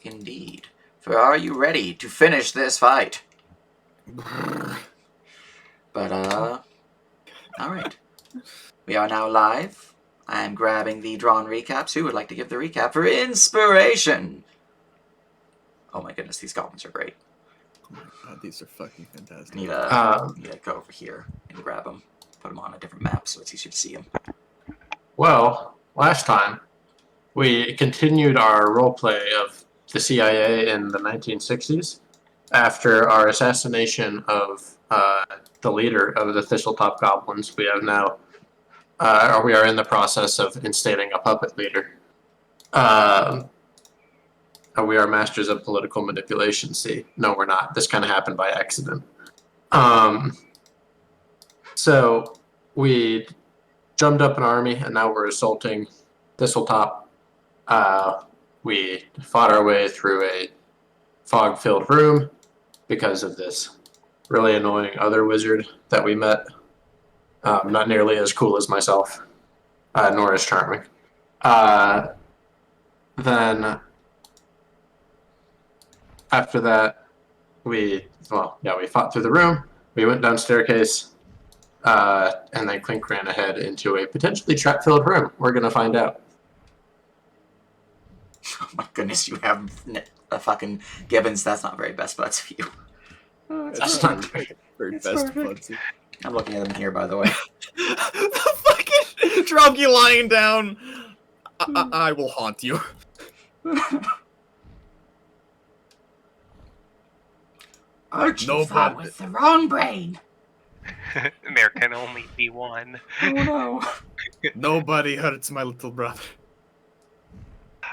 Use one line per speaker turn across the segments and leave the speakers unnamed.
indeed. For are you ready to finish this fight? But, alright. We are now live. I am grabbing the drawn recaps. Who would like to give the recap for inspiration? Oh my goodness, these goblins are great.
Oh my god, these are fucking fantastic.
Need to go over here and grab them. Put them on a different map so it's easier to see them.
Well, last time, we continued our roleplay of the CIA in the 1960s. After our assassination of the leader of the Thistletop Goblins, we have now, we are in the process of instating a puppet leader. We are masters of political manipulation, see? No, we're not. This kind of happened by accident. So we drummed up an army, and now we're assaulting Thistletop. We fought our way through a fog-filled room because of this really annoying other wizard that we met. Not nearly as cool as myself, nor as charming. Then, after that, we fought through the room. We went down staircase, and then Clink ran ahead into a potentially trap-filled room. We're gonna find out.
Oh my goodness, you have a fucking Gibbons. That's not very best buds for you.
That's not
Very best buds.
I'm looking at them here, by the way.
The fucking Droggy lying down. I will haunt you.
Archie
No,
fought
but-
with the wrong brain.
There can only be one.
Oh no.
Nobody hurts my little brother.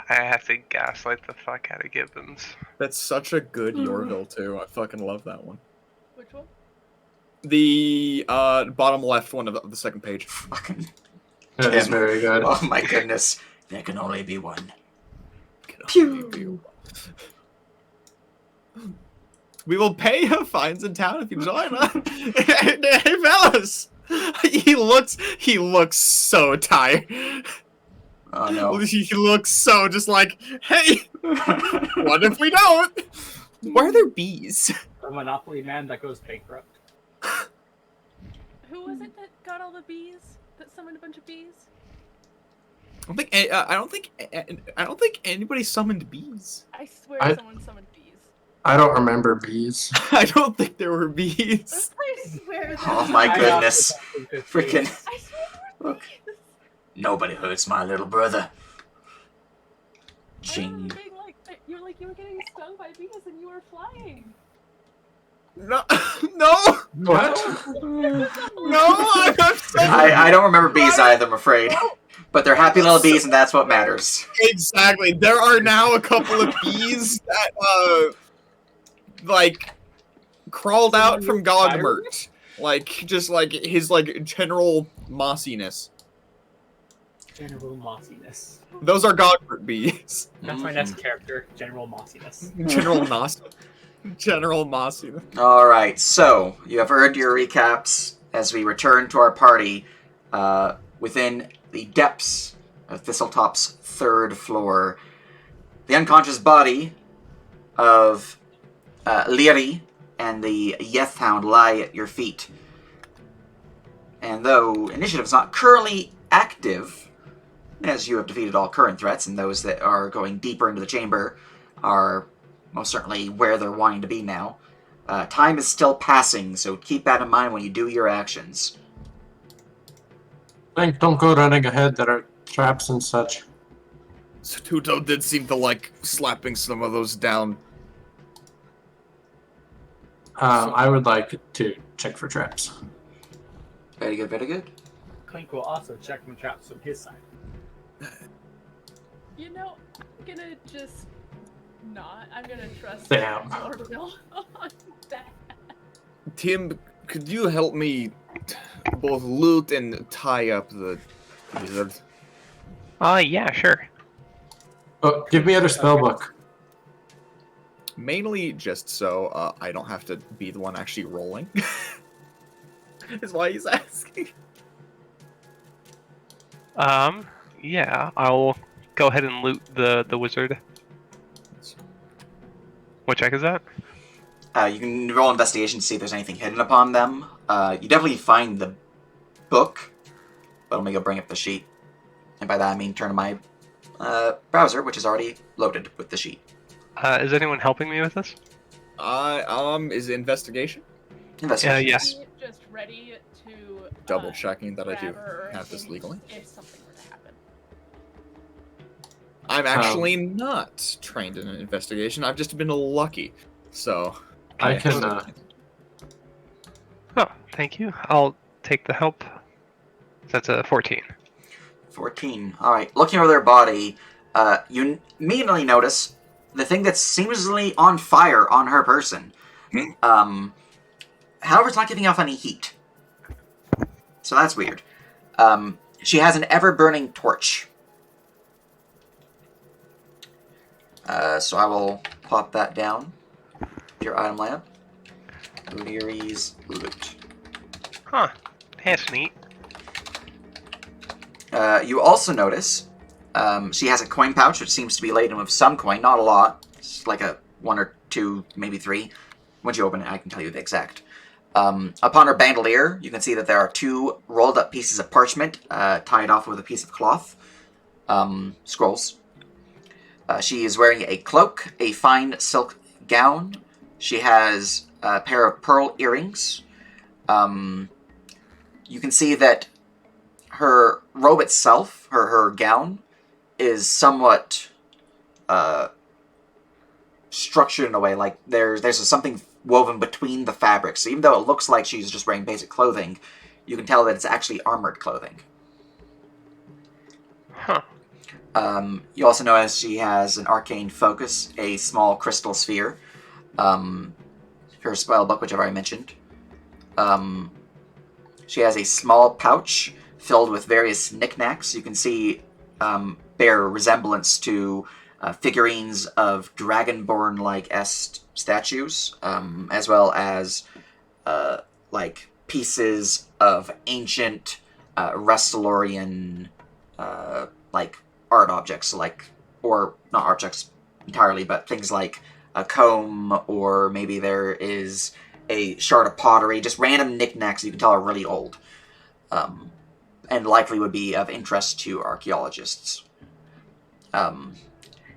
I have to gaslight the fuck out of Gibbons.
That's such a good Yorville too. I fucking love that one.
Which one?
The bottom left one of the second page.
Fucking.
That is
Tim.
very good.
Oh my goodness. There can only be one.
Pew. We will pay your fines in town if you join us. Hey fellas, he looks so tired.
Oh no.
He looks so just like, hey, what if we don't? Why are there bees?
A Monopoly man that goes bankrupt.
Who was it that got all the bees? That summoned a bunch of bees?
I don't think anybody summoned bees.
I swear someone summoned bees.
I don't remember bees.
I don't think there were bees.
I swear that.
Oh my goodness.
I
Freaking.
I swear there were
Look.
bees.
Nobody hurts my little brother.
I remember being like, you were getting stung by bees and you were flying.
No.
What?
No, I'm upset.
I don't remember bees either, I'm afraid. But they're happy little bees, and that's what matters.
Exactly. There are now a couple of bees that, like, crawled out from Godmert. Like, just like his, like, general mossiness.
General Mossiness.
Those are Godmert bees.
That's my next character, General Mossiness.
General Moss. General Mossiness.
Alright, so, you have heard your recaps as we return to our party within the depths of Thistletop's third floor. The unconscious body of Leary and the Yethhound lie at your feet. And though initiative is not currently active, as you have defeated all current threats, and those that are going deeper into the chamber are most certainly where they're wanting to be now, time is still passing, so keep that in mind when you do your actions.
Think, don't go running ahead. There are traps and such.
Tuto did seem to like slapping some of those down.
I would like to check for traps.
Very good, very good.
Clink will also check the traps from his side.
You know, I'm gonna just not. I'm gonna trust
Damn.
Orville on that.
Tim, could you help me both loot and tie up the wizard?
Yeah, sure.
Oh, give me other spellbook.
Mainly just so I don't have to be the one actually rolling. Is why he's asking.
Yeah, I'll go ahead and loot the wizard. What check is that?
You can roll investigation to see if there's anything hidden upon them. You definitely find the book, but let me go bring up the sheet. And by that I mean turn to my browser, which is already loaded with the sheet.
Is anyone helping me with this?
Is it investigation?
Investigation.
Yeah.
Be just ready to
Double checking that I do
grab her or
have this
anything
legally.
if something were to happen.
I'm actually not trained in an investigation. I've just been lucky. So
I can.
Oh, thank you. I'll take the help. That's a 14.
14. Alright, looking over their body, you immediately notice the thing that's seemingly on fire on her person. However, it's not giving off any heat. So that's weird. She has an ever-burning torch. So I will pop that down. Your item lab. Leary's loot.
Huh. That's neat.
You also notice she has a coin pouch, which seems to be laden with some coin, not a lot. It's like a 1 or 2, maybe 3. Once you open it, I can tell you the exact. Upon her bandolier, you can see that there are 2 rolled up pieces of parchment tied off with a piece of cloth. Scrolls. She is wearing a cloak, a fine silk gown. She has a pair of pearl earrings. You can see that her robe itself, her gown, is somewhat structured in a way like there's something woven between the fabrics. So even though it looks like she's just wearing basic clothing, you can tell that it's actually armored clothing.
Huh.
You also notice she has an arcane focus, a small crystal sphere, her spell book, which I've already mentioned. She has a small pouch filled with various knickknacks. You can see bear resemblance to figurines of dragonborn-like statues, as well as like pieces of ancient Restalorian like art objects, or not objects entirely, but things like a comb, or maybe there is a shard of pottery, just random knickknacks you can tell are really old, and likely would be of interest to archaeologists. And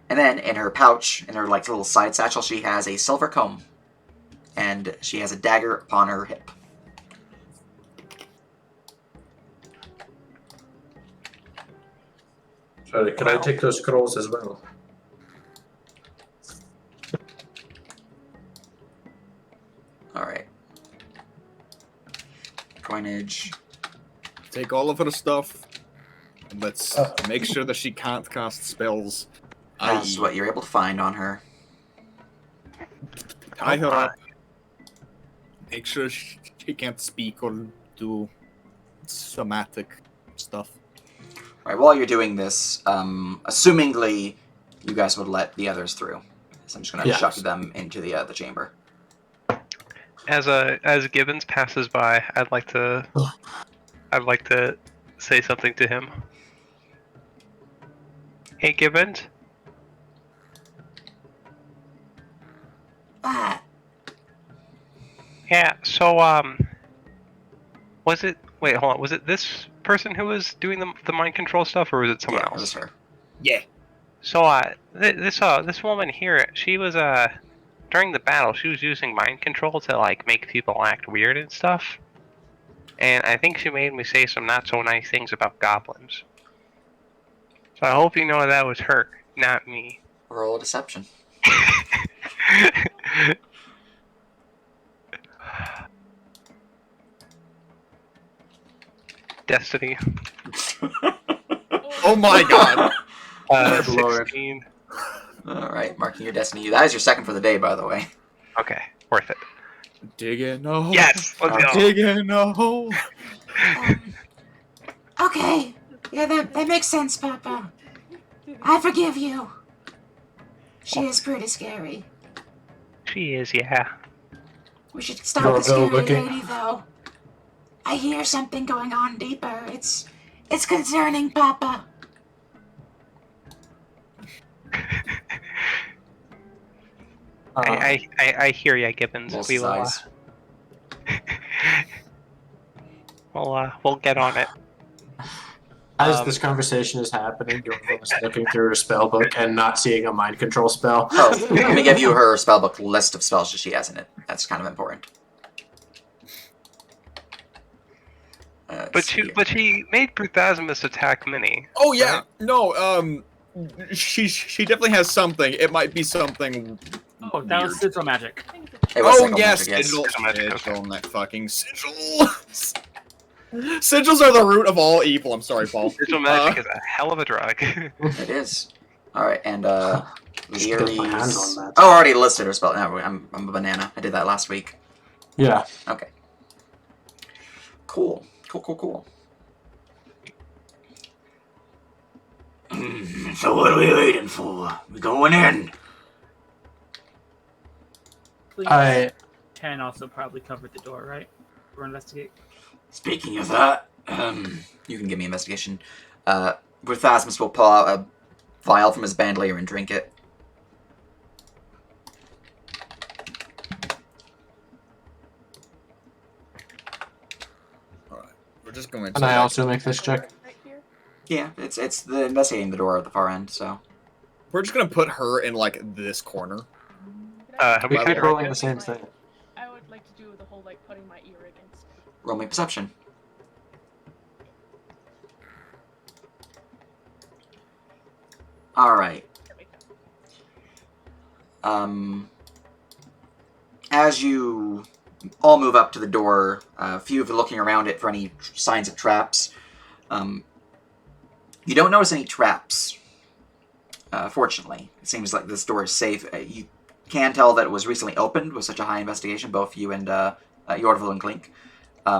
then in her pouch, in her little side satchel, she has a silver comb, and she has a dagger upon her hip.
Sorry, can I take those scrolls as well?
Alright. Coinage.
Take all of her stuff. And let's make sure that she can't cast spells.
That's what you're able to find on her.
Tie her up. Make sure she can't speak or do somatic stuff.
Right, while you're doing this, assumingly you guys would let the others through. So I'm just going to chuck them into the chamber.
As Gibbons passes by, I'd like to say something to him. Hey, Gibbons.
Ah.
Yeah. So was it? Wait, hold on. Was it this person who was doing the mind control stuff, or was it someone
Yeah,
else?
it was her.
Yeah.
So this woman here, she was during the battle, she was using mind control to like make people act weird and stuff. And I think she made me say some not so nice things about goblins. So I hope you know that was her, not me.
Roll a deception.
Destiny.
Oh my god.
Good lord.
16.
Alright, marking your destiny. That is your second for the day, by the way.
Okay, worth it.
Dig in a hole.
Yes, let's go.
Dig in a hole.
Okay. Yeah, that makes sense, Papa. I forgive you. She is pretty scary.
She is, yeah.
We should stop
You're
the scary
looking.
lady, though. I hear something going on deeper. It's concerning, Papa.
I hear ya, Gibbons.
Little
We will.
size.
We'll get on it.
As this conversation is happening, Yorville is looking through her spell book and not seeing a mind control spell.
Oh, let me give you her spellbook list of spells that she has in it. That's kind of important.
But she made Bruthasmus attack Minnie.
Oh yeah,
right?
no. She definitely has something. It might be something.
Oh, that was sigil magic.
It was
Oh
sigil
yes,
magic, yes.
sigil, that fucking sigil. Sigils are the root of all evil. I'm sorry, Paul.
Sigil magic is a hell of a drug.
It is. Alright, and
Just put my hand
Leary's...
on that.
Oh, I already listed her spell. No, I'm a banana. I did that last week.
Yeah.
Okay. Cool. Cool. So what are we waiting for? We going in?
Please.
I
Can also probably cover the door, right? For investigate.
Speaking of that, you can give me investigation. Bruthasmus will pull out a vial from his bandolier and drink it.
We're just going.
Can I also make this check?
Right here.
Yeah, it's the investigating the door at the far end, so.
We're just gonna put her in like this corner.
Have
We
we
keep
figured
rolling
out
the same thing.
I would like to do the whole like putting my ear against.
Roll me perception. Alright.
There we go.
As you all move up to the door, a few of you looking around it for any signs of traps. You don't notice any traps. Fortunately, it seems like this door is safe. You can tell that it was recently opened with such a high investigation, both you and Yordville and Clink.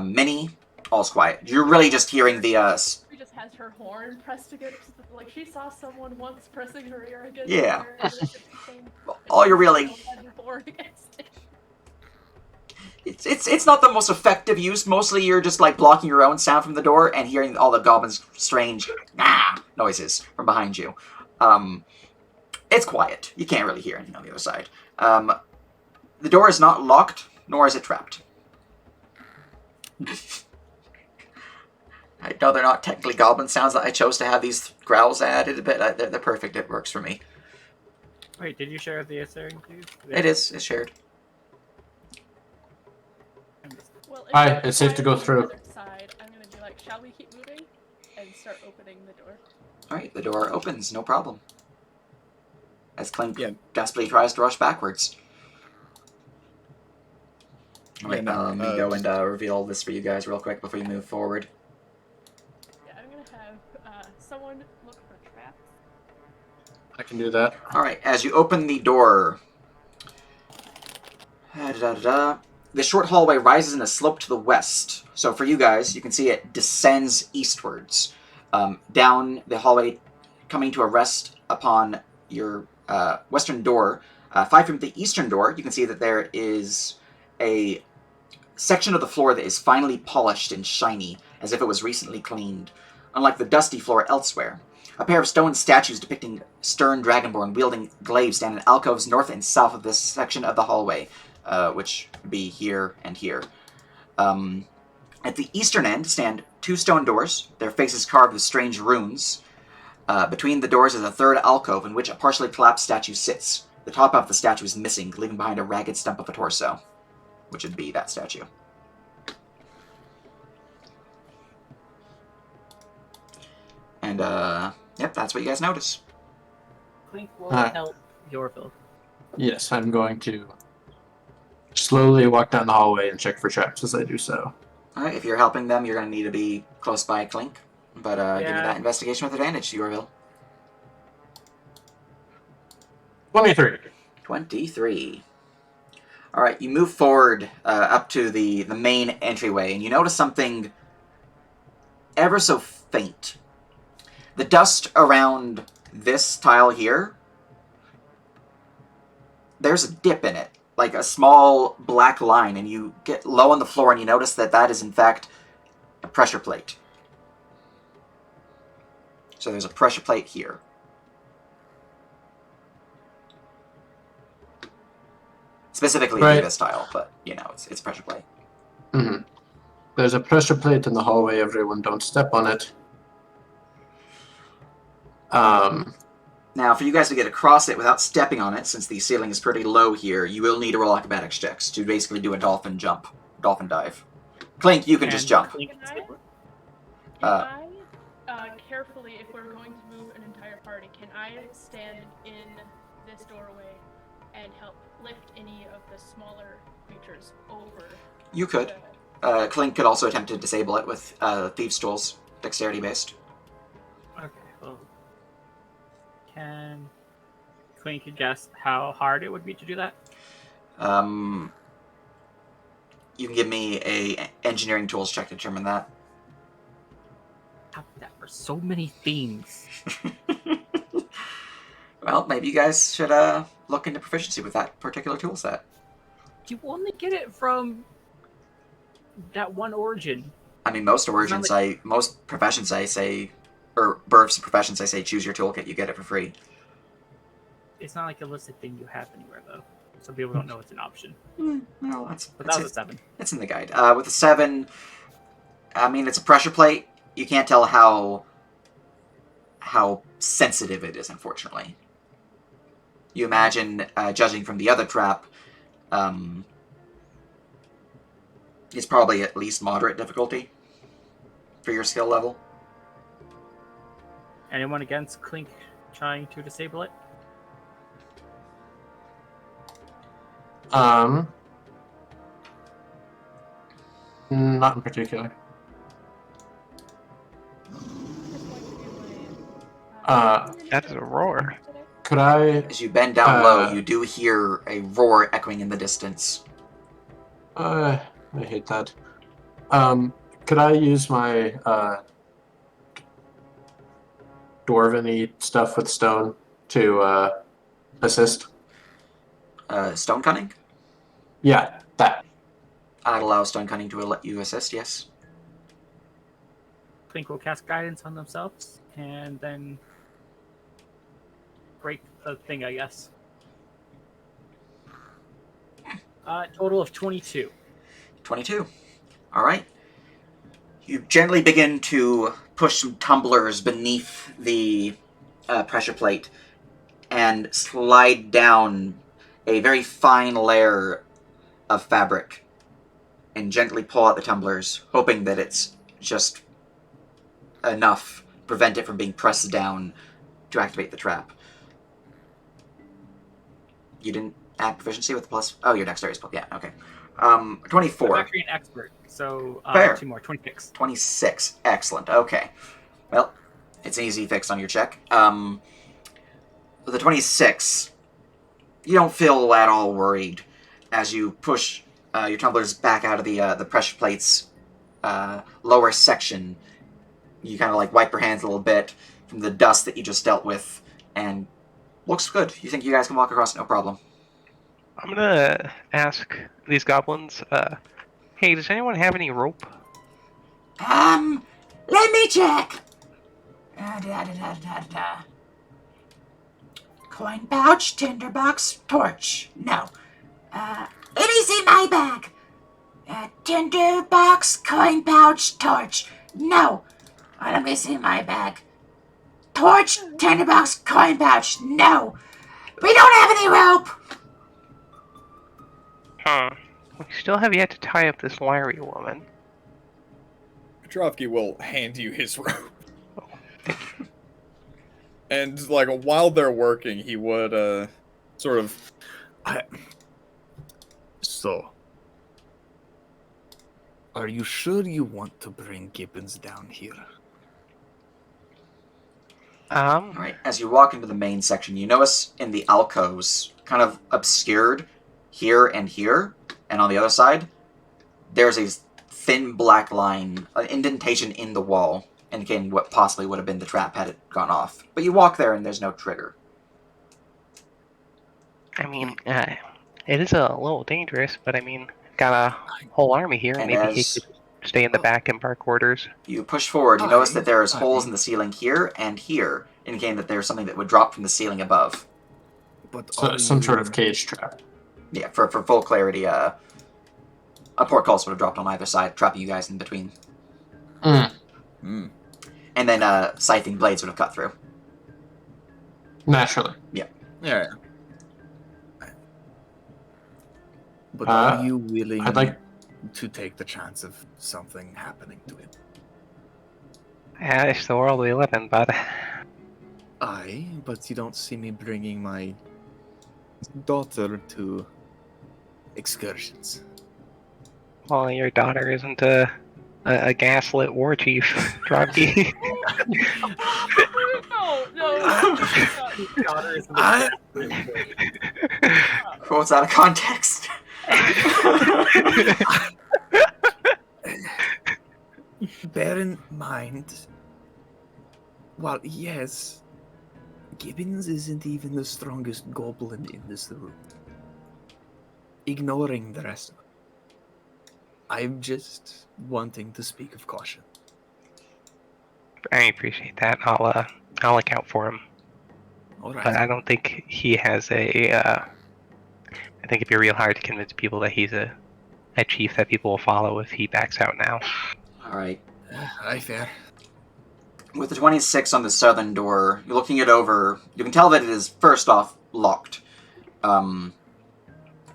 Minnie, all's quiet. You're really just hearing the
She just has her horn pressed against, like she saw someone once pressing her ear against
Yeah.
her. And it's the same-
all you're really
her horn against it.
it's not the most effective use. Mostly you're just like blocking your own sound from the door and hearing all the goblins' strange noises from behind you. It's quiet. You can't really hear anything on the other side. The door is not locked, nor is it trapped. I know they're not technically goblin sounds that I chose to have these growls added, but they're perfect. It works for me.
Wait, did you share the answer?
It is. It's shared.
Well, if
Alright,
we
it's safe to go
decide on
through.
the other side, I'm gonna be like, shall we keep moving? And start opening the door.
Alright, the door opens. No problem. As Clink
Yeah.
desperately tries to rush backwards. Alright,
Yeah, no,
let me go and reveal this for you guys real quick before you move forward.
Yeah, I'm gonna have someone look for traps.
I can do that.
Alright, as you open the door... The short hallway rises in a slope to the west. So for you guys, you can see it descends eastwards. Down the hallway, coming to a rest upon your western door. 5 feet from the eastern door, you can see that there is a section of the floor that is finely polished and shiny, as if it was recently cleaned, unlike the dusty floor elsewhere. A pair of stone statues depicting stern dragonborn wielding glaives stand in alcoves north and south of this section of the hallway, which would be here and here. At the eastern end stand 2 stone doors, their faces carved with strange runes. Between the doors is a third alcove in which a partially collapsed statue sits. The top of the statue is missing, leaving behind a ragged stump of a torso, which would be that statue. And, yep, that's what you guys notice.
Clink will
Alright.
help Yorville.
Yes, I'm going to slowly walk down the hallway and check for traps as I do so.
Alright, if you're helping them, you're going to need to be close by Clink. But give me
Yeah.
that investigation with advantage, Yorville.
23.
23. Alright, you move forward up to the main entryway, and you notice something ever so faint. The dust around this tile here, there's a dip in it, like a small black line, and you get low on the floor and you notice that that is in fact a pressure plate. So there's a pressure plate here. Specifically
Right.
Viva style, but, you know, it's pressure plate.
Mm-hmm. There's a pressure plate in the hallway. Everyone don't step on it.
Now, for you guys to get across it without stepping on it, since the ceiling is pretty low here, you will need to roll acrobatics checks to basically do a dolphin jump. Dolphin dive. Clink, you can just jump.
Clink-
Can
Uh,
I carefully, if we're going to move an entire party, can I stand in this doorway and help lift any of the smaller creatures over?
You could. Clink could also attempt to disable it with Thieves' Tools, dexterity based.
Okay, well. Can Clink guess how hard it would be to do that?
You can give me a engineering tools check to determine that.
How that for so many things.
Well, maybe you guys should look into proficiency with that particular tool set.
You only get it from that one origin.
I mean, most origins, most professions, I say, or births and professions, I say, choose your toolkit. You get it for free.
It's not like a listed thing you have anywhere, though. So people don't know it's an option.
Well,
But that was a 7.
It's in the guide. With a 7, I mean, it's a pressure plate. You can't tell how sensitive it is, unfortunately. You imagine, judging from the other trap, it's probably at least moderate difficulty for your skill level.
Anyone against Clink trying to disable it?
Not in particular.
That's a roar.
Could I?
As you bend down low, you do hear a roar echoing in the distance.
I hate that. Could I use my dwarven-y stuff with stone to assist?
Stone Cunning?
Yeah, that.
I'd allow Stone Cunning to let you assist, yes.
Clink will cast guidance on themselves and then break the thing, I guess. Total of 22.
22. Alright. You gently begin to push some tumblers beneath the pressure plate and slide down a very fine layer of fabric and gently pull out the tumblers, hoping that it's just enough to prevent it from being pressed down to activate the trap. You didn't add proficiency with the plus... Oh, your dexterity spell. Yeah, okay. 24.
I'm actually an expert, so
Fair.
2 more, 26.
26. Excellent. Okay. Well, it's an easy fix on your check. With the 26, you don't feel at all worried as you push your tumblers back out of the pressure plate's lower section. You kind of like wipe your hands a little bit from the dust that you just dealt with, and looks good. You think you guys can walk across it, no problem.
I'm gonna ask these goblins, hey, does anyone have any rope?
Let me check. Coin pouch, tinderbox, torch. No. Let me see my bag. Tinderbox, coin pouch, torch. No. Let me see my bag. Torch, tinderbox, coin pouch. No. We don't have any rope.
Huh. We still have yet to tie up this wiry woman.
Petrovsky will hand you his rope. And, like, while they're working, he would, sort of...
So, are you sure you want to bring Gibbons down here?
Alright, as you walk into the main section, you notice in the alcoves, kind of obscured here, and on the other side, there's a thin black line, an indentation in the wall, indicating what possibly would have been the trap had it gone off. But you walk there and there's no trigger.
I mean, it is a little dangerous, but I mean, got a whole army here,
And
maybe he
as
could stay in the back in our quarters.
you push forward, you notice that there's holes in the ceiling here and here, indicating that there's something that would drop from the ceiling above.
But
So, some sort of cage trap.
Yeah, for full clarity, a portcullis would have dropped on either side, trapping you guys in between.
Mm.
Hmm.
And then scything blades would have cut through.
Naturally.
Yeah.
But
Uh,
are you willing
I'd like.
to take the chance of something happening to him?
Yeah, it's the world we live in, bud.
Aye, but you don't see me bringing my daughter to excursions.
Well, your daughter isn't a gaslit war chief, Drobkey.
No.
Daughter is
I-
Quotes out of context.
Bear in mind, well, yes, Gibbons isn't even the strongest goblin in this room. Ignoring the rest of it. I'm just wanting to speak of caution.
I appreciate that. I'll account for him.
All
But
right.
I don't think he has a. I think it'd be real hard to convince people that he's a chief that people will follow if he backs out now.
All right.
Aye, fair.
With the 26 on the southern door, you're looking it over. You can tell that it is, first off, locked.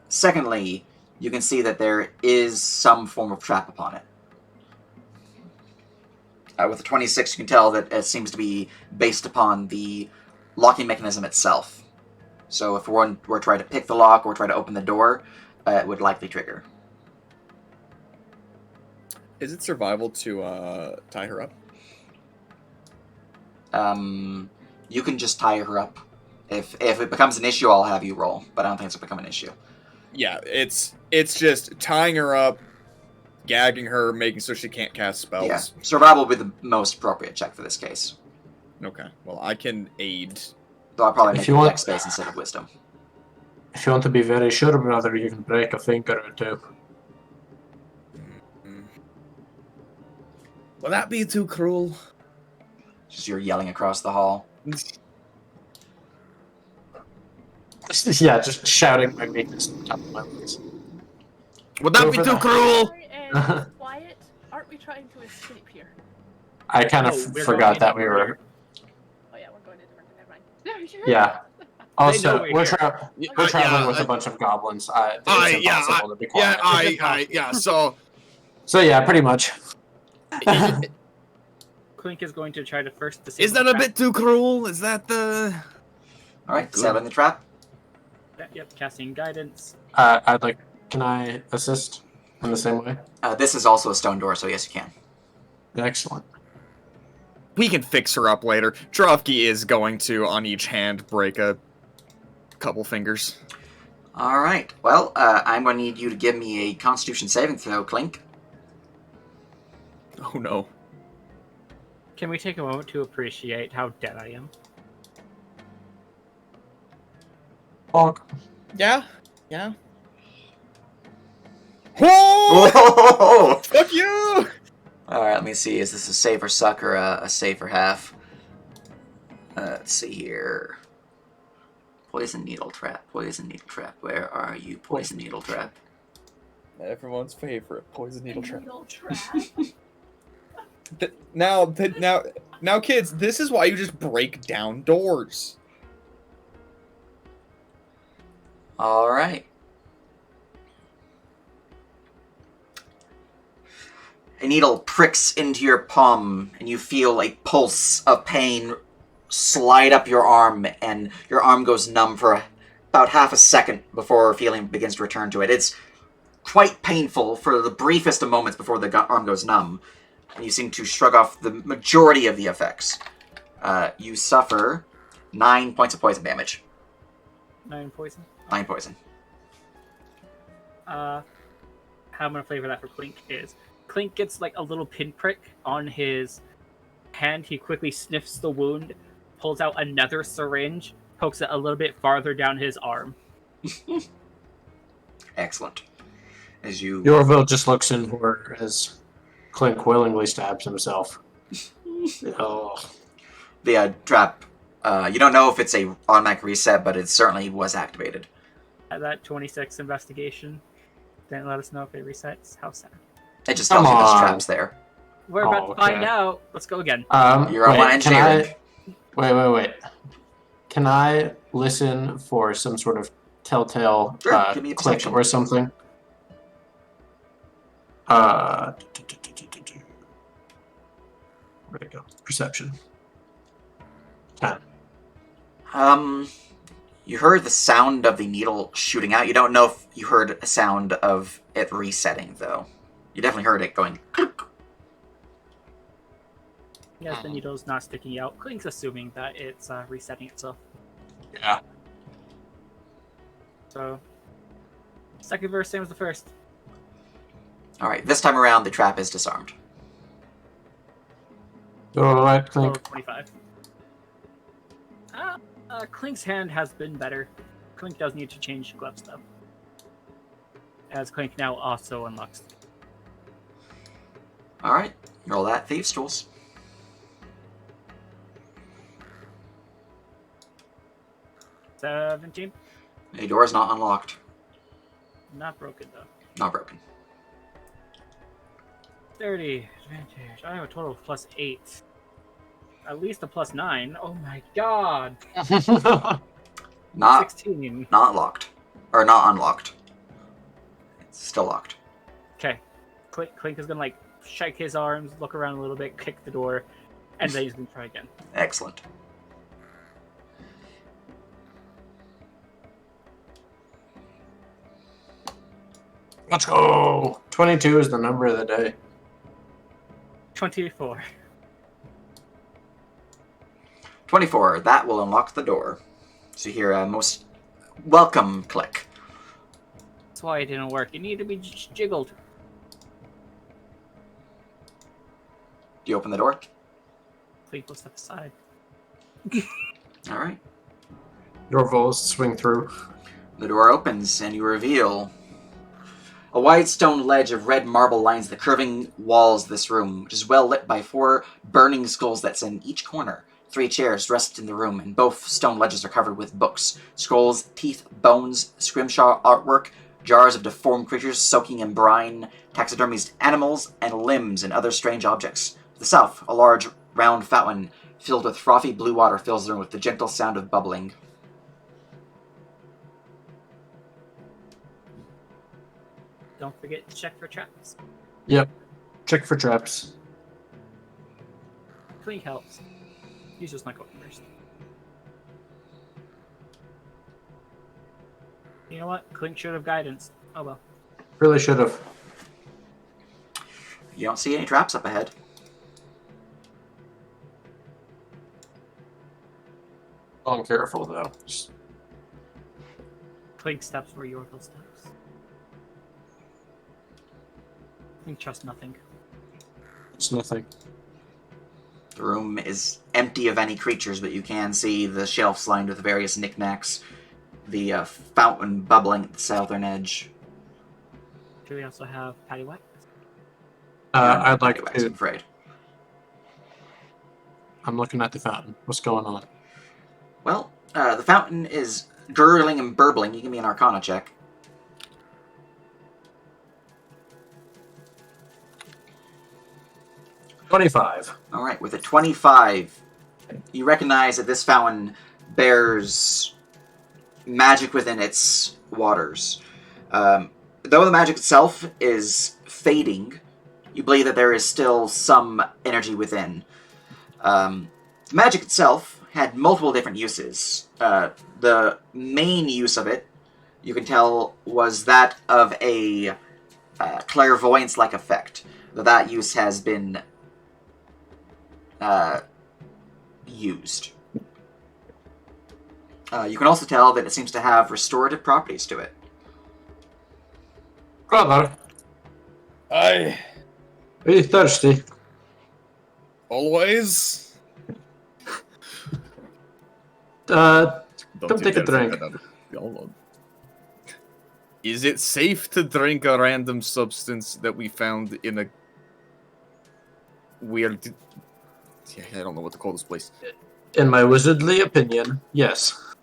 Secondly, you can see that there is some form of trap upon it. With the 26, you can tell that it seems to be based upon the locking mechanism itself. So if one were to try to pick the lock or try to open the door, it would likely trigger.
Is it survival to tie her up?
You can just tie her up. If it becomes an issue, I'll have you roll, but I don't think it's going to become an issue.
Yeah, it's just tying her up, gagging her, making so she can't cast spells.
Yeah, survival would be the most appropriate check for this case.
Okay, well, I can aid.
Though I'll probably
If
make
you
it
want-
dex space instead of wisdom.
If you want to be very sure, brother, you can break a finger or two.
Will that be too cruel?
Just you're yelling across the hall.
Yeah, just shouting my weakness at the top of my lungs.
Would that be
Over
too
the-
cruel?
Sorry, and quiet. Aren't we trying to escape here?
I kind of
No, we're
forgot
going
that we
in
were.
Oh yeah, we're going to different. Never mind.
Yeah. Also,
we're
we're,
here.
we're traveling
yeah,
with a bunch of goblins. It's
yeah,
impossible to be
Yeah,
quiet.
yeah. So
So yeah, pretty much.
Clink is going to try to first disable
Is that
the
a
trap.
bit too cruel? Is that the...
Alright,
Good.
seven the trap.
Yep, casting guidance.
I'd like. Can I assist in the same way?
This is also a stone door, so yes, you can.
Excellent.
we can fix her up later. Drovki is going to, on each hand, break a couple fingers.
Alright, well, I'm going to need you to give me a constitution saving throw, Clink.
Oh no.
Can we take a moment to appreciate how dead I am?
Bonk.
Yeah? Yeah? Oh! Fuck you!
Alright, let me see. Is this a save or suck or a save for half? Let's see here. Poison needle trap. Poison needle trap. Where are you, poison needle trap?
Everyone's favorite poison needle trap.
Needle trap.
Now, kids, this is why you just break down doors.
Alright. A needle pricks into your palm, and you feel a pulse of pain slide up your arm, and your arm goes numb for about half a second before feeling begins to return to it. It's quite painful for the briefest of moments before the arm goes numb, and you seem to shrug off the majority of the effects. You suffer 9 points of poison damage.
9 poison.
9 poison.
How I'm gonna flavor that for Clink is Clink gets like a little pinprick on his hand. He quickly sniffs the wound, pulls out another syringe, pokes it a little bit farther down his arm.
Excellent. As you...
Yorville just looks in for as Clink willingly stabs himself. Oh.
The trap, you don't know if it's a automatic reset, but it certainly was activated.
That 26 investigation didn't let us know if it resets. How sad.
It just tells you there's traps there.
We're about to find
okay.
out. Let's go again.
You're on one engineering.
Wait. Can I listen for some sort of telltale
Sure, give me a
click
perception.
or something? Where'd it go? Perception. 10.
You heard the sound of the needle shooting out. You don't know if you heard a sound of it resetting, though. You definitely heard it going.
Yes, the needle's not sticking out. Clink's assuming that it's resetting itself.
Yeah.
So, second verse, same as the first.
Alright, this time around, the trap is disarmed.
Alright,
So
Clink.
25. Clink's hand has been better. Clink does need to change gloves, though. As Clink now also unlocks.
Alright, roll that Thieves' Tools.
17.
The door is not unlocked.
Not broken, though.
Not broken.
30. Advantage. I have a total of plus 8. At least a plus 9. Oh my god.
Not
16.
not locked. Or not unlocked. It's still locked.
Okay. Clink is gonna, like, shake his arms, look around a little bit, kick the door, and then he's gonna try again.
Excellent.
Let's go! 22 is the number of the day.
24.
24. That will unlock the door. So you hear a most welcome click.
That's why it didn't work. It needed to be jiggled.
Do you open the door?
Clink will step aside.
Alright.
Your voles swing through.
The door opens and you reveal a wide stone ledge of red marble lines the curving walls of this room, which is well lit by 4 burning skulls that's in each corner. 3 chairs rest in the room, and both stone ledges are covered with books, scrolls, teeth, bones, scrimshaw artwork, jars of deformed creatures soaking in brine, taxidermied animals, and limbs and other strange objects. To the south, a large round fountain filled with frothy blue water fills the room with the gentle sound of bubbling.
Don't forget to check for traps.
Yep. Check for traps.
Clink helps. He's just not going first. You know what? Clink should have guidance. Oh well.
Really should have.
You don't see any traps up ahead.
I'm careful though. Just-
Clink steps where Yorkel steps. Clink trusts nothing.
It's nothing.
The room is empty of any creatures, but you can see the shelves lined with various knickknacks, the fountain bubbling at the southern edge.
Do we also have Patty Wax?
I'd like
Anyways, I'm
to.
afraid.
I'm looking at the fountain. What's going on?
Well, the fountain is gurgling and burbling. You give me an Arcana check.
25.
Alright, with a 25, you recognize that this fountain bears magic within its waters. Though the magic itself is fading, you believe that there is still some energy within. The magic itself had multiple different uses. The main use of it, you can tell, was that of a clairvoyance-like effect. That use has been used. You can also tell that it seems to have restorative properties to it.
Brother,
I
are you thirsty?
always
Come take a drink.
Is it safe to drink a random substance that we found in a weird... Yeah, I don't know what to call this place.
In my wizardly opinion, yes.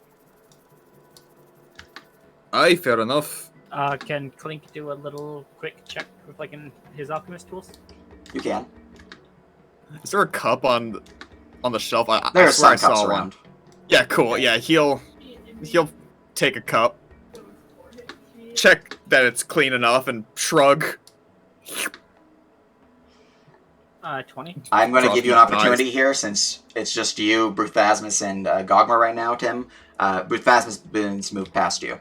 Aye, fair enough.
Can Clink do a little quick check with like his alchemist tools?
You can.
Is there a cup on the shelf? I
There's
swear
some
I
cups
saw
around.
one. Yeah, cool. Yeah, he'll take a cup, check that it's clean enough, and shrug.
20.
I'm going to give you an
Nice.
opportunity here, since it's just you, Bruthasmus, and Gogmar right now, Tim. Bruthasmus moved past you.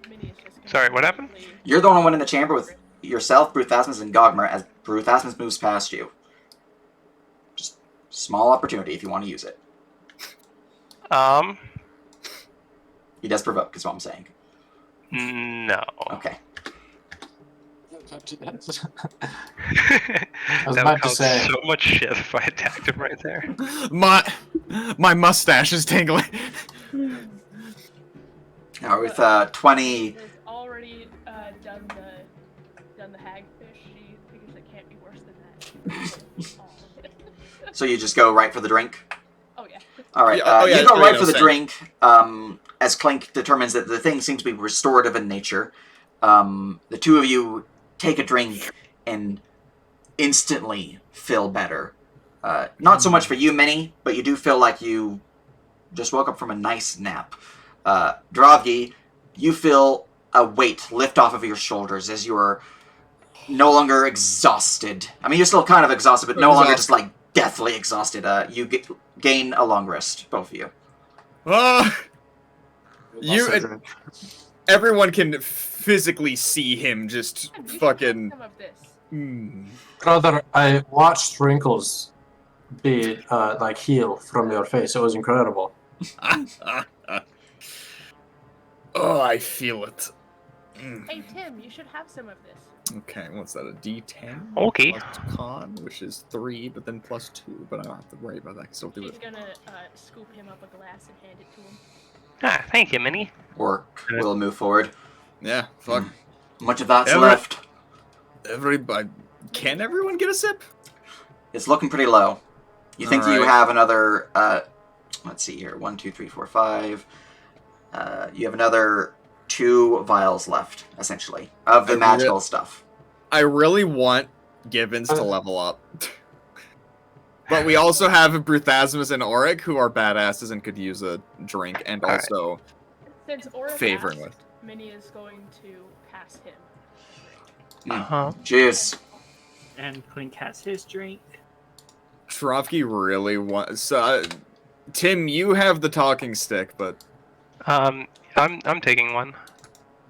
Minnie is just gonna
Sorry, what happened?
quickly-
You're the only one in the chamber with yourself, Bruthasmus, and Gogmar, as Bruthasmus moves past you. Just small opportunity if you want to use it. He does provoke, is what I'm saying.
No.
Okay.
I
I
was about to
would
say.
so much shit if I attacked him right there.
My mustache is tingling.
Now with 20,
Has already done the hagfish. She figures it can't be worse than that.
so you just go right for the drink?
Oh yeah.
Alright,
Yeah,
you go right for the
same.
drink, as Clink determines that the thing seems to be restorative in nature. The two of you take a drink and instantly feel better. Not so much for you, Minnie, but you do feel like you just woke up from a nice nap. Dravgi, you feel a weight lift off of your shoulders as you're no longer exhausted. I mean, you're still kind of exhausted, but no longer just like deathly exhausted. You gain a long rest, both of you.
Everyone can physically see him just
You should
fucking.
have some of this.
Brother, I watched wrinkles be like heal from your face. It was incredible.
Oh, I feel it.
Hey Tim, you should have some of this.
Okay, what's that? A D10?
Okay.
Plus con, which is 3, but then plus 2. But I don't have to worry about that. I can still do
She's
it.
gonna scoop him up a glass and hand it to him.
Ah, thank you, Minnie.
Or we'll move forward.
Yeah, fuck.
Much of that's
Everett.
left.
Everybody, can everyone get a sip?
It's looking pretty low. You think you
Alright.
have another, let's see here, 1, 2, 3, 4, 5. You have another 2 vials left, essentially, of the magical stuff.
I really want Gibbons to level up. But we also have Bruthasmus and Auric, who are badasses and could use a drink, and
Alright.
also
Since Aura
Favoring
asked,
with.
Minnie is going to pass him.
Cheers.
And Clink has his drink.
Shravki really wants. Tim, you have the talking stick, but
I'm taking one.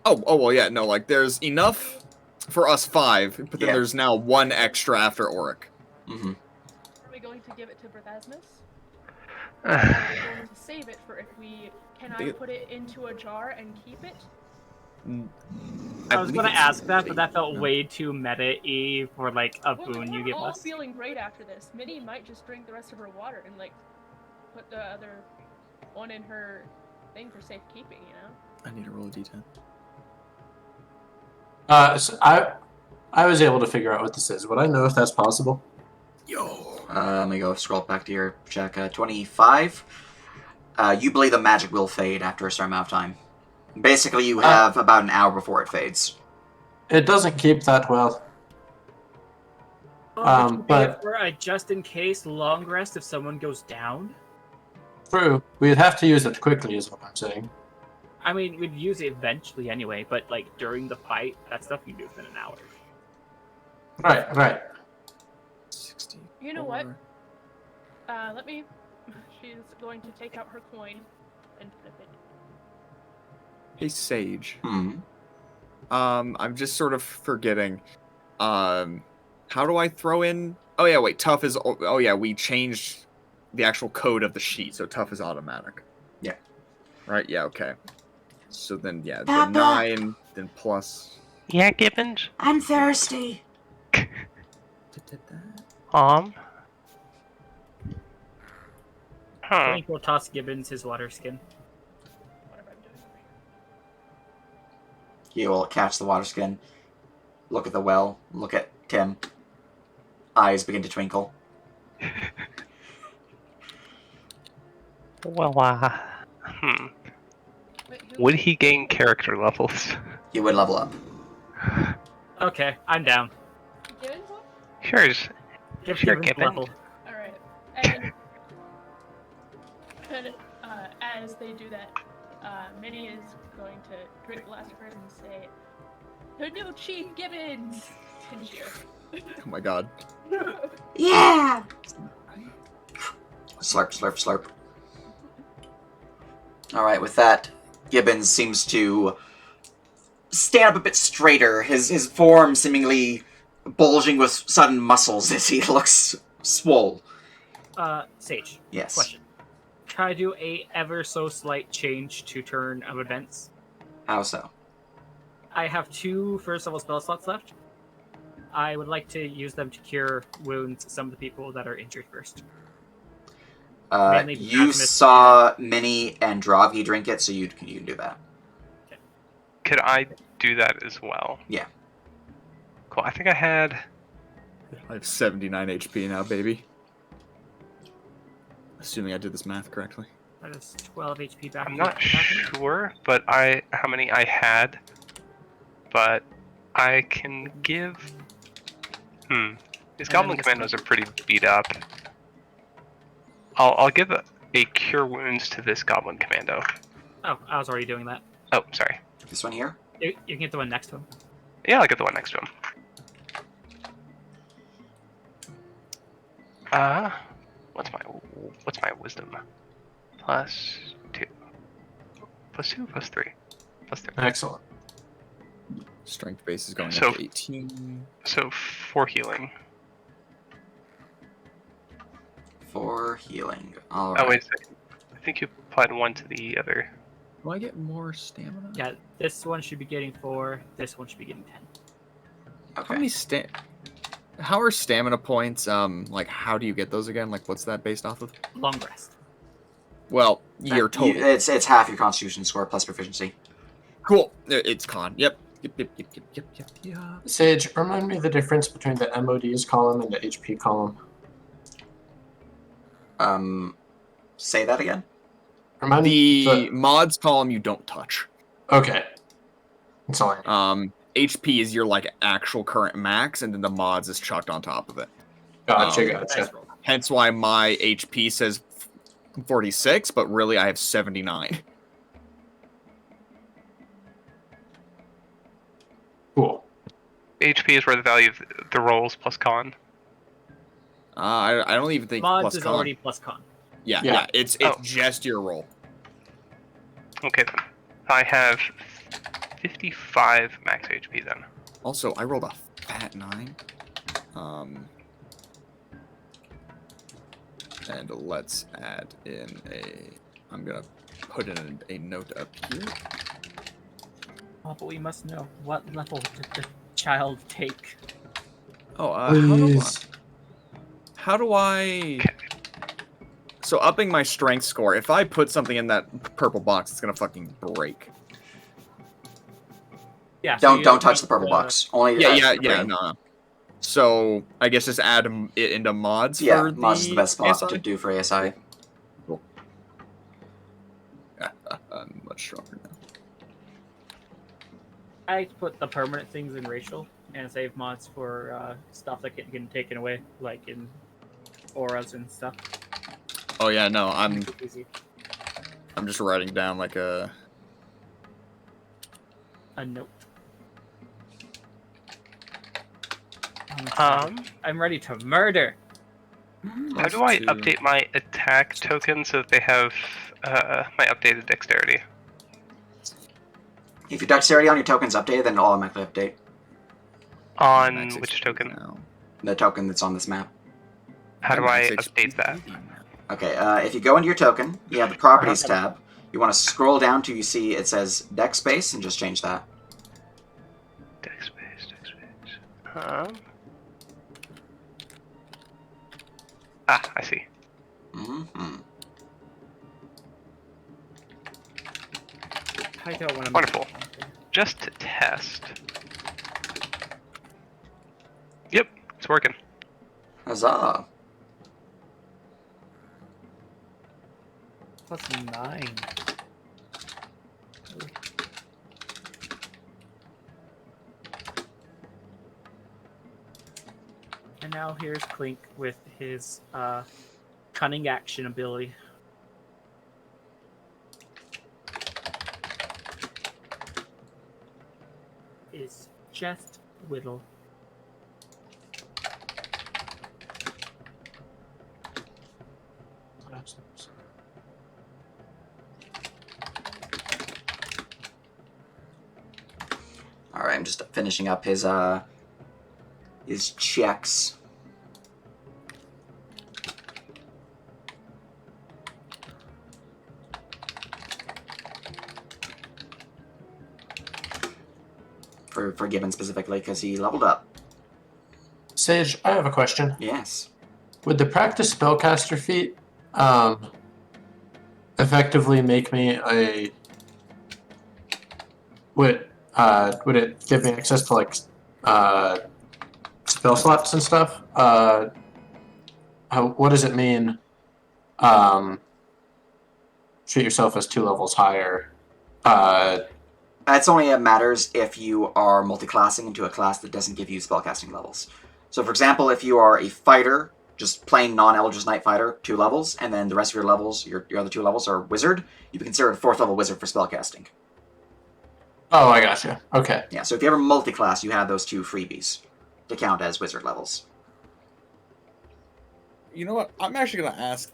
oh well, yeah, no, like there's enough for us 5, but then
Yeah.
there's now 1 extra after Auric.
Mm-hmm.
Are we going to give it to Bruthasmus? Or are we going to save it for if we... Can I put it into a jar and keep it?
I was
believe
gonna
it's
ask that, but that felt
no.
way too meta-y for like a
Well,
boon
we're
you give
all
us.
feeling great after this. Minnie might just drink the rest of her water and like put the other one in her thing for safekeeping, you know?
I need to roll a d10.
So I was able to figure out what this is. Would I know if that's possible?
Yo.
Let me go scroll back to your check. 25. You believe the magic will fade after a certain amount of time. Basically, you have about an hour before it fades.
It doesn't keep that well. But
for a just in case long rest if someone goes down.
true, we'd have to use it quickly, is what I'm saying.
I mean, we'd use it eventually anyway, but like during the fight, that stuff you do within an hour.
Right.
60.
You know what? Let me... She's going to take out her coin and flip it.
Hey, Sage.
Hmm.
I'm just sort of forgetting. How do I throw in? Oh yeah, wait. Tough is. Oh yeah, we changed the actual code of the sheet, so tough is automatic.
Yeah.
Right. Yeah. Okay. So then, yeah, the
Papa.
9, then plus.
Yeah, Gibbons.
I'm thirsty.
Huh.
I think we'll toss Gibbons his water skin.
Whatever I'm doing over here.
You will catch the water skin. Look at the well. Look at Tim. Eyes begin to twinkle.
Well,
Wait, who
would he gain character levels?
You would level up.
Okay, I'm down.
Given what?
Sure,
Give
Sure,
Gibbons
Gibbon.
level.
Alright. And as they do that, Minnie is going to drink the last of hers and say, "The new Chief Gibbons!" And cheer.
Oh my god.
Yeah!
Slurp, slurp, slurp. Alright, with that, Gibbons seems to stand up a bit straighter, his form seemingly bulging with sudden muscles as he looks swole.
Sage.
Yes.
Question. Can I do a ever so slight change to turn of events?
How so?
I have 2 first level spell slots left. I would like to use them to cure wounds some of the people that are injured first. Mainly
You
Maximus
saw Minnie and Dravgi drink it, so you can do that.
could I do that as well?
Yeah.
Cool. I think I had.
I have 79 HP now, baby. Assuming I did this math correctly.
That is 12 HP back.
I'm
to
not
1,000.
sure, but how many I had. But I can give. These Goblin Commandos are pretty beat up. I'll give a cure wounds to this Goblin Commando.
Oh, I was already doing that.
Oh, sorry.
This one here?
You can get the one next to him.
Yeah, I'll get the one next to him. What's my wisdom? Plus 2. Plus 2, plus 3. Plus 3.
Excellent.
Strength base is going
So-
up to 18.
So 4 healing.
For healing. Alright.
Oh, wait a second. I think you applied 1 to the other.
Do I get more stamina?
Yeah, this one should be getting 4. This one should be getting 10.
How
Okay.
many How are stamina points? Like, how do you get those again? Like, what's that based off of?
Long rest.
Well, your total.
It's half your Constitution score plus proficiency.
Cool. It's con. Yep. Yep.
Sage, remind me the difference between the MODs column and the HP column.
Say that again?
Remind
The
me
mods column you don't touch.
Okay. That's all I need.
HP is your like actual current max, and then the mods is chucked on top of it.
Gotcha,
Nice
gotcha.
roll.
Hence why my HP says 46, but really I have 79.
Cool.
HP is where the value of the rolls plus con.
I don't even think
Mods
plus
is
con.
already plus con.
Yeah,
Yeah.
it's
Oh.
just your roll.
Okay then. I have 55 max HP then.
Also, I rolled a fat 9. And let's add in I'm gonna put in a note up here.
Oh, but we must know what level did the child take.
Oh,
Please.
how do I? So upping my strength score. If I put something in that purple box, it's gonna fucking break.
Yeah. so you
Don't touch the
take
purple box. Only
Yeah.
green.
No. So I guess just add it into mods.
Yeah,
for
mods is the best spot
ASI?
to do for ASI.
I'm much stronger now.
I put the permanent things in racial and save mods for stuff that can get taken away, like in auras and stuff.
Oh yeah, no, I'm
Easy.
just writing down like a.
A note.
Um,
I'm ready to murder.
how do I
Two.
update my attack token so that they have my updated dexterity?
If your dexterity on your token's updated, then it'll automatically update.
On
Max
which
HP
token?
now.
The token that's on this map.
How do
Max
I
HP
update that?
now.
Okay, if you go into your token, you have the properties tab. You want to scroll down till you see it says dex space and just change that.
Dex space, dex space. I see.
Mm-hmm.
I don't want to.
Wonderful. Just to test. Yep, it's working.
Huzzah.
plus 9. And now here's Clink with his cunning action ability. Is just whittle.
All right, I'm just finishing up his checks. For Gibbon specifically, because he leveled up.
Sage, I have a question.
Yes.
Would the practice spellcaster feat effectively make me a... Would it give me access to, like, spell slots and stuff? What does it mean, treat yourself as 2 levels higher?
That's only matters if you are multi-classing into a class that doesn't give you spellcasting levels. So, for example, if you are a fighter, just plain non-Eldritch Knight fighter, 2 levels, and then the rest of your levels, your other 2 levels are wizard, you'd be considered a 4th level wizard for spellcasting.
Oh, I gotcha. Okay.
Yeah, so if you ever multi-class, you have those 2 freebies to count as wizard levels.
You know what? I'm actually going to ask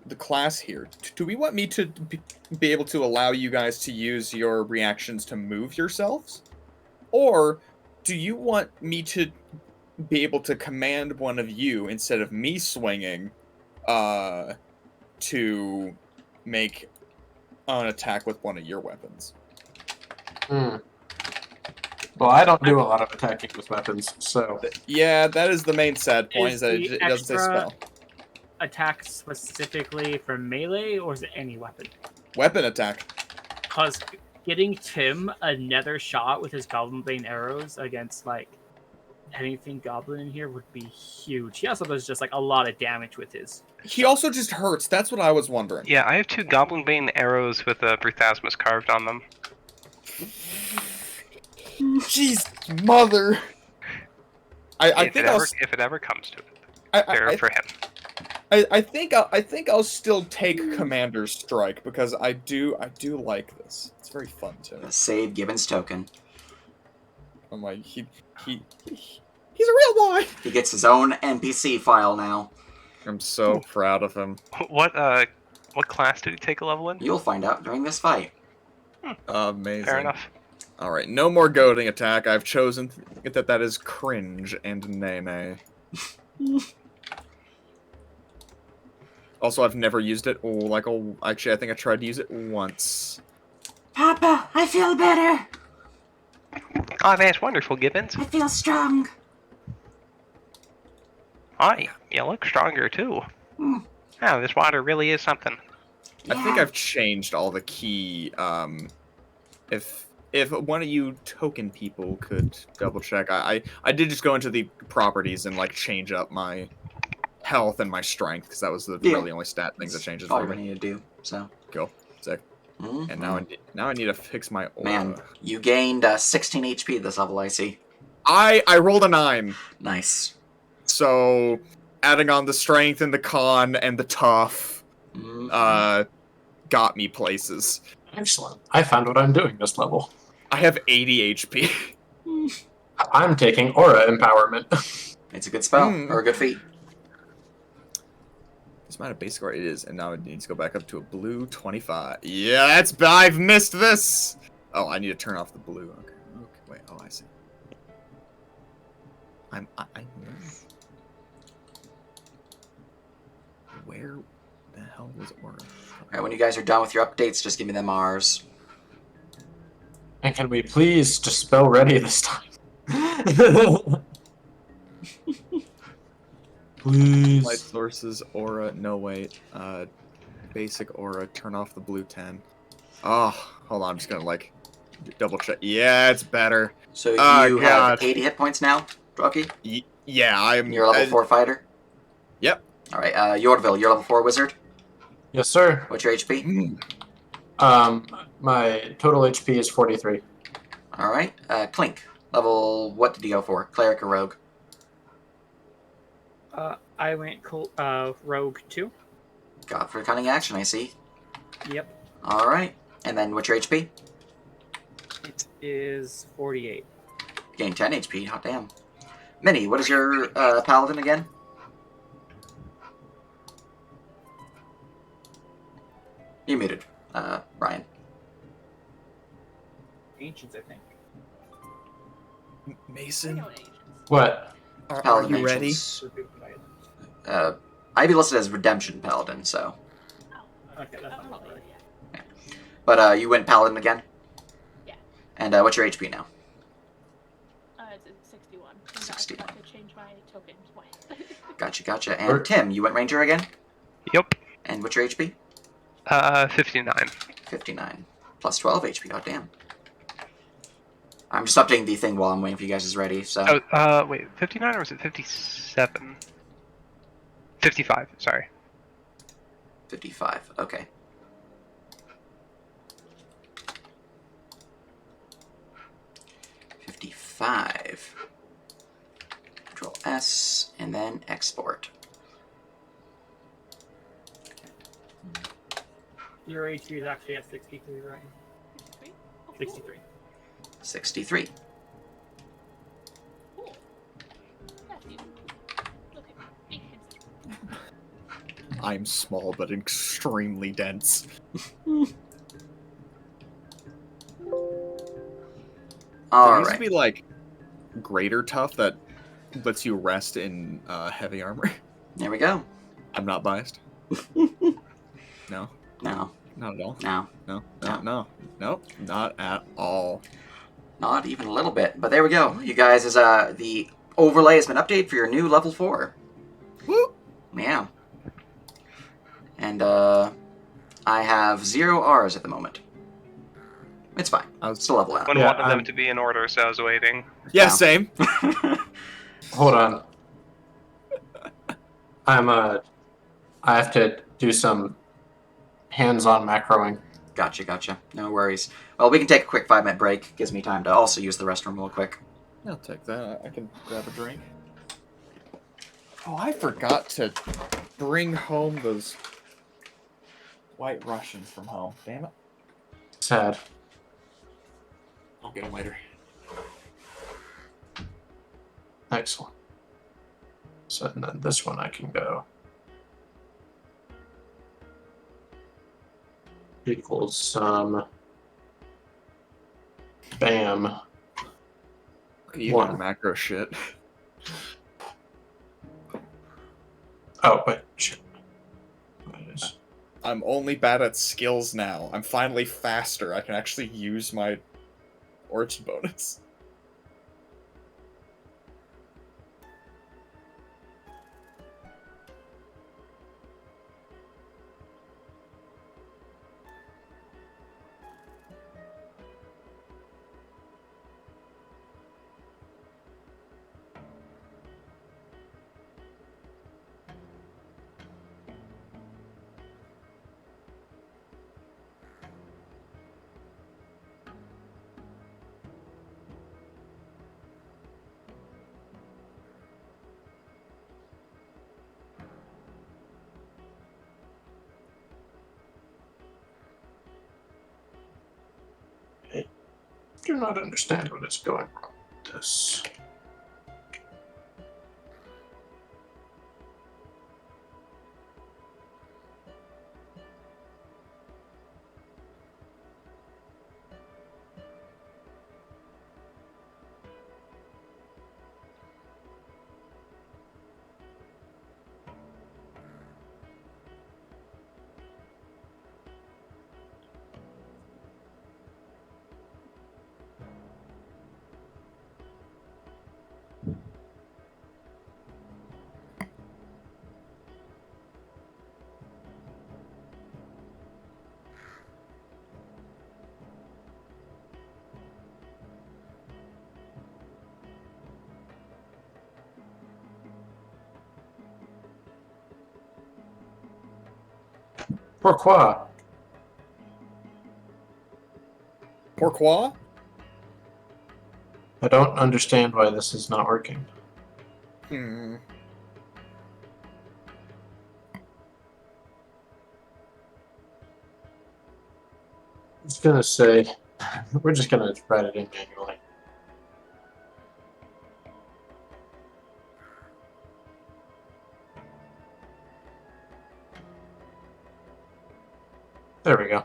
the class here. Do we want me to be able to allow you guys to use your reactions to move yourselves? Or do you want me to be able to command one of you instead of me swinging to make an attack with one of your weapons?
Hmm. Well, I don't do a lot of attacking with weapons, so...
Yeah, that is the main sad point, is that
the
it doesn't say
extra
spell.
Attack specifically for melee, or is it any weapon?
Weapon attack.
Because getting Tim another shot with his Goblin Bane arrows against, like, anything Goblin in here would be huge. He also does just, like, a lot of damage with his...
He also just hurts. That's what I was wondering.
Yeah, I have 2 Goblin Bane arrows with a Bruthasmus carved on them.
Jeez, mother.
If it ever comes to it, they're for him.
I think I'll still take Commander's Strike because I do like this. It's very fun too.
Save Gibbon's token.
I'm like he's a real boy.
He gets his own NPC file now.
I'm so proud of him.
What class did he take a level in?
You'll find out during this fight.
Amazing.
Fair enough.
All right, no more goading attack. I've chosen that is cringe and nay. Also, I've never used it. Actually, I think I tried to use it once.
Papa, I feel better.
Oh, that's wonderful, Gibbons.
I feel strong.
Hi, you look stronger too.
Mm.
Oh, this water really is something.
I think
Yeah.
I've changed all the key. If one of you token people could double check, I did just go into the properties and like change up my health and my strength because that was the really only stat things that changes
all
for
you
me.
need to do. So.
Cool, sick.
Mm-hmm.
And now I need to fix my aura.
Man, you gained 16 HP this level, I see.
I rolled a 9.
Nice.
So adding on the strength and the con and the tough, got me places.
Excellent. I found what I'm doing this level.
I have 80 HP.
I'm taking Aura Empowerment.
It's a good spell, or a good feat.
This amount of basic aura it is, and now it needs to go back up to a blue 25. Yeah, I've missed this! Oh, I need to turn off the blue. Okay, wait, I see. I where the hell was Aura?
Alright, when you guys are done with your updates, just give me them R's.
And can we please just spell ready this time? Please.
Light sources, aura, no wait. Basic aura, turn off the blue 10. Oh, hold on, I'm just gonna like double check. Yeah, it's better.
So you
God.
have 80 hit points now, Rocky?
Yeah, I'm...
You're a level 4 fighter?
Yep.
Alright, Yorville, you're level 4 wizard?
Yes, sir.
What's your HP?
My total HP is 43.
All right. Clink. Level. What did you go for? Cleric or rogue?
I went rogue 2.
Got for cunning action. I see.
Yep.
All right. And then what's your HP?
It is 48.
Gain 10 HP. Hot damn. Minnie, what is your paladin again? You muted, Brian.
Ancients, I think.
I
Mason,
know ancients.
What?
are
Paladin
you ready?
Ancients. I'd be listed as Redemption Paladin, so.
Okay, that's not
Oh,
right.
yeah.
But you went Paladin again?
Yeah.
And what's your HP now?
It's 61.
61.
I forgot to change my token twice.
Gotcha. And Tim, you went Ranger again?
Yep.
And what's your HP?
59.
59. Plus 12 HP, goddamn. I'm just updating the thing while I'm waiting for you guys is ready, so.
Oh, wait, 59 or was it 57? 55, sorry.
55, okay. Control S, and then export.
Your HP is actually at 63, right? 63.
63.
Cool. That's you. Look at me.
I'm small but extremely dense.
All
There needs to
right.
be like greater tough that lets you rest in heavy armor.
There we go.
I'm not biased. No,
No,
not at all.
no,
No, not at all.
not even a little bit. But there we go. You guys, is the overlay has been updated for your new level 4.
Woo!
Yeah. And I have 0 R's at the moment. It's fine.
I was
Still level out.
One
Yeah,
wanted them
I'm-
to be in order, so I was waiting.
Yeah,
No.
same.
Hold on. I have to do some hands-on macroing.
Gotcha. No worries. Well, we can take a quick 5-minute break. Gives me time to also use the restroom real quick.
I'll take that. I can grab a drink. Oh, I forgot to bring home those White Russians from home. Damn it.
Sad.
I'll get them later.
Excellent. So and then this one I can go. Equals some. Bam.
You
One.
got macro shit.
Oh, wait. Shit. What is-
I'm only bad at skills now. I'm finally faster. I can actually use my origin bonus.
Do not understand what is going wrong with this. Pourquoi?
Pourquoi?
I don't understand why this is not working.
Hmm.
I was gonna say, we're just gonna write it in manually. There we go.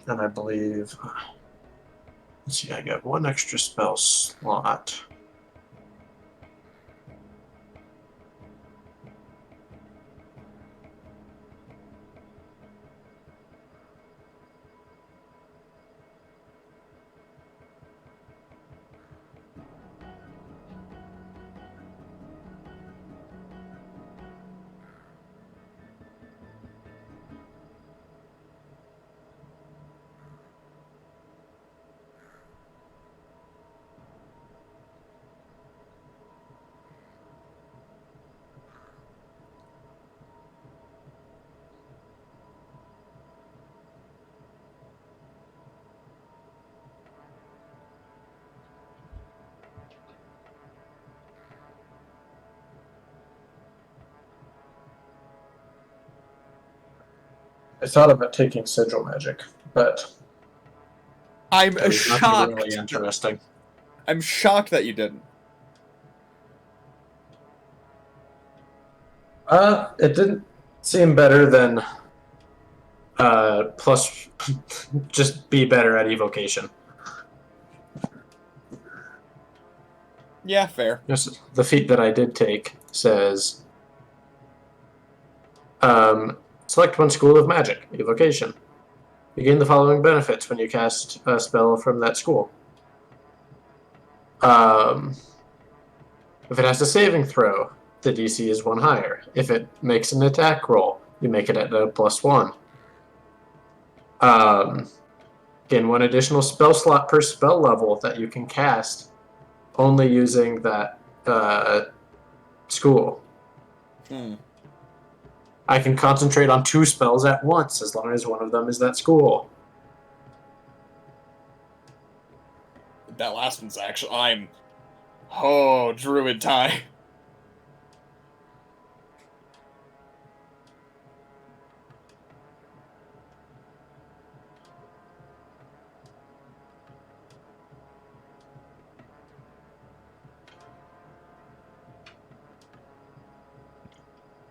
And I believe, let's see, I got one extra spell slot. I thought about taking sigil magic, but
I'm
it was
shocked.
nothing really interesting.
I'm shocked that you didn't.
It didn't seem better than plus just be better at evocation.
Yeah, fair.
Just the feat that I did take says select one school of magic, evocation. You gain the following benefits when you cast a spell from that school. If it has a saving throw, the DC is 1 higher. If it makes an attack roll, you make it at a +1. Gain 1 additional spell slot per spell level that you can cast only using that school. I can concentrate on 2 spells at once as long as one of them is that school.
That last one's actually... Oh, Druid time.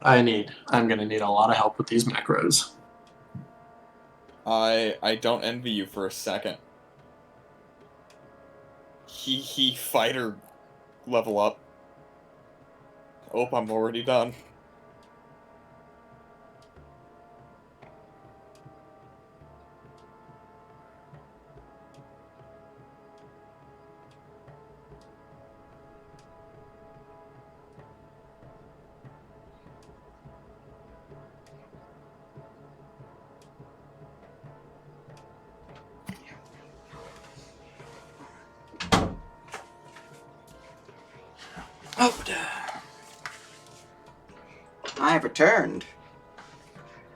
I'm gonna need a lot of help with these macros.
I don't envy you for a second. He fighter level up. Oh, I'm already done.
I have returned.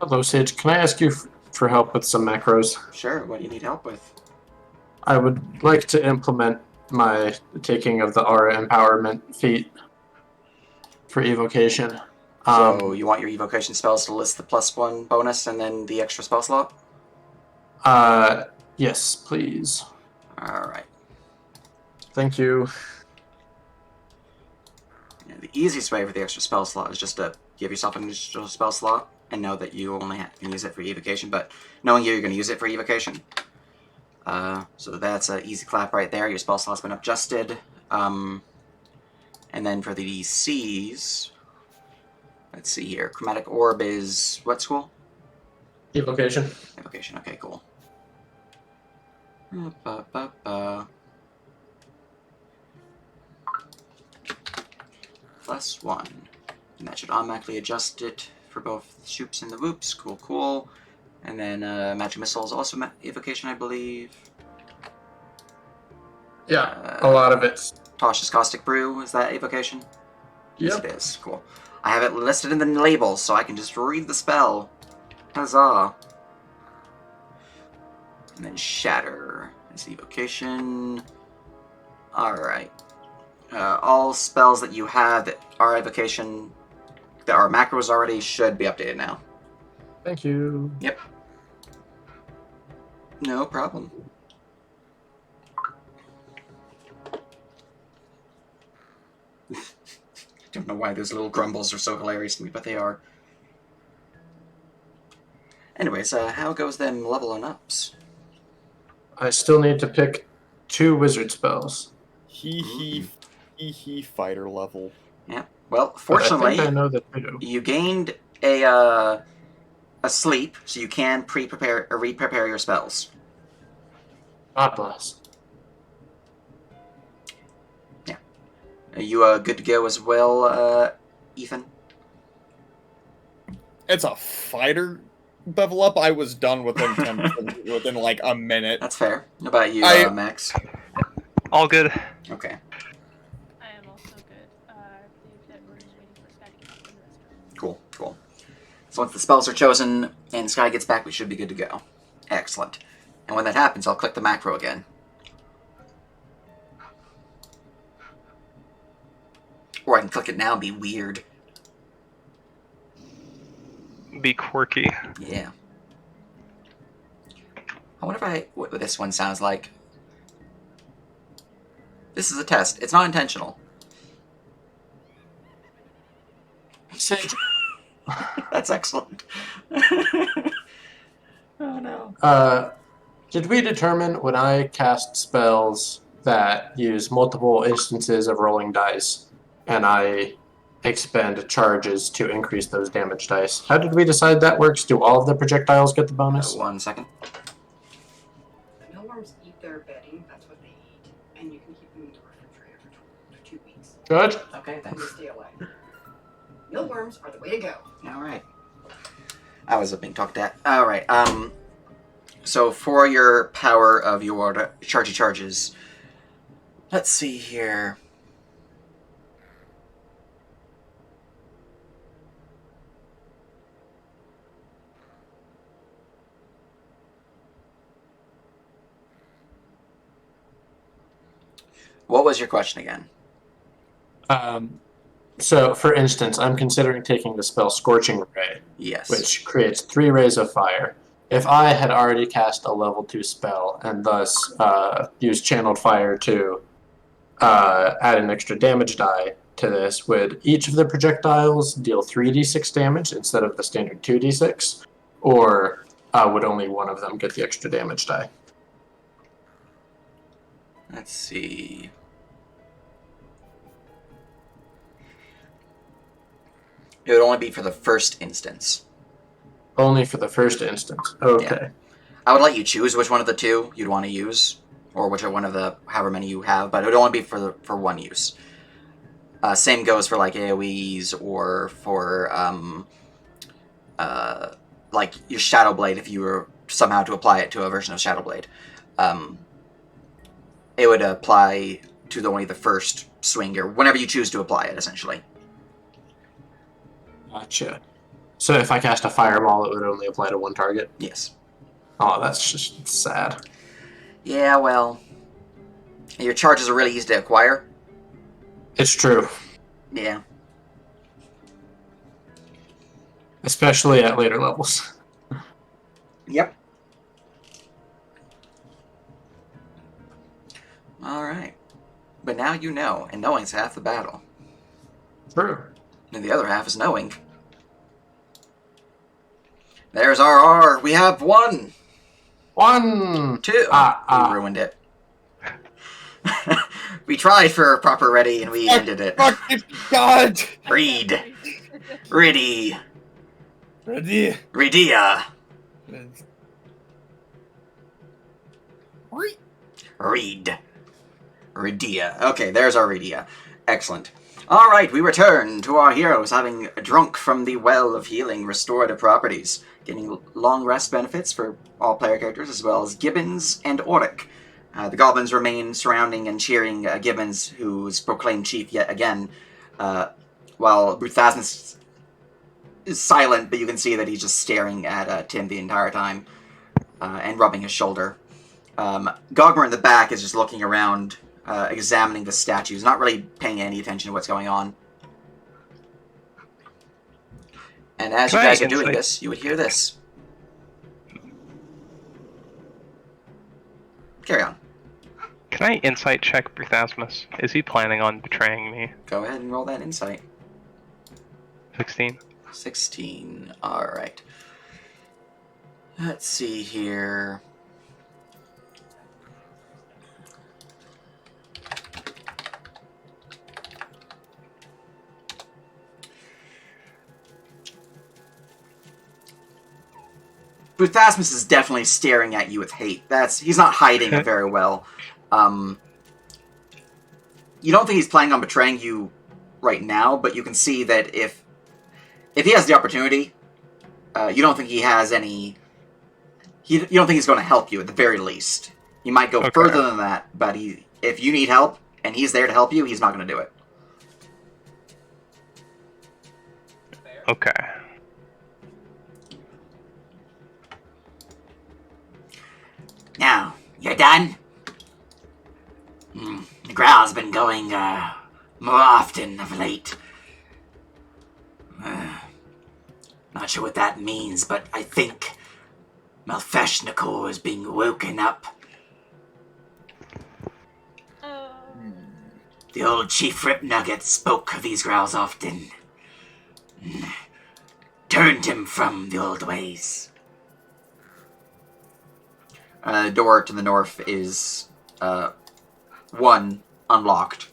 Hello, Sage. Can I ask you for help with some macros?
Sure, what do you need help with?
I would like to implement my taking of the aura empowerment feat for evocation.
So you want your evocation spells to list the +1 bonus and then the extra spell slot?
Yes, please.
Alright.
Thank you.
Yeah, the easiest way for the extra spell slot is just to give yourself an additional spell slot and know that you only can use it for evocation, but knowing you're going to use it for evocation. So that's an easy clap right there. Your spell slot's been adjusted. And then for the DCs, let's see here. Chromatic Orb is what school?
Evocation.
Evocation, okay, cool. Ba, ba, ba. plus 1. And that should automatically adjust it for both the shoops and the whoops. Cool, cool. And then magic missile is also evocation, I believe.
Yeah, a lot of it's.
Tosh's Caustic Brew, is that evocation? Yes,
Yep.
it is. Cool. I have it listed in the labels, so I can just read the spell. Huzzah. And then Shatter is evocation. Alright. All spells that you have that are evocation, that are macros already, should be updated now.
Thank you.
Yep. No problem. Don't know why those little grumbles are so hilarious to me, but they are. Anyways, how goes them leveling ups?
I still need to pick 2 wizard spells.
Hee, fighter level.
Yeah. Well,
But I
fortunately,
think I know the 2.
you gained a sleep, so you can pre-prepare or re-prepare your spells.
God bless.
Are you good to go as well, Ethan?
It's a fighter level up. I was done within 10 within like a minute.
That's fair. How about you, Max?
All good.
Okay.
I am also good. I believe that we're just waiting for Sky to get back in the restaurant.
Cool, cool. So once the spells are chosen and Sky gets back, we should be good to go. Excellent. And when that happens, I'll click the macro again. Or I can click it now and be weird.
Be quirky.
Yeah. I wonder what this one sounds like. This is a test. It's not intentional. That's excellent. Oh no.
Did we determine when I cast spells that use multiple instances of rolling dice and I expend charges to increase those damage dice? How did we decide that works? Do all of the projectiles get the bonus?
1 second.
The mealworms eat their bedding, that's what they eat, and you can keep them in the refrigerator for 2 weeks.
Good.
Okay,
And
thanks.
they stay alive. Mealworms are the way to go.
Alright. I was being talked at. Alright, so for your power of your charges, let's see here. What was your question again?
So, for instance, I'm considering taking the spell Scorching Ray,
Yes.
which creates 3 rays of fire. If I had already cast a level 2 spell and thus used Channeled Fire to add an extra damage die to this, would each of the projectiles deal 3d6 damage instead of the standard 2d6? Or would only one of them get the extra damage die?
Let's see. It would only be for the first instance.
Only for the first instance. Okay.
I would let you choose which one of the 2 you'd want to use, or which one of the however many you have, but it would only be for one use. Same goes for like AoEs or for like your Shadow Blade if you were somehow to apply it to a version of Shadow Blade. It would apply to only the first swing or whenever you choose to apply it, essentially.
Gotcha. So if I cast a fireball, it would only apply to one target?
Yes.
Oh, that's just sad.
Yeah, well, your charges are really easy to acquire.
It's true.
Yeah.
Especially at later levels.
Yep. Alright. But now you know, and knowing's half the battle.
True.
And the other half is knowing. There's our R. We have 1.
1!
2.
We
ruined it. We tried for proper ready and we ended it.
Fucking God!
Read. Riddy.
Ready?
Ridia. Read. Ridia. Okay, there's our Ridia. Excellent. All right, we return to our heroes having drunk from the well of healing restorative properties, getting long rest benefits for all player characters, as well as Gibbons and Auric. The goblins remain surrounding and cheering Gibbons, who's proclaimed chief yet again, while Bruthasnus is silent, but you can see that he's just staring at Tim the entire time and rubbing his shoulder. Gogmer in the back is just looking around, examining the statues, not really paying any attention to what's going on. And as you guys are doing this, you would hear this. Carry on.
Can I insight check Bruthasmus? Is he planning on betraying me?
Go ahead and roll that insight.
16.
16. Alright. Let's see here. Bruthasmus is definitely staring at you with hate. He's not hiding it very well. You don't think he's planning on betraying you right now, but you can see that if he has the opportunity, you don't think he has any. You don't think he's going to help you at the very least. He might go further than that, but if you need help and he's there to help you, he's not going to do it.
Okay.
Now, you're done? The growl's been going, more often of late. Not sure what that means, but I think Malfeshnikor is being woken up. The old Chief Ripnugget spoke of these growls often. Turned him from the old ways.
The door to the north is, one, unlocked.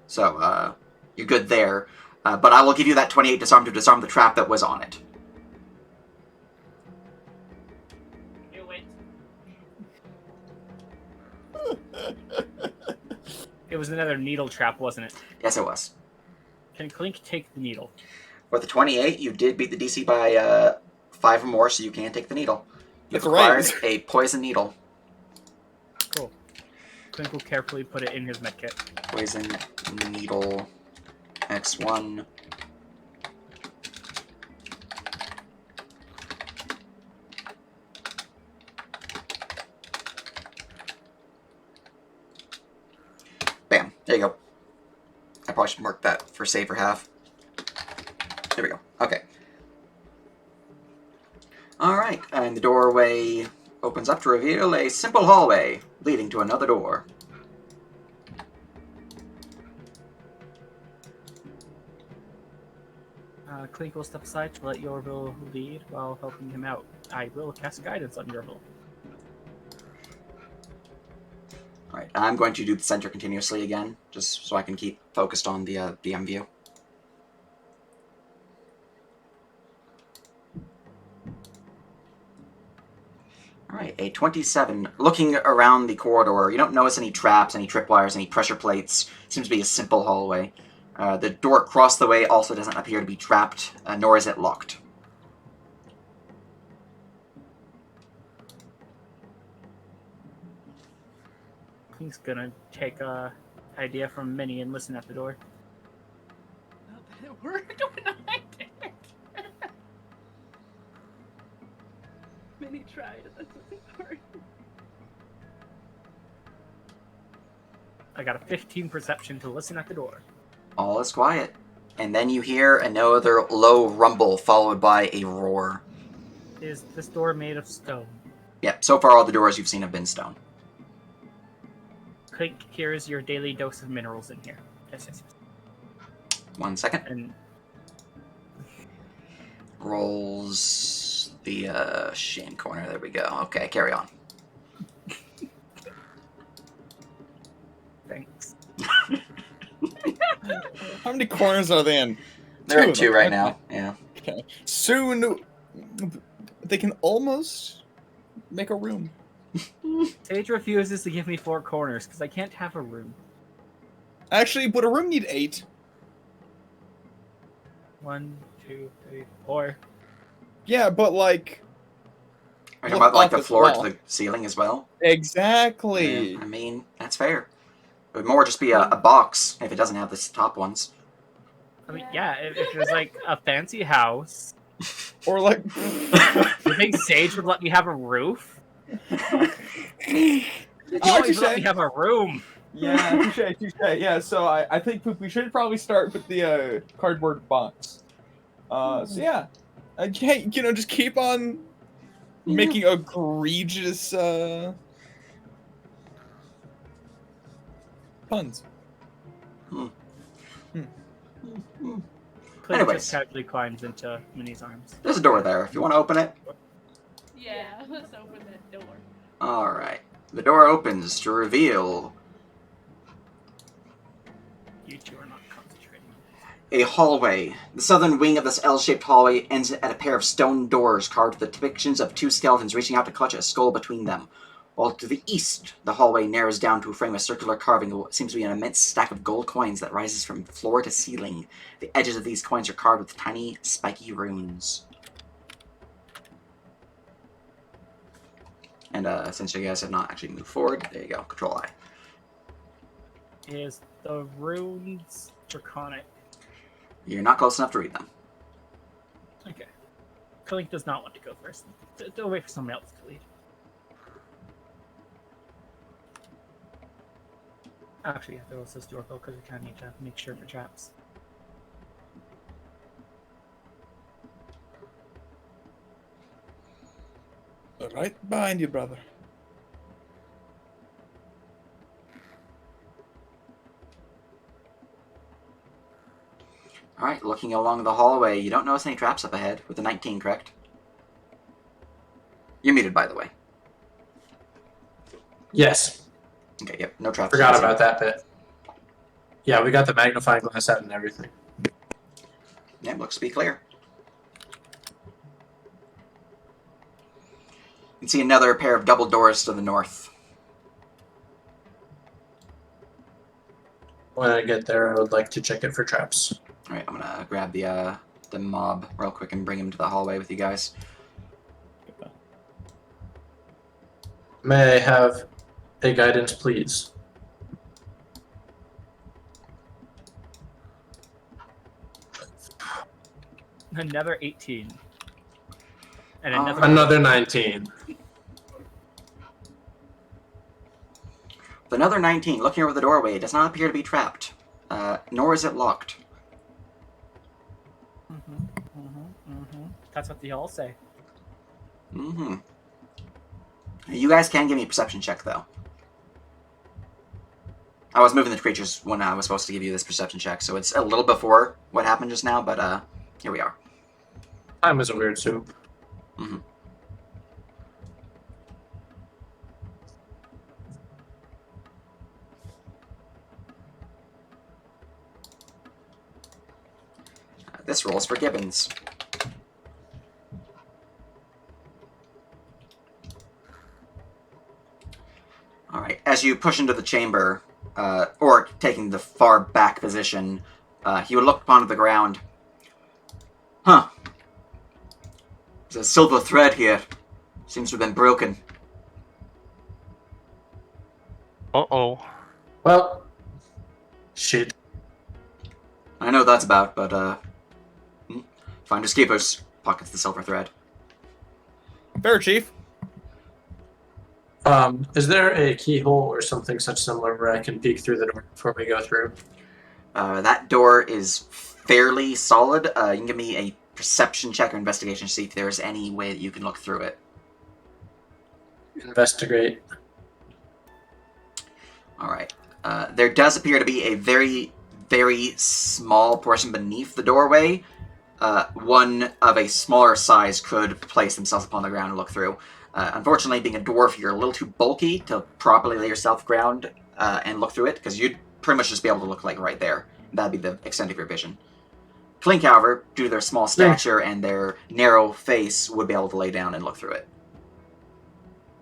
So, you're good there. But I will give you that 28 disarm to disarm the trap that was on it.
Do it. It was another needle trap, wasn't it?
Yes, it was.
Can Clink take the needle?
For the 28, you did beat the DC by 5 or more, so you can take the needle. You
That's
acquired
right.
a poison needle.
Cool. Clink will carefully put it in his medkit.
Poison needle X1. Bam. There you go. I probably should mark that for save or half. There we go. Okay. Alright, and the doorway opens up to reveal a simple hallway leading to another door.
Clink will step aside to let Yorville lead while helping him out. I will cast guidance on Yorville.
Alright, I'm going to do the center continuously again, just so I can keep focused on the DM view. Alright, a 27. Looking around the corridor, you don't notice any traps, any tripwires, any pressure plates. Seems to be a simple hallway. The door across the way also doesn't appear to be trapped, nor is it locked.
Clink's gonna take a idea from Minnie and listen at the door.
Not that it worked when I did it. Minnie tried, that's what it worked.
I got a 15 perception to listen at the door.
All is quiet. And then you hear another low rumble followed by a roar.
Is this door made of stone?
Yep, so far all the doors you've seen have been stone.
Clink, here's your daily dose of minerals in here. Yes.
1 second.
And
Rolls the shame corner. There we go. Okay, carry on.
thanks.
How many corners are they in?
They're
Two
at
of
2
them.
right
Okay.
now. Yeah.
Okay. Soon, they can almost make a room.
Sage refuses to give me 4 corners because I can't have a room.
Actually, would a room need 8?
1, 2, 3, 4.
Yeah, but like...
Are you talking about like the
up as
floor
well.
to the ceiling as well?
Exactly.
Yeah, I mean, that's fair. It would more just be a box if it doesn't have the top ones.
I mean, yeah, if it was like a fancy house.
Or like...
You think Sage would let me have a roof?
You
Won't even let me have a room.
Yeah, touche. Yeah, so I think we should probably start with the cardboard box. So yeah, hey, just keep on making egregious puns.
Clint
Anyways.
just casually climbs into Minnie's arms.
There's a door there. If you want to open it.
Yeah, let's open that door.
Alright. The door opens to reveal
You two are not concentrating.
a hallway. The southern wing of this L-shaped hallway ends at a pair of stone doors carved with depictions of two skeletons reaching out to clutch a skull between them. While to the east, the hallway narrows down to a frame of circular carving of what seems to be an immense stack of gold coins that rises from floor to ceiling. The edges of these coins are carved with tiny, spiky runes. And since you guys have not actually moved forward, there you go, Control I.
Is the runes draconic?
You're not close enough to read them.
Okay. Clink does not want to go first. They'll wait for someone else to lead. Actually, yeah, there was this door because we kind of need to make sure for traps.
Right behind you, brother.
Alright, looking along the hallway, you don't notice any traps up ahead, with a 19, correct? You're muted, by the way.
Yes.
Okay, yep, no traps.
Forgot about that bit. Yeah, we got the magnifying glass out and everything.
Yep, looks to be clear. You can see another pair of double doors to the north.
When I get there, I would like to check it for traps.
Alright, I'm gonna grab the mob real quick and bring him to the hallway with you guys.
May I have a guidance, please?
Another 18. And
Another 19.
With another 19, looking over the doorway, it does not appear to be trapped. Nor is it locked.
That's what they all say.
Mm-hmm. You guys can give me a perception check, though. I was moving the creatures when I was supposed to give you this perception check, so it's a little before what happened just now, but here we are.
Time was a weird soup.
Mm-hmm. This rolls for Gibbons. Alright, as you push into the chamber, or taking the far back position, he would look upon the ground. Huh. There's a silver thread here. Seems to have been broken.
Uh-oh.
Well, shit.
I know what that's about, but, finders keepers. Pockets the silver thread.
Fair, Chief.
Is there a keyhole or something such similar where I can peek through the door before we go through?
That door is fairly solid. You can give me a perception check or investigation to see if there's any way that you can look through it.
Investigate.
Alright. There does appear to be a very, very small portion beneath the doorway. One of a smaller size could place themselves upon the ground and look through. Unfortunately, being a dwarf, you're a little too bulky to properly lay yourself ground and look through it, because you'd pretty much just be able to look like right there. That'd be the extent of your vision. Clink, however, due to their small stature and their narrow face, would be able to lay down and look through it.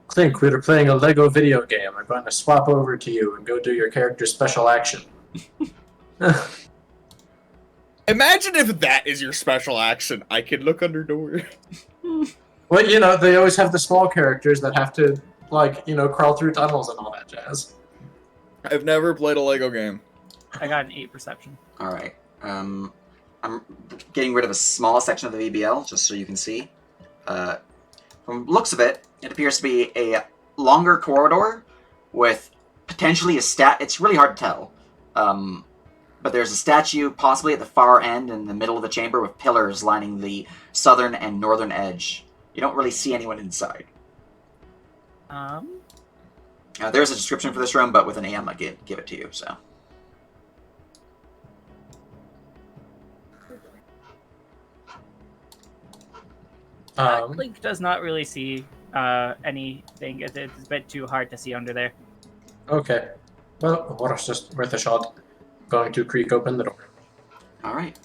Clink, we were playing a Lego video game. I'm going to swap over to you and go do your character's special action.
Imagine if that is your special action. I can look under door.
Well, you know, they always have the small characters that have to, like, you know, crawl through tunnels and all that jazz.
I've never played a Lego game.
I got an 8 perception.
All right. I'm getting rid of a small section of the VBL just so you can see. From looks of it, it appears to be a longer corridor with potentially a It's really hard to tell. But there's a statue possibly at the far end in the middle of the chamber with pillars lining the southern and northern edge. You don't really see anyone inside. There's a description for this room, but with an AM, I give it to you. So.
Link does not really see anything. It's a bit too hard to see under there.
Okay. Well, worth a shot. Going to creak open the door.
All right.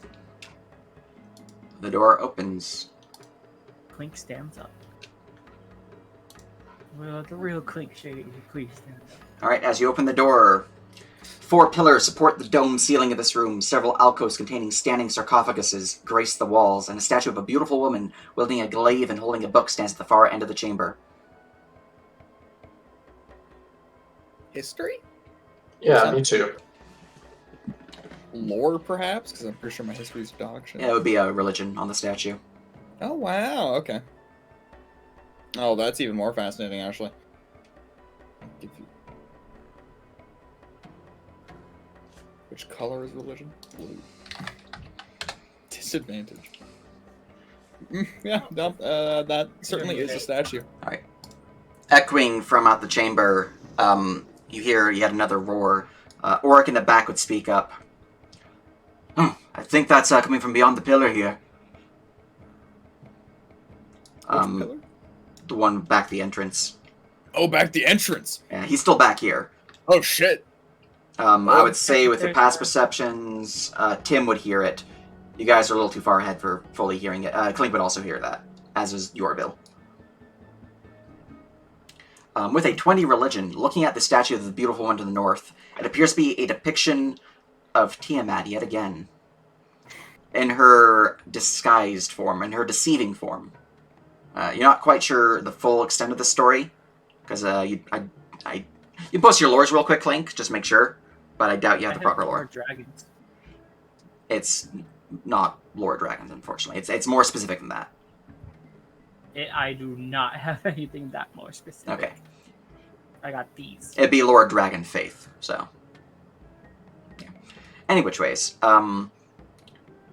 The door opens.
Clink stands up. Well, the real Clink shady, please stand up.
All right, as you open the door, 4 pillars support the dome ceiling of this room. Several alcoves containing standing sarcophaguses grace the walls, and a statue of a beautiful woman wielding a glaive and holding a book stands at the far end of the chamber.
History?
Yeah, me too.
Lore, perhaps? Because I'm pretty sure my history's dog shit.
Yeah, it would be a religion on the statue.
Oh, wow. Okay. Oh, that's even more fascinating, actually. Which color is religion? Blue. Disadvantage. Yeah, no, that certainly is a statue.
All right. Echoing from out the chamber, you hear yet another roar. Oric in the back would speak up. I think that's coming from beyond the pillar here.
Which pillar?
The one back the entrance.
Oh, back the entrance.
Yeah, he's still back here.
Oh, shit.
I would say with the past perceptions, Tim would hear it. You guys are a little too far ahead for fully hearing it. Clink would also hear that, as is Yorville. With a 20 religion, looking at the statue of the beautiful one to the north, it appears to be a depiction of Tiamat yet again. In her disguised form, in her deceiving form. You're not quite sure the full extent of the story, because you post your lores real quick, Clink, just make sure. But I doubt you have the proper lore.
Dragons.
It's not lore dragons, unfortunately. It's more specific than that.
I do not have anything that more specific.
Okay.
I got these.
It'd be lore dragon faith, so. Yeah. Any which ways, you're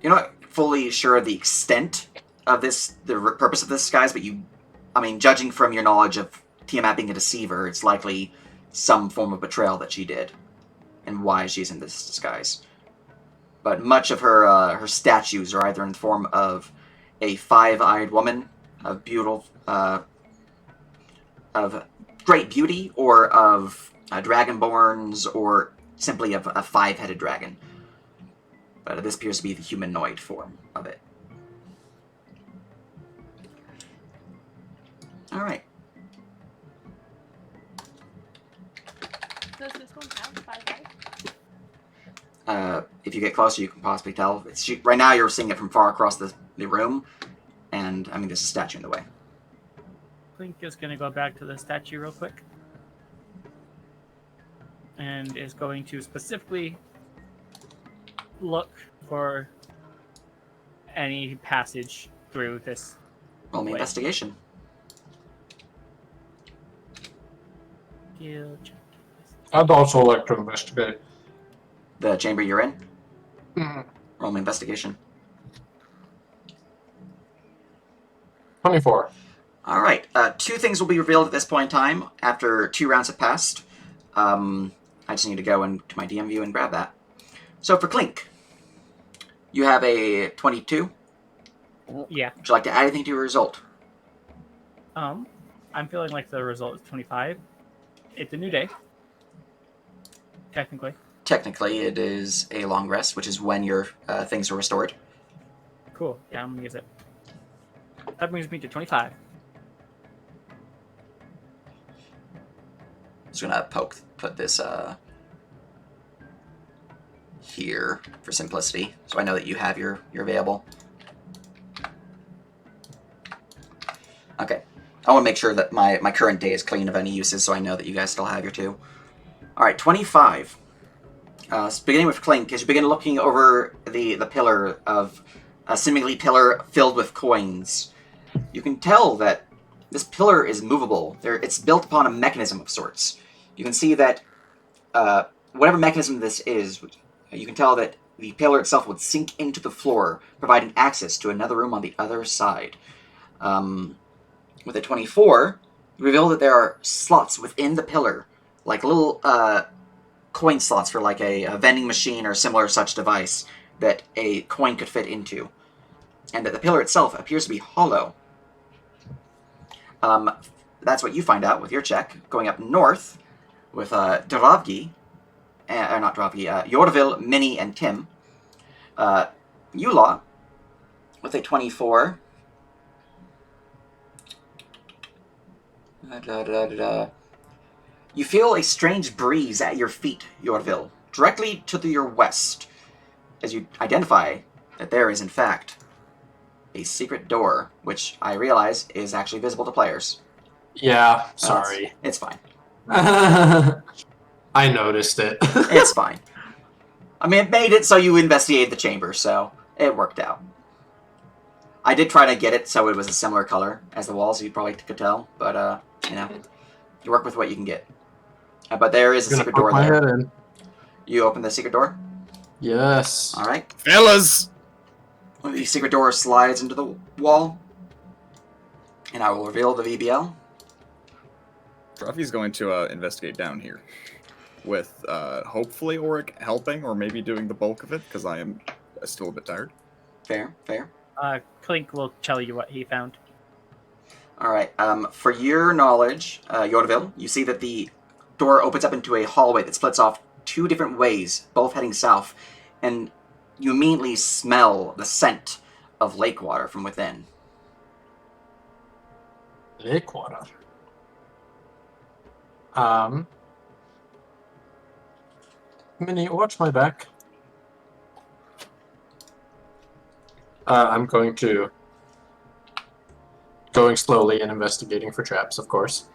not fully sure of the extent of this, the purpose of this disguise, but judging from your knowledge of Tiamat being a deceiver, it's likely some form of betrayal that she did, and why she's in this disguise. But much of her statues are either in the form of a 5-eyed woman of beautiful, of great beauty, or of dragonborns, or simply of a 5-headed dragon. But this appears to be the humanoid form of it. All right.
Does this one count 5-5?
If you get closer, you can possibly tell. Right now, you're seeing it from far across the room, and there's a statue in the way.
Clink is going to go back to the statue real quick. And is going to specifically look for any passage through this.
Roll me
way.
investigation.
Skill check.
I'd also like to investigate.
The chamber you're in.
Mm-hmm.
Roll me investigation.
24.
All right. 2 things will be revealed at this point in time after 2 rounds have passed. I just need to go into my DM view and grab that. So for Clink, you have a 22.
Yeah.
Would you like to add anything to your result?
I'm feeling like the result is 25. It's a new day. Technically.
Technically, it is a long rest, which is when your things are restored.
Cool. Yeah, I'm gonna use it. That brings me to 25.
Just gonna put this here for simplicity, so I know that you have your available. Okay. I want to make sure that my current day is clean of any uses, so I know that you guys still have your 2. Alright, 25. Beginning with Clink, as you begin looking over the pillar of a seemingly pillar filled with coins, you can tell that this pillar is movable. It's built upon a mechanism of sorts. You can see that whatever mechanism this is, you can tell that the pillar itself would sink into the floor, providing access to another room on the other side. With a 24, you reveal that there are slots within the pillar, like little coin slots for like a vending machine or similar such device that a coin could fit into, and that the pillar itself appears to be hollow. That's what you find out with your check. Going up north with Dravgi, or not Dravgi, Yorville, Minnie, and Tim. Eula, with a 24. You feel a strange breeze at your feet, Yorville, directly to your west, as you identify that there is, in fact, a secret door, which I realize is actually visible to players.
Yeah, sorry.
It's fine.
I noticed it.
It's fine. I mean, it made it so you investigated the chamber, so it worked out. I did try to get it so it was a similar color as the walls, you probably could tell, but, you know, you work with what you can get. But there is a secret door there. You open the secret door?
Yes.
Alright.
Fellas!
The secret door slides into the wall, and I will reveal the VBL.
Trophy's going to investigate down here, with hopefully Auric helping, or maybe doing the bulk of it, because I am still a bit tired.
Fair, fair.
Clink will tell you what he found.
Alright, for your knowledge, Yorville, you see that the door opens up into a hallway that splits off 2 different ways, both heading south, and you immediately smell the scent of lake water from within.
Lake water. Minnie, watch my back. I'm going slowly and investigating for traps, of course.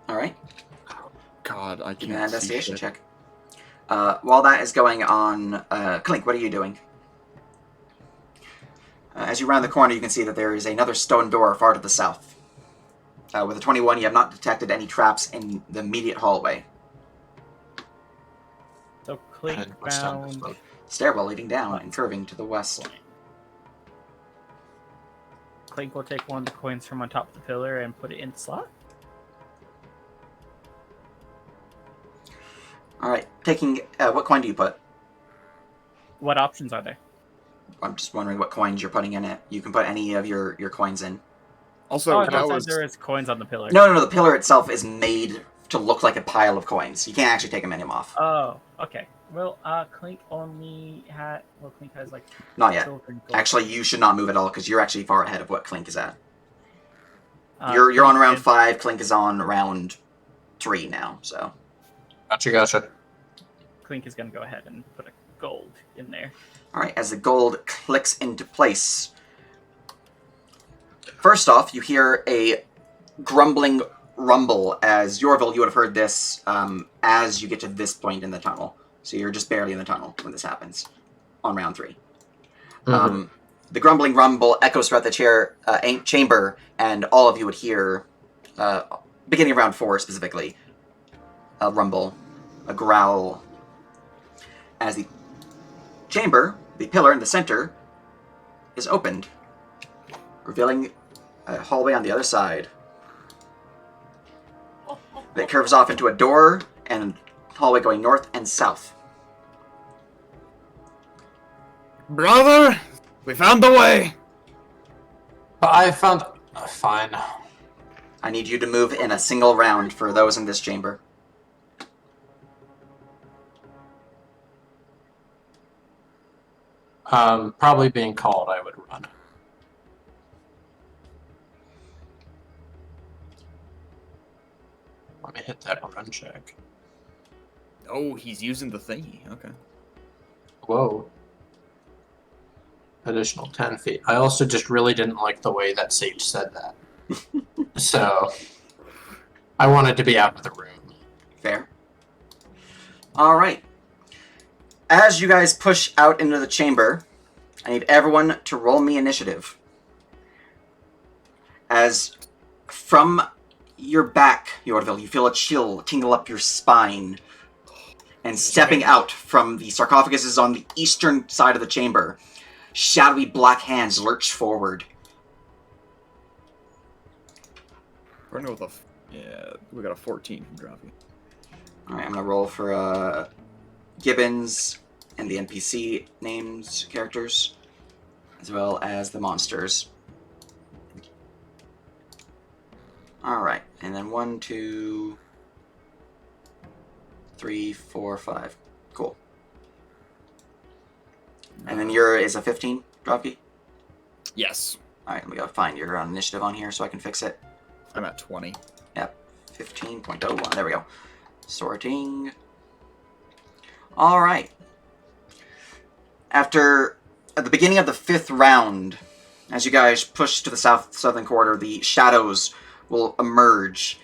Alright.
God, I
Give me an
can't see
investigation
shit.
check. While that is going on, Clink, what are you doing? As you round the corner, you can see that there is another stone door far to the south. With a 21, you have not detected any traps in the immediate hallway.
So Clink found...
Stairwell leading down and curving to the west.
Clink will take one of the coins from on top of the pillar and put it in the slot.
Alright, taking... what coin do you put?
What options are there?
I'm just wondering what coins you're putting in it. You can put any of your coins in.
Also,
I
that
thought
was...
there is coins on the pillar.
No, the pillar itself is made to look like a pile of coins. You can't actually take them off.
Oh, okay. Well, Clink only had... Well, Clink has, like...
Not yet.
silver and gold.
Actually, you should not move at all, because you're actually far ahead of what Clink is at.
Clink
You're on round
did-
5, Clink is on round 3 now, so...
Gotcha.
Clink is going to go ahead and put a gold in there.
Alright, as the gold clicks into place... First off, you hear a grumbling rumble, as Yorville, you would have heard this as you get to this point in the tunnel. So you're just barely in the tunnel when this happens, on round 3.
Mm-hmm.
The grumbling rumble echoes throughout the chamber, and all of you would hear, beginning of round 4 specifically, a rumble, a growl, as the chamber, the pillar in the center, is opened, revealing a hallway on the other side that curves off into a door and hallway going north and south.
Brother, we found the way!
I found... fine.
I need you to move in a single round for those in this chamber.
Probably being called, I would run. Let me hit that run check.
Oh, he's using the thingy. Okay.
Whoa. Additional 10 feet. I also just really didn't like the way that Sage said that. So, I wanted to be out of the room.
Fair. All right. As you guys push out into the chamber, I need everyone to roll me initiative. As from your back, Yorville, you feel a chill tingle up your spine. And stepping out from the sarcophagus on the eastern side of the chamber, shadowy black hands lurch forward.
We're gonna go with yeah, we got a 14 from Droppy.
Alright, I'm gonna roll for Gibbons and the NPC names, characters, as well as the monsters. Alright, and then 1, 2, 3, 4, 5. Cool. And then your is a 15, Droppy?
Yes.
Alright, we gotta find your initiative on here so I can fix it.
I'm at 20.
Yep, 15.01. There we go. Sorting. Alright. At the beginning of the 5th round, as you guys push to the southern corridor, the shadows will emerge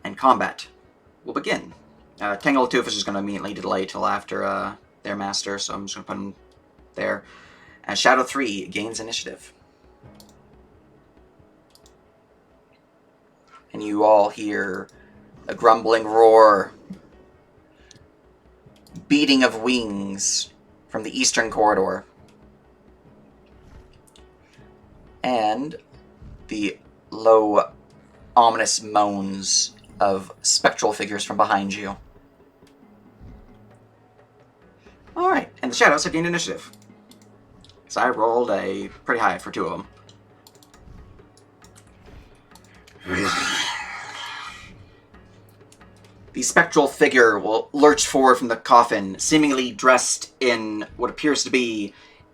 and combat will begin. Tangle of Tooth is just going to immediately delay till after their master, so I'm just going to put him there. And Shadow 3 gains initiative. And you all hear a grumbling roar, beating of wings from the eastern corridor, and the low, ominous moans of spectral figures from behind you. Alright, and the shadows have gained initiative. So I rolled a pretty high for 2 of them. The spectral figure will lurch forward from the coffin, seemingly dressed in what appears to be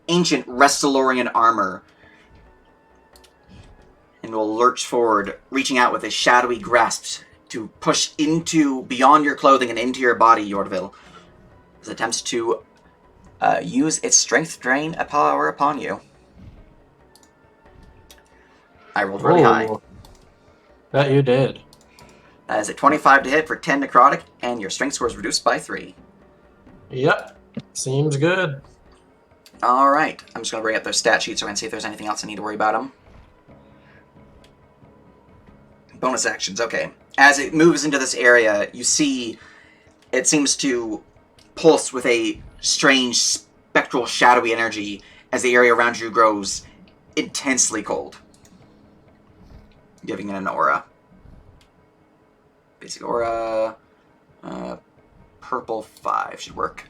ancient Restalorian armor, and will lurch forward, reaching out with a shadowy grasp to push beyond your clothing and into your body, Yorville, as it attempts to use its strength drain power upon you. I rolled really high.
That you did.
That is a 25 to hit for 10 necrotic, and your strength score is reduced by 3.
Yep. Seems good.
Alright, I'm just going to bring up those stat sheets so I can see if there's anything else I need to worry about them. Bonus actions, okay. As it moves into this area, you see it seems to pulse with a strange, spectral, shadowy energy as the area around you grows intensely cold, giving it an aura. Basic aura, purple 5 should work.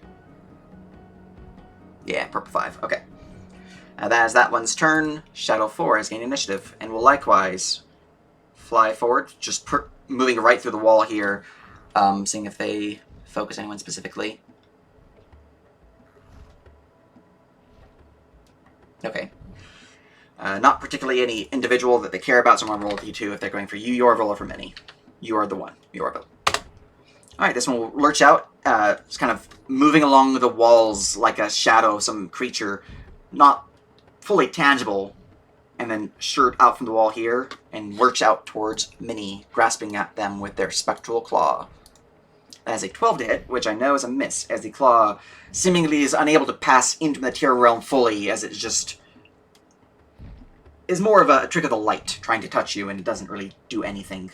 Yeah, purple 5, okay. That is that one's turn. Shadow 4 has gained initiative, and will likewise fly forward, just moving right through the wall here, seeing if they focus anyone specifically. Okay. Not particularly any individual that they care about, so I'm going to roll with you two if they're going for you, Yorville, or for Minnie. You are the one, Yorville. Alright, this one will lurch out. It's kind of moving along the walls like a shadow of some creature, not fully tangible, and then shoot out from the wall here, and lurch out towards Minnie, grasping at them with their spectral claw. That is a 12 to hit, which I know is a miss, as the claw seemingly is unable to pass into the material realm fully, as it just is more of a trick of the light, trying to touch you, and it doesn't really do anything.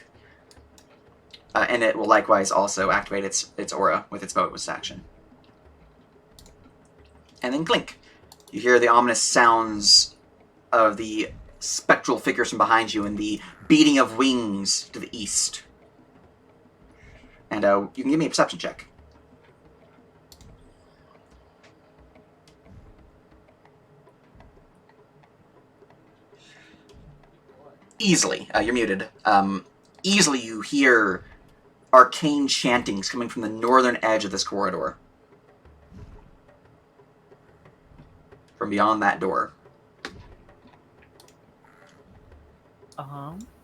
And it will likewise also activate its aura with its bonus action. And then Clink. You hear the ominous sounds of the spectral figures from behind you and the beating of wings to the east. And you can give me a perception check. Easily. You're muted. Easily you hear arcane chantings coming from the northern edge of this corridor. From beyond that door.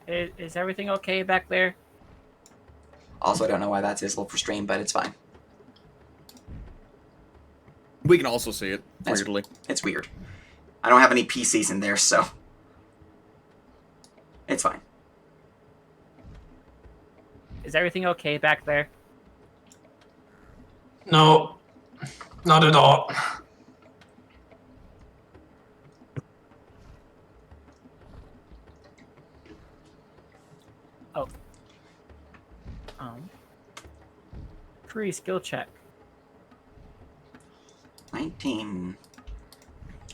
Is everything okay back there?
Also, I don't know why that's visible for stream, but it's fine.
We can also see it,
That's-
weirdly.
It's weird. I don't have any PCs in there, so it's fine.
Is everything okay back there?
No, not at all.
Oh. Free skill check.
19.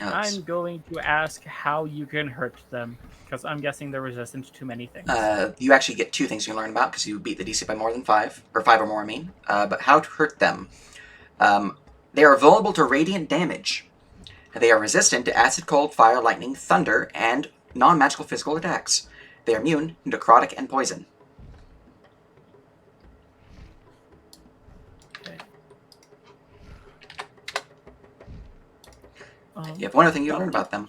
Alex.
I'm going to ask how you can hurt them, because I'm guessing they're resistant to many things.
You actually get 2 things you can learn about because you beat the DC by more than 5, or 5 or more, I mean. But how to hurt them. They are vulnerable to radiant damage. They are resistant to acid, cold, fire, lightning, thunder, and non-magical physical attacks. They are immune to necrotic and poison.
Okay.
You have one other thing you learn about them.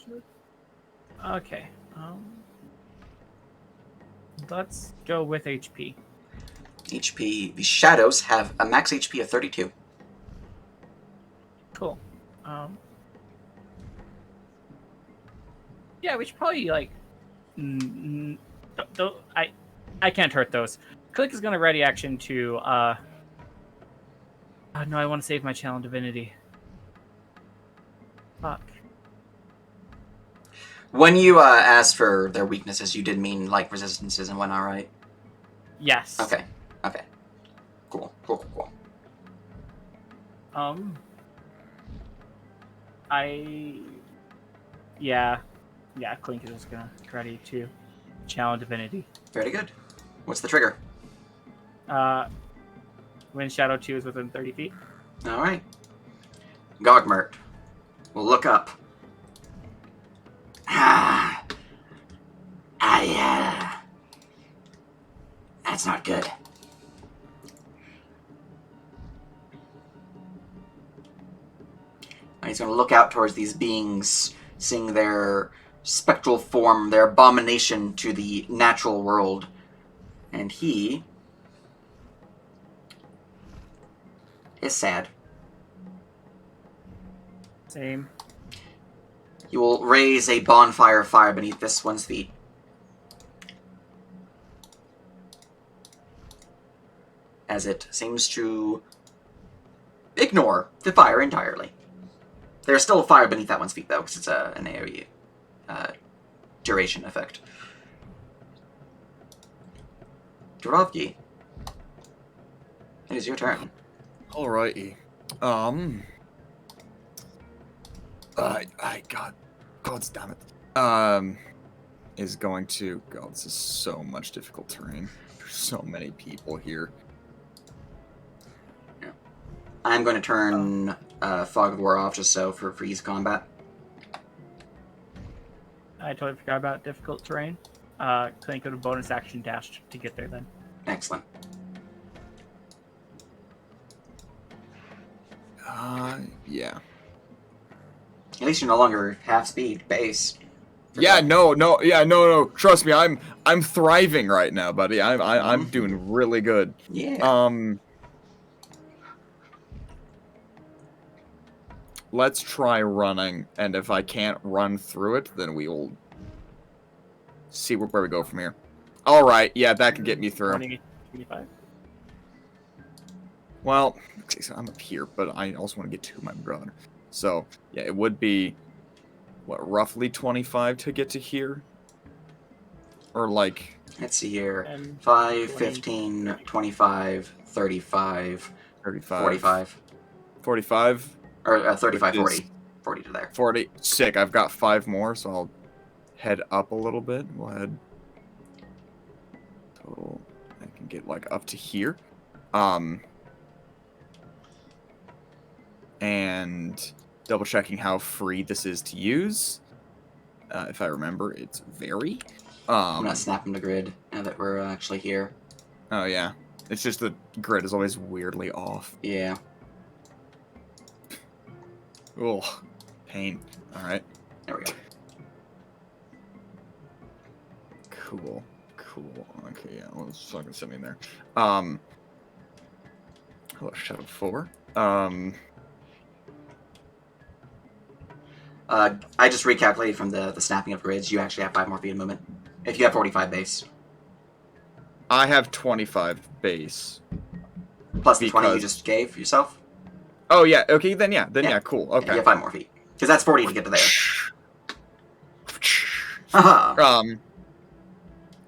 Okay. Let's go with HP.
HP. The shadows have a max HP of 32.
Cool. Yeah, we should probably like. I can't hurt those. Click is gonna ready action to. No, I want to save my channel divinity. Fuck.
When you asked for their weaknesses, you did mean like resistances and whatnot, right?
Yes.
Okay. Okay. Cool.
Yeah, Clink is just gonna ready to challenge divinity.
Very good. What's the trigger?
When Shadow 2 is within 30 feet.
Alright. Gogmert will look up. That's not good. And he's going to look out towards these beings, seeing their spectral form, their abomination to the natural world. And he is sad.
Same.
You will raise a bonfire of fire beneath this one's feet. As it seems to ignore the fire entirely. There's still a fire beneath that one's feet, though, because it's an AoE duration effect. Durovki, it is your turn.
Alrighty. God damn it. Is going to. God, this is so much difficult terrain. There's so many people here.
Yeah. I'm going to turn Fog of War off just so for ease of combat.
I totally forgot about difficult terrain. Clink would a bonus action dash to get there then.
Excellent.
Yeah.
At least you're no longer half speed base.
Yeah, no. Trust me, I'm thriving right now, buddy. I'm doing really good.
Yeah.
Let's try running, and if I can't run through it, then we will see where we go from here. All right, yeah, that can get me through.
25.
Well, so I'm up here, but I also want to get to my brother. So, yeah, it would be, what, roughly 25 to get to here? Or, like...
Let's see here.
10,
5,
20,
15, 25, 35,
35.
45.
45?
Or 35,
Which is
40. 40 to there.
40. Sick, I've got 5 more, so I'll head up a little bit. We'll head... Total... I can get, like, up to here. And double checking how free this is to use. If I remember, it's very.
I'm not snapping the grid now that we're actually here.
Oh yeah, it's just the grid is always weirdly off.
Yeah.
Ugh, pain. All right.
There we go.
Cool. Okay, yeah, well, it's fucking send me there. Hello, Shadow 4.
I just recalculated from the snapping of grids. You actually have 5 more feet of movement. If you have 45 base.
I have 25 base.
Plus the 20 you
Because-
just gave yourself.
Oh yeah. Okay. Then yeah.
Yeah.
Cool.
Yeah,
Okay.
you have 5 more feet. Because that's 40 to get to there. Haha.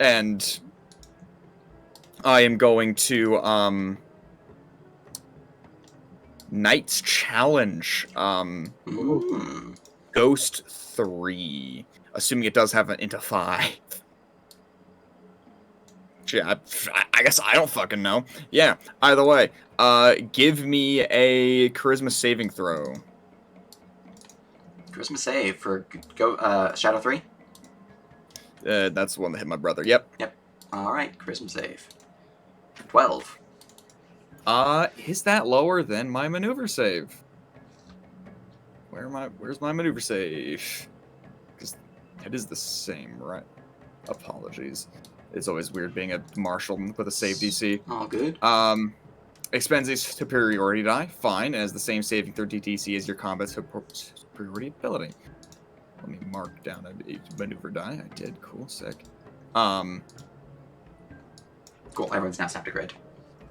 And I am going to Knight's Challenge. Ghost 3. Assuming it does have an into 5. Yeah, I guess I don't fucking know. Yeah, either way. Give me a charisma saving throw.
Charisma save for Shadow 3.
That's the one that hit my brother. Yep.
Alright, charisma save. 12.
Is that lower than my maneuver save? Where's my maneuver save? Because it is the same, right? Apologies. It's always weird being a marshal with a save DC.
All good.
Expends a superiority die. Fine, as the same saving throw DC as your combat superiority ability. Let me mark down a maneuver die. I did. Cool. Sick.
Cool, everyone's now snapped a grid.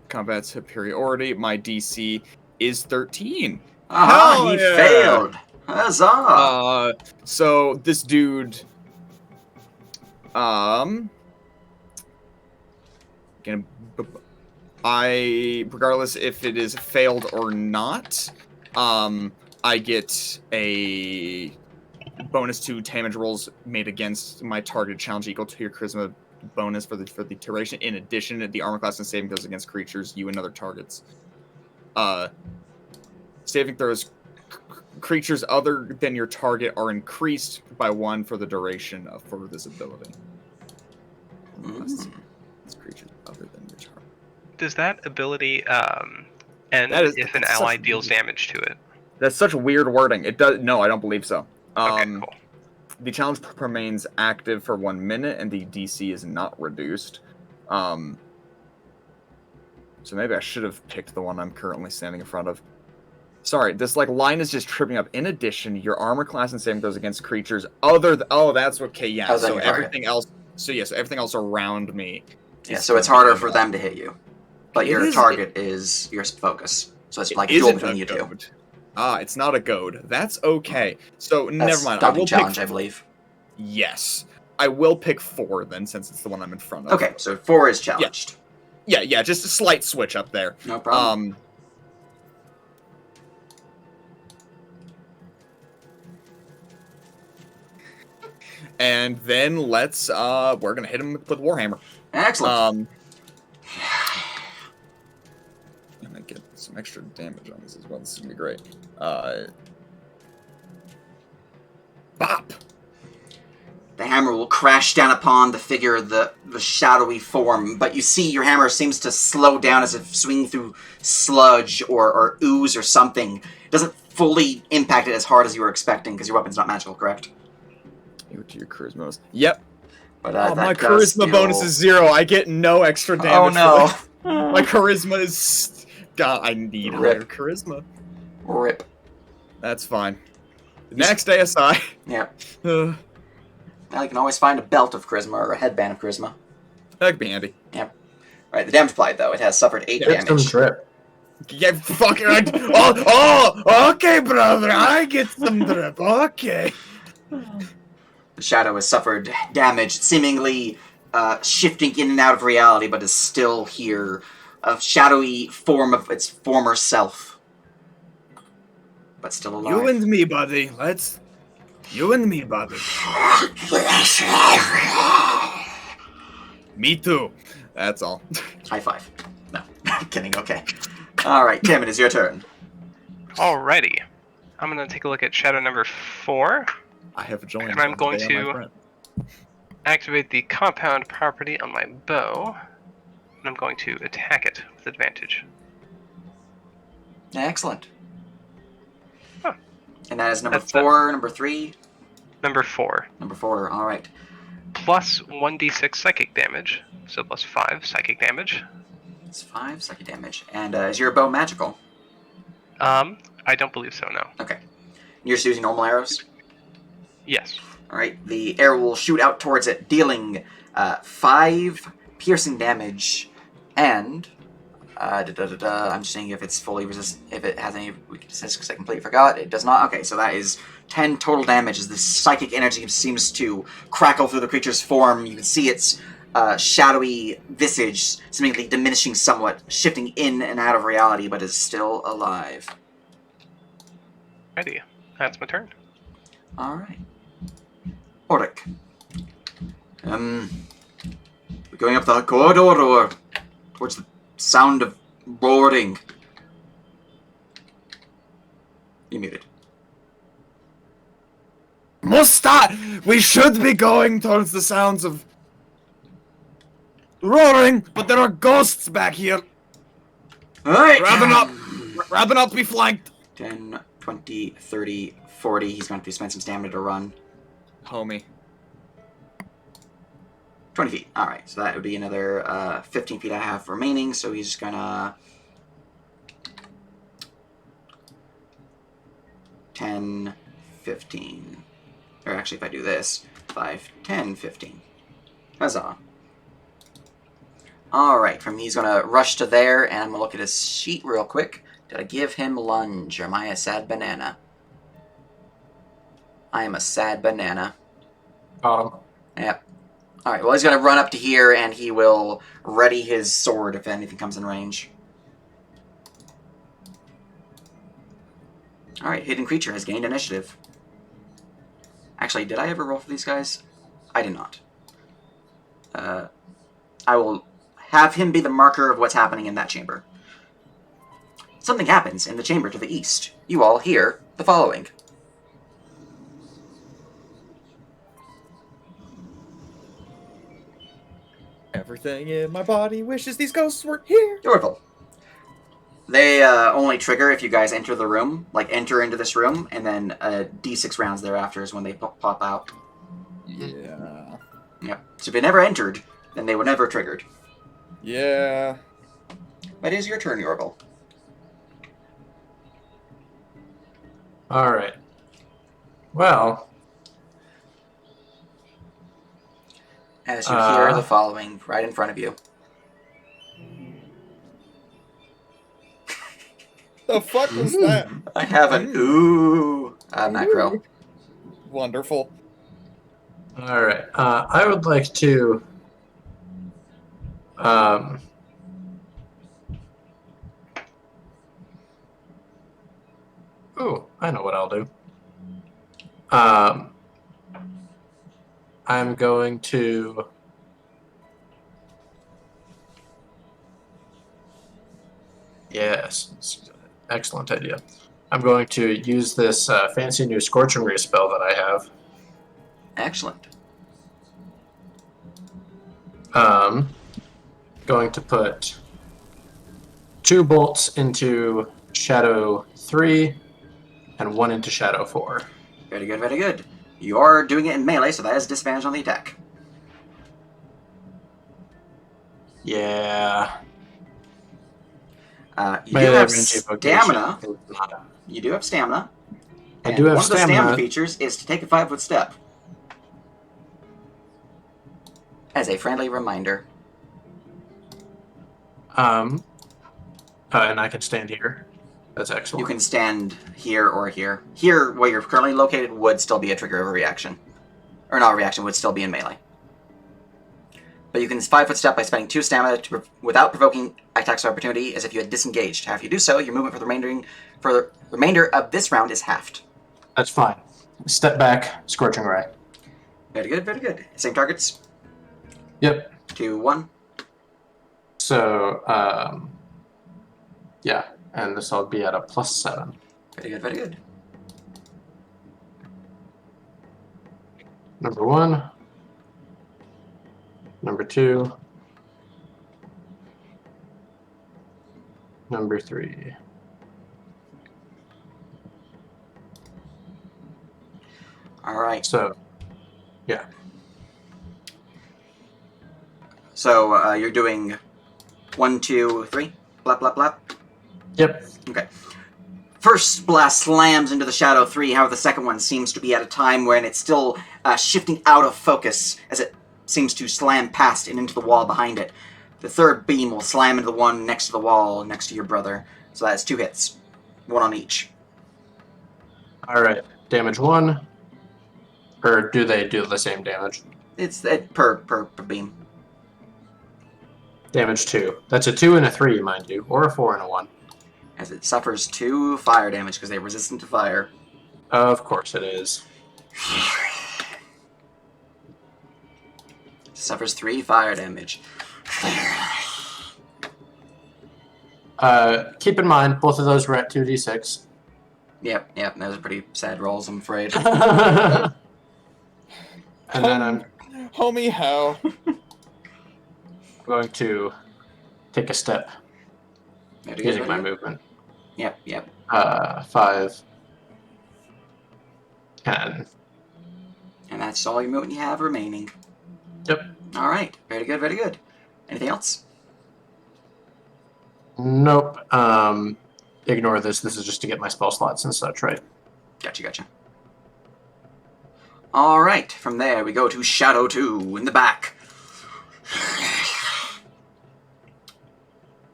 Combat superiority. My DC is 13.
Ah, he
yeah!
failed! Huzzah!
So this dude, regardless if it is failed or not, I get a bonus to damage rolls made against my target challenge equal to your charisma bonus for the duration. In addition, the armor class and saving throws against creatures, you and other targets. Saving throws creatures other than your target are increased by 1 for the duration for this ability. It's creatures other than your target.
Does that ability end if an ally deals damage to it?
That's such weird wording. It does. No, I don't believe so.
Okay, cool.
The challenge remains active for 1 minute, and the DC is not reduced. So maybe I should have picked the one I'm currently standing in front of. Sorry, this line is just tripping up. In addition, your armor class and saving throws against creatures other than... Oh, that's okay, yeah. So everything else... So yes, everything else around me...
Yeah, so it's harder for them to hit you. But your target is your focus. So it's like a duel between you two.
It's not a goad. That's okay. So never mind.
I will challenge, I believe.
Yes. I will pick 4 then, since it's the one I'm in front of.
Okay, so 4 is challenged.
Yeah, just a slight switch up there.
No problem.
And then let's we're gonna hit him with Warhammer.
Excellent.
I'm gonna get some extra damage on this as well. This is gonna be great. Bop!
The hammer will crash down upon the figure, the shadowy form, but you see your hammer seems to slow down as if swinging through sludge or ooze or something. It doesn't fully impact it as hard as you were expecting, because your weapon's not magical, correct?
To your charisma bonus. Yep.
But
my charisma bonus is 0. I get no extra damage.
Oh
no. My charisma is... God, I need higher charisma.
Rip.
That's fine. Next ASI.
Yep. Now you can always find a belt of charisma or a headband of charisma.
That'd be handy.
Yep. Alright, the damage applied, though. It has suffered 8 damage.
Some drip.
Yeah, fucking... okay, brother. I get some drip. Okay.
The shadow has suffered damage, seemingly shifting in and out of reality, but is still here. A shadowy form of its former self. But still alive.
You and me, buddy. You and me, buddy.
Me too. That's all.
High five. No, kidding, okay. Alright, Tim, it is your turn.
Alrighty. I'm going to take a look at shadow number 4.
I have joined.
And I'm going to activate the compound property on my bow. And I'm going to attack it with advantage.
Excellent.
Huh.
And that is number 4, number 3?
Number 4.
Number 4, alright.
Plus 1d6 psychic damage. So plus 5 psychic damage.
It's 5 psychic damage. And is your bow magical?
I don't believe so, no.
Okay. You're just using normal arrows?
Yes.
All right, the arrow will shoot out towards it, dealing 5 piercing damage, and I'm just seeing if it's fully if it has any weaknesses, because I completely forgot. It does not. Okay, so that is 10 total damage as the psychic energy seems to crackle through the creature's form. You can see its shadowy visage seemingly diminishing somewhat, shifting in and out of reality, but is still alive.
Ready. That's my turn.
All right. Oric. We're going up the corridor or towards the sound of roaring. You muted.
Musta! We should be going towards the sounds of roaring, but there are ghosts back here.
Alright!
Rather not be flanked.
10, 20, 30, 40. He's going to spend some stamina to run.
Homie.
20 feet. Alright, so that would be another 15 feet I have remaining, so he's just gonna... 10, 15. Or actually, if I do this, 5, 10, 15. Huzzah. Alright, from he's gonna rush to there, and I'm gonna look at his sheet real quick. Did I give him lunge, or am I a sad banana? I am a sad banana.
Got him.
Yep. Alright, well he's gonna run up to here, and he will ready his sword if anything comes in range. Alright, hidden creature has gained initiative. Actually, did I ever roll for these guys? I did not. I will have him be the marker of what's happening in that chamber. Something happens in the chamber to the east. You all hear the following.
Everything in my body wishes these ghosts weren't here.
Dorval. They only trigger if you guys enter the room, like enter into this room, and then D6 rounds thereafter is when they pop out.
Yeah.
Yep. So if they never entered, then they were never triggered.
Yeah.
But it is your turn, Yorval.
Alright. Well,
As you hear the following right in front of you.
The fuck was that?
I have an ooh macro.
Wonderful.
alright. I would like to... Ooh, I know what I'll do. I'm going to... Yes, excellent idea. I'm going to use this fancy new Scorch and Ray spell that I have.
Excellent.
Going to put 2 bolts into Shadow 3 and 1 into Shadow 4.
Very good, very good. You are doing it in melee, so that is disadvantage on the attack.
Yeah.
You do have stamina. You do have stamina.
I do have
one of the stamina
stamina.
features is to take a 5-foot step. As a friendly reminder.
And I can stand here. That's excellent.
You can stand here or here. Here, where you're currently located, would still be a trigger of a reaction. Or not a reaction, would still be in melee. But you can 5-foot step by spending 2 stamina without provoking attacks of opportunity, as if you had disengaged. After you do so, your movement for the remainder of this round is halved.
That's fine. Step back, Scorching Ray.
Very good, very good. Same targets?
Yep.
2, 1.
So, yeah. And this will be at a +7.
Very good, very good.
Number 1. Number 2. Number 3.
All right.
So, yeah.
So you're doing 1, 2, 3. Blap, blap, blap.
Yep.
Okay. first blast slams into the Shadow 3, however the second one seems to be at a time when it's still shifting out of focus as it seems to slam past and into the wall behind it. The third beam will slam into the one next to the wall, next to your brother. So that's 2 hits. 1 on each.
Alright, damage 1. Or do they do the same damage?
It's per beam.
Damage 2. That's a 2 and a 3, mind you. Or a 4 and a 1.
As it suffers 2 fire damage because they're resistant to fire.
Of course it is.
Suffers 3 fire damage.
Keep in mind, both of those were at 2d6.
Yep, those are pretty sad rolls, I'm afraid.
And then I'm
Homie, how?
going to take a step using my movement.
Yep.
5, 10.
And that's all your movement you have remaining.
Yep.
Alright, very good. Anything else?
Nope. Ignore this. This is just to get my spell slots and such, right?
Gotcha. Alright, from there we go to Shadow 2 in the back.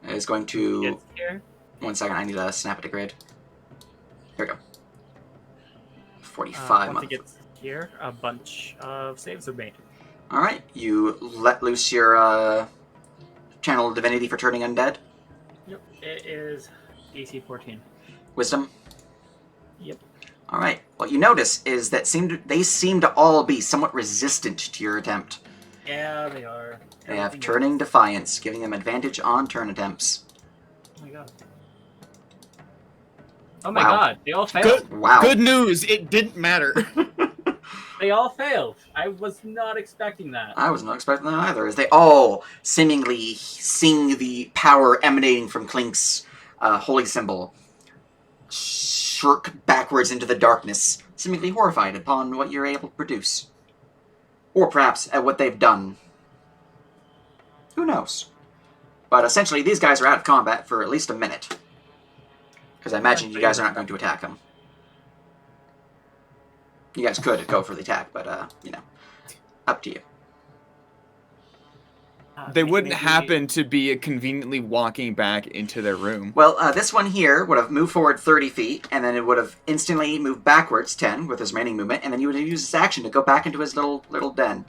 It's going to...
Gets here.
1 second, I need to snap it to grid. Here we go. 45.
Once it gets here, a bunch of saves are made.
Alright, you let loose your channel divinity for turning undead.
Yep, it is AC 14.
Wisdom.
Yep.
Alright, what you notice is that they seem to all be somewhat resistant to your attempt.
Yeah, they are.
They have
Everything
Turning Defiance, giving them advantage on turn attempts.
Oh my god. Oh my
Wow.
god, they all failed.
Good,
Wow.
good news, it didn't matter.
They all failed. I was not expecting that.
I was not expecting that either, as they all seemingly sing the power emanating from Clink's holy symbol, shirk backwards into the darkness, seemingly horrified upon what you're able to produce. Or perhaps at what they've done. Who knows? But essentially, these guys are out of combat for at least a minute. Because I imagine you guys are not going to attack them. You guys could go for the attack, but, up to you.
They wouldn't happen to be conveniently walking back into their room.
Well, this one here would have moved forward 30 feet, and then it would have instantly moved backwards 10 with his remaining movement, and then you would have used his action to go back into his little den.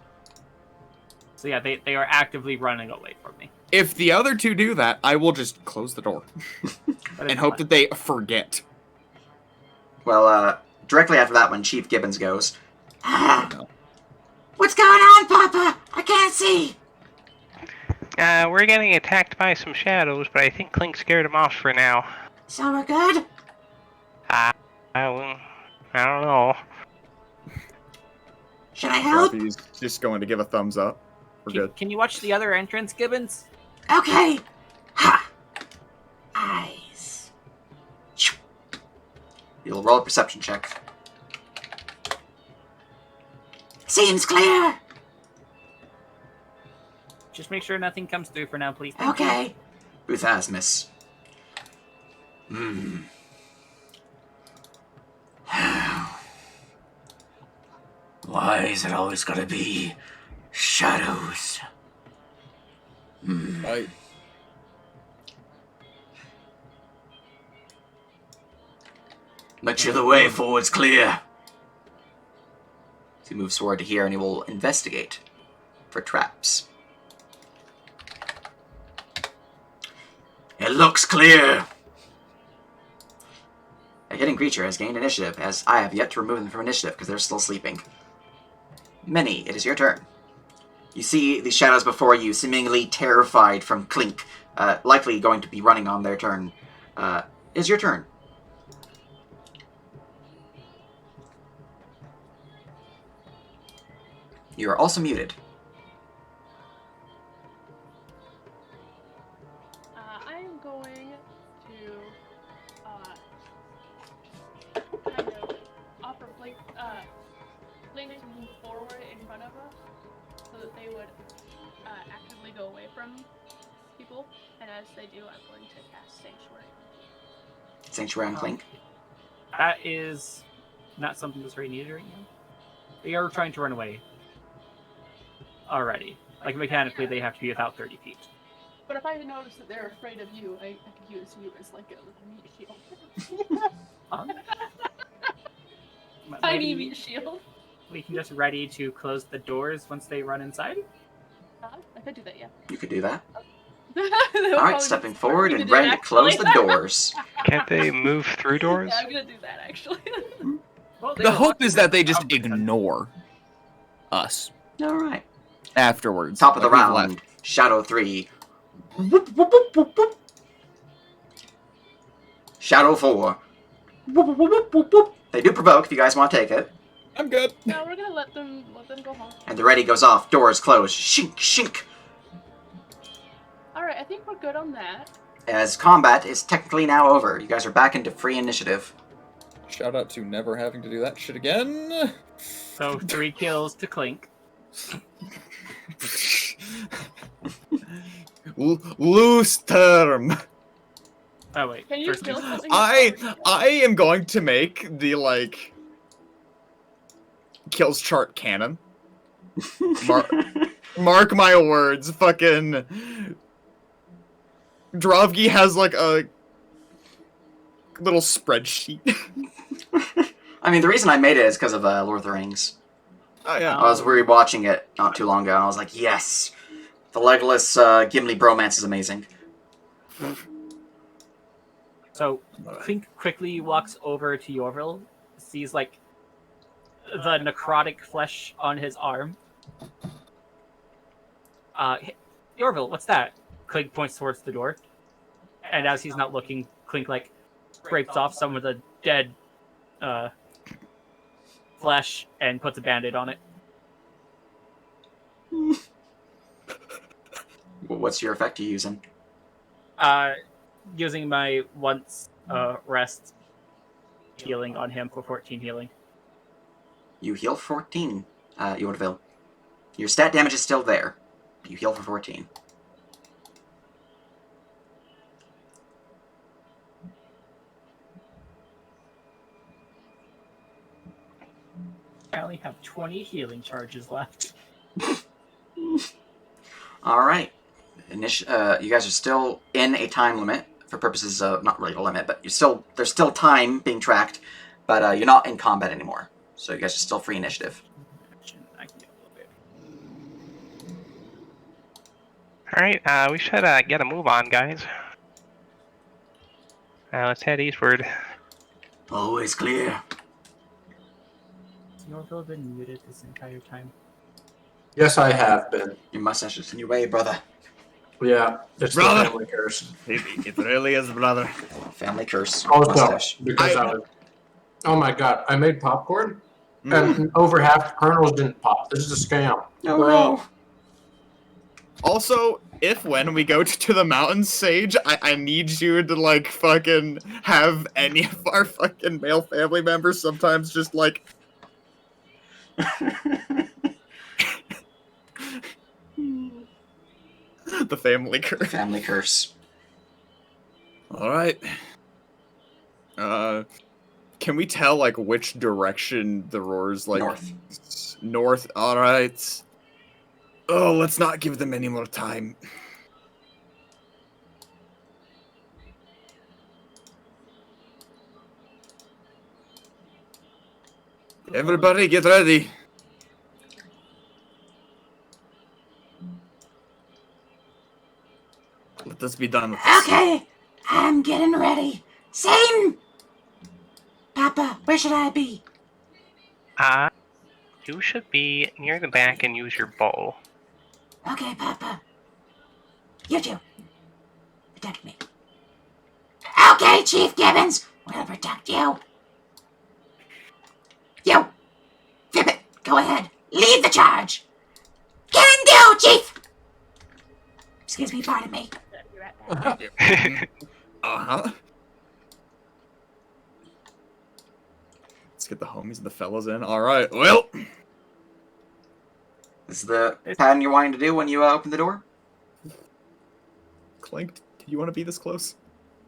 So yeah, they are actively running away from me.
If the other two do that, I will just close the door
That is
and hope
fine.
that they forget.
Well, directly after that one, Chief Gibbons goes.
What's going on, Papa? I can't see.
We're getting attacked by some shadows, but I think Clink scared them off for now.
So we're good?
I don't know.
Should I help?
Grumpy's just going to give a thumbs up. We're good.
Can you watch the other entrance, Gibbons?
Okay. Ha! Eyes.
You'll roll a perception check.
Seems clear.
Just make sure nothing comes through for now, please. Thank you.
Okay.
Booth Asmus. Why is it always gotta be shadows?
Right.
Make sure the way forward's clear. So he moves forward to here and he will investigate for traps. It looks clear. A hidden creature has gained initiative, as I have yet to remove them from initiative because they're still sleeping. Minnie, it is your turn. You see the shadows before you, seemingly terrified from Clink, likely going to be running on their turn. Is your turn. You are also muted.
I am going to kind of offer Blink to move forward in front of us so that they would actively go away from people. And as they do, I'm going to cast Sanctuary.
Sanctuary on Clink.
That is not something that's very needed right now. They are trying to run away already. Like, mechanically, they have to be without 30 feet.
But if I notice that they're afraid of you, I could use you as like a little meat shield. Tiny meat shield.
We can just ready to close the doors once they run inside.
I could do that, yeah.
You could do that.
All
All right, stepping forward and ready to close the doors.
Can't they move through doors?
Yeah, I'm gonna do that actually.
Well,
The hope is that they just ignore us
All right.
afterwards.
Top of the
like we've
round,
left.
Shadow 3. Whoop, whoop, whoop, whoop, whoop. Shadow 4. Whoop, whoop, whoop, whoop, whoop. They do provoke if you guys want to take it.
I'm good.
No, we're gonna let them go home.
And the ready goes off. Doors closed. Shink, shink.
Alright, I think we're good on that.
As combat is technically now over. You guys are back into free initiative.
Shout out to never having to do that shit again.
So 3 kills to Clink.
Loose term.
Oh wait.
Can you
first
kill
kill.
something?
I am going to make the like kills chart canon. Mark my words, fucking Drovgi has like a little spreadsheet.
I mean, the reason I made it is because of Lord of the Rings.
Oh yeah.
I was rewatching it not too long ago, and I was like, yes! The Legolas Gimli bromance is amazing.
So Clink quickly walks over to Yorville, sees like the necrotic flesh on his arm. Yorville, what's that? Clink points towards the door, and as he's not looking, Clink like scrapes off some of the dead flesh and puts a band-aid on it.
What's your effect you using?
Using my once rest healing on him for 14 healing.
You heal 14, Yorville. Your stat damage is still there. You heal for 14.
I only have 20 healing charges left.
Alright. You guys are still in a time limit for purposes of, not really a limit, but there's still time being tracked, but you're not in combat anymore. So you guys are still free initiative.
Alright, we should get a move on, guys. Let's head eastward.
Always clear.
Has Yorville been muted this entire time?
Yes, I have been.
Your mustache is in your way, brother.
Yeah, it's
Brother.
the family curse.
It really is, brother.
Family curse.
Also,
Mustache.
because I was... Oh my god, I made popcorn, and over half the kernels didn't pop. This is a scam.
Oh,
Well,
no.
Also, if when we go to the mountains, Sage, I need you to like fucking have any of our fucking male family members sometimes just like the family curse.
Family curse.
All right. Can we tell like which direction the roars like
North.
North. All right. Oh, let's not give them any more time. Everybody get ready. Let this be done with this.
Okay, I'm getting ready. Same! Papa, where should I be?
You should be near the back and use your bow.
Okay, Papa. You two. Protect me. Okay, Chief Gibbons. We'll protect you. You. Fibbit, go ahead. Lead the charge. Can do, Chief! Excuse me, pardon me.
Uh-huh. Let's get the homies and the fellas in. All right. Well,
This is the pattern you're wanting to do when you open the door?
Clink, do you want to be this close?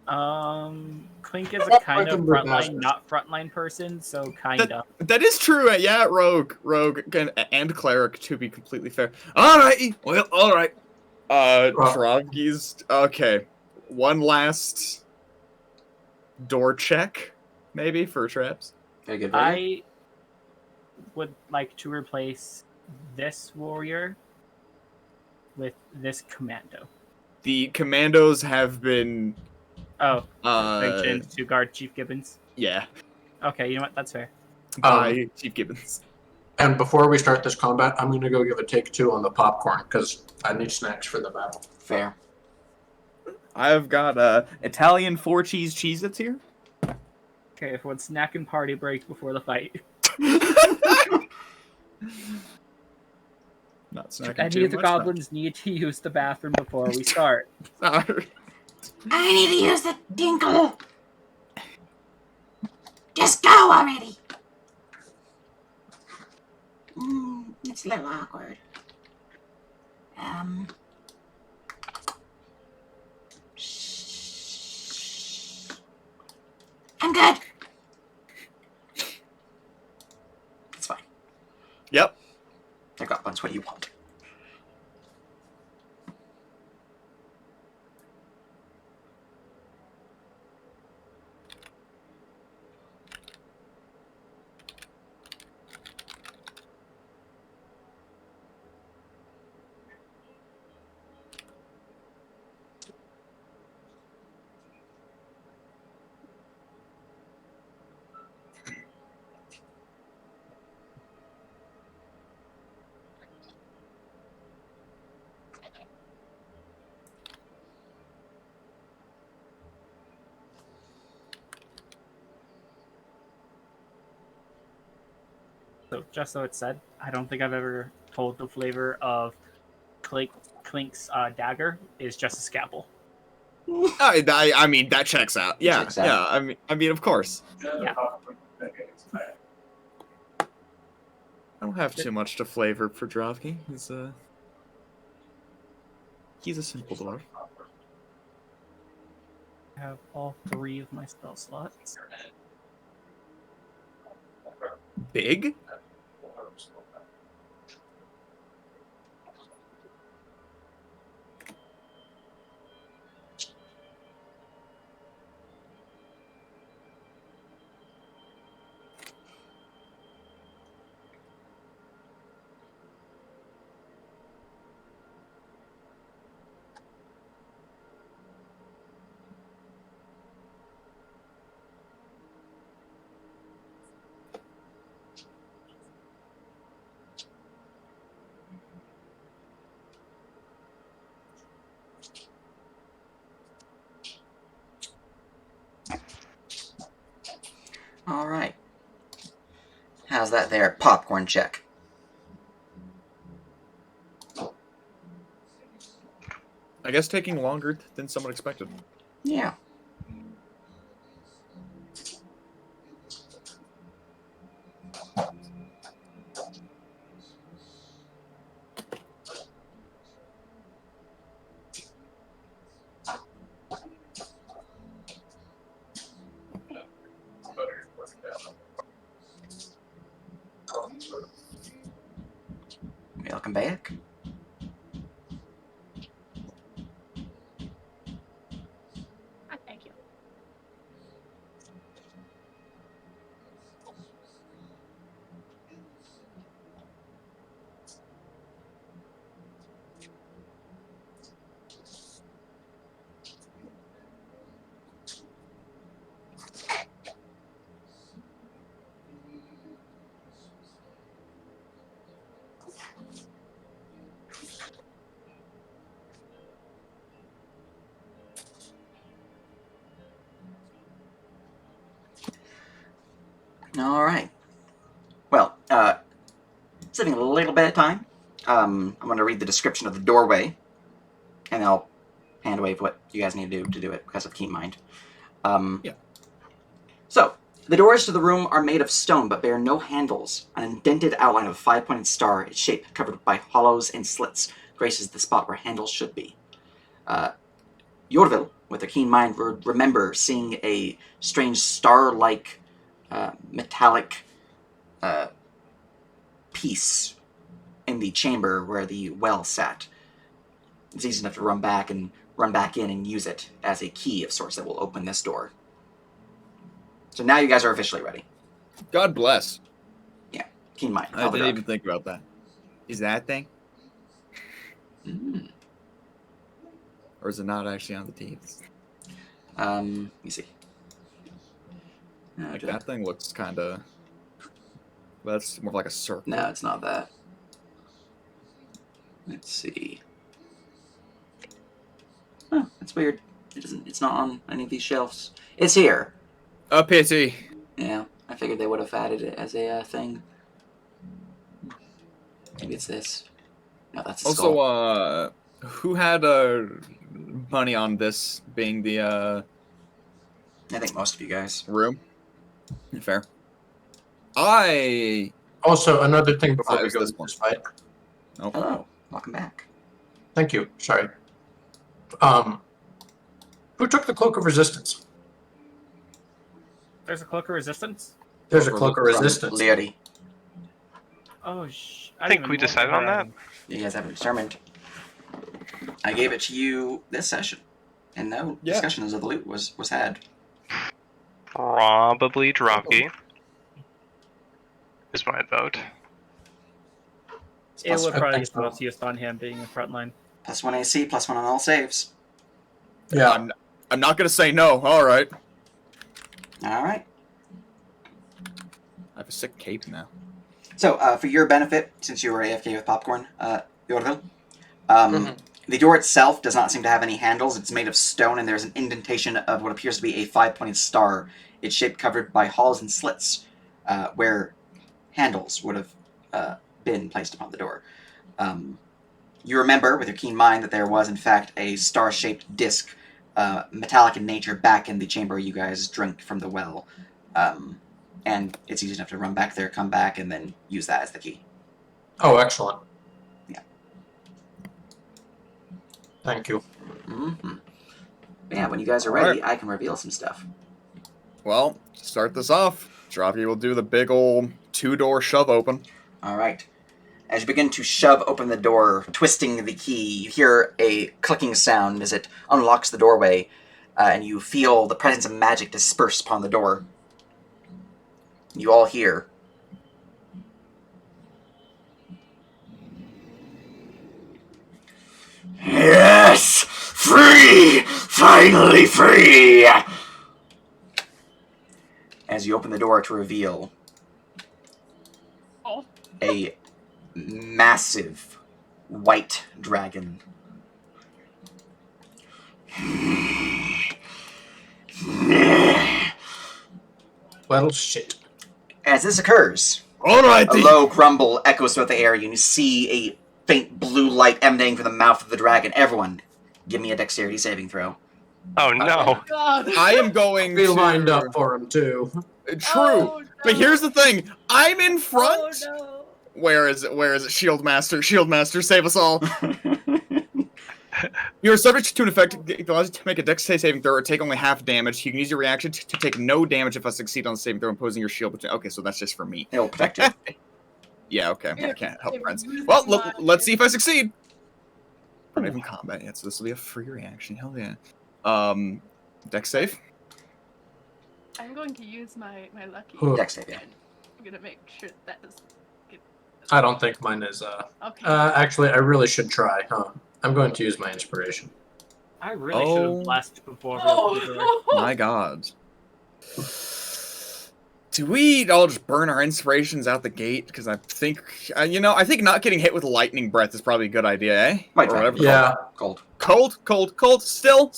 Clink is a kind of frontline, not frontline person, so kinda.
That is true. Yeah, rogue, and cleric, to be completely fair. All right. Well, all right. Drovgi's okay. One last door check, maybe for traps.
Very good. Very good.
I would like to replace this warrior with this commando.
The commandos have been
sanctioned to guard Chief Gibbons.
Yeah.
Okay, you know what? That's fair.
By Chief Gibbons.
And before we start this combat, I'm going to go give a take 2 on the popcorn, because I need snacks for the battle.
Fair.
I've got Italian 4-cheese Cheez-Its here.
Okay, everyone snack and party break before the fight.
Not snacking
Any
too
of the
much,
goblins need to use the bathroom before we start.
Sorry.
I need to use the dinkle. Just go already. It's a little awkward. I'm good.
It's fine.
Yep.
I got one's what you want.
So, just so it's said, I don't think I've ever told the flavor of Clink's dagger is just a scalpel.
I mean, that checks out. Yeah,
Checks out.
yeah. I mean, of course.
Yeah.
I don't have too much to flavor for Drovgi. He's a simple dwarf.
I have all 3 of my spell slots.
Big?
All right. How's that there? Popcorn check.
I guess taking longer than someone expected.
Yeah. Welcome back.
Thank you.
All right. Well, saving a little bit of time, I'm going to read the description of the doorway, and I'll hand wave what you guys need to do it because of keen mind.
Yeah.
So, the doors to the room are made of stone but bear no handles. An indented outline of a 5-pointed star, its shape covered by hollows and slits, graces the spot where handles should be. Yorville with their keen mind, remember seeing a strange star-like metallic piece in the chamber where the well sat. It's easy enough to run back in and use it as a key of sorts that will open this door. So now you guys are officially ready.
God bless.
Yeah, keen mind.
I didn't even think about that. Is that a thing?
Mm.
Or is it not actually on the teeth?
Let me see.
Like that thing looks kind of. That's more like a circle.
No, it's not that. Let's see. Oh, that's weird. It's not on any of these shelves. It's here.
A pity.
Yeah, I figured they would have added it as a thing. Maybe it's this. No, that's a skull.
Also, who had money on this being the
I think most of you guys.
room? Fair. I
Also, another thing before we
was
go
this
to
one.
this fight.
Nope.
Hello, welcome back.
Thank you. Sorry. Who took the cloak of resistance?
There's a cloak of resistance.
There's a cloak of
From
resistance.
Leody.
Oh,
I think we decided on that.
You guys haven't determined. I gave it to you this session, and no discussion of the loot was had.
Probably Dropkey is my vote.
It would probably
Thanks,
get the most use on him being in front line.
+1 AC, +1 on all saves.
Yeah.
I'm not gonna say no. All right.
All right.
I have a sick cape now.
So, for your benefit, since you were AFK with Popcorn, Yorville, the door itself does not seem to have any handles. It's made of stone, and there's an indentation of what appears to be a 5-pointed star. It's shaped covered by holes and slits, where handles would have been placed upon the door. You remember, with your keen mind, that there was, in fact, a star-shaped disc, metallic in nature, back in the chamber you guys drank from the well. And it's easy enough to run back there, come back, and then use that as the key.
Oh, excellent.
Yeah.
Thank you.
Mm-hmm. Yeah, when you guys are ready, I can reveal some stuff.
Well, to start this off, Droppy will do the big old 2-door shove open.
All right. As you begin to shove open the door, twisting the key, you hear a clicking sound as it unlocks the doorway, and you feel the presence of magic disperse upon the door. You all hear. Yes! Free! Finally free! As you open the door to reveal a massive white dragon.
Well, shit.
As this occurs,
Alright,
a low grumble echoes throughout the area, and you see a faint blue light emanating from the mouth of the dragon. Everyone, give me a dexterity saving throw.
Oh no.
I am going
We
to...
lined up for him, too.
True.
Oh, no.
But here's the thing. I'm in front.
Oh, no.
Where is it? Where is it? Shield Master. Shield Master, save us all. You're subject to an effect that allows you to make a dexterity saving throw or take only half damage. You can use your reaction to take no damage if I succeed on the saving throw, imposing your shield. Okay, so that's just for me.
It'll protect you.
Yeah, okay. I can't help
If
friends.
you
Well,
lie-
let's see if I succeed. I'm not even combat yet, so this will be a free reaction. Hell yeah. Dex save.
I'm going to use my lucky.
Huh.
Dex save, yeah.
I'm gonna make sure that does.
I don't think mine is,
Okay.
actually, I really should try, huh? I'm going to use my inspiration.
I really should
Oh.
have blasted before.
Oh,
My God. Do we all just burn our inspirations out the gate? Because I think, I think not getting hit with lightning breath is probably a good idea, eh?
White
Or
dragon.
whatever.
Yeah.
Cold.
Cold. Still.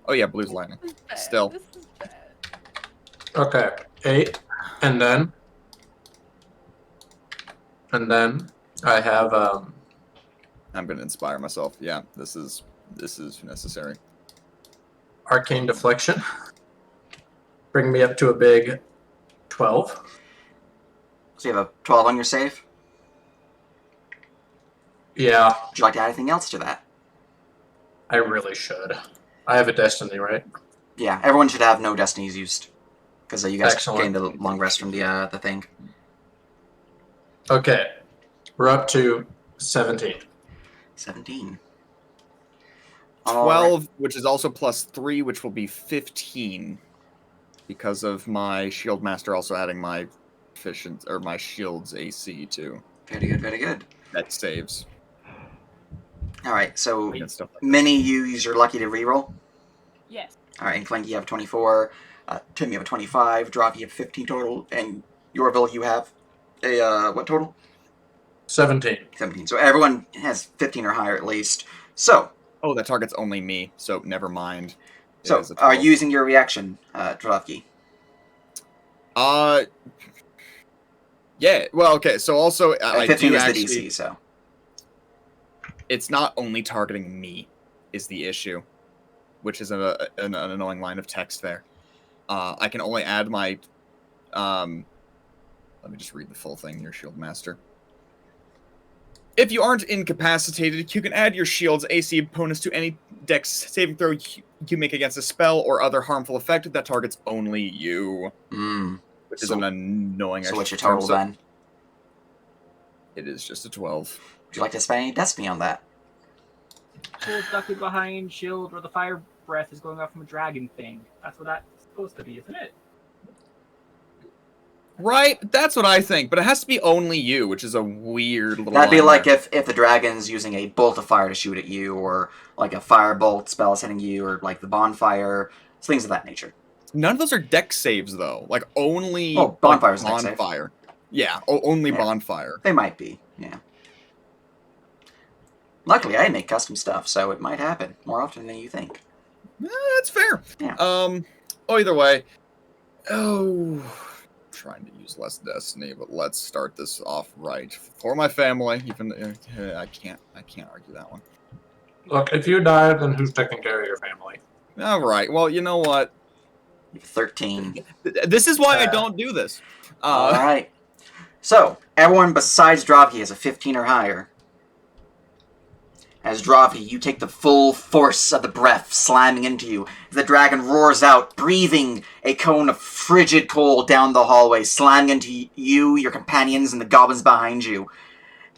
Oh yeah, blue's lightning.
This is bad.
Still.
This is bad.
Okay. 8. And then I have,
I'm gonna inspire myself. Yeah, this is necessary.
Arcane Deflection. Bring me up to a big 12.
So you have a 12 on your save?
Yeah,
Would you like to add anything else to that?
I really should. I have a destiny, right?
Yeah, everyone should have no destinies used. Because you guys
Excellent.
gained a long rest from the thing.
Okay. We're up to 17.
17.
12, which is also +3, which will be 15. Because of my shield master also adding my my shield's AC too.
Very good, very good.
That saves.
Alright, so
And stuff like
Minnie, you use your lucky to reroll.
Yes.
Alright, and Clank, you have 24. Tim, you have a 25. Drop, you have 15 total. And Yorville, you have a, what total?
17.
17. So everyone has 15 or higher at least. So,
Oh, that target's only me, so never mind. It
so
is a
are
12.
you using your reaction, Dravki?
Yeah. Well, okay. So also, I
15
do
is
actually.
the DC, so.
It's not only targeting me, is the issue, which is an annoying line of text there. I can only add my. Let me just read the full thing. Your shield master. If you aren't incapacitated, you can add your shield's AC bonus to any dex saving throw you make against a spell or other harmful effect that targets only you. Which is an annoying.
So what's your total then?
It is just a 12.
Would you like to spend any destiny on that?
Cool ducky behind shield where the fire breath is going off from a dragon thing. That's what that's supposed to be, isn't it?
Right, that's what I think, but it has to be only you, which is a weird little.
That'd be
line
like
there.
if the dragon's using a bolt of fire to shoot at you, or like a firebolt spell is hitting you, or like the bonfire, things of that nature.
None of those are dex saves though. Like only.
Oh, bonfire's a dex save.
Bonfire. Yeah, only bonfire.
They might be. Yeah. Luckily, I make custom stuff, so it might happen more often than you think.
That's fair.
Yeah.
Either way. Oh. Trying to use less destiny, but let's start this off right for my family. Even I can't argue that one.
Look, if you die, then who's taking care of your family?
All right. Well, you know what?
13.
This is why I don't do this.
All right. So everyone besides Dravki has a 15 or higher. As Dravki, you take the full force of the breath slamming into you. The dragon roars out, breathing a cone of frigid cold down the hallway, slamming into you, your companions, and the goblins behind you.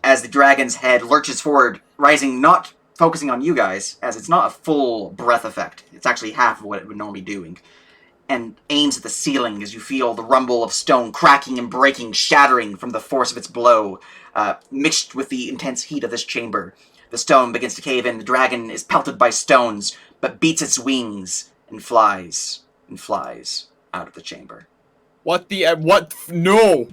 As the dragon's head lurches forward, rising, not focusing on you guys, as it's not a full breath effect. It's actually half of what it would normally be doing. And aims at the ceiling as you feel the rumble of stone cracking and breaking, shattering from the force of its blow, mixed with the intense heat of this chamber. The stone begins to cave in. The dragon is pelted by stones, but beats its wings and flies out of the chamber.
What the what? No.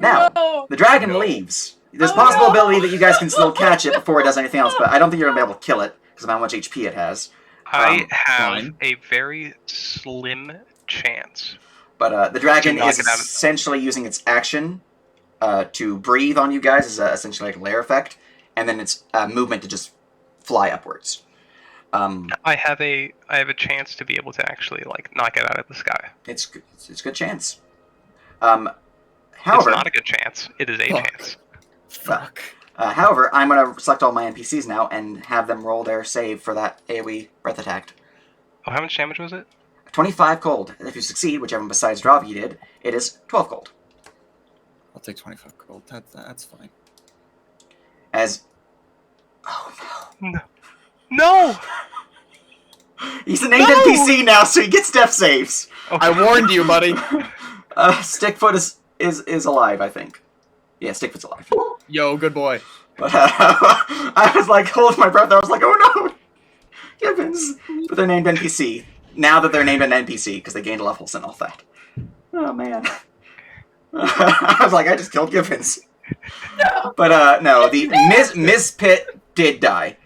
Now, the dragon leaves. There's a possibility that you guys can still catch it before it does anything else, but I don't think you're going to be able to kill it because of how much HP it has.
I have a very slim chance.
But the dragon is essentially using its action to breathe on you guys as essentially like a layer effect, and then its movement to just fly upwards.
I have a chance to be able to actually like knock it out of the sky.
It's a good chance. However,
it's not a good chance. It is a chance.
Fuck.
However, I'm going to select all my NPCs now and have them roll their save for that AoE breath attack.
Oh, how much damage was it?
25 cold. If you succeed, whichever one besides Dravki did, it is 12 cold.
I'll take 25 cold. That's fine.
As... Oh, no.
No!
He's an 8 NPC now, so he gets death saves.
Okay.
I warned you, buddy.
Stickfoot is alive, I think. Yeah, Stickfoot's alive.
Yo, good boy.
But I was like, holding my breath. I was like, oh no! Gibbons! But they're named NPC. Now that they're named an NPC, because they gained levels and all that. Oh, man. I was like, I just killed Gibbons. No. But, no, the Ms. Pitt did die.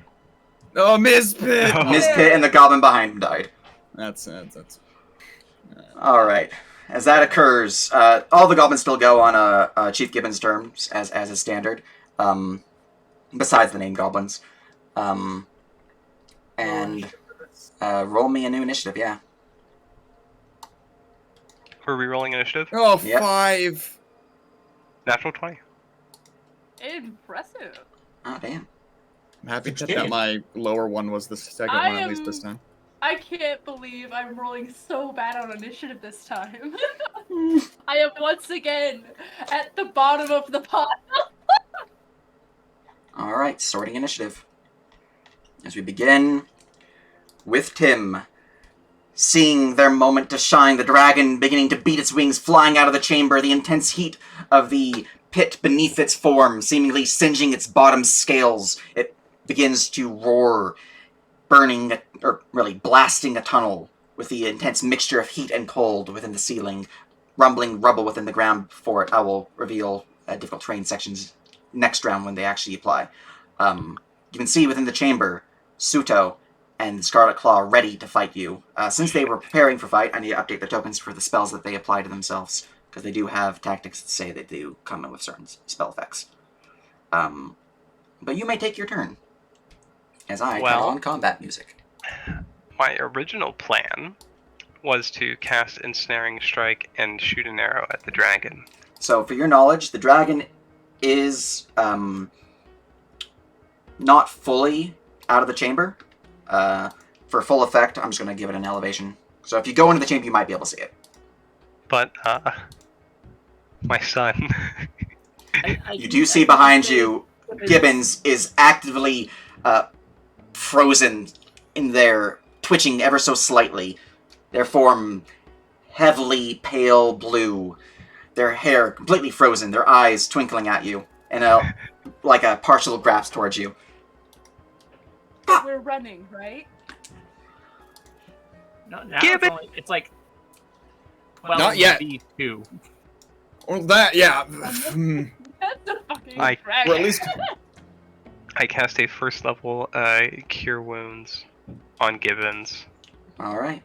Oh, Ms. Pitt!
Ms. Pitt and the goblin behind him died.
That's
Alright. As that occurs, all the goblins still go on Chief Gibbons' terms, as is standard. Besides the named goblins. And roll me a new initiative, yeah.
We're re-rolling initiative?
Oh,
Yep.
5.
Natural 20.
Impressive.
Oh, damn.
I'm happy
Good
that
game.
my lower one was the second
I
one, at least this
am-
time.
I can't believe I'm rolling so bad on initiative this time. I am once again at the bottom of the pot.
All right, sorting initiative. As we begin with Tim. Seeing their moment to shine, the dragon beginning to beat its wings, flying out of the chamber, the intense heat of the pit beneath its form, seemingly singeing its bottom scales. It begins to roar, burning, or really blasting a tunnel with the intense mixture of heat and cold within the ceiling, rumbling rubble within the ground before it. I will reveal difficult terrain sections next round when they actually apply. You can see within the chamber, Suto and the Scarlet Claw ready to fight you. Since they were preparing for fight, I need to update the tokens for the spells that they apply to themselves, because they do have tactics that say they do come in with certain spell effects. But you may take your turn, as I turn on combat music.
My original plan was to cast Ensnaring Strike and shoot an arrow at the dragon.
So, for your knowledge, the dragon is not fully out of the chamber. For full effect, I'm just going to give it an elevation. So if you go into the chamber, you might be able to see it.
But, my son.
You do see behind you, Gibbons is actively frozen in there, twitching ever so slightly. Their form heavily pale blue. Their hair completely frozen, their eyes twinkling at you, and like a partial grasp towards you.
We're running, right?
No, now it's like 12
Not yet.
V2.
Or that, yeah.
That's a fucking
I-
dragon.
Or at least
I cast a first level Cure Wounds on Gibbons.
Alright.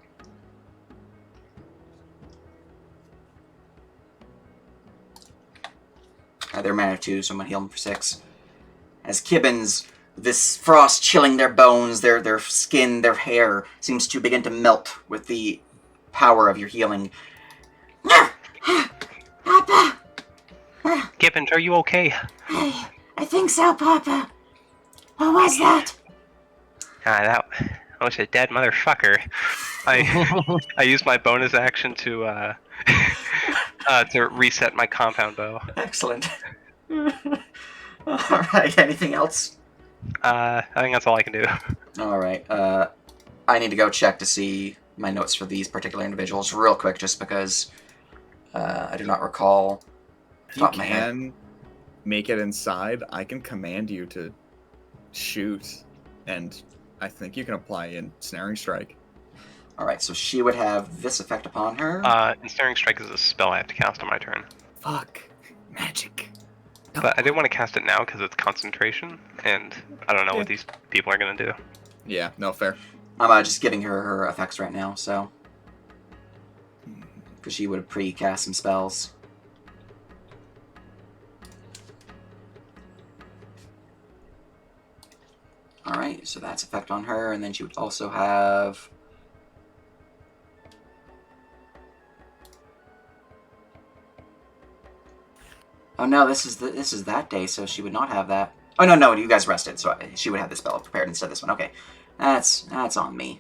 They're mana of 2, so I'm going to heal them for 6. As Gibbons, this frost chilling their bones, their skin, their hair, seems to begin to melt with the power of your healing.
Papa!
Gibbons, are you okay?
I think so, Papa. What was that?
That was a dead motherfucker. I used my bonus action to reset my compound bow.
Excellent. Alright, anything else?
I think that's all I can do.
Alright, I need to go check to see my notes for these particular individuals real quick, just because I do not recall.
if you
Top of my head.
can make it inside, I can command you to shoot, and I think you can apply Ensnaring Strike.
Alright, so she would have this effect upon her.
Ensnaring Strike is a spell I have to cast on my turn.
Fuck. Magic. No.
But I didn't want to cast it now because it's concentration, and I don't know what these people are going to do.
Yeah, no, fair.
I'm just giving her effects right now, so. Because she would have pre-cast some spells. Alright, so that's effect on her, and then she would also have. Oh no, this is that day, so she would not have that. Oh no, you guys rested, so she would have the spell prepared instead of this one. Okay, that's on me.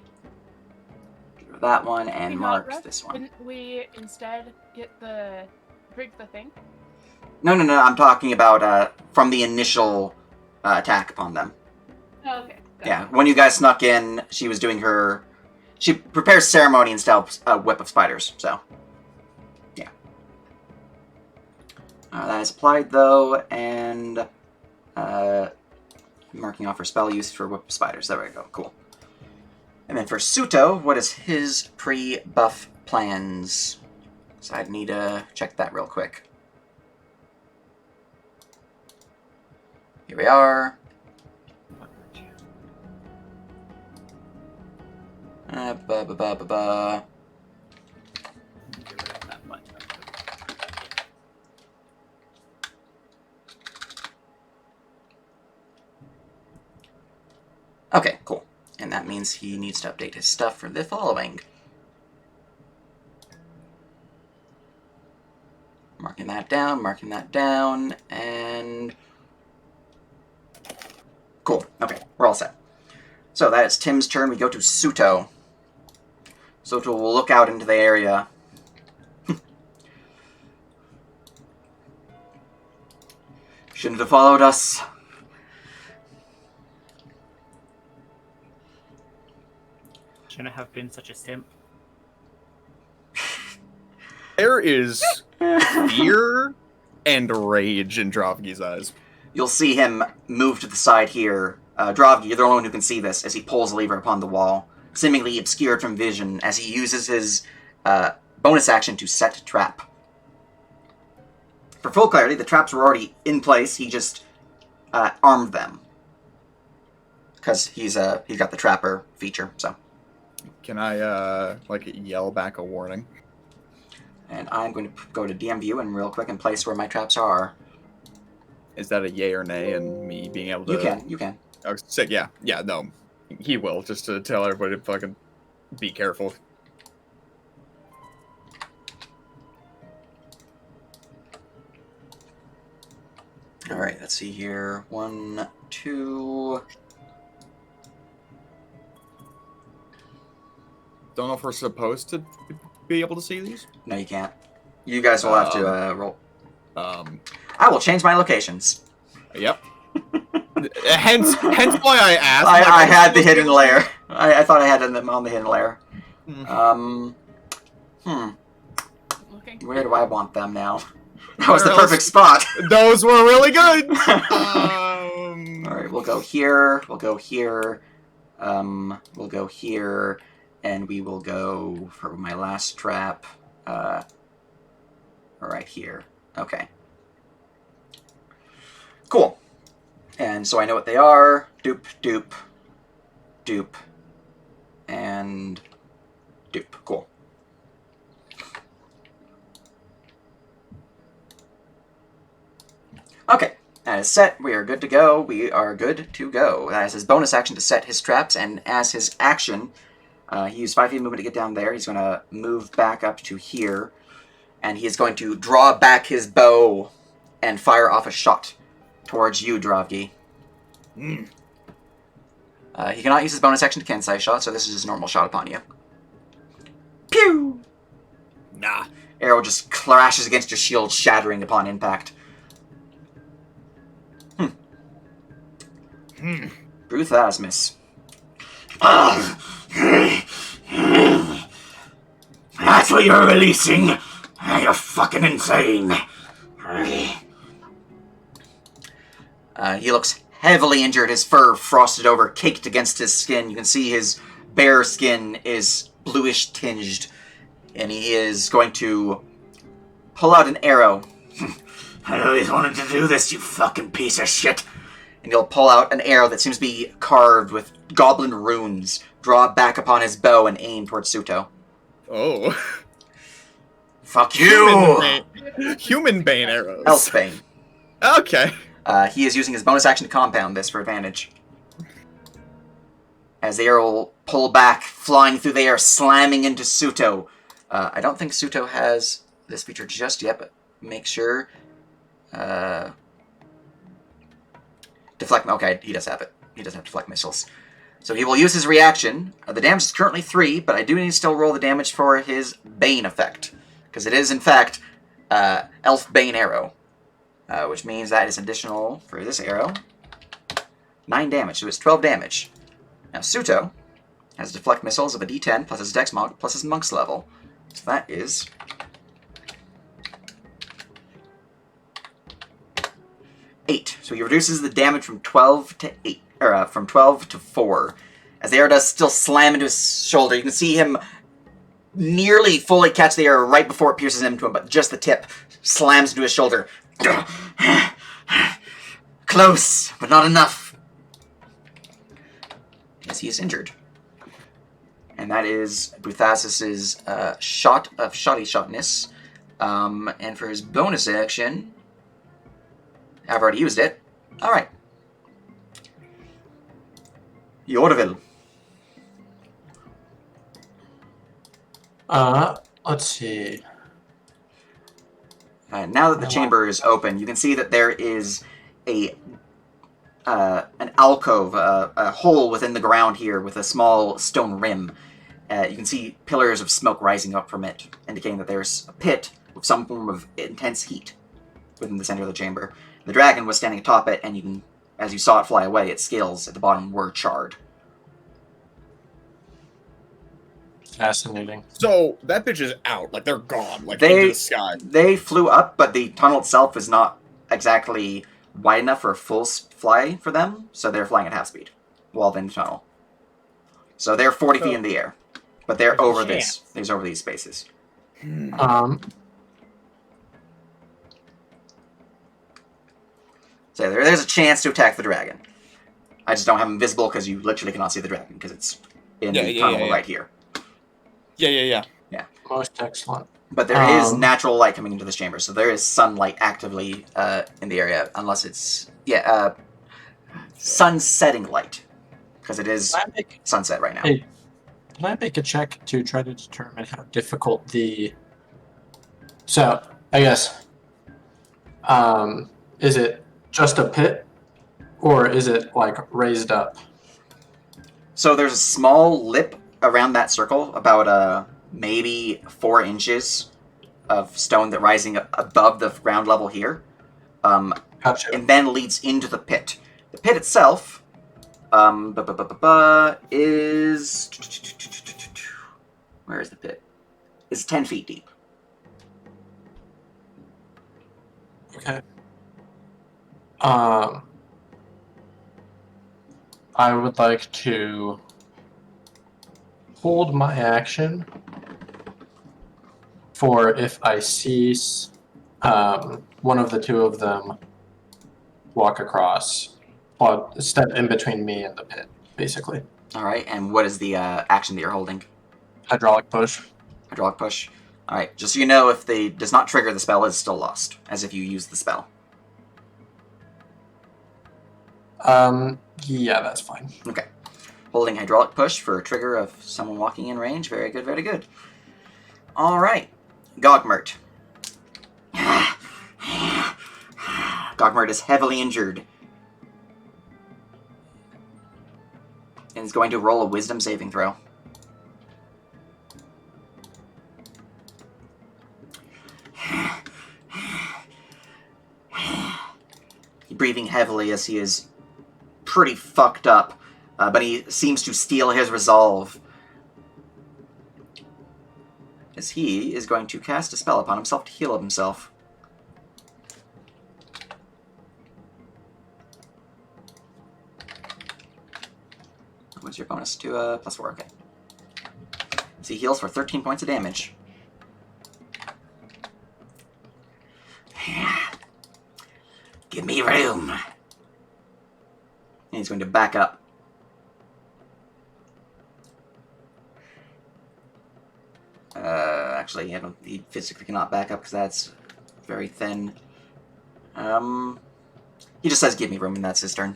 Get rid of that one and
We not
mark
rest?
this one.
Didn't we instead drink the thing?
No, I'm talking about from the initial attack upon them.
Oh, okay. Got
Yeah,
it.
when you guys snuck in, she was doing her. She prepares ceremony instead of a whip of spiders. So, yeah. That is applied though, and marking off her spell use for whip of spiders. There we go. Cool. And then for Suto, what is his pre-buff plans? So I'd need to check that real quick. Here we are.
That much.
Okay, cool. And that means he needs to update his stuff for the following. Marking that down, and... Cool, okay. So that is Tim's turn. We go to Suto. Suto will look out into the area. Shouldn't have followed us.
Shouldn't have been such a simp.
There is fear and rage in Drovgi's eyes.
You'll see him move to the side here. Drovgi, you're the only one who can see this as he pulls a lever upon the wall, seemingly obscured from vision as he uses his bonus action to set trap. For full clarity, the traps were already in place. He just armed them because he's got the trapper feature. So,
Can I yell back a warning?
and I'm going to go to DM view and real quick and place where my traps are.
Is that a yay or nay? And me being able to?
You can.
Oh, sick. Yeah. No, he will. Just to tell everybody to fucking be careful.
All right. Let's see here. 1, 2.
Don't know if we're supposed to be able to see these.
No, you can't. You guys will have to roll.
I
will change my locations.
Yep. hence why I asked.
I had the hidden layer. I thought I had them on the hidden layer.
Looking.
Where do I want them now? That was the perfect spot.
Those were really good.
Alright, we'll go here. We'll go here. We'll go here. And we will go for my last trap. Right here. Okay. Cool. And so I know what they are. Doop, doop, doop, and doop. Cool. Okay. That is set. We are good to go. We are good to go. That is his bonus action to set his traps, and as his action, he used 5 feet of movement to get down there. He's going to move back up to here, and he is going to draw back his bow and fire off a shot towards you, Drovgi. He cannot use his bonus action to Kensai shot, so this is his normal shot upon you. Pew!
Nah.
Arrow just clashes against your shield, shattering upon impact. Bruce Asmus.
That's what you're releasing? You're fucking insane.
He looks heavily injured, his fur frosted over, caked against his skin. You can see his bare skin is bluish tinged, and he is going to pull out an arrow.
I always wanted to do this, you fucking piece of shit.
And he'll pull out an arrow that seems to be carved with goblin runes, draw it back upon his bow, and aim towards Suto.
Oh.
Fuck you!
Human bane arrows.
Elfbane.
Okay.
He is using his bonus action to compound this for advantage. As the arrow will pull back, flying through the air, slamming into Suto. I don't think Suto has this feature just yet, but make sure. Deflect. Okay, he does have it. He does have deflect missiles. So he will use his reaction. The damage is currently 3, but I do need to still roll the damage for his Bane effect. Because it is, in fact, Elf Bane Arrow. Which means that is additional for this arrow. 9 damage, so it's 12 damage. Now, Suto has deflect missiles of a d10 plus his dex mod plus his monk's level. So that is 8. So he reduces the damage from 12 to 8, or from 12 to 4. As the arrow does still slam into his shoulder, you can see him nearly fully catch the arrow right before it pierces into him, but just the tip slams into his shoulder. Close, but not enough. Yes, he is injured. And that is Bruthassus's shot of shotness. And for his bonus action, I've already used it. Alright. Yordeville.
Let's see.
Now that the chamber is open, you can see that there is an alcove, a hole within the ground here with a small stone rim. You can see pillars of smoke rising up from it, indicating that there's a pit with some form of intense heat within the center of the chamber. The dragon was standing atop it, and you can, as you saw it fly away, its scales at the bottom were charred.
Fascinating.
So that bitch is out. Like they're gone. Like
They-
into the sky.
They flew up, but the tunnel itself is not exactly wide enough for a full fly for them, so they're flying at half speed while in the tunnel. So they're 40 feet in the air, but they're
There's a
over
chance.
There's over these spaces. So there's a chance to attack the dragon. I just don't have them visible because you literally cannot see the dragon because it's in the tunnel right here.
Yeah.
Most excellent.
But there is natural light coming into this chamber, so there is sunlight actively in the area, unless it's sun setting light, because it is
Can I make,
sunset right now.
Hey. can I make a check to try to determine how difficult the... So, I guess, is it just a pit, or is it, like, raised up?
So there's a small lip around that circle, about maybe 4 inches of stone that rising above the ground level here,
Gotcha.
and then leads into the pit. The pit itself is... Where is the pit? Is 10 feet deep.
Okay. I would like to hold my action for if I see one of the two of them walk across, or step in between me and the pit, basically.
Alright, and what is the action that you're holding?
Hydraulic push.
Hydraulic push. Alright, just so you know, if they does not trigger, the spell is still lost, as if you use the spell.
Yeah, that's fine.
Okay. Holding hydraulic push for a trigger of someone walking in range. Very good, very good. Alright. Gogmert. Gogmert is heavily injured. And is going to roll a wisdom saving throw. Breathing heavily as he is pretty fucked up, but he seems to steal his resolve as he is going to cast a spell upon himself to heal himself. What's your bonus to +4? Okay. So he heals for 13 points of damage. Give me room. And he's going to back up. Actually, he physically cannot back up because that's very thin. He just says, give me room, and that's his turn.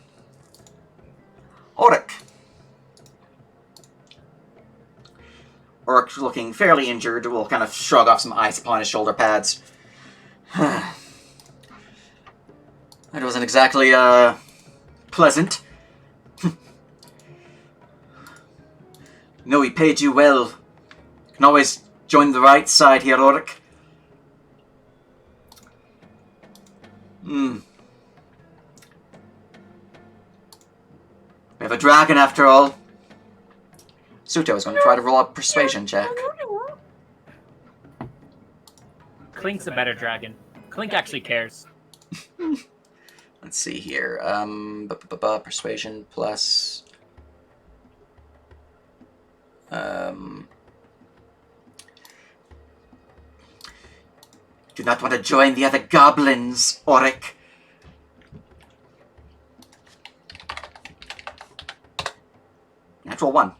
Auric. Auric, looking fairly injured, will kind of shrug off some ice upon his shoulder pads. That wasn't exactly, pleasant. No, we paid you well. You can always join the right side here, Auric. We have a dragon after all. Suto is going to try to roll a persuasion check.
Clink's a better dragon. Clink actually cares.
Let's see here. Persuasion plus... Do not want to join the other goblins, Auric. Natural 1.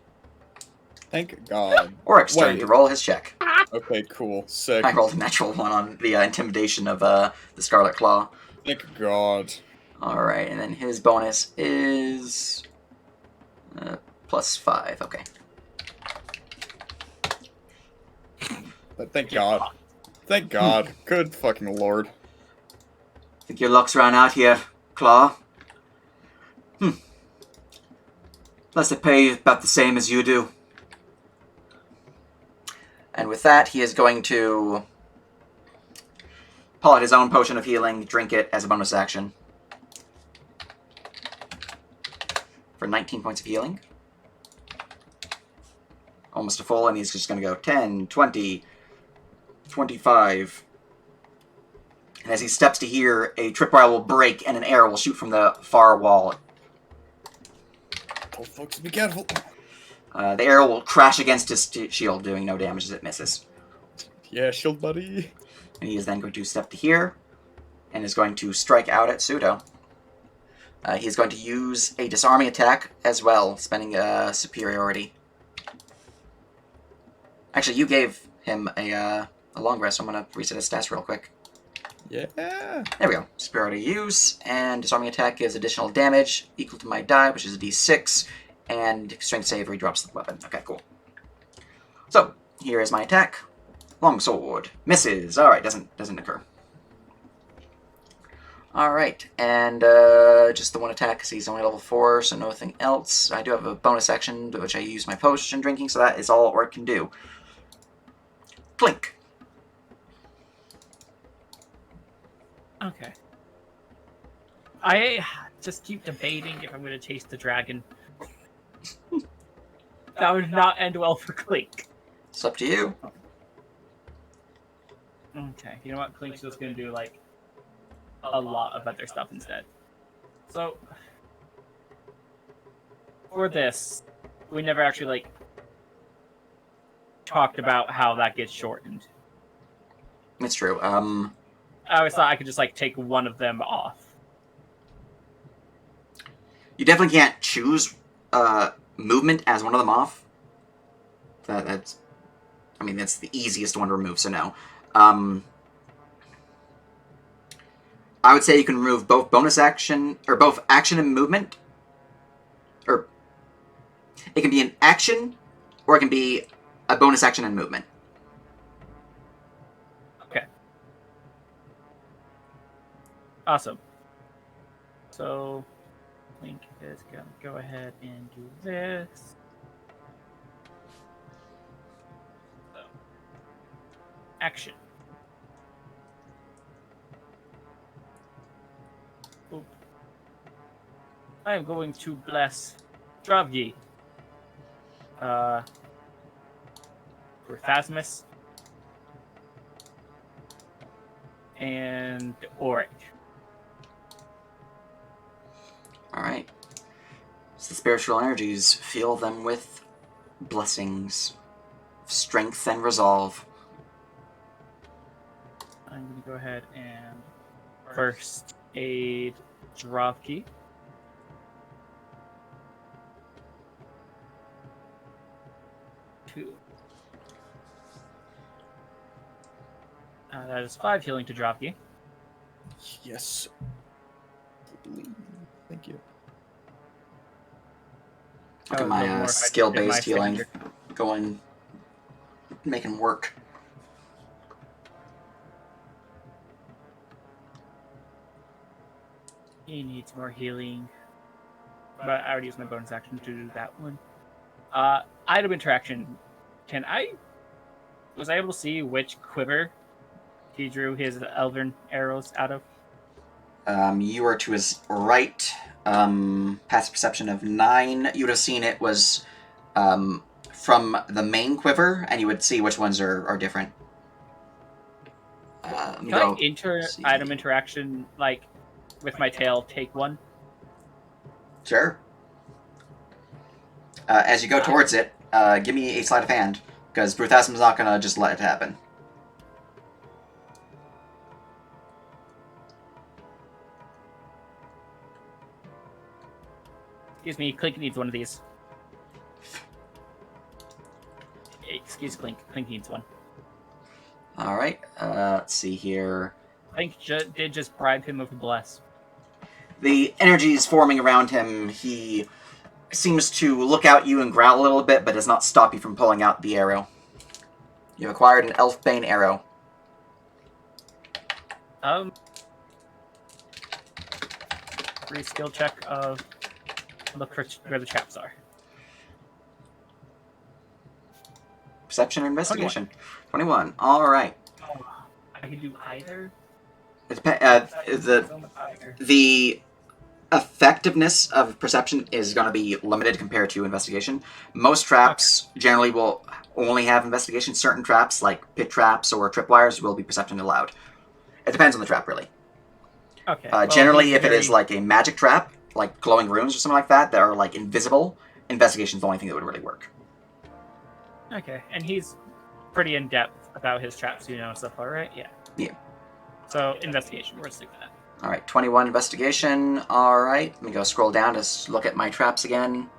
Thank God.
Auric's turn to roll his check.
Okay, cool. Sick.
I rolled a natural 1 on the intimidation of the Scarlet Claw.
Thank God.
Alright, and then his bonus is... +5, okay.
But thank God. Thank God. Good fucking Lord.
Think your luck's run out here, Claw? Plus they pay about the same as you do. And with that, he is going to pull out his own potion of healing, drink it as a bonus action. For 19 points of healing. Almost a full, and he's just going to go 10, 20, 25. And as he steps to here, a tripwire will break and an arrow will shoot from the far wall.
Oh, folks, be careful.
The arrow will crash against his shield, doing no damage as it misses.
Yeah, shield buddy.
And he is then going to step to here, and is going to strike out at Pseudo. He is going to use a disarming attack as well, spending superiority. Actually, you gave him a long rest, so I'm going to reset his stats real quick.
Yeah.
There we go. Superiority use, and disarming attack gives additional damage equal to my die, which is a d6, and strength save redrops the weapon. Okay, cool. So, here is my attack. Longsword. Misses. Alright, doesn't occur. Alright, and just the one attack because he's only level 4, so nothing else. I do have a bonus action, which I use my potion drinking, so that is all Orc can do. Clink.
Okay. I just keep debating if I'm going to chase the dragon. That would not end well for Clink.
It's up to you.
Okay, you know what? Clink's just going to do, like, a lot of other stuff instead. So, for this, we never actually, like, talked about how that gets shortened.
It's true.
I always thought I could just, like, take one of them off.
You definitely can't choose movement as one of them off. That's the easiest one to remove, so no. I would say you can remove both bonus action, or both action and movement. Or, it can be an action, or it can be a bonus action and movement.
Okay. Awesome. So, Link is going to go ahead and do this. So, action. Oop. I am going to bless Dravgi. Thasmus. And Auric.
Alright. So the spiritual energies, fill them with blessings, strength and resolve.
I'm going to go ahead and first aid Dravki. Two. That is 5 healing to Dravki.
Yes. Thank you.
Look at my skill-based healing going, making work.
He needs more healing. But I already used my bonus action to do that one. Item interaction. Was I able to see which quiver he drew his elven arrows out of?
You are to his right, past perception of 9. You would have seen it was from the main quiver, and you would see which ones are different.
Can I enter item interaction, like, with my tail, take one?
Sure. As you go towards it, give me a sleight of hand, because Bruthasm's not going to just let it happen.
Excuse me, Clink needs one of these. Excuse Clink. Clink needs one.
Alright, let's see here.
Clink did just bribe him with a bless.
The energy is forming around him. He seems to look out you and growl a little bit, but does not stop you from pulling out the arrow. You've acquired an Elfbane arrow.
Free skill check of look for where the traps are.
Perception or investigation? 21. All right.
Oh, I can do either.
The effectiveness of perception is going to be limited compared to investigation. Most traps generally will only have investigation. Certain traps, like pit traps or tripwires, will be perception allowed. It depends on the trap, really.
Okay.
Generally, if it is like a magic trap, like glowing runes or something like that are like invisible, investigation is the only thing that would really work.
Okay, and he's pretty in depth about his traps, so far, right? Yeah.
Yeah.
So investigation, we're sticking with that.
All right, 21 investigation. All right, let me go scroll down to look at my traps again.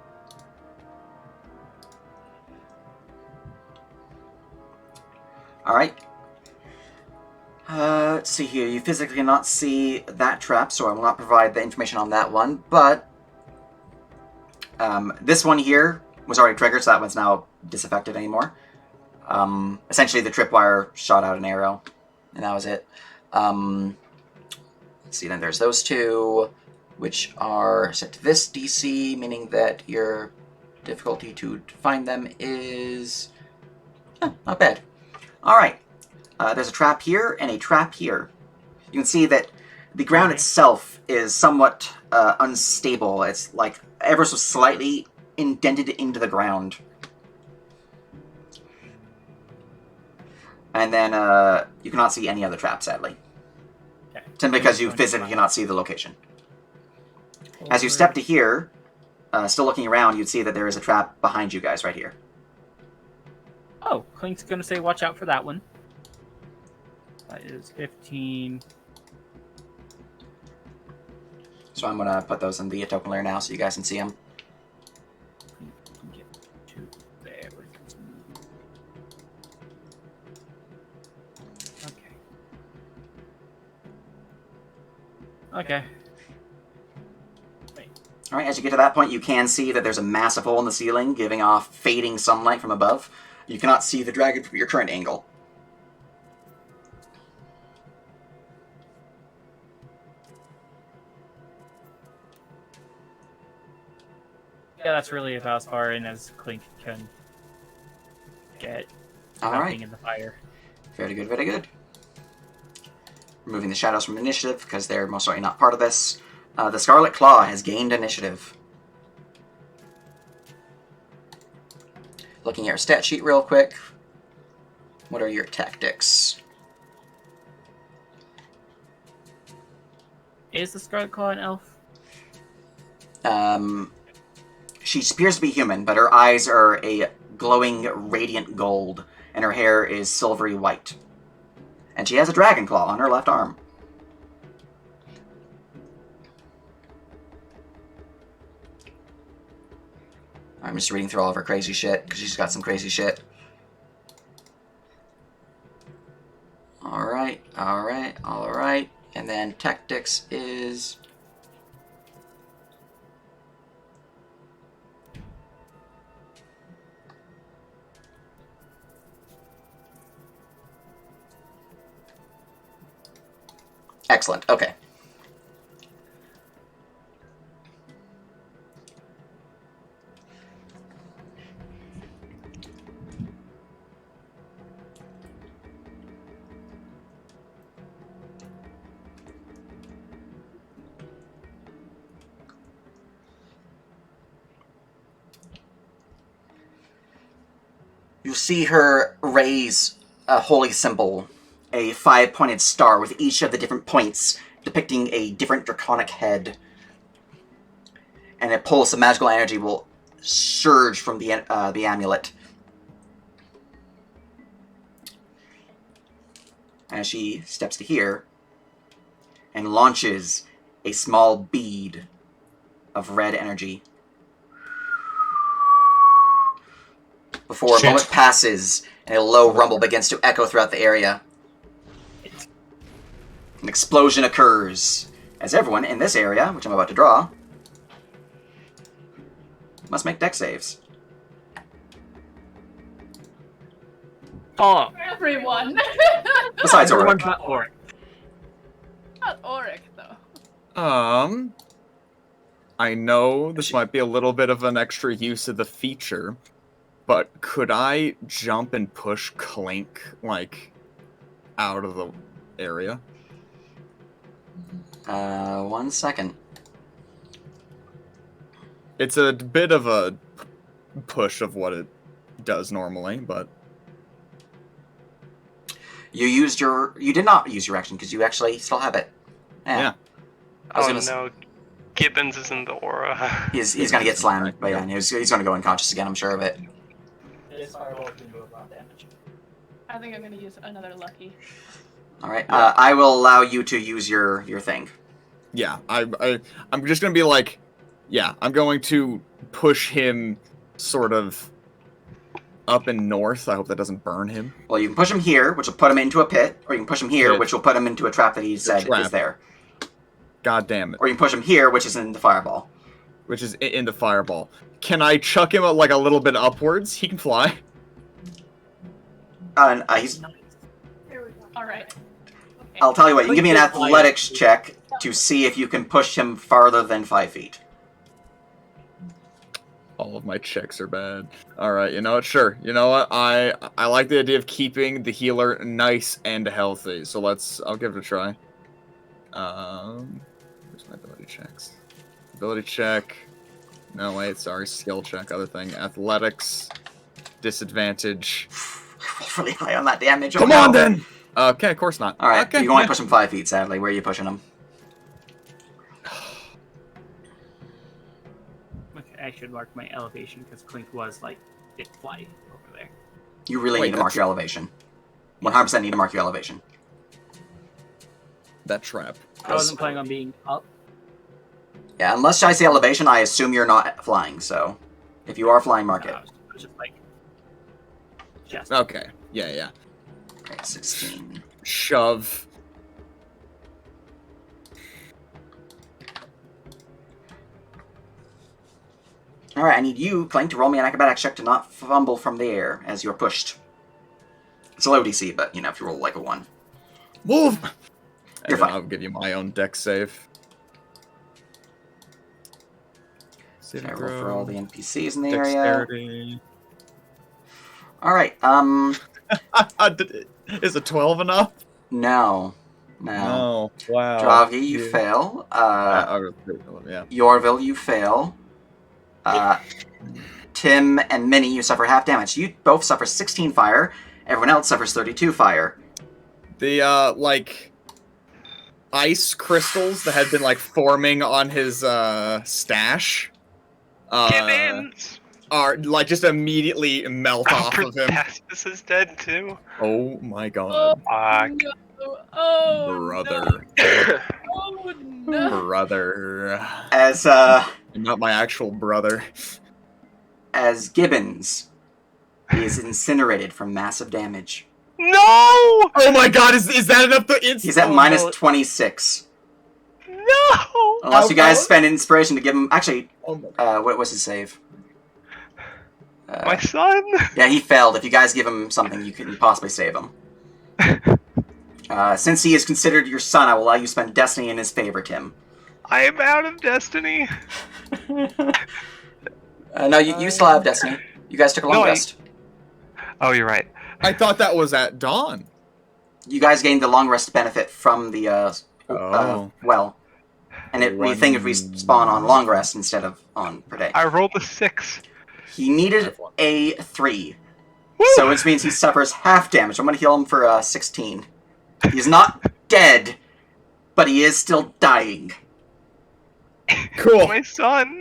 All right. Let's see here. You physically cannot see that trap, so I will not provide the information on that one. But this one here was already triggered, so that one's now disaffected anymore. Essentially, the tripwire shot out an arrow, and that was it. Let's see, then there's those two, which are set to this DC, meaning that your difficulty to find them is not bad. All right. There's a trap here and a trap here. You can see that the ground itself is somewhat unstable. It's like ever so slightly indented into the ground. And then you cannot see any other traps, sadly.
Okay.
Simply because you physically cannot see the location. As you step to here, still looking around, you'd see that there is a trap behind you guys right here.
Oh, Clink's gonna say watch out for that one. That is 15.
So I'm going to put those in the token layer now so you guys can see them.
Get to there. Okay.
All right, as you get to that point, you can see that there's a massive hole in the ceiling giving off fading sunlight from above. You cannot see the dragon from your current angle.
Yeah, that's really about as far in as Clink can get.
All right.
Being in the fire.
Very good, very good. Removing the shadows from initiative because they're most certainly not part of this. The Scarlet Claw has gained initiative. Looking at your stat sheet real quick. What are your tactics?
Is the Scarlet Claw an elf?
She appears to be human, but her eyes are a glowing, radiant gold, and her hair is silvery white. And she has a dragon claw on her left arm. I'm just reading through all of her crazy shit, because she's got some crazy shit. Alright, alright, alright. And then tactics is... Excellent, okay. You see her raise a holy symbol, a 5-pointed star with each of the different points depicting a different draconic head. And a pulse of magical energy will surge from the amulet. As she steps to here and launches a small bead of red energy. Before a moment passes and a low rumble begins to echo throughout the area. An explosion occurs as everyone in this area, which I'm about to draw, must make dex saves.
Oh,
Everyone.
Besides Auric.
everyone's not Auric.
Not Auric, though.
I know this might be a little bit of an extra use of the feature, but could I jump and push Clink, like, out of the area?
1 second.
It's a bit of a push of what it does normally, but...
You did not use your action, because you actually still have it.
Yeah.
No, Gibbons is in the aura.
He's gonna get slammed, but yeah, he's gonna go unconscious again, I'm sure of it.
This fireball can do a lot of damage.
I think I'm gonna use another lucky.
Alright, I will allow you to use your thing.
Yeah, I'm just gonna be like... Yeah, I'm going to push him sort of up and north. I hope that doesn't burn him.
Well, you can push him here, which will put him into a pit, or you can push him here, which will put him into a trap that he said is there.
God damn it.
Or you can push him here, which is in the fireball.
Which is in the fireball. Can I chuck him like a little bit upwards? He can fly.
He's...
Alright. Okay.
I'll tell you what, you can give me an athletics check to see if you can push him farther than 5 feet.
All of my checks are bad. Alright, you know what? Sure. You know what? I like the idea of keeping the healer nice and healthy. So I'll give it a try. Where's my ability checks? Ability check. No, wait, sorry. Skill check, other thing. Athletics. Disadvantage.
Really high on that damage.
Come on, then! Okay, of course not.
Alright,
okay,
you can only push him 5 feet, sadly. Where are you pushing him?
Okay, I should mark my elevation because Clink was like it fly over there.
You really need to mark your elevation. 100% need to mark your elevation.
That trap.
I wasn't planning on being up.
Yeah, unless I say elevation, I assume you're not flying, so... If you are flying, mark it.
I was just like... Just.
Okay, yeah.
Okay, 16.
Shove.
Alright, I need you, Clank, to roll me an acrobatics check to not fumble from the air as you're pushed. It's a low DC, but, if you roll like a 1.
Move!
You're fine.
I'll give you my own deck save.
I roll for all the NPCs in the
Dexterity.
area. Alright,
Is a 12 enough?
No.
No. Wow.
Dravgi, you fail.
Yeah.
Yorville, you fail. Tim and Minnie, you suffer half damage. You both suffer 16 fire. Everyone else suffers 32 fire.
The, ice crystals that had been, forming on his, stash.
Gibbons!
Are, just immediately melt off of him.
This is dead, too.
Oh, my God.
Fuck.
No. Oh,
Brother.
No. Oh, no.
Brother.
As,
Not my actual brother.
As Gibbons is incinerated from massive damage.
No!
Oh my God, is that enough to
He's at minus 26.
No!
Unless you guys spend inspiration to give him... Actually, what was his save?
My son?
Yeah, he failed. If you guys give him something, you can possibly save him. Since he is considered your son, I will allow you to spend destiny in his favor, Tim.
I am out of destiny.
No, you still have destiny. You guys took a long rest.
Oh, you're right.
I thought that was at dawn.
You guys gained the long rest benefit from the well. And we think if we spawn on long rest instead of on per day.
I rolled a 6.
He needed a 3.
Woo!
So which means he suffers half damage. I'm going to heal him for 16. He's not dead, but he is still dying.
Cool.
My son.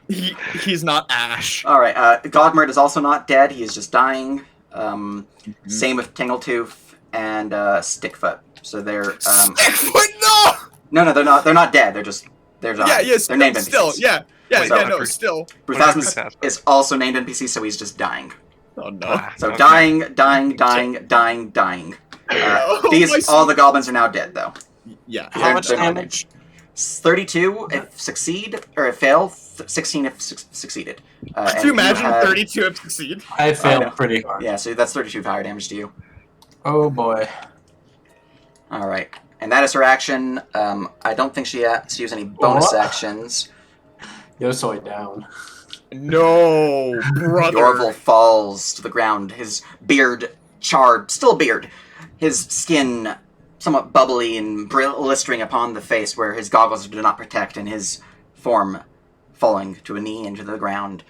He's not Ash.
Alright, Godmerd is also not dead. He is just dying. Same with Tingletooth and Stickfoot. So they're...
Stickfoot, no!
No, they're not. They're not dead. They're dying.
Yeah, yes,
they're named
still,
NPCs.
yeah, still.
Bruthasmus is also named NPC, so he's just dying.
Oh no.
So dying. All the goblins are now dead, though.
Yeah.
How much damage? 32 if succeed, or if fail. 16 if succeeded.
Could you imagine 32 if succeed?
I failed pretty hard.
Yeah, so that's 32 fire damage to you.
Oh boy.
Alright. And that is her action. I don't think she used any bonus actions.
Yosoi down.
No, brother.
Yorvil falls to the ground, his beard charred, still beard, his skin somewhat bubbly and blistering upon the face where his goggles do not protect, and his form falling to a knee into the ground.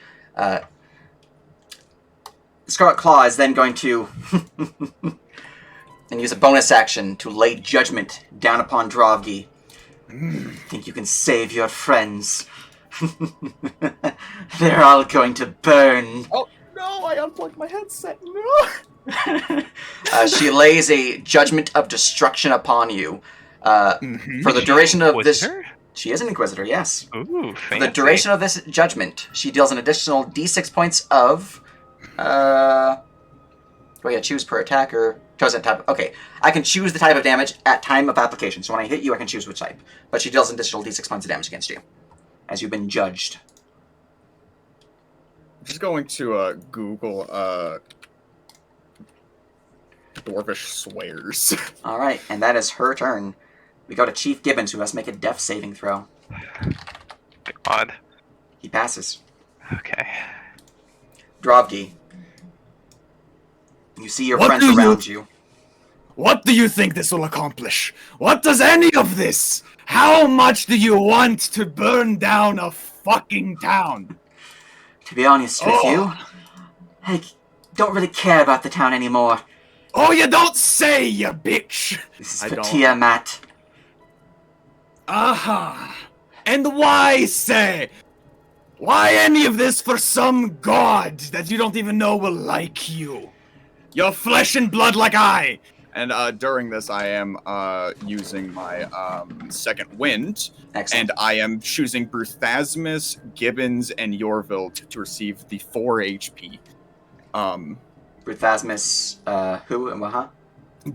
Scarlet Claw is then going to and use a bonus action to lay judgment down upon Drovgi. Think you can save your friends? They're all going to burn.
Oh no! I unplugged my headset. No.
She lays a judgment of destruction upon you. For the duration of this, she is an Inquisitor. Yes.
Ooh,
for the duration of this judgment, she deals an additional D6 points of. Choose per attacker. Chosen type. Okay, I can choose the type of damage at time of application. So when I hit you, I can choose which type. But she deals an additional D6 points of damage against you, as you've been judged.
I'm just going to Google Dwarvish swears.
All right, and that is her turn. We go to Chief Gibbons, who has to make a Death saving throw.
God.
He passes.
Okay.
Drovgi. You see your
What
friends
do you-
around you.
What do you think this will accomplish? What does any of this? How much do you want to burn down a fucking town?
To be honest with you, I don't really care about the town anymore.
Oh, you don't say, you bitch!
This
I
is for
don't.
Tiamat.
Aha! And why say? Why any of this for some god that you don't even know will like you? You're flesh and blood like I!
And during this, I am using my second wind,
Excellent.
and I am choosing Bruthasmus, Gibbons, and Yorville to receive the 4 HP.
Bruthasmus, who and what, huh?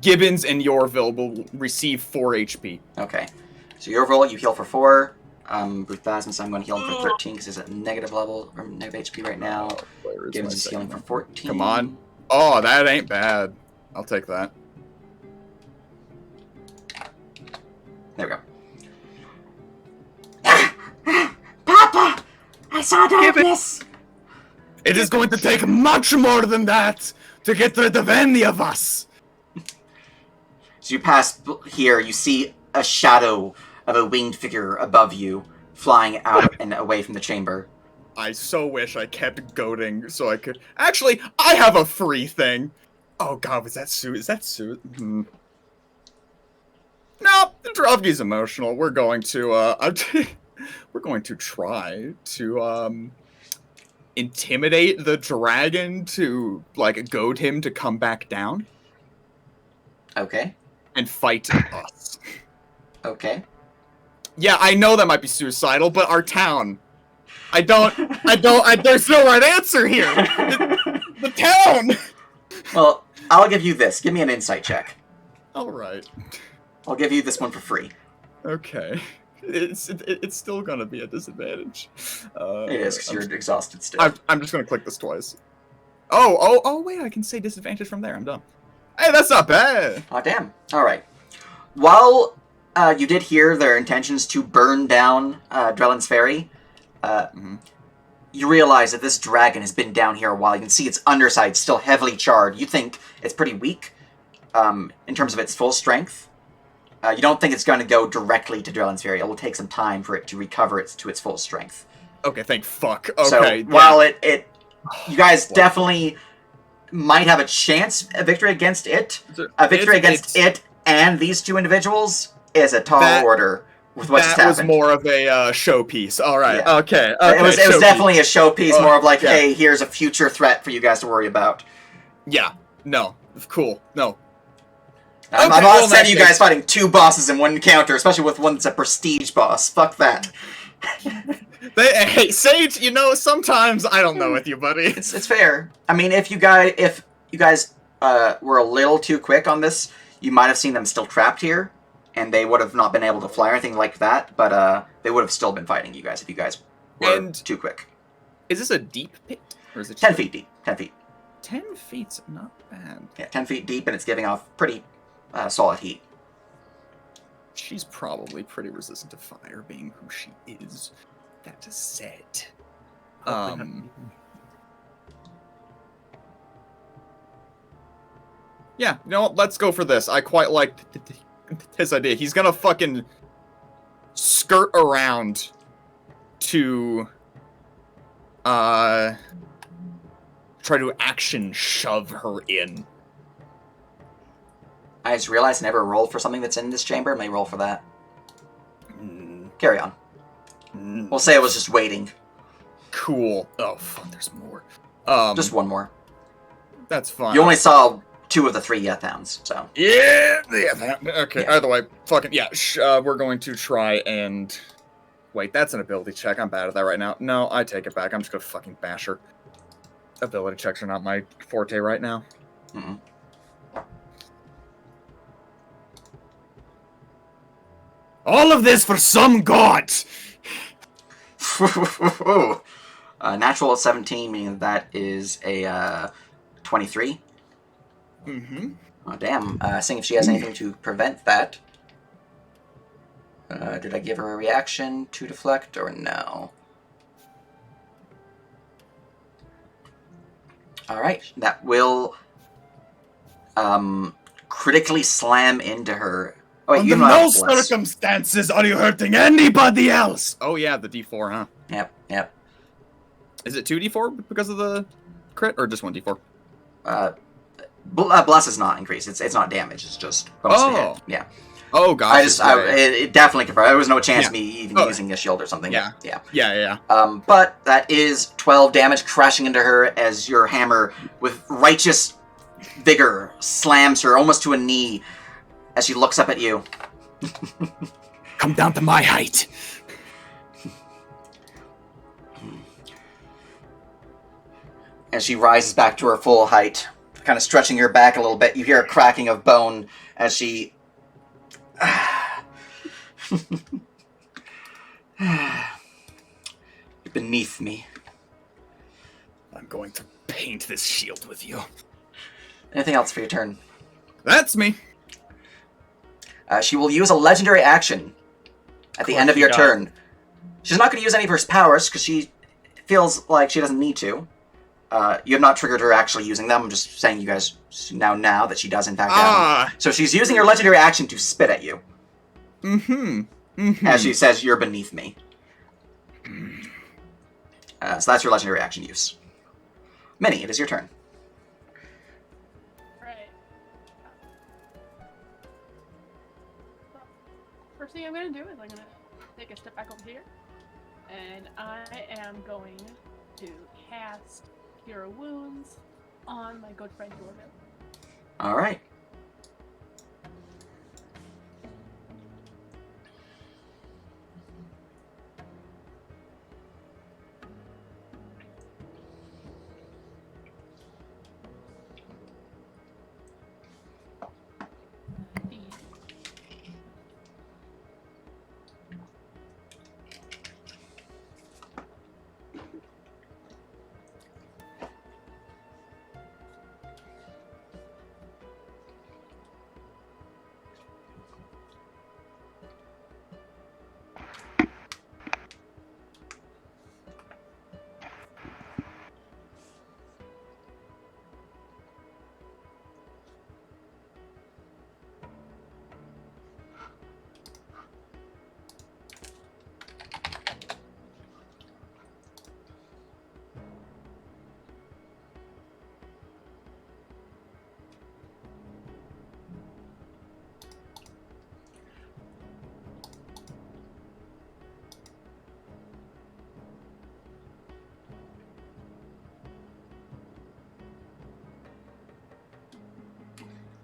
Gibbons and Yorville will receive 4 HP.
Okay. So Yorville, you heal for 4. Bruthasmus, I'm going to heal him for 13 because he's at negative level, or negative HP right now.
Where is
Gibbons
my
is
second
healing for
one?
14.
Come on. Oh, that ain't bad. I'll take that.
There we go.
Papa! I saw darkness!
It is going to take much more than that to get rid of any of us!
So you pass here, you see a shadow of a winged figure above you, flying out and away from the chamber.
I so wish I kept goading so I could... Actually, I have a free thing! Oh god, was that suit? Is that suit? No, Drovgi's emotional. We're going to, we're going to try to, intimidate the dragon to, like, goad him to come back down.
Okay.
And fight us.
Okay.
Yeah, I know that might be suicidal, but our town. There's no right answer here. The town!
Well, I'll give you this. Give me an insight check.
Alright.
I'll give you this one for free.
Okay. It's still gonna be a disadvantage.
It is, because you're exhausted still.
I'm just gonna click this twice. Oh, wait, I can say disadvantage from there. I'm done. Hey, that's not bad!
Oh, damn. Alright. While you did hear their intentions to burn down Drellin's Ferry, you realize that this dragon has been down here a while. You can see its underside still heavily charred. You think it's pretty weak in terms of its full strength. You don't think it's going to go directly to Drellin's Ferry. It will take some time for it to recover to its full strength.
Okay, thank fuck. Okay.
So
yeah.
while you guys definitely might have a chance at victory against it. A victory against it and these two individuals is a tall order with what's happened.
That was more of a showpiece. All right.
Yeah.
Okay.
It was definitely a showpiece, more of like,
yeah.
hey, here's a future threat for you guys to worry about.
Yeah. No. Cool. No.
I'm not saying you guys fighting two bosses in one encounter, especially with one that's a prestige boss. Fuck that.
Hey, Sage, sometimes I don't know with you, buddy.
It's fair. I mean, if you guys were a little too quick on this, you might have seen them still trapped here, and they would have not been able to fly or anything like that, but they would have still been fighting you guys if you guys were too quick.
Is this a deep pit? Or is it
10 feet deep. 10 feet.
10 feet's not bad.
Yeah, 10 feet deep, and it's giving off pretty solid heat.
She's probably pretty resistant to fire, being who she is. That is said. Yeah, you know what? Let's go for this. I quite like his idea. He's gonna fucking skirt around to try to action shove her in.
I just realized I never rolled for something that's in this chamber. May roll for that.
Mm,
Carry on. We'll say I was just waiting.
Cool. Oh fuck, there's more.
Just one more.
That's fine.
You only saw 2 of the 3 Yethams, so.
Yeah. Okay.
Yeah.
Either way, fucking yeah. We're going to try and wait. That's an ability check. I'm bad at that right now. No, I take it back. I'm just gonna fucking bash her. Ability checks are not my forte right now.
Mm-mm.
All of this for some god!
Natural 17, meaning that is a 23.
Mm-hmm.
Oh, damn. Seeing if she has anything to prevent that. Did I give her a reaction to deflect or no? Alright, that will critically slam into her. Oh, wait, you
Under
don't
no
have bless.
circumstances are you hurting anybody else!
Oh yeah, the D4, huh?
Yep.
Is it 2D4 because of the crit, or just 1D4?
Bless is not increased. It's not damage. It's just bonus to hit. Yeah.
Oh gosh.
It definitely confirmed. There was no chance of me even
Oh.
using a shield or something.
Yeah.
Yeah. But that is 12 damage crashing into her as your hammer, with righteous vigor, slams her almost to a knee as she looks up at you.
Come down to my height.
As she rises back to her full height, kind of stretching her back a little bit, you hear a cracking of bone as she... You're beneath me.
I'm going to paint this shield with you.
Anything else for your turn?
That's me.
She will use a legendary action at the end of your turn. She's not going to use any of her powers because she feels like she doesn't need to. You have not triggered her actually using them. I'm just saying you guys now that she does in fact have them. So she's using her legendary action to spit at you. As she says, you're beneath me. So that's your legendary action use. Minnie, it is your turn.
Right. First thing I'm going to do is I'm going to take a step back over here. And I am going to cast Cure Wounds on my good friend Dorville.
Alright.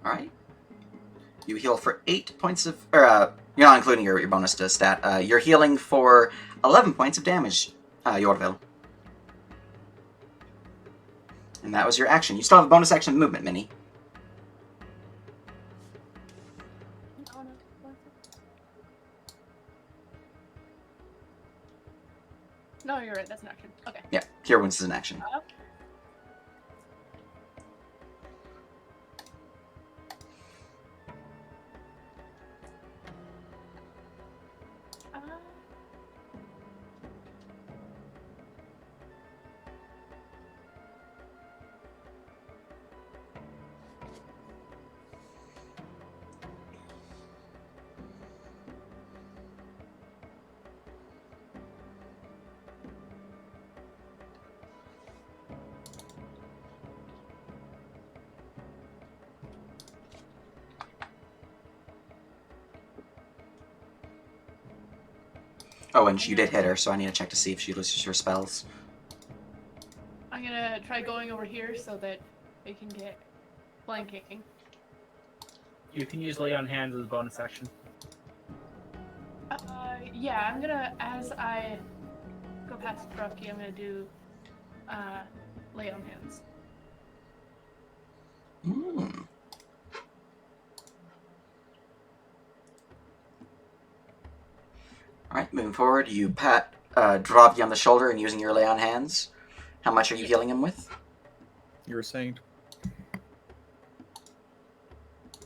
Alright. You heal for 8 points of... you're not including your bonus to stat. You're healing for 11 points of damage, Yorville. And that was your action. You still have a bonus action movement, Minnie.
No, you're right. That's an action. Okay.
Yeah, Cure Wounds is an action. Oh, and you did hit her, so I need to check to see if she loses her spells.
I'm gonna try going over here so that we can get flanking.
You can use lay on hands as a bonus action.
Yeah, I'm gonna, as I go past Rocky, I'm gonna do lay on hands.
Mm. Alright, moving forward, you pat Dravdi on the shoulder and using your lay on hands. How much are you healing him with?
You were saying?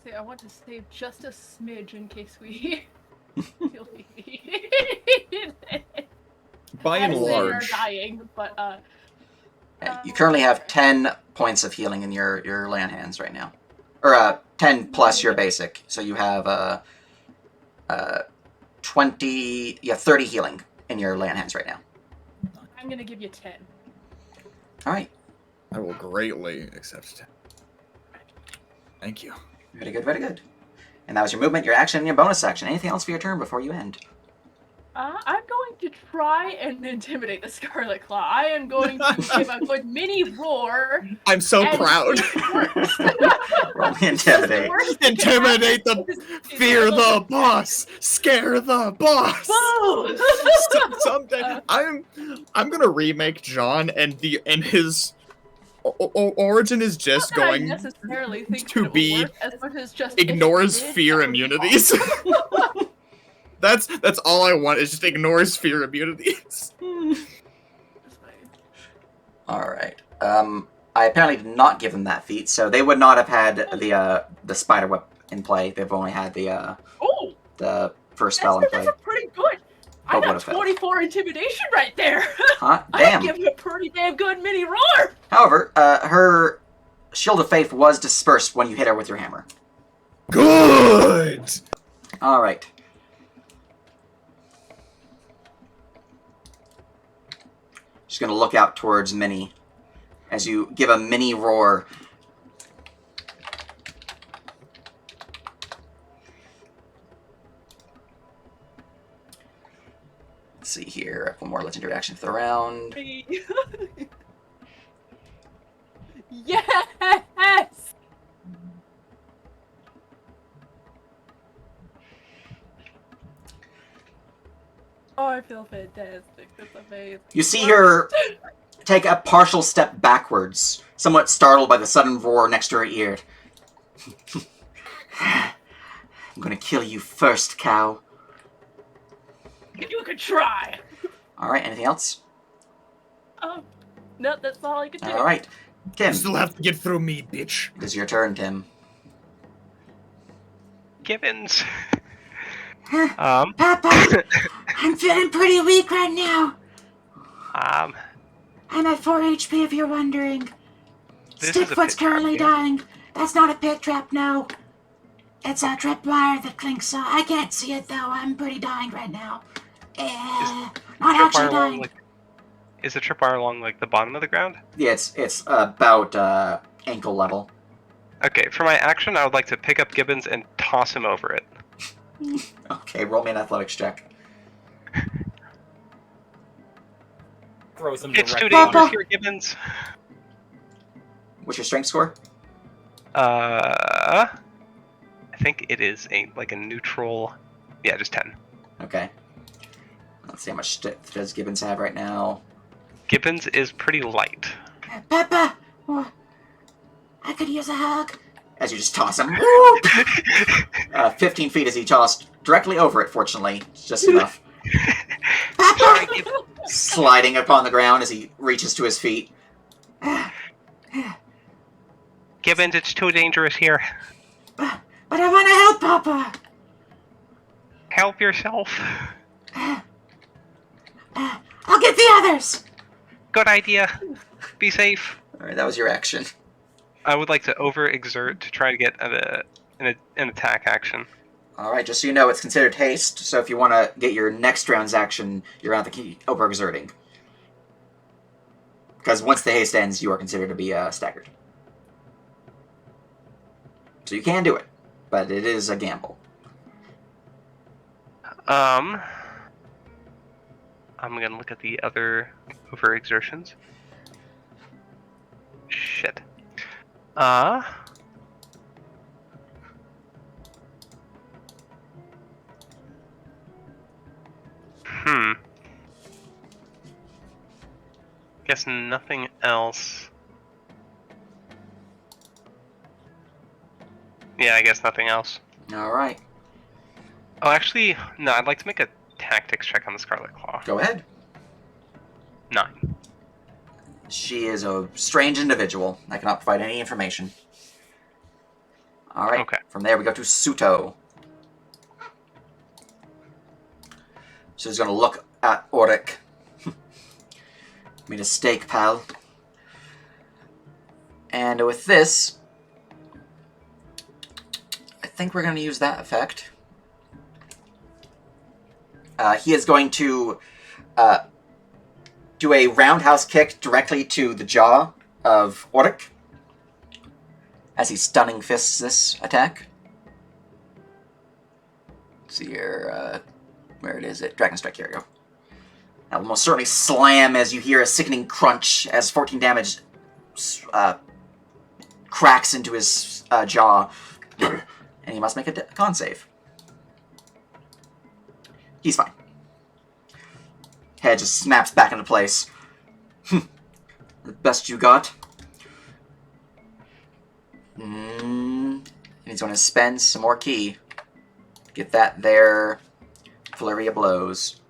See, I want to save just a smidge in case we feel we need it.
By and
As they are
large.
dying, but
You currently have 10 points of healing in your lay on hands right now. Or 10 plus your basic. So you have 20, you have 30 healing in your lay on hands right now.
I'm gonna give you 10.
Alright,
I will greatly accept 10. Thank you.
very good, very good. And that was your movement, your action, and your bonus action. Anything else for your turn before you end?
I'm going to try and intimidate the Scarlet Claw. I am going to give a good mini roar.
I'm so
and
proud.
see if it works.
Roll me intimidate.
Intimidate the fear the boss, scare the boss.
Boo!
Someday I'm gonna remake John, and his origin is just
Not that I
going
necessarily think
to
that it will
be
work as much as just if it
ignores
did,
fear
that would be
immunities.
awesome.
That's all I want is just ignores fear immunities.
Alright. I apparently did not give them that feat, so they would not have had the spider whip in play. They've only had the first spell in play.
That's a pretty good. I
Oh, what
got
a fail.
24 intimidation right there.
Huh?
I
Damn.
give you a pretty damn good mini roar.
However, her Shield of Faith was dispersed when you hit her with your hammer.
Good.
Alright. Just gonna look out towards Minnie as you give a mini roar. Let's see here. I have one more legendary action for the round.
Yes. Oh, I feel fantastic. That's amazing.
You see her take a partial step backwards, somewhat startled by the sudden roar next to her ear. I'm gonna kill you first, cow.
You could try.
Alright, anything else?
No, that's all I could do.
Alright. Tim,
You still have to get through me, bitch.
it is your turn, Tim.
Gibbons.
Papa, I'm feeling pretty weak right now. I'm at 4 HP if you're wondering.
This is a
Stickfoot's
pit trap,
currently
yeah.
dying. That's not a pit trap, no. It's a tripwire that clinks. I can't see it though. I'm pretty dying right now. Not actually dying.
Is the tripwire along like the bottom of the ground?
Yeah, it's about ankle level.
Okay, for my action, I would like to pick up Gibbons and toss him over it.
Okay, roll me an athletics check.
Throws him
It's too
directly on
dangerous
Papa.
here, Gibbons.
What's your strength score?
I think it is a neutral. Yeah, just 10.
Okay. Let's see how much does Gibbons have right now.
Gibbons is pretty light.
Papa, I could use a hug.
As you just toss him. 15 feet as he tossed directly over it, fortunately. Just enough.
Sorry, Gibbons.
Sliding upon the ground as he reaches to his feet.
Gibbons, it's too dangerous here.
But I want to help Papa.
Help yourself.
I'll get the others.
Good idea. Be safe.
Alright, that was your action.
I would like to overexert to try to get an attack action.
Alright, just so you know, it's considered haste, so if you want to get your next round's action, you're going to have to keep overexerting. Because once the haste ends, you are considered to be staggered. So you can do it, but it is a gamble.
I'm gonna look at the other overexertions. Shit. Guess nothing else. Yeah, I guess nothing else.
All right.
Oh, actually, no. I'd like to make a tactics check on the Scarlet Claw.
Go ahead.
9.
She is a strange individual. I cannot provide any information. All right.
Okay.
From there, we go to Suto. So he's going to look at Auric. Made a mistake, pal. And with this, I think we're going to use that effect. He is going to do a roundhouse kick directly to the jaw of Auric as he stunning fists this attack. Let's see here, where it is, Dragon Strike, here we go. That will most certainly slam as you hear a sickening crunch as 14 damage cracks into his jaw. And he must make a con save. He's fine. Head just snaps back into place. The best you got. And he's going to spend some more ki. Get that there. Flurry of blows.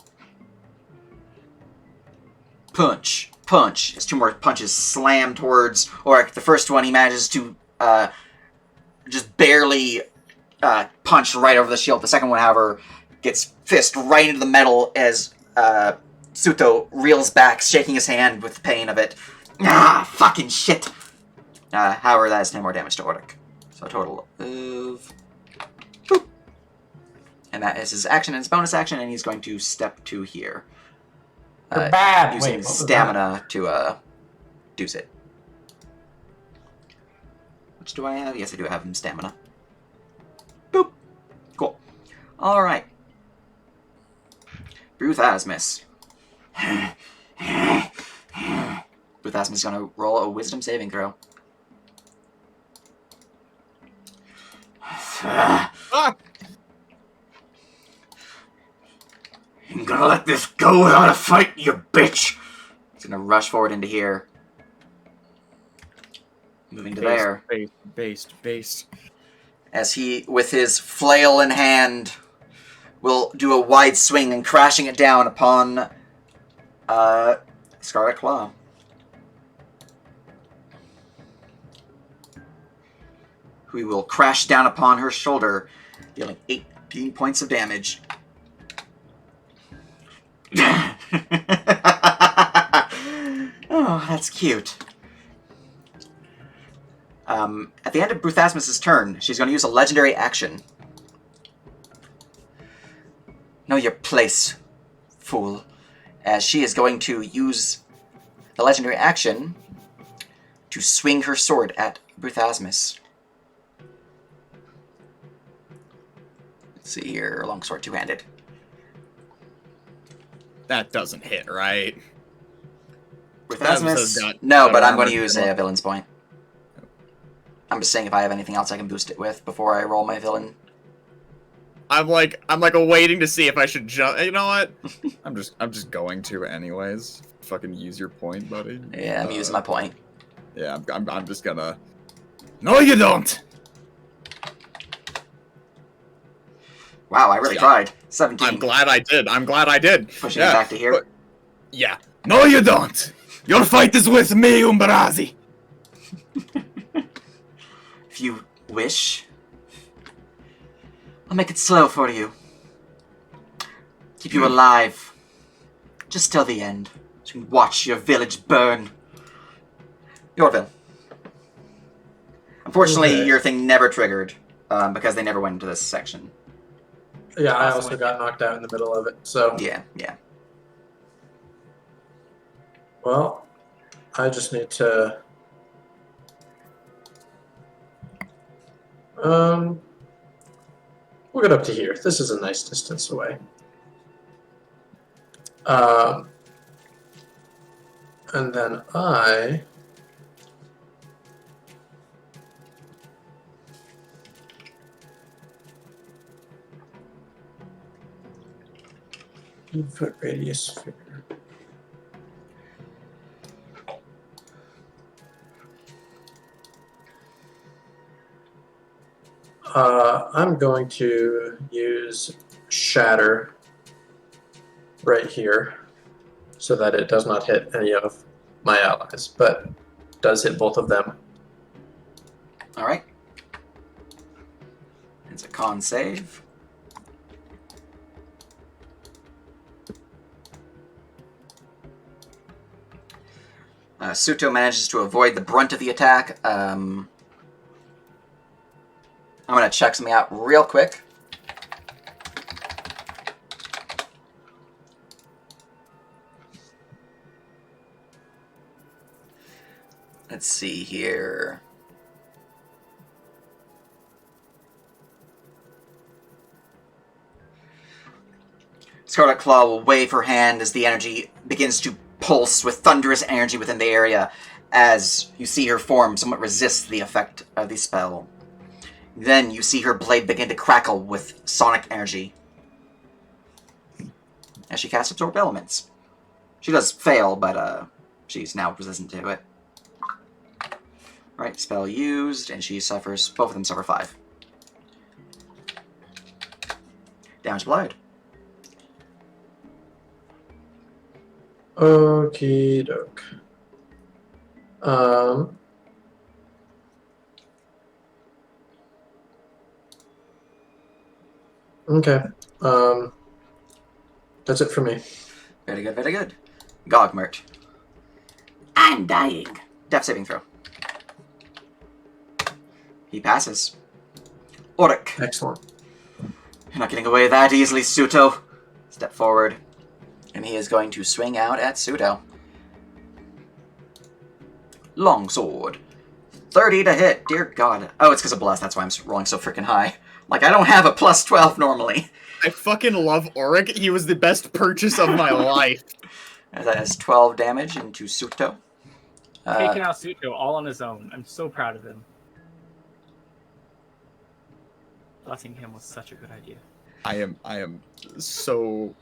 Punch. Punch. As 2 more punches slam towards Auric. The first one he manages to just barely punch right over the shield. The second one, however, gets fist right into the metal as Suto reels back, shaking his hand with the pain of it. Ah, fucking shit! However, that is 10 more damage to Auric. So a total of... Boop. And that is his action and his bonus action, and he's going to step to here.
You're bad.
Using
Wait,
stamina to deuce it. Which do I have? Yes, I do have him stamina. Boop. Cool. Alright. Bruthasmus. Bruthasmus is going to roll a wisdom saving throw. I'm gonna let this go without a fight, you bitch! He's gonna rush forward into here. Moving to there.
Based.
As he, with his flail in hand, will do a wide swing and crashing it down upon Scarlet Claw. Who will crash down upon her shoulder, dealing 18 points of damage. Oh, that's cute. At the end of Bruthasmus' turn, she's going to use a legendary action. Know your place, fool. As she is going to use the legendary action to swing her sword at Bruthasmus. Let's see here, longsword two-handed.
That doesn't hit, right?
Bruthasmus? No, but I'm going to use a villain's point. I'm just saying if I have anything else I can boost it with before I roll my villain.
I'm like waiting to see if I should jump. You know what? I'm just going to anyways. Fucking use your point, buddy.
Yeah, I'm using my point.
Yeah, I'm just gonna. No, you don't.
Wow, I really tried. 17.
I'm glad I did.
Pushing it back to here.
But, yeah. No, you don't. Your fight is with me, Umbarazi.
If you wish, I'll make it slow for you. Keep you alive. Just till the end. So you can watch your village burn. Yorville. Unfortunately, your thing never triggered, because they never went into this section.
Yeah, I also got knocked out in the middle of it, so...
Yeah.
Well, I just need to... We'll get up to here. This is a nice distance away. And then I... Foot radius sphere. I'm going to use Shatter right here so that it does not hit any of my allies, but does hit both of them.
Alright. It's a con save. Suto manages to avoid the brunt of the attack. I'm going to check something out real quick. Let's see here. Scarlet Claw will wave her hand as the energy begins to pulse with thunderous energy within the area, as you see her form somewhat resist the effect of the spell. Then you see her blade begin to crackle with sonic energy as she casts Absorb Elements. She does fail, but she's now resistant to it. Right, spell used, and she suffers, both of them suffer 5. Damage applied.
Okie doke. Okay. That's it for me.
Very good, very good. Gogmert.
I'm dying.
Death saving throw. He passes. Oric.
Excellent.
You're not getting away that easily, Suto. Step forward. And he is going to swing out at Suto. Longsword. 30 to hit. Dear God. Oh, it's because of Bless. That's why I'm rolling so freaking high. Like, I don't have a plus 12 normally.
I fucking love Auric. He was the best purchase of my life.
And that is 12 damage into Suto.
Taking out Suto all on his own. I'm so proud of him. Blessing him was such a good idea.
I am so...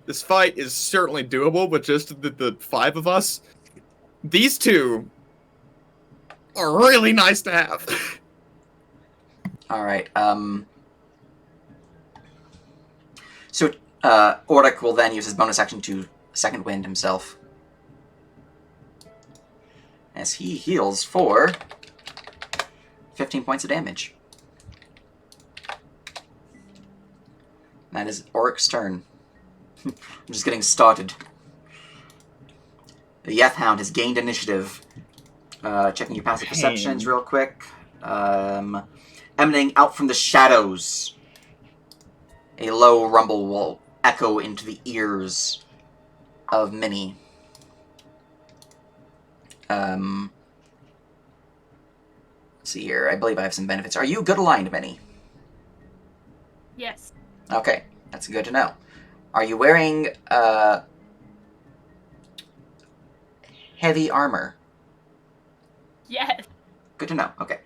This fight is certainly doable, but just the 5 of us, these two are really nice to have.
Alright, so, Oric will then use his bonus action to Second Wind himself. As he heals for 15 points of damage. That is Oric's turn. I'm just getting started. The Yethhound has gained initiative. Checking your passive perceptions real quick. Emanating out from the shadows. A low rumble will echo into the ears of Minnie. Let's see here. I believe I have some benefits. Are you good aligned, Minnie?
Yes.
Okay, that's good to know. Are you wearing heavy armor?
Yes.
Good to know. Okay.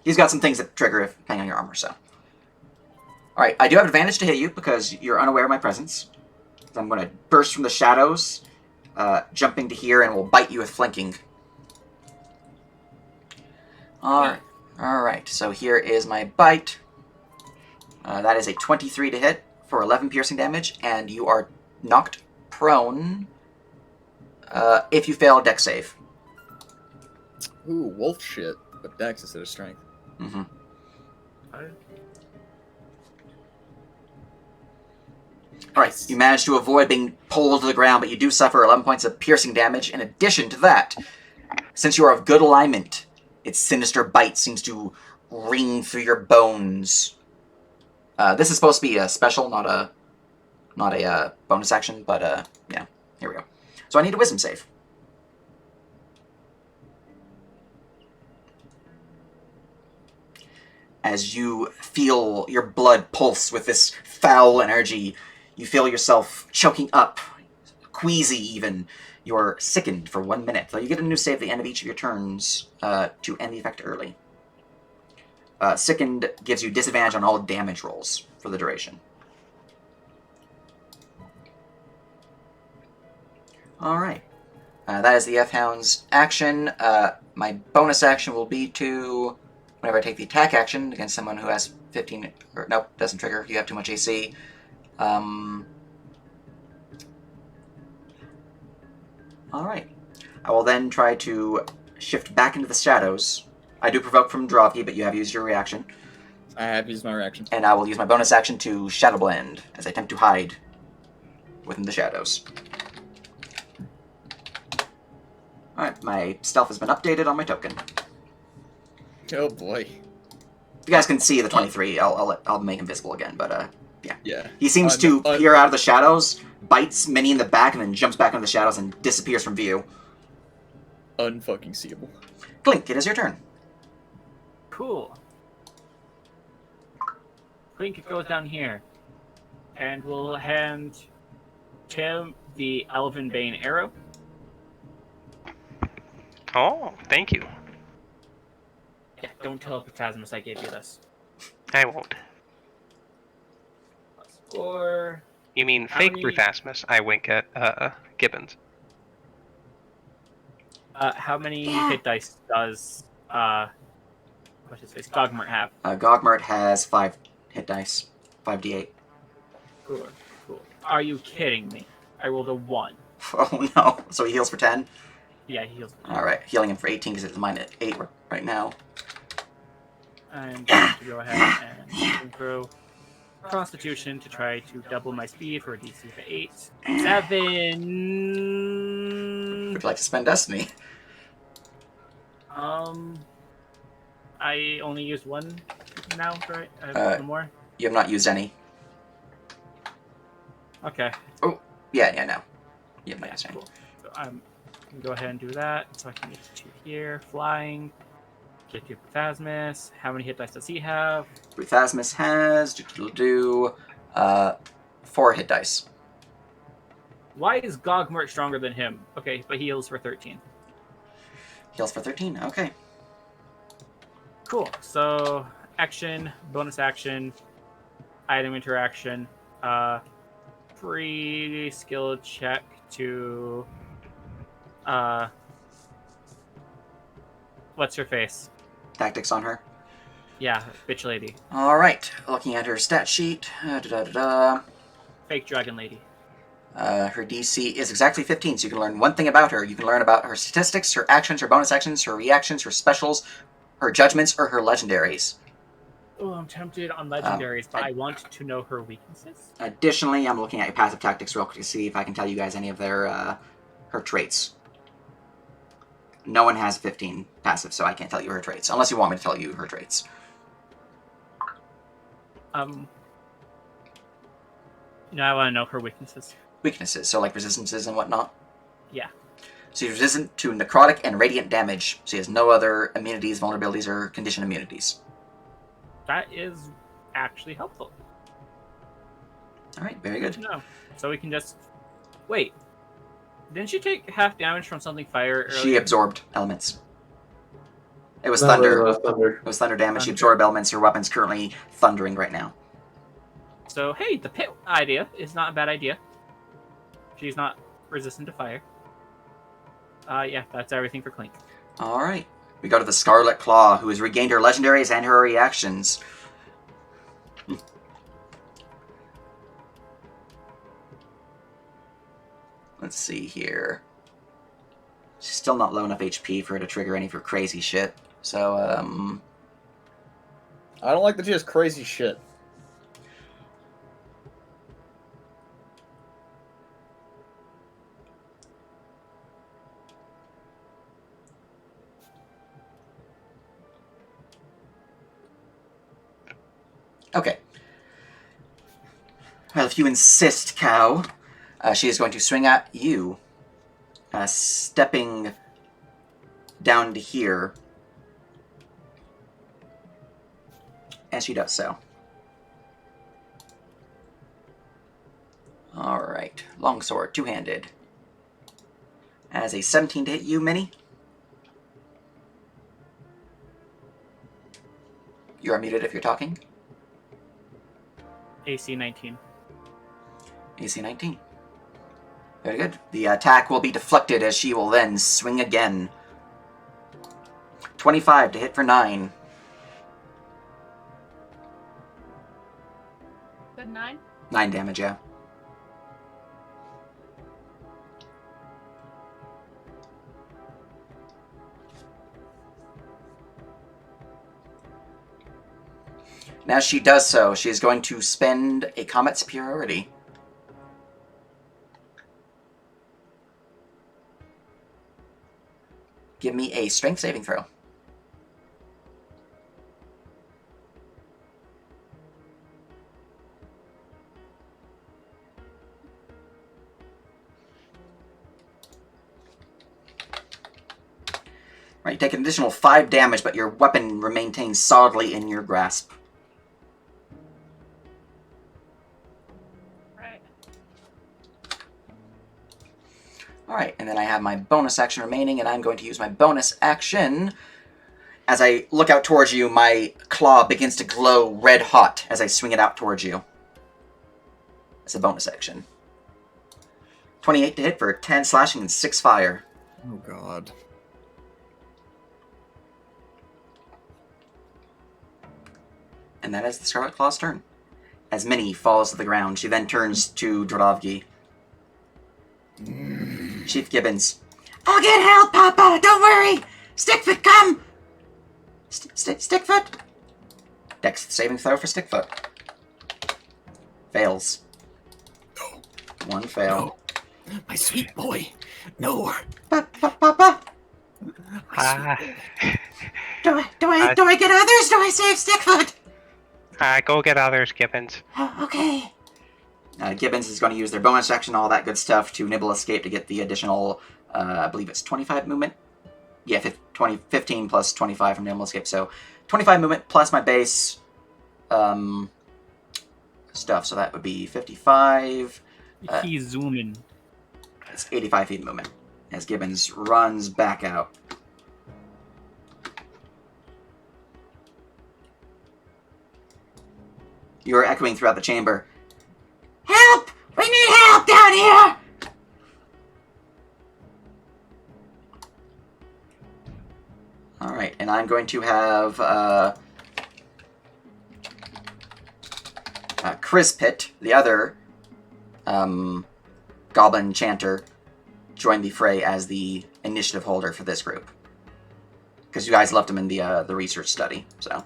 He's got some things that trigger if depending on your armor, so. Alright, I do have advantage to hit you because you're unaware of my presence. So I'm going to burst from the shadows, jumping to here, and will bite you with flanking. Alright, so here is my bite. That is a 23 to hit for 11 piercing damage, and you are knocked prone if you fail a dex save.
Ooh, wolf shit. But dex instead of strength.
Mm-hmm. Alright, you manage to avoid being pulled to the ground, but you do suffer 11 points of piercing damage. In addition to that, since you are of good alignment, its sinister bite seems to ring through your bones. This is supposed to be a special, not a bonus action, but yeah, here we go. So I need a wisdom save. As you feel your blood pulse with this foul energy, you feel yourself choking up, queasy even. You're sickened for 1 minute, though you get a new save at the end of each of your turns to end the effect early. Sickened gives you disadvantage on all damage rolls for the duration. Alright. That is the F-Hound's action. My bonus action will be to, whenever I take the attack action against someone who has 15... Or, nope, doesn't trigger. You have too much AC. Alright. I will then try to shift back into the shadows. I do provoke from Drovki, but you have used your reaction.
I have used my reaction.
And I will use my bonus action to Shadow Blend as I attempt to hide within the shadows. Alright, my stealth has been updated on my token.
Oh boy.
If you guys can see the 23, I'll make him visible again, but yeah.
Yeah.
He seems to peer out of the shadows, bites Minnie in the back, and then jumps back into the shadows and disappears from view.
Unfucking seeable.
Clink, it is your turn.
Cool. Clink goes down here, and we'll hand Tim the Elven Bane arrow.
Oh, thank you.
Yeah, don't tell Phantasmus I gave you this.
I won't.
+4.
You mean
How
fake
many-
Bruthasmus? I wink at Gibbons.
How many hit dice does what's his face Gogmart have?
Gogmart has 5 hit dice. 5d8.
Cool. Are you kidding me? I rolled a 1.
Oh no. So he heals for 10?
Yeah, he heals.
Alright, healing him for 18 because it's mine at 8 right now.
I'm going to go ahead and through Constitution to try to double my speed for a DC of 8. 7.
Would you like to spend Destiny?
I only used 1 now, right? I have no more.
You have not used any.
Okay.
Yeah, no. You have not used any.
Cool. So I'm gonna go ahead and do that. So I can get to 2 here, flying. Get to Phantasmus. How many hit dice does he have?
Bruthasmus has 4 hit dice.
Why is Gogmart stronger than him? Okay, but he heals for 13.
Heals for 13, okay.
Cool. So action, bonus action, item interaction, free skill check to what's her face?
Tactics on her.
Yeah, bitch lady.
Alright, looking at her stat sheet.
Fake dragon lady.
Her DC is exactly 15, so you can learn one thing about her. You can learn about her statistics, her actions, her bonus actions, her reactions, her specials, her judgments, or her legendaries.
Oh, I'm tempted on legendaries, but I want to know her weaknesses.
Additionally, I'm looking at your passive tactics real quick to see if I can tell you guys any of their her traits. No one has 15 passive, so I can't tell you her traits, unless you want me to tell you her traits.
No, I want to know her weaknesses.
Weaknesses, so like resistances and whatnot.
Yeah.
So she's resistant to necrotic and radiant damage. She has no other immunities, vulnerabilities, or condition immunities.
That is actually helpful.
Alright, very good.
No. So we can just... Wait. Didn't she take half damage from something fire earlier?
She absorbed elements. It was
That
thunder.
was, thunder.
It was thunder damage. She
Thunder.
absorbed elements. Her weapon's currently thundering right now.
So, hey, the pit idea is not a bad idea. She's not resistant to fire. Yeah, that's everything for Clink.
Alright. We go to the Scarlet Claw, who has regained her legendaries and her reactions. Let's see here. She's still not low enough HP for her to trigger any of her crazy shit. So,
I don't like that she has crazy shit.
okay. Well, if you insist, Cow, she is going to swing at you, stepping down to here as she does so. Alright, longsword, two-handed. As a 17 to hit you, Minnie. You're unmuted if you're talking.
AC 19.
AC 19. Very good. The attack will be deflected as she will then swing again. 25 to hit for 9.
Good 9.
9 damage, yeah. And as she does so, she is going to spend a combat superiority. Give me a strength saving throw. Right, you take an additional 5 damage, but your weapon maintains solidly in your grasp.
Right.
Alright, and then I have my bonus action remaining, and I'm going to use my bonus action. As I look out towards you, my claw begins to glow red hot as I swing it out towards you. It's a bonus action. 28 to hit for 10 slashing and 6 fire.
Oh god.
And that is the Scarlet Claw's turn. As Minnie falls to the ground, she then turns to Drodovgi. Chief Gibbons.
I'll get help, Papa. Don't worry. Stickfoot, come. Stickfoot.
Dex saving throw for Stickfoot. Fails.
No.
One fail.
No. My sweet boy. No.
Papa.
Ah,
Do I get others? Do I save Stickfoot?
go get others, Gibbons.
Oh, okay.
Gibbons is going to use their bonus action, all that good stuff, to nibble escape to get the additional, I believe it's 25 movement. Yeah, 15 plus 25 from nibble escape. So 25 movement plus my base stuff. So that would be 55.
He's zooming.
It's 85 feet movement as Gibbons runs back out. You are echoing throughout the chamber.
Help! We need help down here!
Alright, and I'm going to have Crispit, the other Goblin Chanter, join the fray as the initiative holder for this group. Because you guys left him in the research study, so.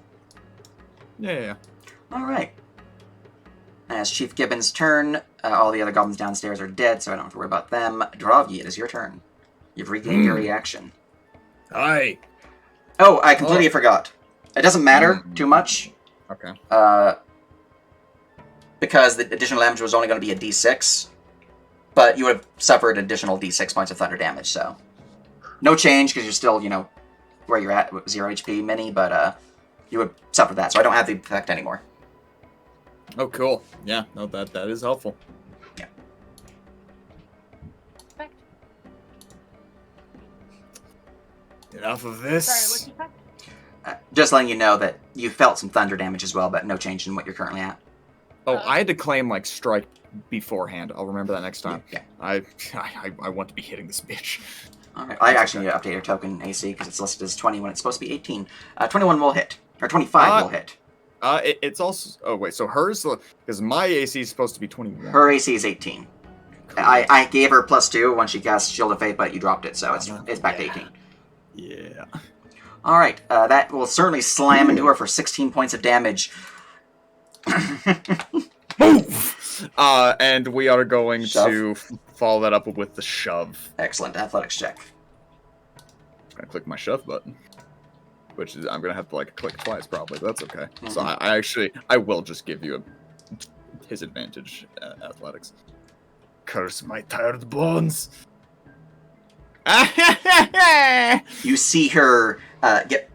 Yeah.
Alright. As Chief Gibbons' turn, all the other goblins downstairs are dead, so I don't have to worry about them. Drovgi, it is your turn. You've regained your reaction.
Hi.
Oh, I completely forgot. It doesn't matter too much.
Okay.
Because the additional damage was only going to be a d6. But you would have suffered additional d6 points of thunder damage, so. No change, because you're still, where you're at with 0 HP mini, but you would suffer that, so I don't have the effect anymore.
Oh, cool. Yeah, no, that is helpful.
Yeah.
Effect.
Enough of
Sorry,
this.
what's your effect?
Just letting you know that you felt some thunder damage as well, but no change in what you're currently at.
Oh, I had to claim strike beforehand. I'll remember that next time.
Yeah.
I want to be hitting this bitch.
Alright, I actually need to update your token AC because it's listed as 20 when it's supposed to be 18. 21 will hit. Or 25 will hit.
It's also. Oh wait, so hers because my AC is supposed to be 21.
Her AC is 18. I gave her +2 when she cast Shield of Fate, but you dropped it, so it's back to 18.
Yeah.
Alright, that will certainly slam into her for 16 points of damage.
Move! And we are going to follow that up with the shove.
Excellent. Athletics check.
I'm gonna click my shove button. Which is, I'm gonna have to click twice probably, but that's okay. So I will just give you his advantage athletics.
Curse my tired bones.
You see her get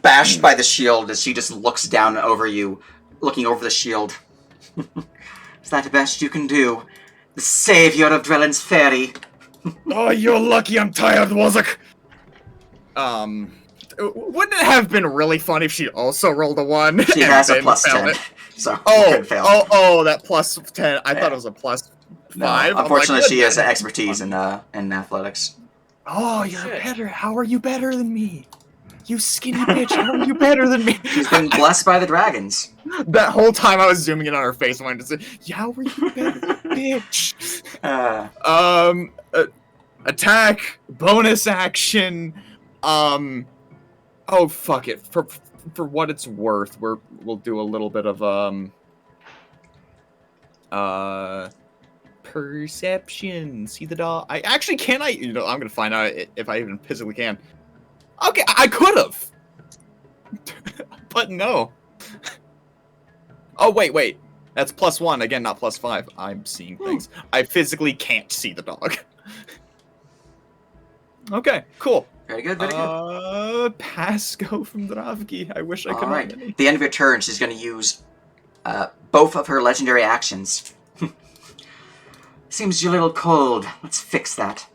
bashed by the shield as she just looks down over you, looking over the shield. Is that the best you can do? The savior of Drellin's Ferry?
Oh, you're lucky I'm tired, Wozak. Wouldn't it have been really funny if she also rolled a 1?
She
and
has a
then
plus
failed
10,
it?
so you
Oh,
couldn't fail.
that plus 10. I thought it was a plus 5.
No,
I'm like,
unfortunately, she has
wouldn't that
expertise
be
in athletics.
Oh, you're
Shit.
better. How are you better than me? You skinny bitch, how are you better than me?
She's been blessed by the dragons.
That whole time I was zooming in on her face, I wanted to say, yeah, how are you better, bitch? Attack, bonus action, oh, fuck it. For what it's worth, we'll do a little bit of, perception. See the dog? Can I? You know, I'm gonna find out if I even physically can. Okay, I could have, but no. Oh wait. That's plus 1 again, not plus 5. I'm seeing things. I physically can't see the dog. Okay, cool.
Very good, very good.
Pass go from Dravki. I wish I could.
Alright. At the end of your turn, she's going to use both of her legendary actions. Seems you're a little cold. Let's fix that.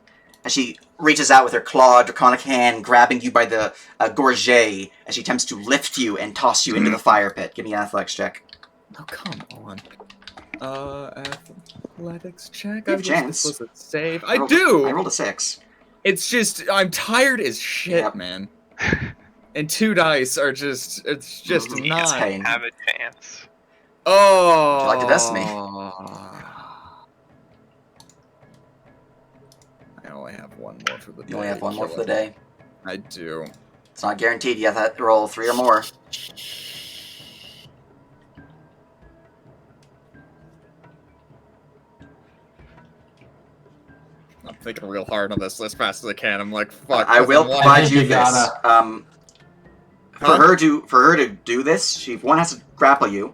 As she reaches out with her clawed, draconic hand, grabbing you by the gorget, as she attempts to lift you and toss you into the fire pit. Give me an athletics check.
Oh, come on. Athletics check?
You have a chance.
This was a save.
I
I do!
I rolled a 6.
It's just, I'm tired as shit,
Yep.
man. And 2 dice are just, it's just
It's
not.
pain.
Have a chance.
Oh.
Would you like to destiny?
I only have 1 more for the day.
You only have 1 more for the
Kill it.
day.
I do.
It's not guaranteed. You have to roll 3 or more.
I'm thinking real hard on this as fast as I can. I'm like, fuck.
I will
why-
provide you
You
this.
gotta-
For her to do this, she has to grapple you.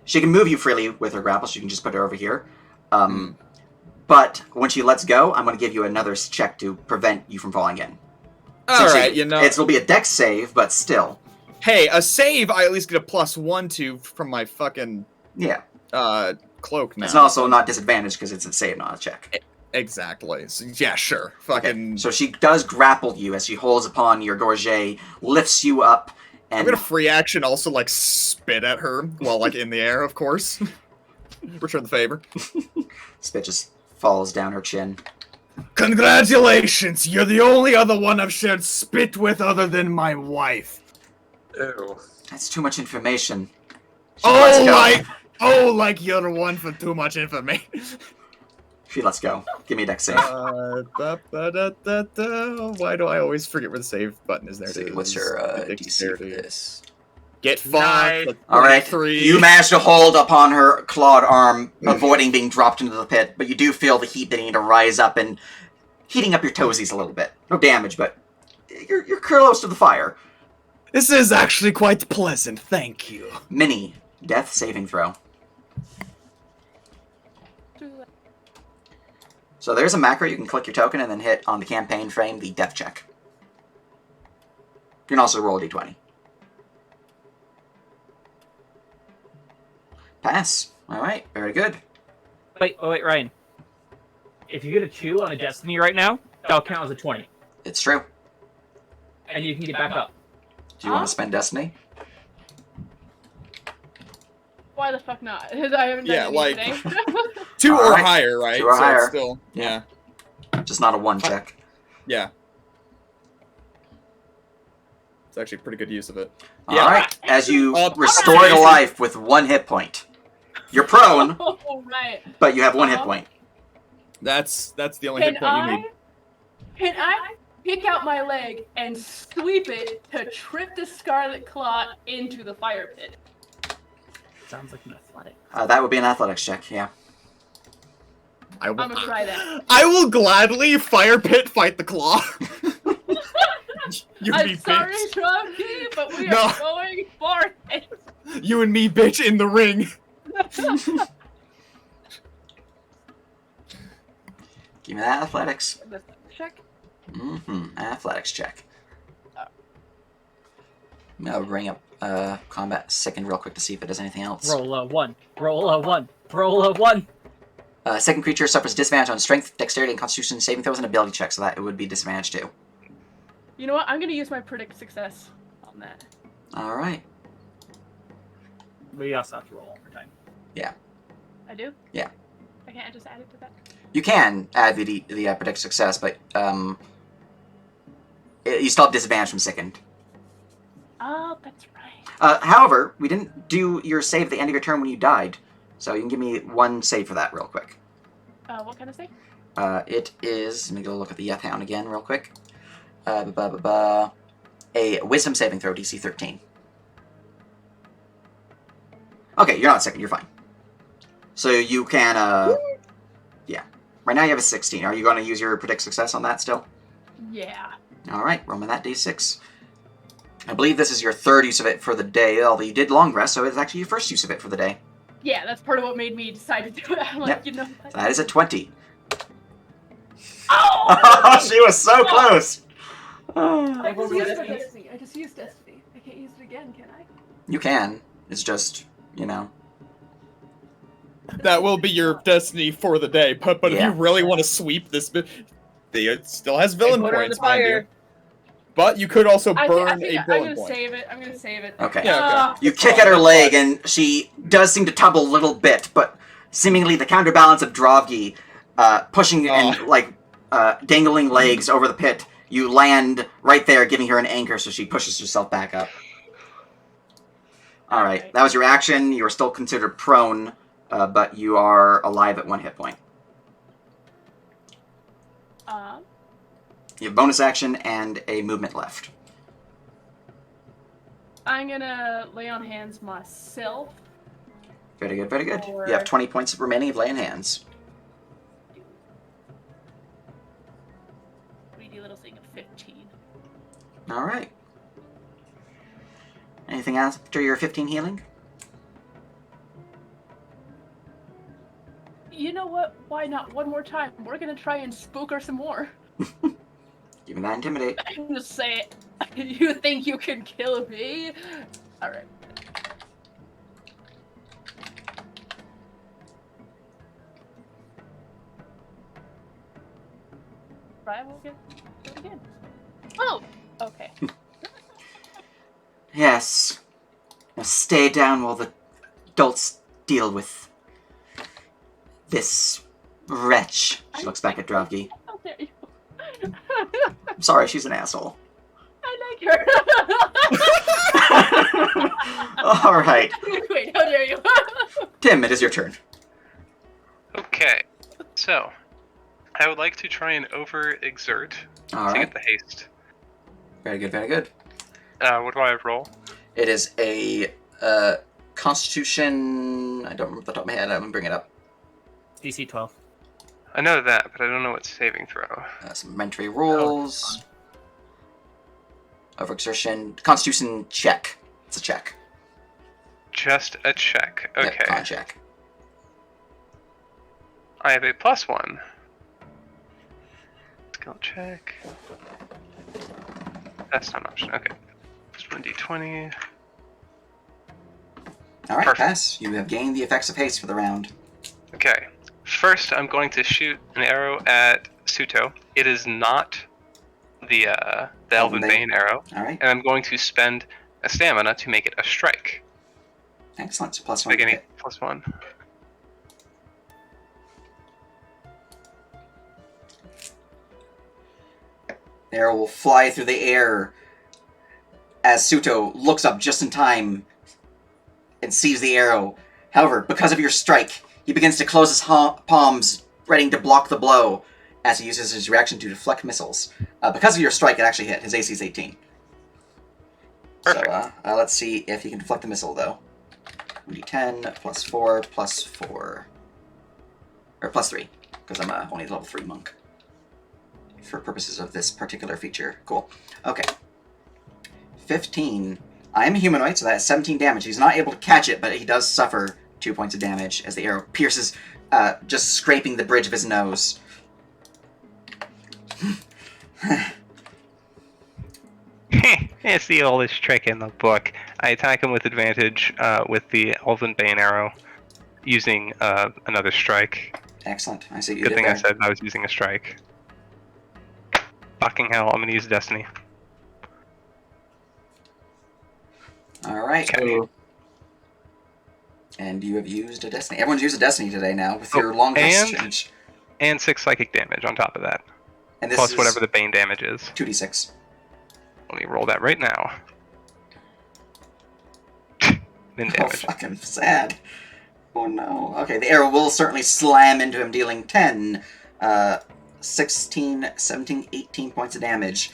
She can move you freely with her grapple. So you can just put her over here. But when she lets go, I'm going to give you another check to prevent you from falling in.
Alright, you know.
It'll be a dex save, but still.
Hey, a save, I at least get a +1 to from my fucking
Yeah.
cloak now.
It's also not disadvantaged because it's a save, not a check.
Exactly. So, yeah, sure. Fucking.
Okay. So she does grapple you as she holds upon your gorget, lifts you up,
I'm
and
gonna free action also like spit at her while like in the air, of course. Return the favor.
spit just falls down her chin.
Congratulations! You're the only other one I've shared spit with other than my wife.
Ew.
That's too much information. She lets go.
Like you're the one for too much information.
She lets go. Give me a dex save.
Why do I always forget where the save button is there?
Let's see,
It
what's
is
your DC for
dexterity.
this?
Get fucked.
Nice.
Like
All right,
23.
you manage to hold upon her clawed arm, avoiding being dropped into the pit, but you do feel the heat beginning to rise up and heating up your toesies a little bit. No damage, but you're close to the fire.
This is actually quite pleasant, thank you.
Mini death saving throw. So there's a macro. You can click your token and then hit on the campaign frame the death check. You can also roll a d20. Pass. All right. Very good.
Wait, Ryan. If you get a 2 on a destiny right now, that'll count as a 20,
It's true.
and you can get back up.
Do you want to spend destiny?
Why the fuck not? I haven't done
Yeah,
any
like-
today.
2 or
Alright.
higher, right?
2 or
So it's
higher.
Still, yeah.
Just not a 1 check.
Yeah. It's actually a pretty good use of it.
All
Yeah.
right. As you
Oh,
restore to life with 1 hit point. You're prone,
Oh, right.
but you have 1 hit point.
That's the only
Can
hit point you need.
Can I pick out my leg and sweep it to trip the Scarlet Claw into the fire pit?
Sounds like an athletic.
That would be an athletics check. Yeah.
I will,
I'm gonna try that.
I will gladly fire pit fight the claw. You and me,
I'm sorry,
bitch.
Drunky, but we
No.
are going for it.
You and me, bitch, in the ring.
Give me that athletics.
Check.
Athletics check. I'll bring up combat second real quick to see if it does anything else.
Roll a 1. Roll a 1. Roll a 1.
Second creature suffers disadvantage on strength, dexterity, and constitution saving throws and ability checks, so that it would be disadvantage too.
You know what? I'm gonna use my predict success on that.
All right.
But you also have to roll one more time.
I do?
Yeah.
I can't just add it to that?
You can add the predict success, but you still have disadvantage from second.
Oh, that's right.
However, we didn't do your save at the end of your turn when you died, so you can give me one save for that real quick.
What kind of save?
It is. Let me go look at the Hound again real quick. A Wisdom saving throw, DC 13. Okay, you're not second. You're fine. So you can. Yeah. Right now you have a 16. Are you going to use your predict success on that still?
Yeah.
All right. Roll me that D6. I believe this is your third use of it for the day, although you did long rest, so it's actually your first use of it for the day.
Yeah, that's part of what made me decide to do it. I'm like,
Yep.
you know what?
That is a 20.
Oh!
She was so close!
I
What
just
was
used
Destiny?
Destiny. I just used Destiny. I can't use it again, can I?
You can. It's just, you know.
That will be your destiny for the day. But if
Yeah.
you really want to sweep this bit, it still has villain
Put her in the
points, mind
fire.
you. But you could also
I
burn
think
a
I'm
villain
gonna
point.
save it. I'm gonna save it.
Okay.
Yeah,
You kick at her leg, and she does seem to tumble a little bit, but seemingly the counterbalance of Drovgi pushing and, dangling legs over the pit, you land right there, giving her an anchor, so she pushes herself back up. Alright,
Okay.
that was your action. You are still considered prone, but you are alive at 1 hit point. You have bonus action and a movement left.
I'm gonna lay on hands myself.
Very good, very good.
Or-
You have 20 points remaining of lay on hands.
Greedy little thing of 15.
Alright. Anything else after your 15 healing?
You know what? Why not one more time? We're gonna try and spook her some more.
Give me that intimidate.
I'm just saying. You think you can kill me? Alright. Brian will get it again. Oh! Okay.
Yes. Now stay down while the adults deal with this wretch. She looks back at Dravgi.
How dare you?
I'm sorry, she's an asshole.
I like her.
Alright.
Wait, how dare you?
Tim, it is your turn.
Okay, so I would like to try and overexert to
Alright.
get the haste.
Very good, very good.
What do I roll?
It is a Constitution. I don't remember the top of my head. I'm gonna bring it up.
DC 12.
I know that, but I don't know what saving throw.
Some mentary rules. Overexertion. Constitution check. It's a check.
Just a check. Okay.
Yep, con check.
I have a +1. Skill check. That's not an option. Okay. Just 1d20.
Alright,
Perfect.
pass. You have gained the effects of haste for the round.
Okay. First, I'm going to shoot an arrow at Suto. It is not the Elven Bane arrow,
Alright.
and I'm going to spend a stamina to make it a strike.
Excellent. So plus
So
one.
I get
to
a
hit.
+1.
The arrow will fly through the air as Suto looks up just in time and sees the arrow. However, because of your strike, he begins to close his palms, ready to block the blow as he uses his reaction to deflect missiles. Because of your strike, it actually hit. His AC is 18.
Perfect.
So let's see if he can deflect the missile, though. 1d10 plus 4 plus 4. Or plus 3, because I'm only a level 3 monk. For purposes of this particular feature. Cool. Okay. 15. I am a humanoid, so that's 17 damage. He's not able to catch it, but he does suffer 2 points of damage as the arrow pierces, just scraping the bridge of his nose.
It's the oldest trick in the book. I attack him with advantage with the Elven Bane arrow, using another strike.
Excellent. I see what you
Good
did
thing
there.
I said I was using a strike. Fucking hell, I'm gonna use Destiny.
All right.
So,
And you have used a Destiny. Everyone's used a Destiny today now with your long rest change.
And 6 psychic damage on top of that.
And this
Plus
is
whatever the Bane damage is.
2d6.
Let me roll that right now. Then
Oh,
damage.
fucking sad. Oh no. Okay, the arrow will certainly slam into him, dealing 10, 16, 17, 18 points of damage.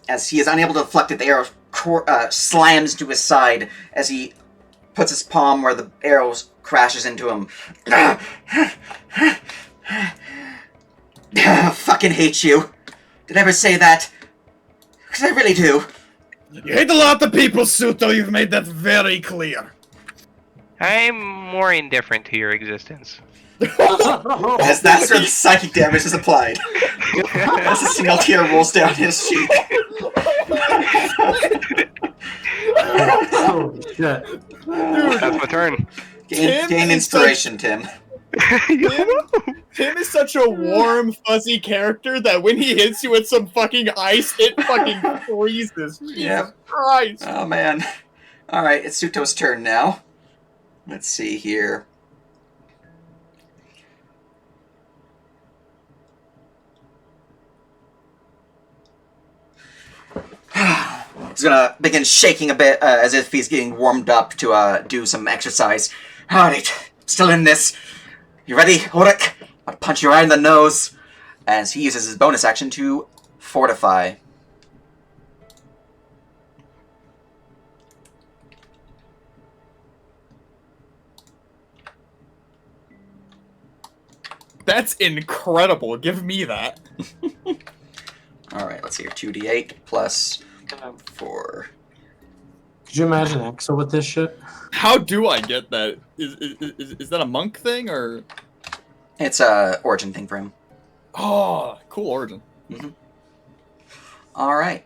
As he is unable to deflect it, the arrow slams to his side as he puts his palm where the arrow crashes into him. Fucking hate you. Did I ever say that? Because I really do.
You hate a lot of people, Suto. You've made that very clear.
I'm more indifferent to your existence.
As that's where the psychic damage is applied. As a single tear rolls down his cheek.
oh, shit.
That's my turn.
Gain inspiration, Tim.
Tim is such a warm, fuzzy character that when he hits you with some fucking ice, it fucking freezes.
Yeah.
Jesus Christ.
Oh man. Alright, it's Suto's turn now. Let's see here. He's gonna begin shaking a bit as if he's getting warmed up to do some exercise. Alright, still in this. You ready, Horik? I'll punch you right in the nose. As he uses his bonus action to fortify.
That's incredible. Give me that.
Alright, let's see here. 2d8 plus 4.
Could you imagine Axel with this shit?
How do I get that? Is that a monk thing or?
It's a origin thing for him.
Oh, cool origin.
Alright.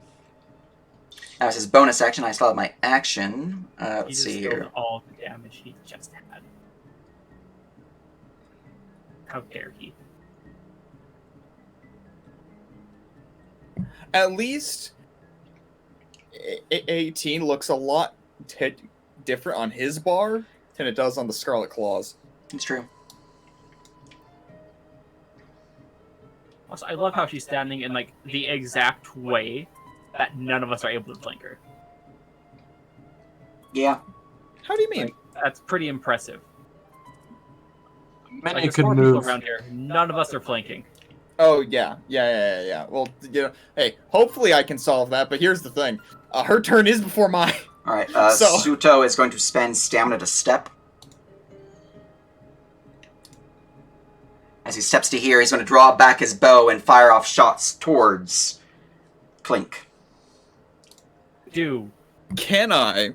That was his bonus action. I still have my action.
He
Let's
just
see
killed
here.
all the damage he just had. How dare he?
At least 18 looks a lot different on his bar than it does on the Scarlet Claws.
It's true.
Also, I love how she's standing in like the exact way that none of us are able to flank her.
Yeah.
How do you mean?
That's pretty impressive.
Many
Like, there's
could
4 people
move.
around here. None of us are flanking.
Oh, yeah. Well, you know, hey, hopefully I can solve that, but here's the thing. Her turn is before mine.
Alright,
So-
Suto is going to spend stamina to step. As he steps to here, he's going to draw back his bow and fire off shots towards Clink.
Dude,
Can I?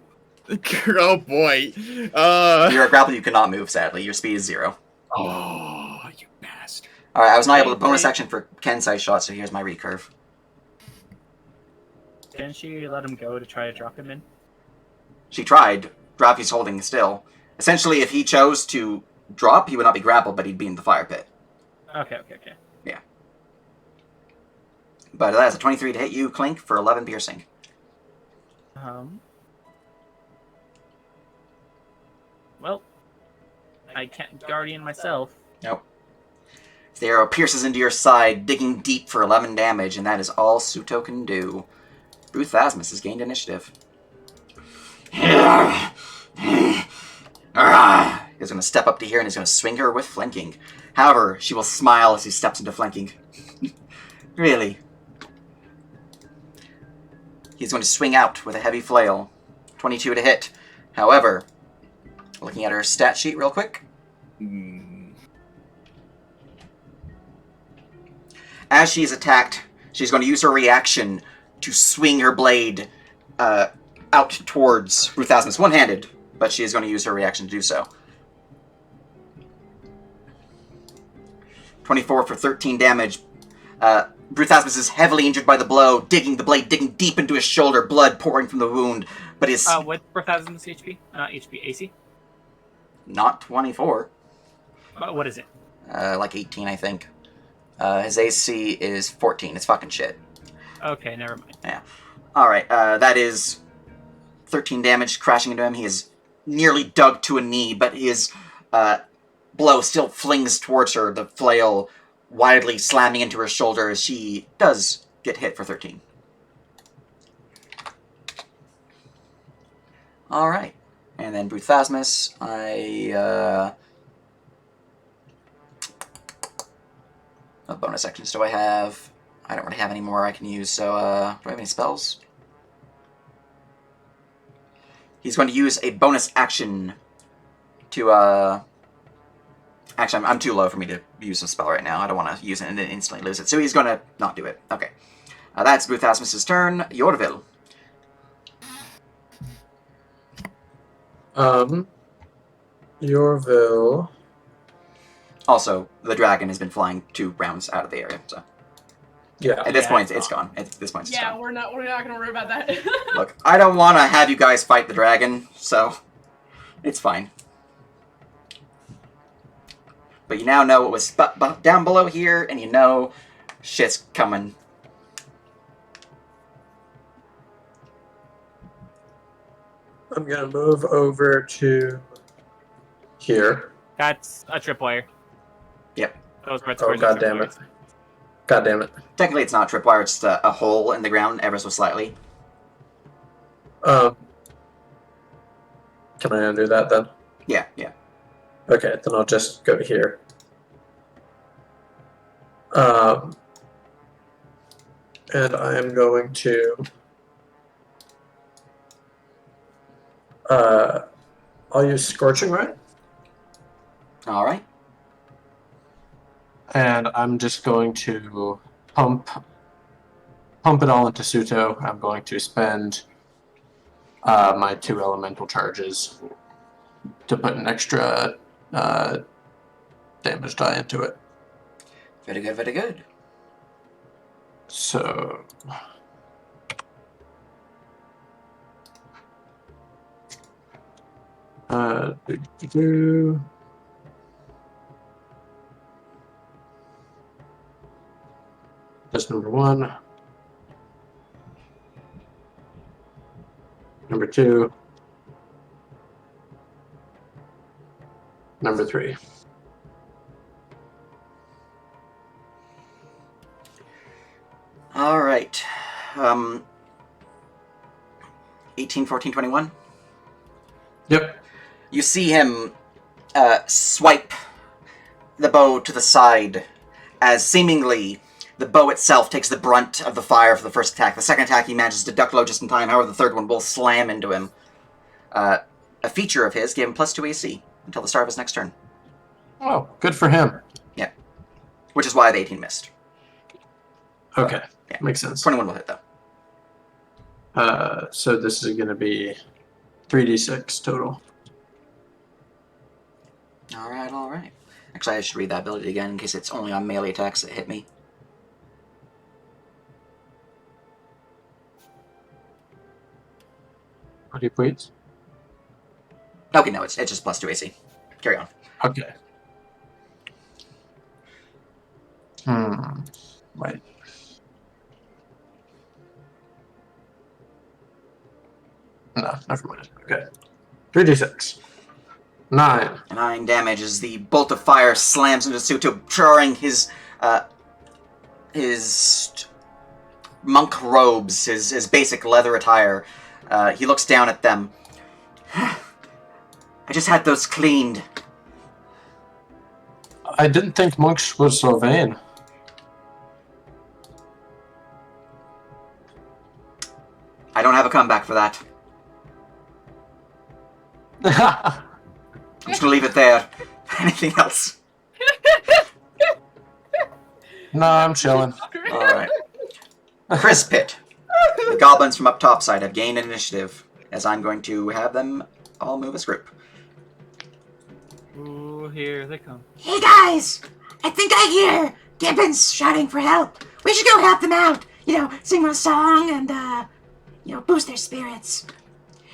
Oh, boy.
You're a grapple, you cannot move, sadly. Your speed is 0.
Oh, you bastard.
Alright, I was not able to bonus action for Ken-size shots, so here's my recurve.
didn't she let him go to try to drop him in?
She tried. Drop, he's holding still. Essentially, if he chose to drop, he would not be grappled, but he'd be in the fire pit.
Okay.
But that is a 23 to hit you, Clink, for 11 piercing.
Well, I can't guardian myself.
Nope. The arrow pierces into your side, digging deep for 11 damage, and that is all Suto can do. Ruth Asmus has gained initiative. He's going to step up to here and he's going to swing her with flanking. However, she will smile as he steps into flanking. Really. He's going to swing out with a heavy flail. 22 to hit. However, looking at her stat sheet real quick. As she is attacked, she's going to use her reaction to swing her blade out towards Ruth Asmus. One-handed, but she is going to use her reaction to do so. 24 for 13 damage. Ruth Asmus is heavily injured by the blow, the blade digging deep into his shoulder, blood pouring from the wound, but is
What per thousand is HP? Not HP, AC?
not 24.
What is it?
like 18, I think. His AC is 14. It's fucking shit.
Okay, never mind.
Yeah. Alright, that is 13 damage crashing into him. He is nearly dug to a knee, but his blow still flings towards her, the flail widely slamming into her shoulder as she does get hit for 13. Alright. And then Bruthasmus, what bonus actions do I have? I don't really have any more I can use, so, do I have any spells? He's going to use a bonus action to, actually, I'm too low for me to use a spell right now. I don't want to use it and then instantly lose it, so he's going to not do it. Okay. That's Bruthasmus' turn. Yorville.
Yorville.
Also, the dragon has been flying 2 rounds out of the area, so...
Yeah.
At this
Yeah,
point,
it's
it's gone. At this point, it's
Yeah,
gone.
we're not gonna worry about that.
Look, I don't want to have you guys fight the dragon, so it's fine. But you now know what was down below here, and you know shit's coming.
I'm gonna move over to here.
That's a tripwire.
Yep.
Those red
Oh,
squares are
god damn it.
tripwires.
God damn it.
Technically, it's not tripwire, it's just a hole in the ground ever so slightly.
Can I undo that then?
Yeah, yeah.
Okay, then I'll just go here. And I am going to... I'll use Scorching Ray.
Alright.
And I'm just going to pump it all into Suto. I'm going to spend my 2 elemental charges to put an extra damage die into it.
Very good, very good.
So... That's number 1. Number 2. Number 3.
Alright. 18, 14, 21?
Yep.
You see him swipe the bow to the side as seemingly the bow itself takes the brunt of the fire for the first attack. The second attack he manages to duck low just in time, however the third one will slam into him. A feature of his gave him +2 AC until the start of his next turn.
Oh, good for him.
Yeah. Which is why the 18 missed.
Okay,
Yeah.
makes sense.
21 will hit though.
So this is going to be 3d6 total.
Alright, alright. Actually, I should read that ability again in case it's only on melee attacks that hit me.
Pretty please.
Okay, no, it's just +2 AC. Carry on.
Okay. Wait. No, never mind. Okay. 3d6. 9.
9 damage as the bolt of fire slams into Suto, jarring his monk robes, his basic leather attire. He looks down at them. I just had those cleaned.
I didn't think monks were so vain.
I don't have a comeback for that. I'm just gonna leave it there. Anything else?
No, I'm chilling.
Alright. Chris Pitt. The goblins from up top side have gained initiative, as I'm going to have them all move as group.
Ooh, here they come.
Hey guys! I think I hear Gibbons shouting for help. We should go help them out. Sing them a song and, boost their spirits.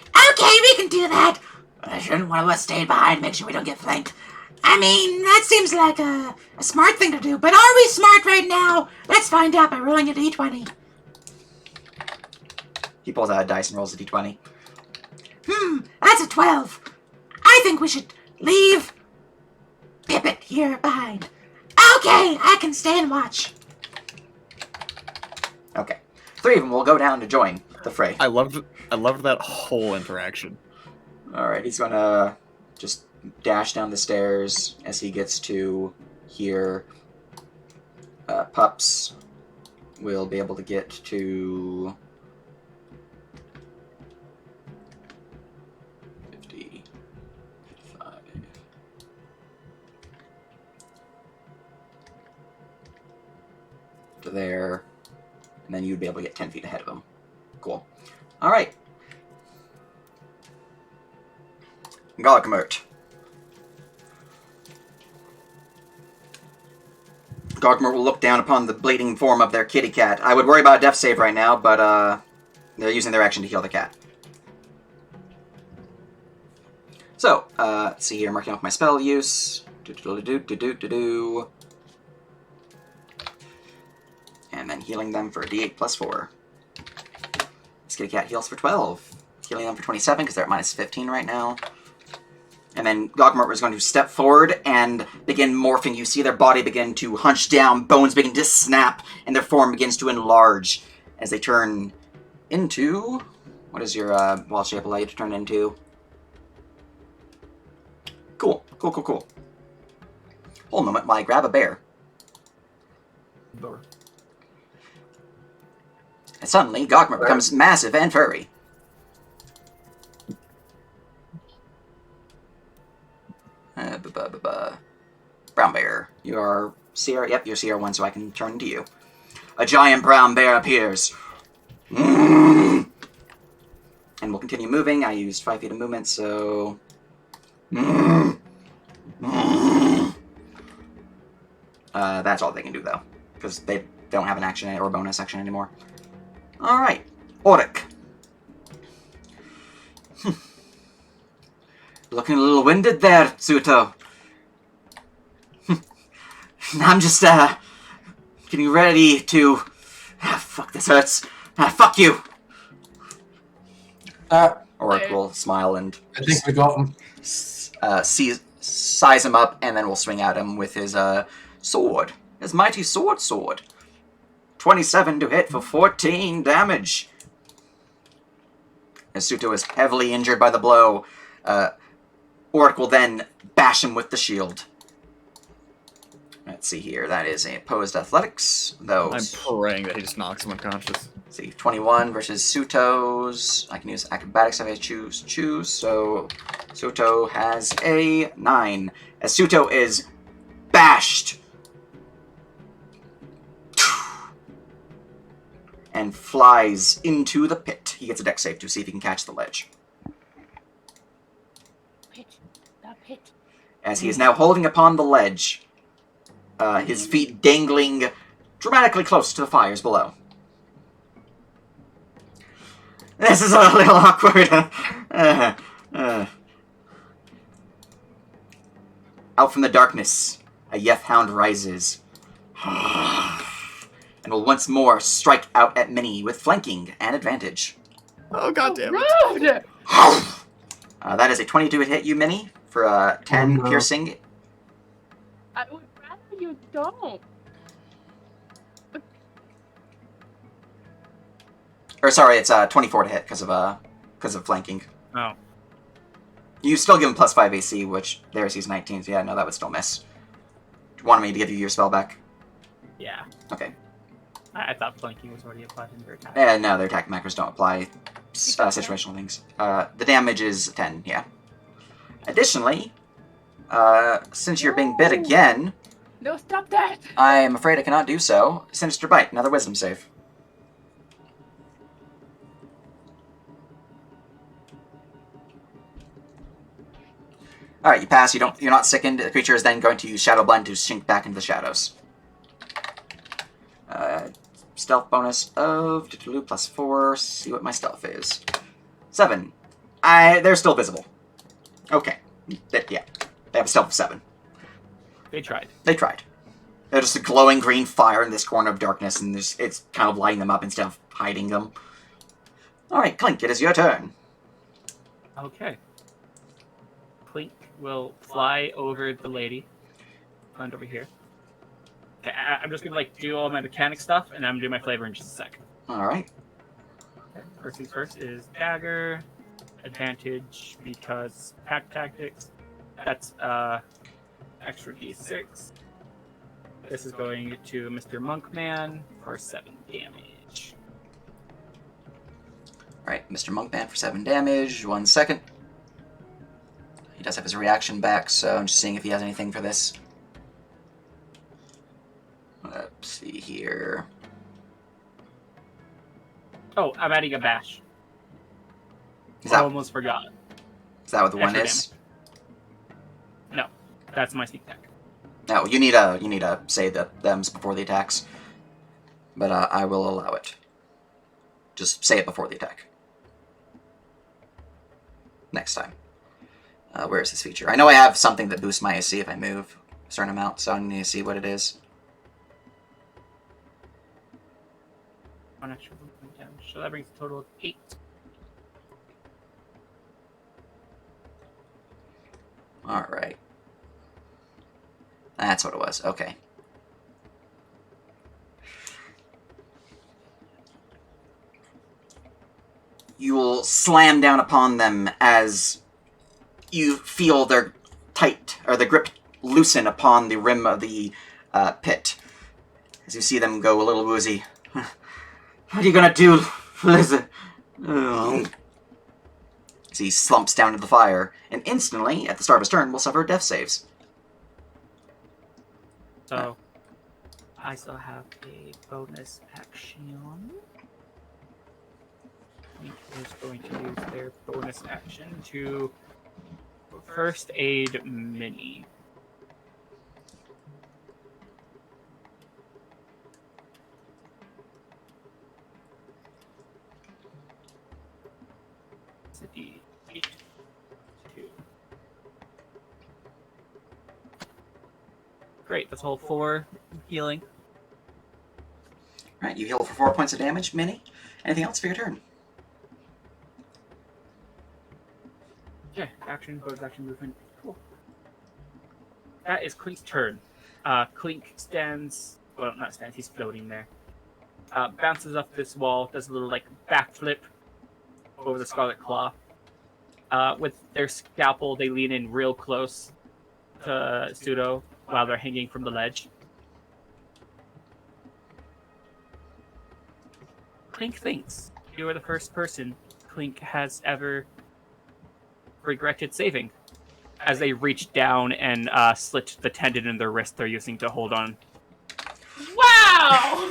Okay, we can do that. But I shouldn't want to let stay behind, make sure we don't get flanked. I mean, that seems like a smart thing to do, but are we smart right now? Let's find out by rolling a d20.
He pulls out a dice and rolls a d20.
That's a 12. I think we should leave Pippet here behind. Okay, I can stay and watch.
Okay. 3 of them will go down to join the fray.
I loved that whole interaction.
Alright, he's gonna just dash down the stairs as he gets to here. Pups will be able to get to 50, 55. To there. And then you'd be able to get 10 feet ahead of him. Cool. Alright. Gogmert. Gogmert will look down upon the bleeding form of their kitty cat. I would worry about a death save right now, but they're using their action to heal the cat. So, let's see here, marking off my spell use. And then healing them for a d8 plus 4. This kitty cat heals for 12. Healing them for 27 because they're at minus 15 right now. And then Gogmort is going to step forward and begin morphing. You see their body begin to hunch down, bones begin to snap, and their form begins to enlarge as they turn into... What is your wall shape allow you to turn into? Cool. Cool. Hold a moment while I grab a bear. And suddenly, Gogmort becomes massive and furry. Brown bear. You are CR. Yep, you're CR1, so I can turn to you. A giant brown bear appears. And we'll continue moving. I used 5 feet of movement, so... That's all they can do, though. Because they don't have an action or bonus action anymore. Alright. Auric. Looking a little winded there, Tsuto. I'm just, getting ready to... fuck, this hurts. Fuck you! Auric will smile and...
I think we got him.
Size him up, and then we'll swing at him with his, sword. His mighty sword. 27 to hit for 14 damage. As Tsuto is heavily injured by the blow, Auric will then bash him with the shield. Let's see here. That is a opposed athletics. Those.
I'm praying that he just knocks him unconscious.
Let's see, 21 versus Tsuto's. I can use acrobatics if I choose. So Tsuto has a 9. As Tsuto is bashed and flies into the pit. He gets a dex save to see if he can catch the ledge.
The pit.
As he is now holding upon the ledge, his feet dangling dramatically close to the fires below. This is a little awkward. Out from the darkness, a Yeth Hound rises. And will once more strike out at Minnie with flanking and advantage.
Oh, goddamn it.
Rude!
That is a 22 to hit you, Minnie, for 10 piercing.
I would rather you don't.
Or sorry, it's 24 to hit because of flanking.
Oh.
You still give him plus 5 AC, which theirs is 19, so yeah, no, that would still miss. Do you want me to give you your spell back?
Yeah.
Okay.
I thought flanking was already applied in your attack.
No, their attack macros don't apply situational things. The damage is 10, yeah. Additionally, since you're being bit again,
No, stop that!
I am afraid I cannot do so. Sinister Bite, another wisdom save. Alright, you pass, you're not sickened. The creature is then going to use Shadow Blend to sink back into the shadows. Stealth bonus of plus 4. See what my stealth is. 7. They're still visible. Okay. Yeah. They have a stealth of 7.
They tried.
They tried. They're just a glowing green fire in this corner of darkness, and it's kind of lighting them up instead of hiding them. Alright, Clink, it is your turn.
Okay. Clink will fly over the lady. Land over here. Okay, I'm just gonna like do all my mechanic stuff, and I'm gonna do my flavor in just a sec.
Alright.
Okay, first things first is dagger. Advantage because pack tactics. That's extra d6. This is going to Mr. Monkman for 7 damage.
Alright, Mr. Monkman for 7 damage. 1 second. He does have his reaction back, so I'm just seeing if he has anything for this. Let's see here.
Oh, I'm adding a bash.
Is
I
that,
almost forgot.
is that what the one
Extra
is?
No, that's my sneak attack.
No, you need to say the thems before the attacks. But I will allow it. Just say it before the attack. Next time. Where is this feature? I know I have something that boosts my AC if I move a certain amount, so I need to see what it is.
One extra movement damage. So that brings a total of 8.
Alright. That's what it was. Okay. You will slam down upon them as you feel their the grip loosen upon the rim of the pit. As you see them go a little woozy. What are you gonna do, Lizard? As he slumps down to the fire, and instantly, at the start of his turn, will suffer death saves.
So, I still have a bonus action. Link is going to use their bonus action to first aid Minnie. It's a D8. 2. Great, that's all 4 healing.
Alright, you heal for 4 points of damage, Minnie. Anything else for your turn?
Okay, action, bonus action, movement. Cool. That is Clink's turn. Clink stands, well, not stands, he's floating there. Bounces off this wall, does a little, like, backflip over the Scarlet Claw. With their scalpel, they lean in real close to Pseudo while they're hanging from the ledge. Clink thinks you are the first person Clink has ever regretted saving, as they reach down and slit the tendon in their wrist they're using to hold on.
Wow!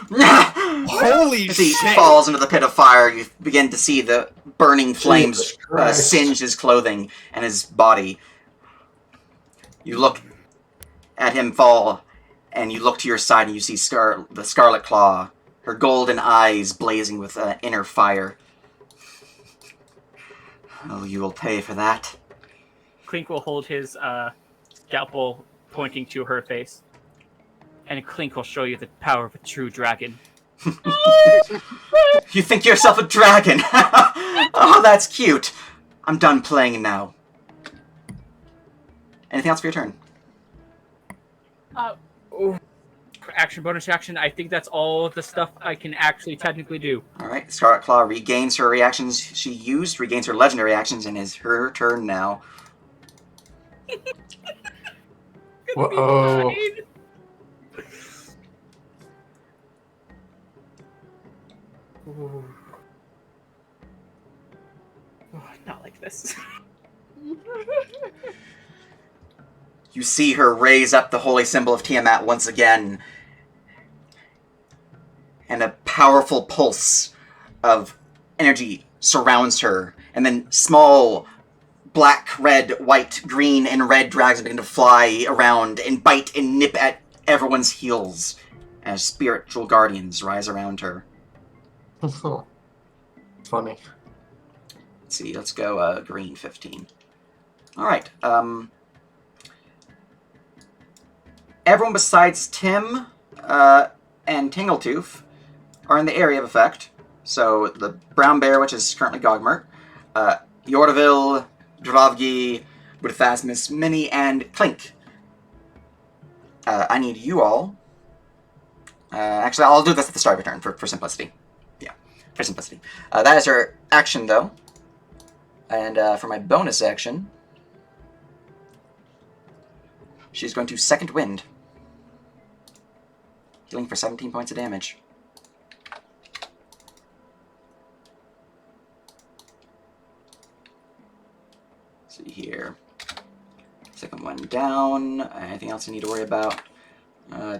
Holy
As he
shit!
falls into the pit of fire, you begin to see the burning flames
Jesus Christ.
singe his clothing and his body. You look at him fall, and you look to your side and you see the Scarlet Claw, her golden eyes blazing with inner fire. Oh, you will pay for that.
Clink will hold his scalpel pointing to her face. And Clink will show you the power of a true dragon.
You think yourself a dragon? Oh, that's cute. I'm done playing now. Anything else for your turn?
Action, bonus action. I think that's all the stuff I can actually technically do.
Alright, Scarlet Claw regains her reactions she used, regains her legendary actions, and is her turn now.
Whoa.
Ooh. Oh, not like this.
You see her raise up the holy symbol of Tiamat once again, and a powerful pulse of energy surrounds her, and then small black, red, white, green, and red dragons begin to fly around and bite and nip at everyone's heels as spiritual guardians rise around her.
Funny.
Let's see, let's go green 15. Alright, everyone besides Tim and Tangletooth are in the area of effect. So the brown bear, which is currently Gogmert, Yordaville, Dravgi, Budafasmus, Minnie, and Clink. I need you all. Actually, I'll do this at the start of your turn for simplicity. Yeah, for simplicity. That is her action, though. And for my bonus action, she's going to Second Wind. Healing for 17 points of damage. Let's see here. Second one down. Anything else I need to worry about? Oh,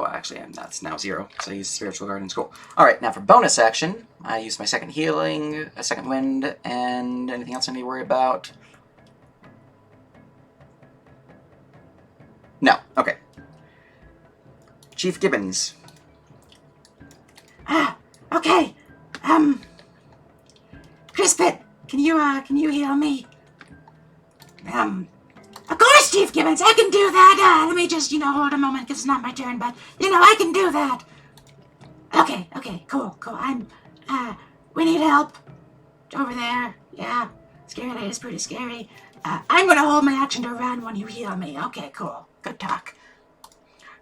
actually, that's now 0, so I use Spiritual Guardian's Cool. Alright, now for bonus action, I use my second healing, a second wind, and anything else I need to worry about? No, okay. Chief Gibbons.
Okay. Crispit, can you heal me? Of course, Chief Gibbons, I can do that. Let me just, hold a moment, because it's not my turn, but, I can do that. Okay, cool. We need help. Over there. Yeah, Scary Lady is pretty scary. I'm gonna hold my action to run when you heal me. Okay, cool. Good talk.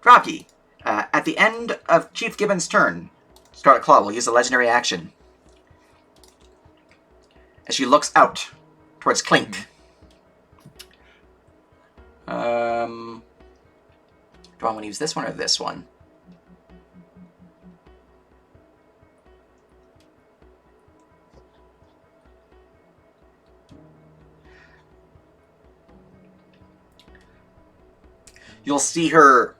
Dropkey. At the end of Chief Gibbons' turn, Scarlet Claw will use a legendary action. As she looks out towards Clink. Do I want to use this one or this one? You'll see her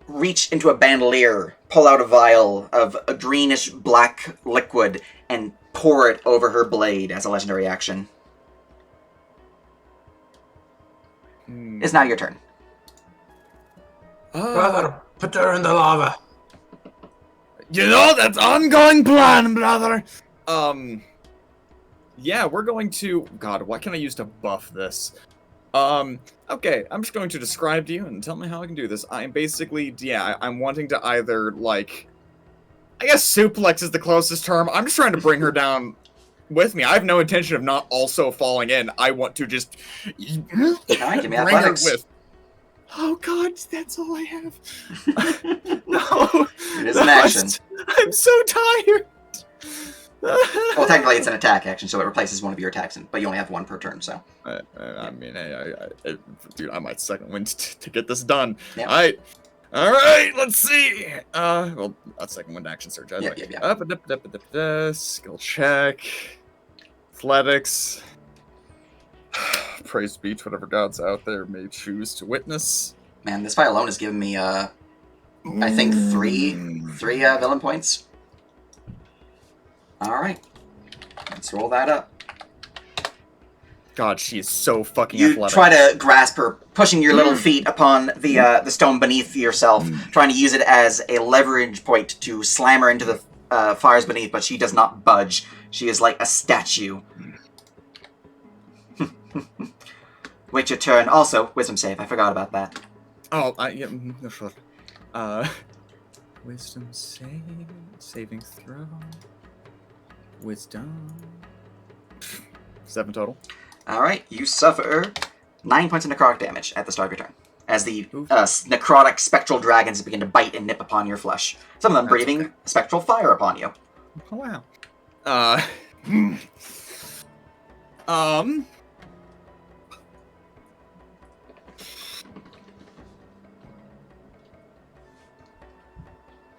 reach into a bandolier, pull out a vial of a greenish black liquid, and pour it over her blade as a legendary action. It's now your turn.
Brother, put her in the lava.
That's ongoing plan, brother. Yeah, we're going to... God, what can I use to buff this? Okay, I'm just going to describe to you and tell me how I can do this. I'm basically, I'm wanting to either, I guess suplex is the closest term. I'm just trying to bring her down with me. I have no intention of not also falling in. I want to just
Alright, give me
bring her
athletics.
with. Oh God, that's all I have. No,
It is an action.
I'm so tired.
Well, technically it's an attack action, so it replaces one of your attacks, but you only have one per turn, so.
I mean, dude, I might second wind to get this done.
Yep.
All right, let's see. Well, a second wind action surge.
Yeah.
Skill check, athletics. Praise be to whatever gods out there may choose to witness.
Man, this fight alone has given me, I think three villain points. Alright. Let's roll that up.
God, she is so fucking
You
athletic.
try to grasp her, pushing your little feet upon the stone beneath yourself, trying to use it as a leverage point to slam her into the fires beneath, but she does not budge. She is like a statue. Wait your turn. Also, wisdom save. I forgot about that.
Oh, yeah, sure. Wisdom save, saving throw, wisdom. 7 total.
Alright, you suffer 9 points of necrotic damage at the start of your turn, as the necrotic spectral dragons begin to bite and nip upon your flesh. Some of them breathing spectral fire upon you.
Oh, wow.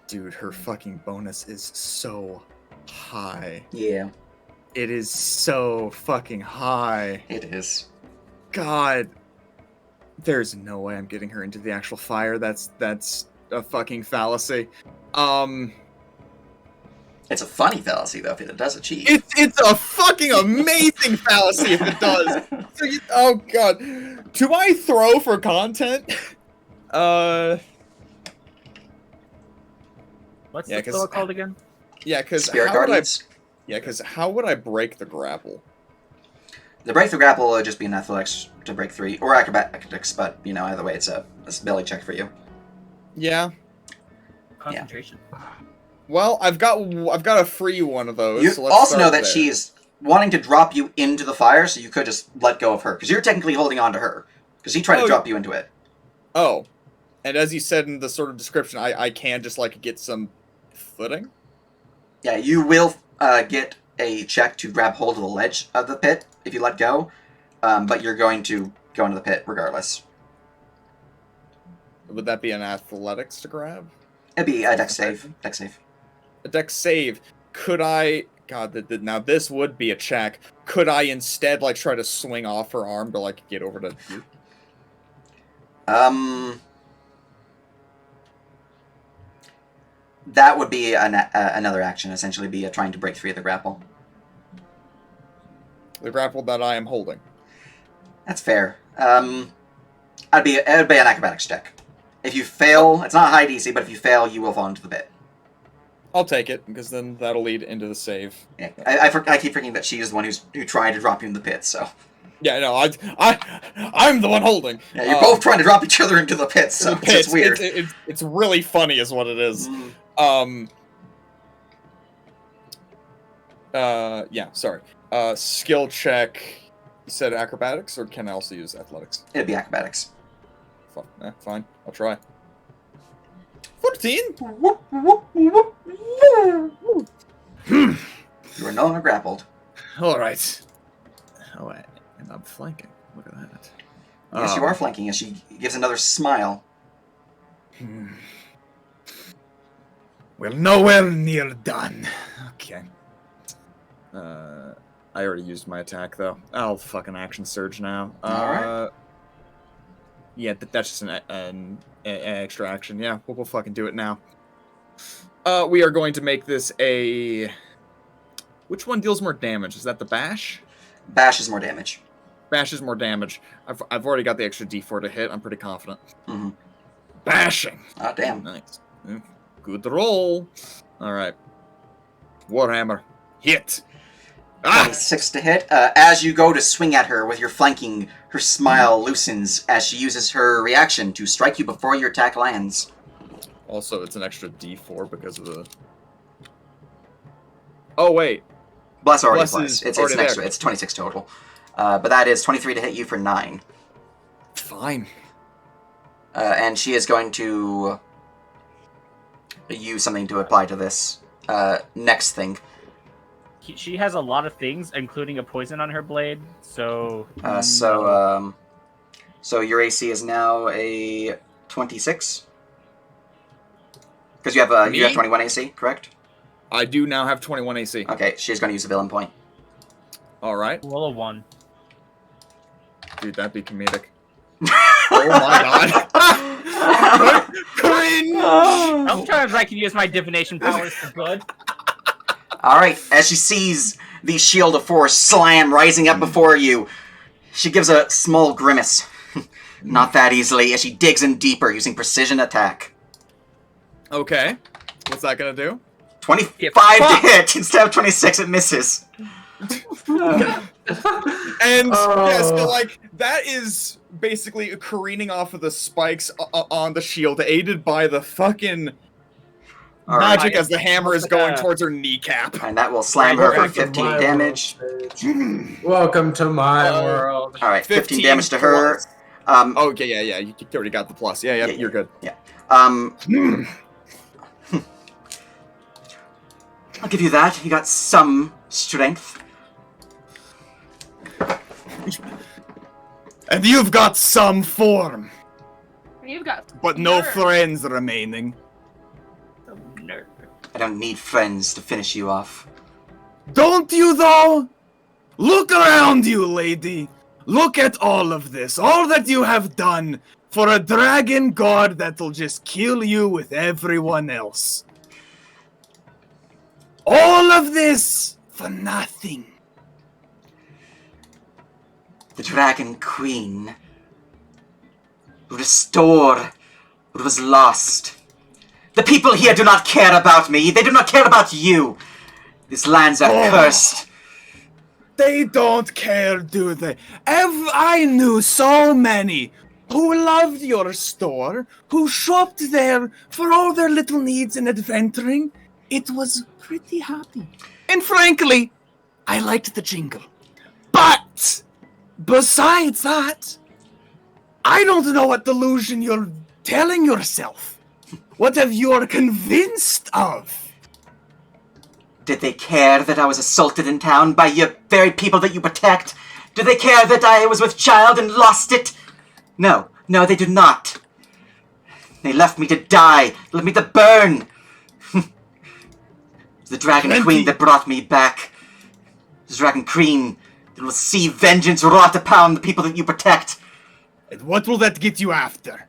Dude, her fucking bonus is so high.
Yeah.
It is so fucking high.
It is.
God. There's no way I'm getting her into the actual fire. That's a fucking fallacy.
It's a funny fallacy, though, if it does achieve.
It's a fucking amazing fallacy if it does. So oh god. Do I throw for content?
What's
Yeah,
the
'cause-
spell called again?
Yeah, because
Spirit
how would I?
Guardians.
Yeah, because how would I break the grapple?
The break through grapple would just be an athletics to break 3, or acrobatics, but, either way, it's a ability check for you.
Yeah.
Concentration.
Well, I've got a free one of those.
You
so let's
also know
start
that
there.
she's wanting to drop you into the fire, so you could just let go of her, because you're technically holding on to her, because he tried to
Oh,
drop you into it.
Oh, and as you said in the sort of description, I can just like get some footing.
Yeah, you will get a check to grab hold of the ledge of the pit if you let go, but you're going to go into the pit regardless.
Would that be an athletics to grab?
It'd be a dex save. Dex save.
A dex save. Could I? God, now this would be a check. Could I instead like try to swing off her arm to like get over to you?
That would be another action. Essentially, be trying to break free of the grapple.
The grapple that I am holding.
That's fair. It'd be an acrobatics check. If you fail, it's not a high DC, but if you fail, you will fall into the pit.
I'll take it because then that'll lead into the save.
Yeah, I keep forgetting that she is the one who tried to drop you in the pit. So
Yeah, no, I'm the one holding.
yeah, you're both trying to drop each other into the pit. So
the pit.
it's weird.
It's really funny, is what it is. Yeah, sorry. Skill check. You said acrobatics, or can I also use athletics?
It'd be acrobatics.
Fine. I'll try. 14.
You are no longer grappled.
All right. Oh, and I'm flanking. Look at that.
Yes, you are flanking as she gives another smile.
Well, nowhere near done. Okay. I already used my attack, though. I'll fucking action surge now.
Alright.
Yeah, that's just an extra action. Yeah, we'll fucking do it now. We are going to make this a... Which one deals more damage? Is that the bash?
Bash is more damage.
Bash is more damage. I've already got the extra d4 to hit. I'm pretty confident.
Mm-hmm.
Bashing!
Oh, damn.
Nice. Good roll. Alright. Warhammer. Hit!
26 to hit. As you go to swing at her with your flanking, her smile loosens as she uses her reaction to strike you before your attack lands.
Also, it's an extra d4 because of the... Oh, wait.
Bless already
Bless
applies.
is
It's
already
next
there.
to it. It's 26 total. But that is 23 to hit you for 9.
Fine.
And she is going to use something to apply to this next thing.
She has a lot of things, including a poison on her blade. So
So your AC is now a 26. Because you have
Me?
21 AC, correct?
I do now have 21 AC.
Okay, she's going to use a villain point.
Alright.
roll a 1.
Dude, that'd be comedic. Oh my god. Cringe!
Sometimes I can use my divination powers for good.
All right, as she sees the shield of force slam rising up before you, she gives a small grimace. Not that easily, as she digs in deeper using precision attack.
Okay. What's that gonna do?
25
Yeah,
to
fuck.
hit instead of 26, it misses.
And yeah, so like that is basically careening off of the spikes on the shield, aided by the fucking
All
magic
right,
as the hammer is going towards her kneecap.
and that will slam her for
Welcome to
15
my
damage.
world. Welcome to my world.
All right, 15 damage to her.
plus. Okay, yeah, you already got the plus. Yeah, you're good.
Yeah. I'll give you that. You got some strength.
And you've got some form,
You've got
but no
nerve.
friends remaining.
So nerd.
I don't need friends to finish you off.
Don't you though? Look around you, lady. Look at all of this. All that you have done for a dragon god that'll just kill you with everyone else. All of this for nothing.
The Dragon Queen. Restore what was lost. The people here do not care about me. They do not care about you. These lands are cursed.
They don't care, do they? I knew so many who loved your store, who shopped there for all their little needs and adventuring. It was pretty happy. And frankly, I liked the jingle. But, besides that, I don't know what delusion you're telling yourself. What have you convinced of?
Did they care that I was assaulted in town by your very people that you protect? Do they care that I was with child and lost it? No, they do not. They left me to die, left me to burn. It's the Dragon Queen that brought me back. The Dragon Queen that will see vengeance wrought upon the people that you protect.
And what will that get you after?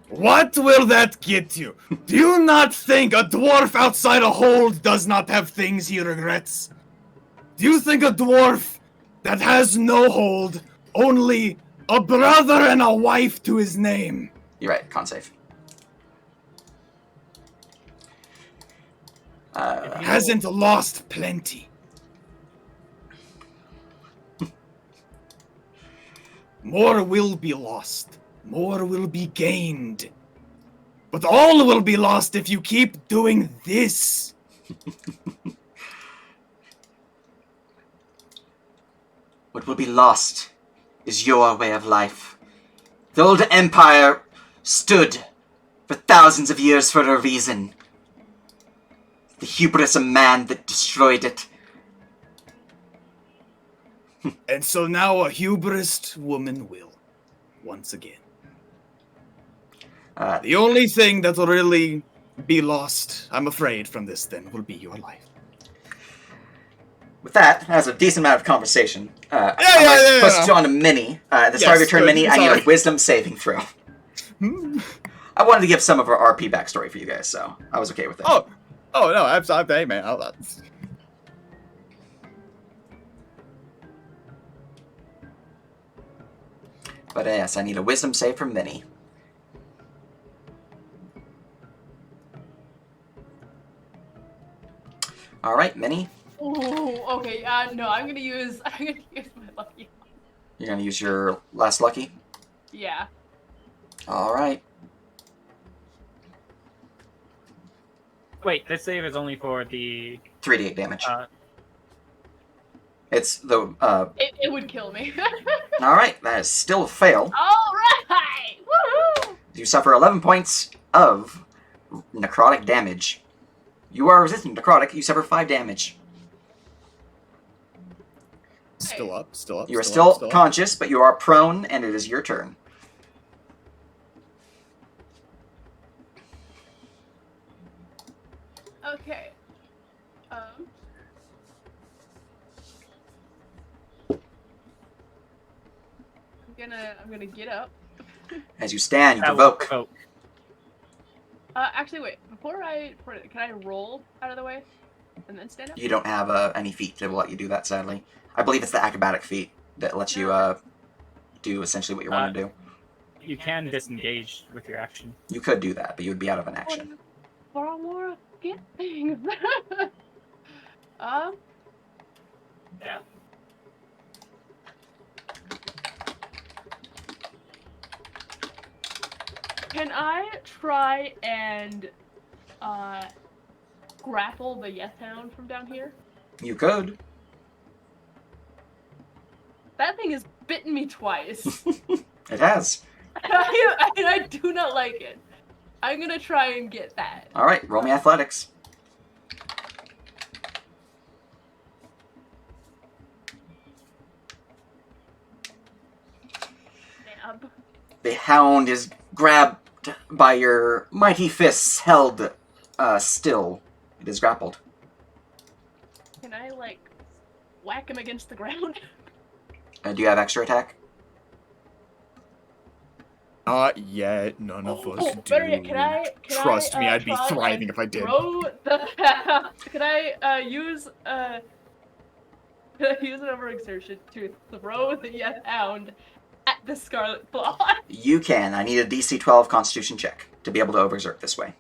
What will that get you? Do you not think a dwarf outside a hold does not have things he regrets? Do you think a dwarf that has no hold, only a brother and a wife to his name?
You're right, con save.
Hasn't lost plenty? More will be lost. More will be gained. But all will be lost if you keep doing this.
What will be lost is your way of life. The old empire stood for thousands of years for a reason. The hubris of man that destroyed it.
And so now a hubris woman will. Once again. The only thing that will really be lost, I'm afraid, from this then, will be your life.
With that, as a decent amount of conversation, I'm
yeah.
push you on a mini. At the start of your turn,
good.
mini, I need
Sorry.
a wisdom saving throw. I wanted to give some of our RP backstory for you guys, so I was okay with it.
Oh no, I'm hey man.
But yes, I need a wisdom save from Minnie. All right, Minnie.
Ooh, okay. No, I'm gonna use my lucky.
You're gonna use your last lucky.
Yeah.
All right.
Wait, this save is only for the
3d8 damage.
Uh,
It's the.
It would kill me.
All right, that is still a fail.
All right. Woohoo!
You suffer 11 points of necrotic damage. You are resistant to necrotic. You suffer 5 damage.
Still up.
You are still conscious, but you are prone, and it is your turn.
Okay. I'm gonna get up.
As you stand, you
that will
provoke.
provoke.
Actually, wait. Can I roll out of the way and then stand up?
You don't have any feat that will let you do that, sadly. I believe it's the acrobatic feat that lets you do essentially what you want to do.
You can disengage with your action.
You could do that, but you would be out of an action.
For a more get things.
Yeah.
Can I try and grapple the Yes Hound from down here?
You could.
That thing has bitten me twice.
It has.
and I do not like it. I'm gonna try and get that.
All right, roll me athletics.
Nab.
The hound is grabbed by your mighty fists, held still. It is grappled.
Can I, like, whack him against the ground?
Do you have extra attack?
Not yet. None of us do.
Better yet, can I
Trust me, I'd be
try
thriving
and
if I did.
throw the Can I use an overexertion to throw the Yes Hound at the Scarlet Claw?
You can. I need a DC 12 Constitution check to be able to overexert this way.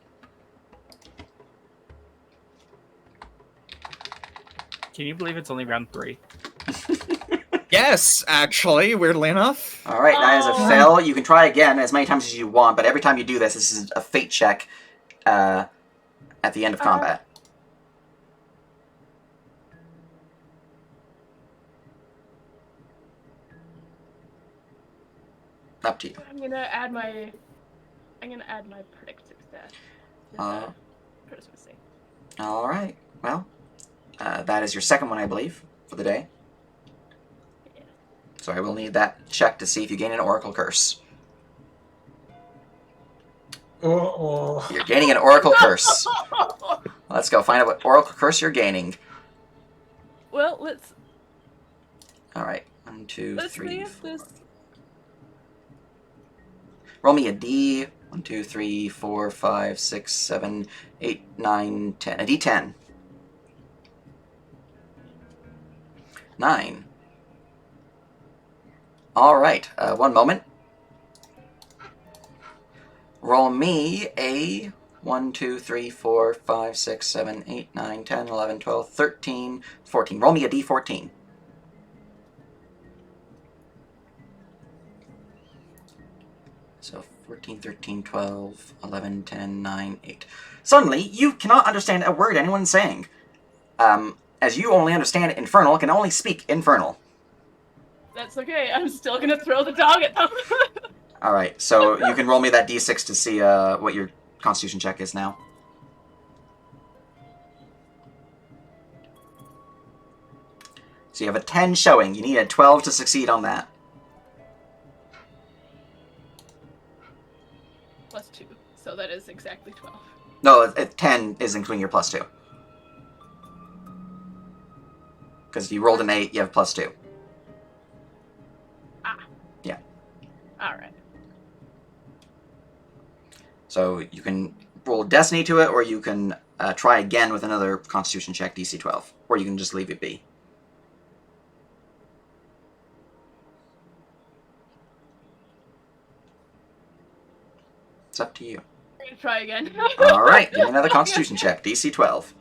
Can you believe it's only round 3?
Yes, actually, weirdly enough.
All right, that is a fail. You can try again as many times as you want, but every time you do this, this is a fate check at the end of combat. Up to you.
I'm gonna add my predictive stat.
All right. Well, that is your second one, I believe, for the day.
Yeah.
So I will need that check to see if you gain an Oracle Curse. You're gaining an Oracle Curse. Let's go find out what Oracle Curse you're gaining.
Well, let's.
All right. 1, 2,
Let's
3,
see if
4.
this.
Roll me a D. 1, 2, 3, 4, 5, 6, 7, 8, 9, 10. A D10. 9. All right. One moment. Roll me a 1, 2, 3, 4, 5, 6, 7, 8, 9, 10, 11, 12, 13, 14. Roll me a D14. So 14, 13, 12, 11, 10, 9, 8. Suddenly, you cannot understand a word anyone's saying. As you only understand Infernal, can only speak Infernal.
That's okay. I'm still gonna throw the dog at them.
All right, so you can roll me that D6 to see what your Constitution check is now. So you have a 10 showing. You need a 12 to succeed on that.
+2, so that is exactly 12.
No, 10 is including your +2. Because you rolled an 8, you have +2. Yeah.
All right.
So you can roll Destiny to it, or you can try again with another Constitution check, DC 12. Or you can just leave it be. It's up to you.
I'm gonna try again.
All right, give me another Constitution check, DC 12.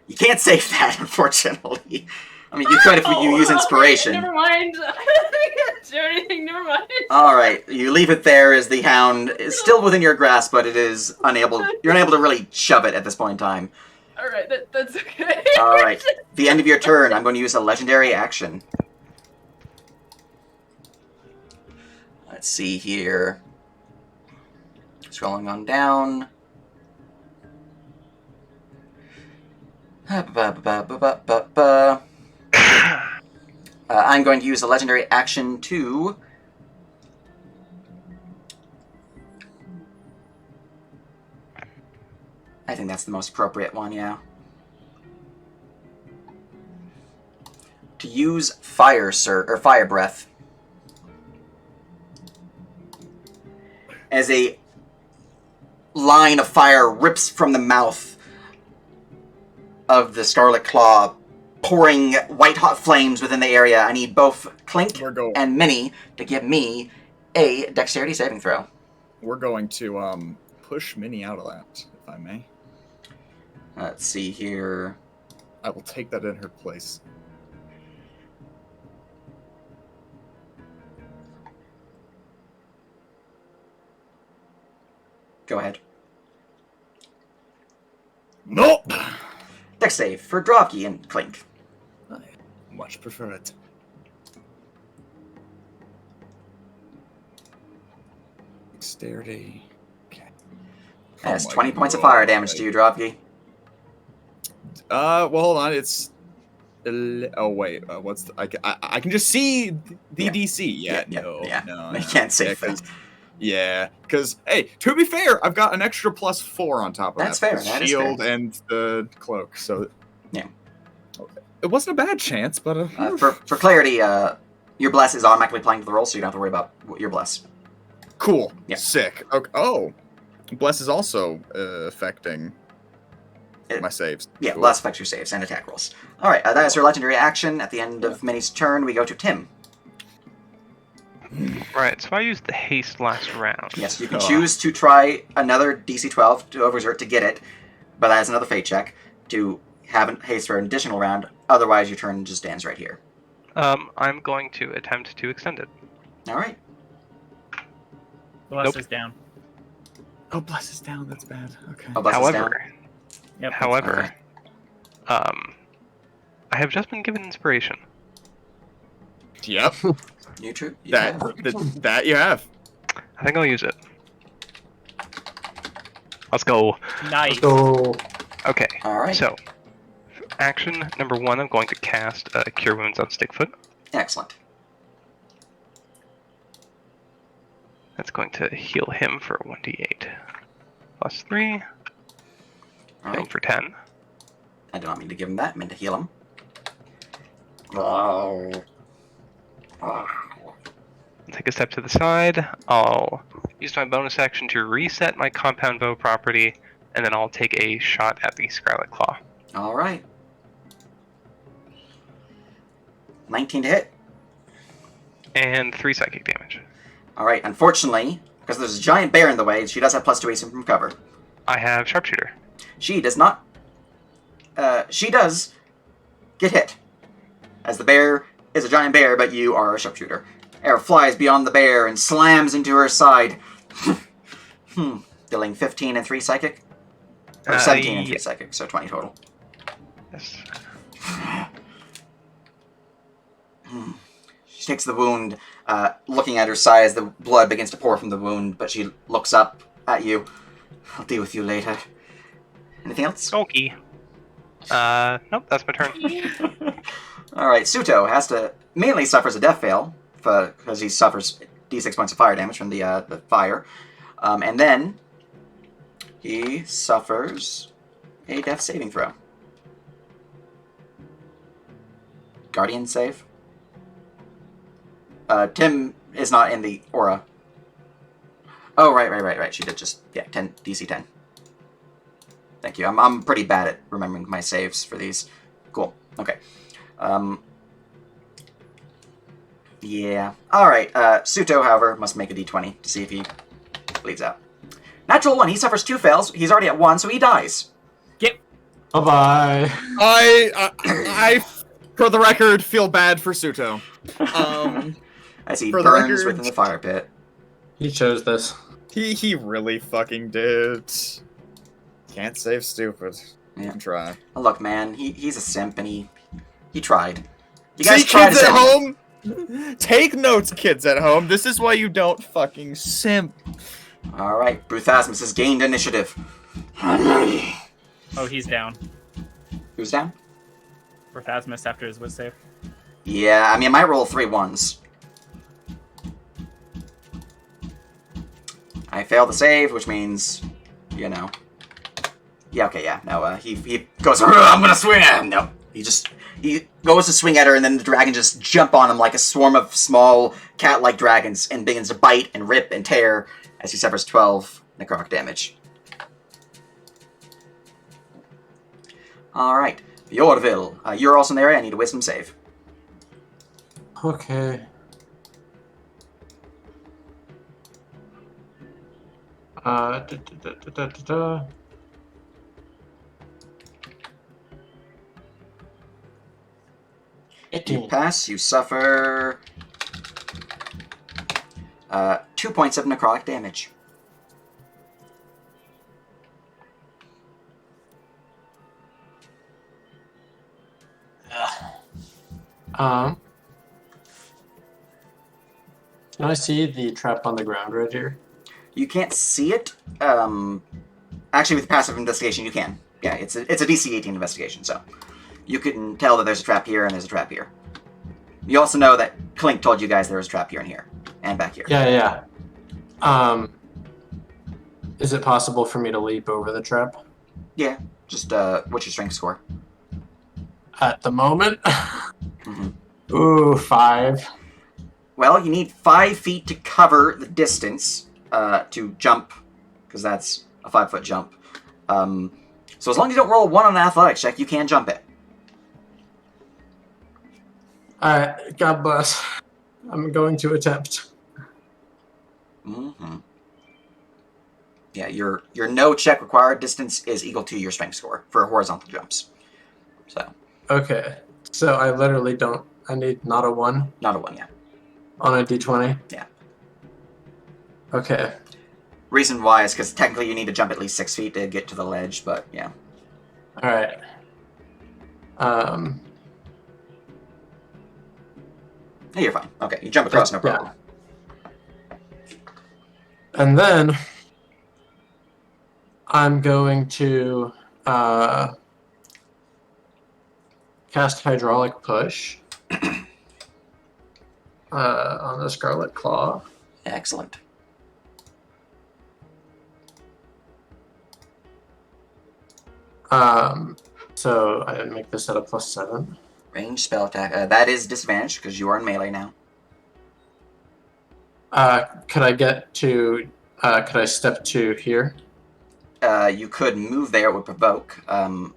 You can't save that, unfortunately. I mean, you could if you use inspiration.
Okay, never mind. I can't do anything. Never mind.
All right, you leave it there as the hound is still within your grasp, but it is unable. You're unable to really shove it at this point in time.
All right, that's okay.
All right, the end of your turn. I'm going to use a legendary action. Let's see here. Scrolling on down. I'm going to use a legendary action to... I think that's the most appropriate one, yeah. To use fire breath as a line of fire rips from the mouth of the Scarlet Claw, pouring white-hot flames within the area. I need both Clink and Minnie to give me a dexterity saving throw.
We're going to push Minnie out of that, if I may.
Let's see here.
I will take that in her place.
Go ahead.
Nope!
Dex save for Dropkey and Clink.
I much prefer it. Dexterity. Okay.
That's 20 points of fire damage to you, Dropkey.
Well, hold on. It's. Oh wait, what's the, I can just see the DC. Yeah, no,
You can't save that.
Yeah, because hey, to be fair, I've got an extra +4 on top of
That's
that.
fair. That
Shield
is fair.
and the cloak. So
yeah,
it wasn't a bad chance, but
for clarity, your bless is automatically applying to the roll, so you don't have to worry about your bless.
Cool.
Yeah.
Sick. Okay. Oh, bless is also affecting my saves.
Yeah,
Cool.
bless affects your saves and attack rolls. All right, that is your legendary action. At the end of Minnie's turn, we go to Tim.
Right, so I used the haste last round.
Yes, you can choose to try another DC 12 to overexert to get it, but that's another fate check to have a haste for an additional round. Otherwise, your turn just stands right here.
I'm going to attempt to extend it.
All right.
Bless
Nope.
is down.
Oh, bless us down. That's bad. Okay.
Oh, bless us down.
However,
Yep.
however, I have just been given inspiration.
Yep.
You true.
That you have.
I think I'll use it. Let's go.
Nice.
So
Okay.
All right.
So, action number 1, I'm going to cast Cure Wounds on Stickfoot.
Excellent.
That's going to heal him for 1d8. Plus 3.
All
Heal
right.
for 10.
I do not mean to give him that. I meant to heal him. Oh.
Take a step to the side. I'll use my bonus action to reset my compound bow property, and then I'll take a shot at the Scarlet Claw.
All right. 19 to hit.
And 3 psychic damage.
All right. Unfortunately, because there's a giant bear in the way, she does have +2 AC from cover.
I have Sharpshooter.
She does not. She does get hit, as the bear is a giant bear, but you are a sharpshooter. Arrow flies beyond the bear and slams into her side. Dealing 15 and 3 psychic, or 17 and 3 psychic, so 20 total.
Yes.
She takes the wound, looking at her side as the blood begins to pour from the wound, but she looks up at you. I'll deal with you later. Anything else?
Okay. Nope, that's my turn.
Alright, Suto has to mainly suffers a death fail because he suffers d6 points of fire damage from the fire. And then he suffers a death saving throw. Guardian save. Tim is not in the aura. Oh, right. She did just, 10, DC 10. Thank you. I'm pretty bad at remembering my saves for these. Cool. Okay. Yeah. Alright, Suto, however, must make a d20 to see if he bleeds out. Natural 1, he suffers 2 fails. He's already at 1, so he dies.
bye-bye.
I, for the record, feel bad for Suto.
As he
For the
burns
record-
within the fire pit.
He chose this.
He really fucking did. Can't save stupid. You
Yeah.
can try.
Oh, look, man, he's a simp, and he tried. You
See,
guys tried
kids
to
at
simp him.
home? Take notes, kids at home. This is why you don't fucking simp.
Alright, Bruthasmus has gained initiative.
Oh, he's down.
Who's down?
Rathasmus after his whiz save.
Yeah, I mean, I might roll 3 1s. I failed the save, which means, you know. Yeah, okay, yeah. No, he goes, I'm gonna swing at him! No. He goes to swing at her, and then the dragon just jump on him like a swarm of small cat-like dragons and begins to bite and rip and tear as he suffers 12 necrotic damage. Alright. Yorville, you're also in the area. I need a wisdom save.
Okay. Da, da, da, da, da, da, da.
You pass, you suffer 2 points of necrotic damage.
Can I see the trap on the ground right here?
You can't see it. Actually, with passive investigation, you can. Yeah, it's a DC 18 investigation, so you can tell that there's a trap here and there's a trap here. You also know that Clink told you guys there was a trap here and here, and back here.
Yeah. Is it possible for me to leap over the trap?
Yeah, just what's your strength score?
At the moment?
Mhm.
Ooh, 5.
Well, you need 5 feet to cover the distance to jump, because that's a 5-foot jump. So as long as you don't roll a 1 on an athletics check, you can jump it.
Alright, God bless. I'm going to attempt.
Mm-hmm. Yeah, your no check required distance is equal to your strength score for horizontal jumps. So.
Okay. So I literally don't. I need not a 1
Not a 1, yeah.
on a d20?
Yeah.
Okay.
Reason why is because technically you need to jump at least 6 feet to get to the ledge, but yeah.
Alright.
Hey, you're fine. Okay, you jump across, no
Yeah.
problem.
And then I'm going to cast Hydraulic Push on the Scarlet Claw.
Excellent.
So I make this at a +7.
Range spell attack. That is disadvantage because you are in melee now.
Could I get to? Could I step to here?
You could move there, it would provoke.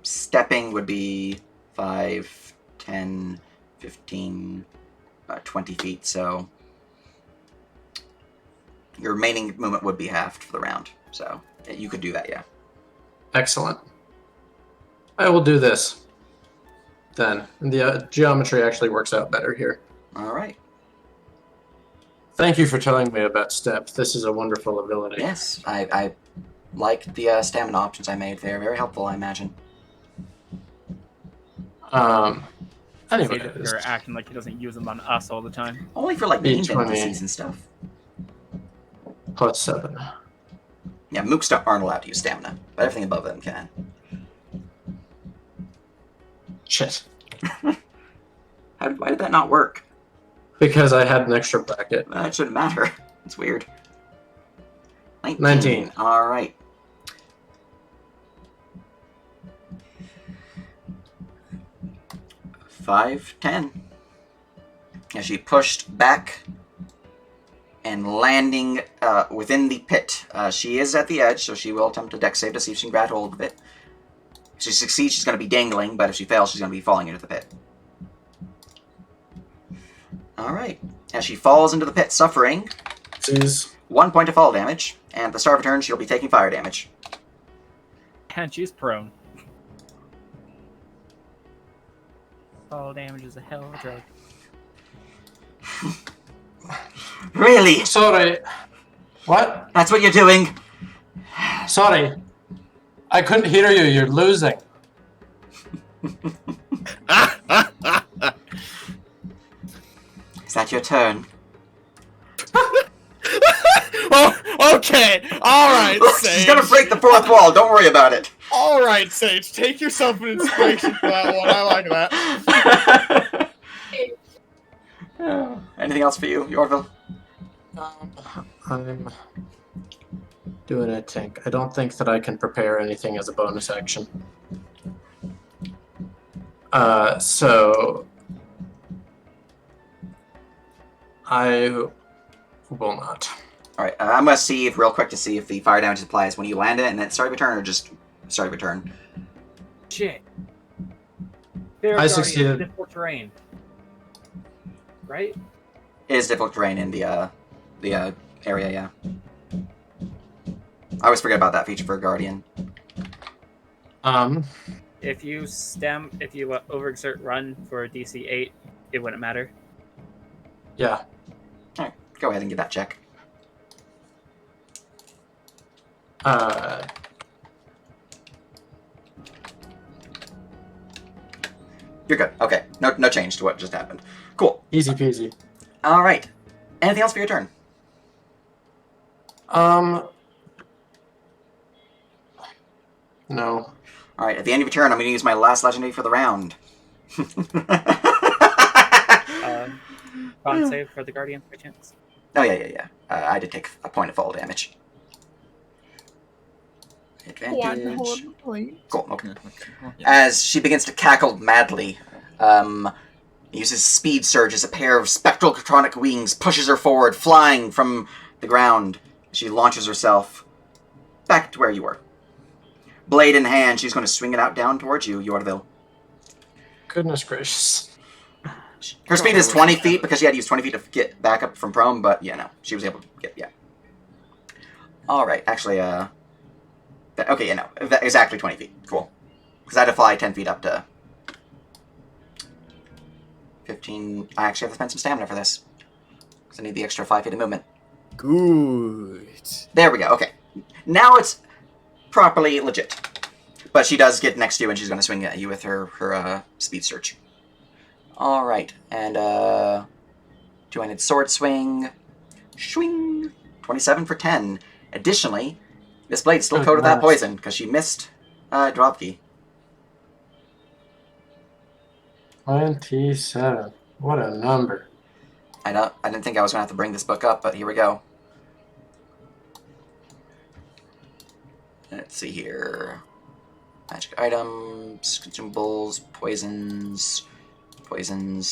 Stepping would be 5, 10, 15, 20 feet, so your remaining movement would be halved for the round. So you could do that, yeah.
Excellent. I will do this. Then the geometry actually works out better here.
All right.
Thank you for telling me about step. This is a wonderful ability.
Yes, I like the stamina options I made. They're very helpful, I imagine.
Anyway,
They're acting like he doesn't use them on us all the time.
Only for like named
D20.
NPCs and stuff.
+7.
Yeah, mooks aren't allowed to use stamina, but everything above them can.
Shit.
Why did that not work?
Because I had an extra bracket.
It shouldn't matter. It's weird.
19.
All right. Five, 10. As she pushed back and landing within the pit. She is at the edge, so she will attempt a dex save to see if she can grab hold of it. If she succeeds, she's going to be dangling, but if she fails, she's going to be falling into the pit. Alright. As she falls into the pit, suffering
Jeez.
1 point of fall damage, and at the start of her turn, she'll be taking fire damage.
And she's prone. Fall damage is a hell of a drug.
Really?
Sorry. What?
That's what you're doing?
Sorry. I couldn't hear you. You're losing.
Is that your turn?
Oh, okay. All right, Sage.
She's gonna break the fourth wall, don't worry about it.
All right, Sage. Take yourself an inspiration for that one. I like that.
Anything else for you, Yorville?
I'm doing a tank. I don't think that I can prepare anything as a bonus action. So I will not.
Alright, I'm gonna see if, real quick to see if the fire damage applies when you land it and then start of your turn, or just start of your turn.
Shit.
I succeeded.
Difficult terrain. Right?
It is difficult terrain in the area, yeah. I always forget about that feature for Guardian.
If you overexert run for DC 8, it wouldn't matter.
Yeah.
Alright, go ahead and give that check. You're good. Okay, no change to what just happened. Cool.
Easy peasy.
Alright. Anything else for your turn?
No.
Alright, at the end of your turn, I'm going to use my last legendary for the round.
Con save for the Guardian, by chance.
Oh, yeah. I did take a point of fall damage. Advantage. Cool, okay. As she begins to cackle madly, uses speed surge as a pair of spectral catronic wings pushes her forward, flying from the ground. She launches herself back to where you were. Blade in hand, she's going to swing it out down towards you, Yorville.
Goodness gracious.
Her speed is 20 feet because she had to use 20 feet to get back up from prone, but yeah, no. She was able to get, yeah. All right, actually, okay, no, exactly 20 feet. Cool. Because I had to fly 10 feet up to 15. I actually have to spend some stamina for this. Because I need the extra 5 feet of movement.
Good.
There we go, okay. Now it's properly legit. But she does get next to you, and she's going to swing at you with her speed surge. All right, and two-handed sword swing. Swing. 27 for 10. Additionally, this blade's still coated with that poison, because she missed Dropkey.
27. What a number.
I didn't think I was going to have to bring this book up, but here we go. Let's see here. Magic items, consumables, poisons,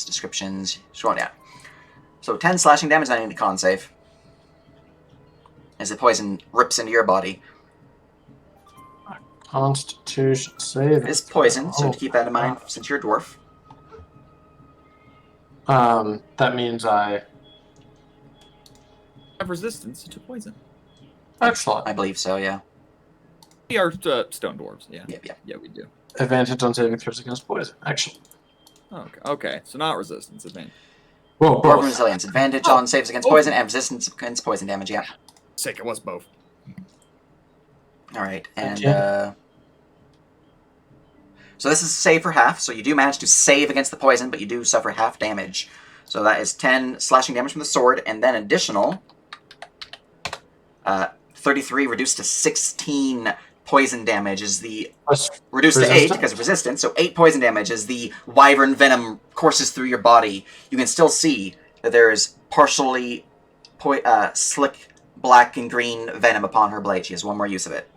descriptions. Scroll down. So 10 slashing damage, I need a con save. As the poison rips into your body.
Constitution save.
It's poison, so to keep that in mind since you're a dwarf.
That means I
Have resistance to poison.
excellent.
I believe so, yeah.
We are stone dwarves. Yeah.
Yep, yep.
Yeah, we do.
Advantage on saving throws against poison. Excellent.
Okay. Okay. So not resistance. Advantage.
Whoa,
Dwarven
both.
resilience. Advantage on saves against poison and resistance against poison damage, yeah.
Sick. It was both.
Alright, and
Okay.
so this is a save for half, so you do manage to save against the poison, but you do suffer half damage. So that is 10 slashing damage from the sword, and then additional 33 reduced to 16 poison damage is the
Plus
reduced to 8
resistance?
because of resistance, so 8 poison damage as the wyvern venom courses through your body. You can still see that there is partially slick black and green venom upon her blade. She has one more use of it.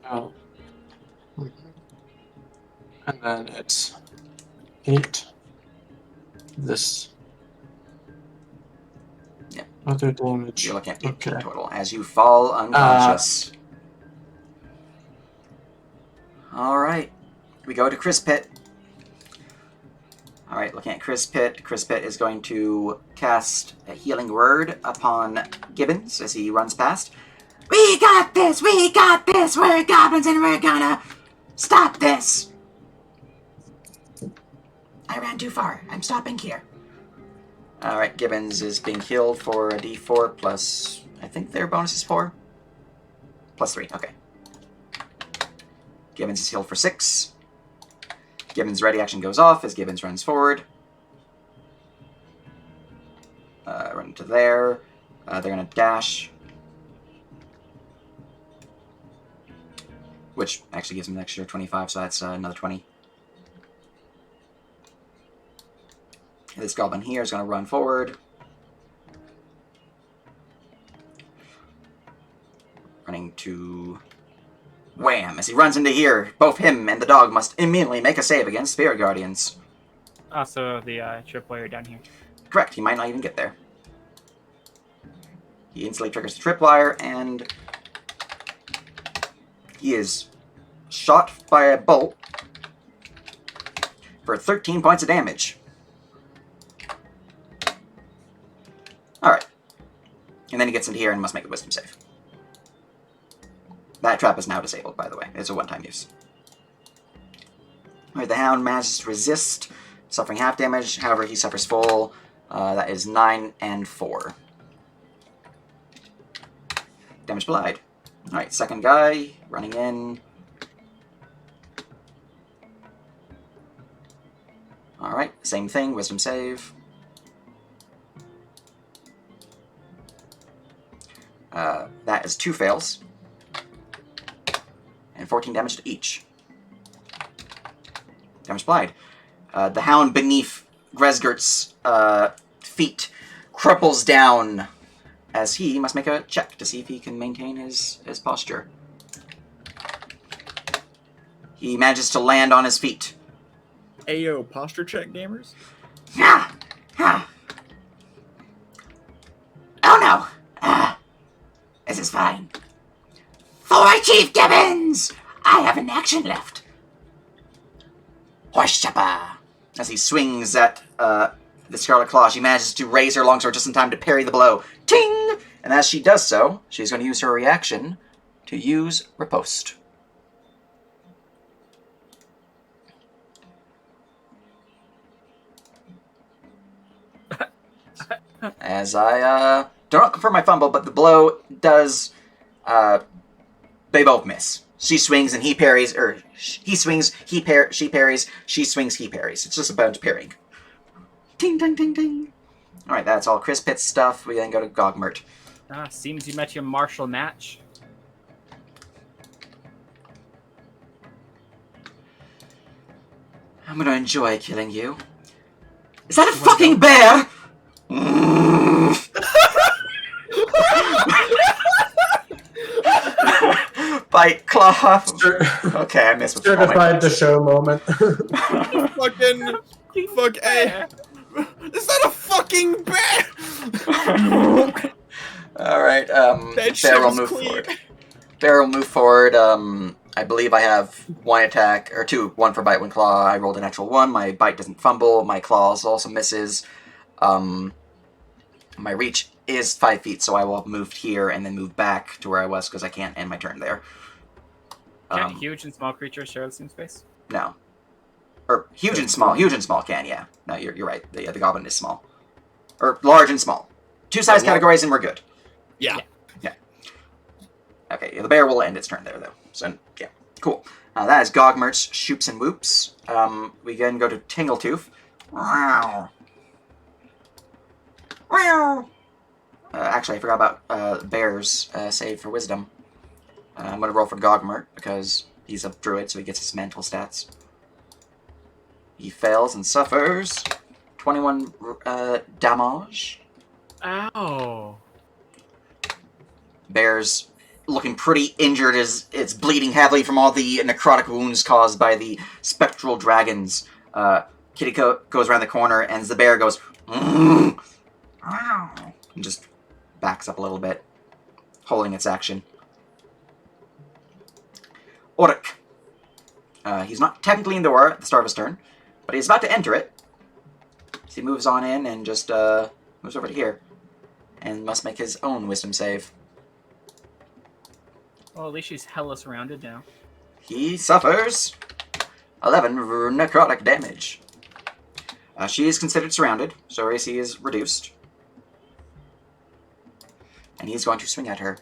Oh. And then it's 8. This.
Yep.
Other damage.
You're looking at 18
Okay.
total as you fall unconscious. Alright. We go to Chris Pitt. Alright, looking at Chris Pitt. Chris Pitt is going to cast a healing word upon Gibbons as he runs past.
We got this! We got this! We're goblins and we're gonna stop this! I ran too far. I'm stopping here.
Alright, Gibbons is being healed for a d4 plus... I think their bonus is 4? Plus 3, okay. Gibbons is healed for 6. Gibbons' ready action goes off as Gibbons runs forward. Run to there. They're going to dash. Which actually gives him an extra 25, so that's another 20. This goblin here is going to run forward. Running to... Wham! As he runs into here, both him and the dog must immediately make a save against Spirit Guardians.
Also, the tripwire down here.
Correct, he might not even get there. He instantly triggers the tripwire, and... he is shot by a bolt for 13 points of damage. Alright. And then he gets into here and must make a wisdom save. That trap is now disabled, by the way. It's a one-time use. Alright, the hound manages to resist, suffering half damage. However, he suffers full. That is 9 and 4. Damage applied. Alright, second guy, running in. Alright, same thing, wisdom save. That is 2 fails. And 14 damage to each. Damage applied. The hound beneath Gresgert's feet crumples down as he must make a check to see if he can maintain his posture. He manages to land on his feet.
Ayo, posture check, gamers?
Ah! Ah! Oh no! This is fine. For Chief Gibbons! I have an action left.
Horse chopper! As he swings at the Scarlet Claw, she manages to raise her longsword just in time to parry the blow. 2 Ting! And as she does so, she's going to use her reaction to use Riposte. As I, do not confirm my fumble, but the blow does, they both miss. She swings and he parries, or he swings, she parries, she swings, he parries. It's just a bunch of parrying. Ting, ting, ting, ting. Alright, that's all Chris Pitt's stuff. We then go to Gogmert.
Seems you met your martial match.
I'm gonna enjoy killing you. Is that a fucking bear? Bite, claw. Okay, I missed what's
Certified the show moment.
Fucking. Fuck A. Is that a fucking bear?
Alright,
That shit
Bear will
was
move
clean.
forward. Bear will move forward. I believe I have one attack, or two, one for bite, one claw. I rolled a natural 1. My bite doesn't fumble. My claws also misses. My reach is 5 feet, so I will have moved here and then move back to where I was because I can't end my turn there.
Can't huge and small creatures share the same space?
No. Or huge and small can, yeah. No, you're right. The goblin is small. Or large and small. 2 size categories and we're good.
Yeah.
Okay, the bear will end its turn there, though. So, yeah. Cool. That is Gogmert's Shoops and Whoops. We then go to Tingletooth. Wow. Wow. Actually, I forgot about Bear's save for Wisdom. I'm going to roll for Gogmert, because he's a druid, so he gets his mantle stats. He fails and suffers 21 damage.
Ow.
Bear's looking pretty injured as it's bleeding heavily from all the necrotic wounds caused by the spectral dragons. Kitty goes around the corner, and as the bear goes, and just backs up a little bit, holding its action. Oric. He's not technically in the door at the start of his turn, but he's about to enter it. So he moves on in and just moves over to here, and must make his own wisdom save.
Well, at least she's hella surrounded now.
He suffers 11 necrotic damage. She is considered surrounded, so her AC is reduced. And he's going to swing at her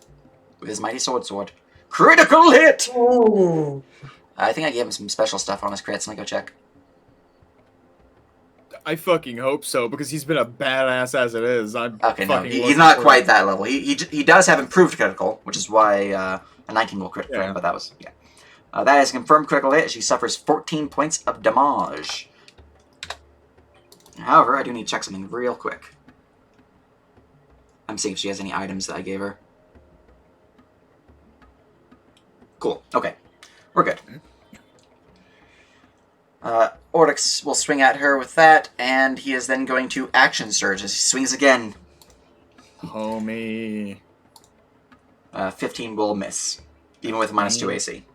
with his mighty sword. Critical hit!
Oh.
I think I gave him some special stuff on his crits. Let me go check.
I fucking hope so, because he's been a badass as it is.
Okay, no, he's not quite that level. He does have improved critical, which is why a 19 will crit for him, but that was, yeah. That is a confirmed critical hit. She suffers 14 points of damage. However, I do need to check something real quick. I'm seeing if she has any items that I gave her. Cool. Okay. We're good. Ordix will swing at her with that, and he is then going to action surge as he swings again.
Homie.
15 will miss, even with minus 2 AC.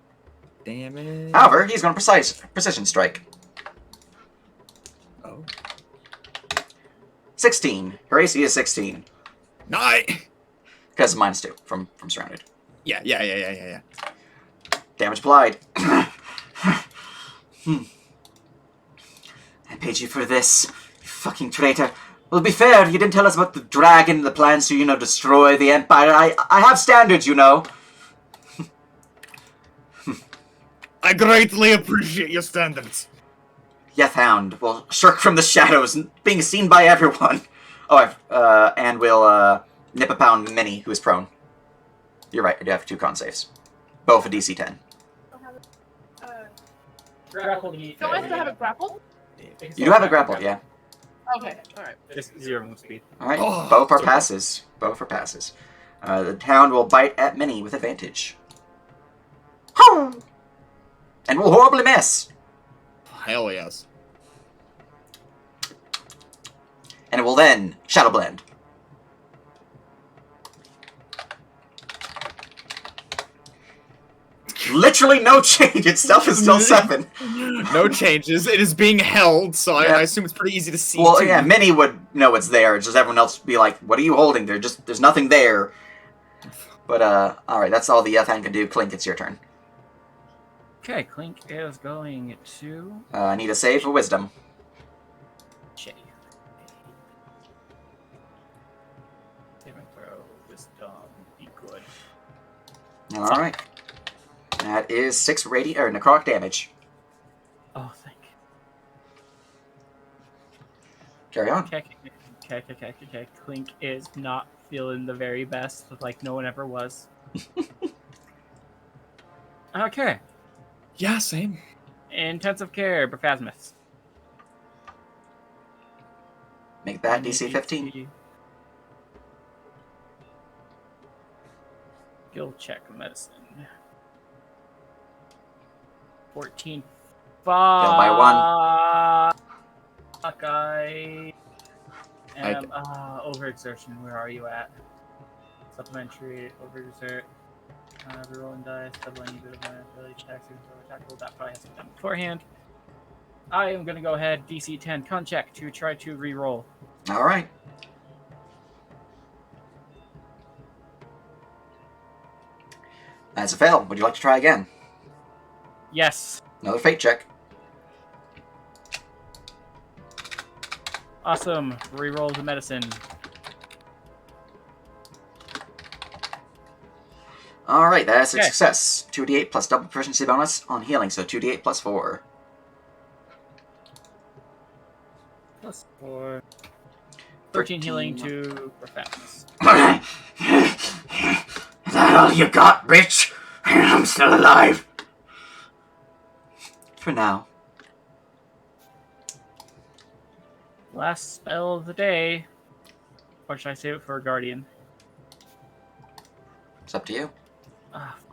Damn it.
However, he's going to precision strike.
Oh.
16. Her AC is 16. Because of minus 2 from surrounded.
Yeah.
Damage applied. I paid you for this, you fucking traitor. Well, to be fair, you didn't tell us about the dragon and the plans to, destroy the Empire. I have standards,
I greatly appreciate your standards.
Yethhound will shirk from the shadows, being seen by everyone. Oh, and will nip a pound Minnie, who is prone. You're right, I do have 2 con saves. Both a DC 10.
Grapple.
So I still have it grappled?
You do have a grapple, yeah.
Okay, alright.
Just 0 move speed.
Alright,
Oh,
both are passes. Both are passes. The hound will bite at Minnie with advantage. And will horribly miss.
Hell yes.
And it will then Shadow Blend. Literally no change. Its stealth is still 7.
No changes. It is being held, so
Yeah.
I assume it's pretty easy to see.
Well,
too.
yeah, Minnie would know it's there. It's just everyone else would be like, "What are you holding? There's nothing there." But all right, that's all the Yathan can do. Clink, it's your turn.
Okay, Clink is going to
I need a save for wisdom.
J. Saving throw, wisdom, be good.
All right. That is 6 necrotic damage.
Oh, thank you.
Carry on.
Okay. Clink is not feeling the very best, like no one ever was. Okay.
Yeah, same.
Intensive care, Prophasmus.
Make that DC 15.
Skill check medicine. 14. Fail
by 1.
Fuck, I am overexertion. Where are you at? Supplementary, overexert. Rerolling dice, doubling a bit of my ability checks, attack roll. That probably has to be done beforehand. I am gonna go ahead, DC 10 con check to try to re-roll.
All right. That's a fail. Would you like to try again?
Yes.
Another fate check.
Awesome. Re-roll the medicine.
All right, that's a
Okay.
success. 2d8 plus double proficiency bonus on healing, so 2d8 plus 4.
Plus 4. 13 healing to Prophasmus.
Is that all you got, bitch? I'm still alive. For now.
Last spell of the day. Or should I save it for a Guardian?
It's up to you.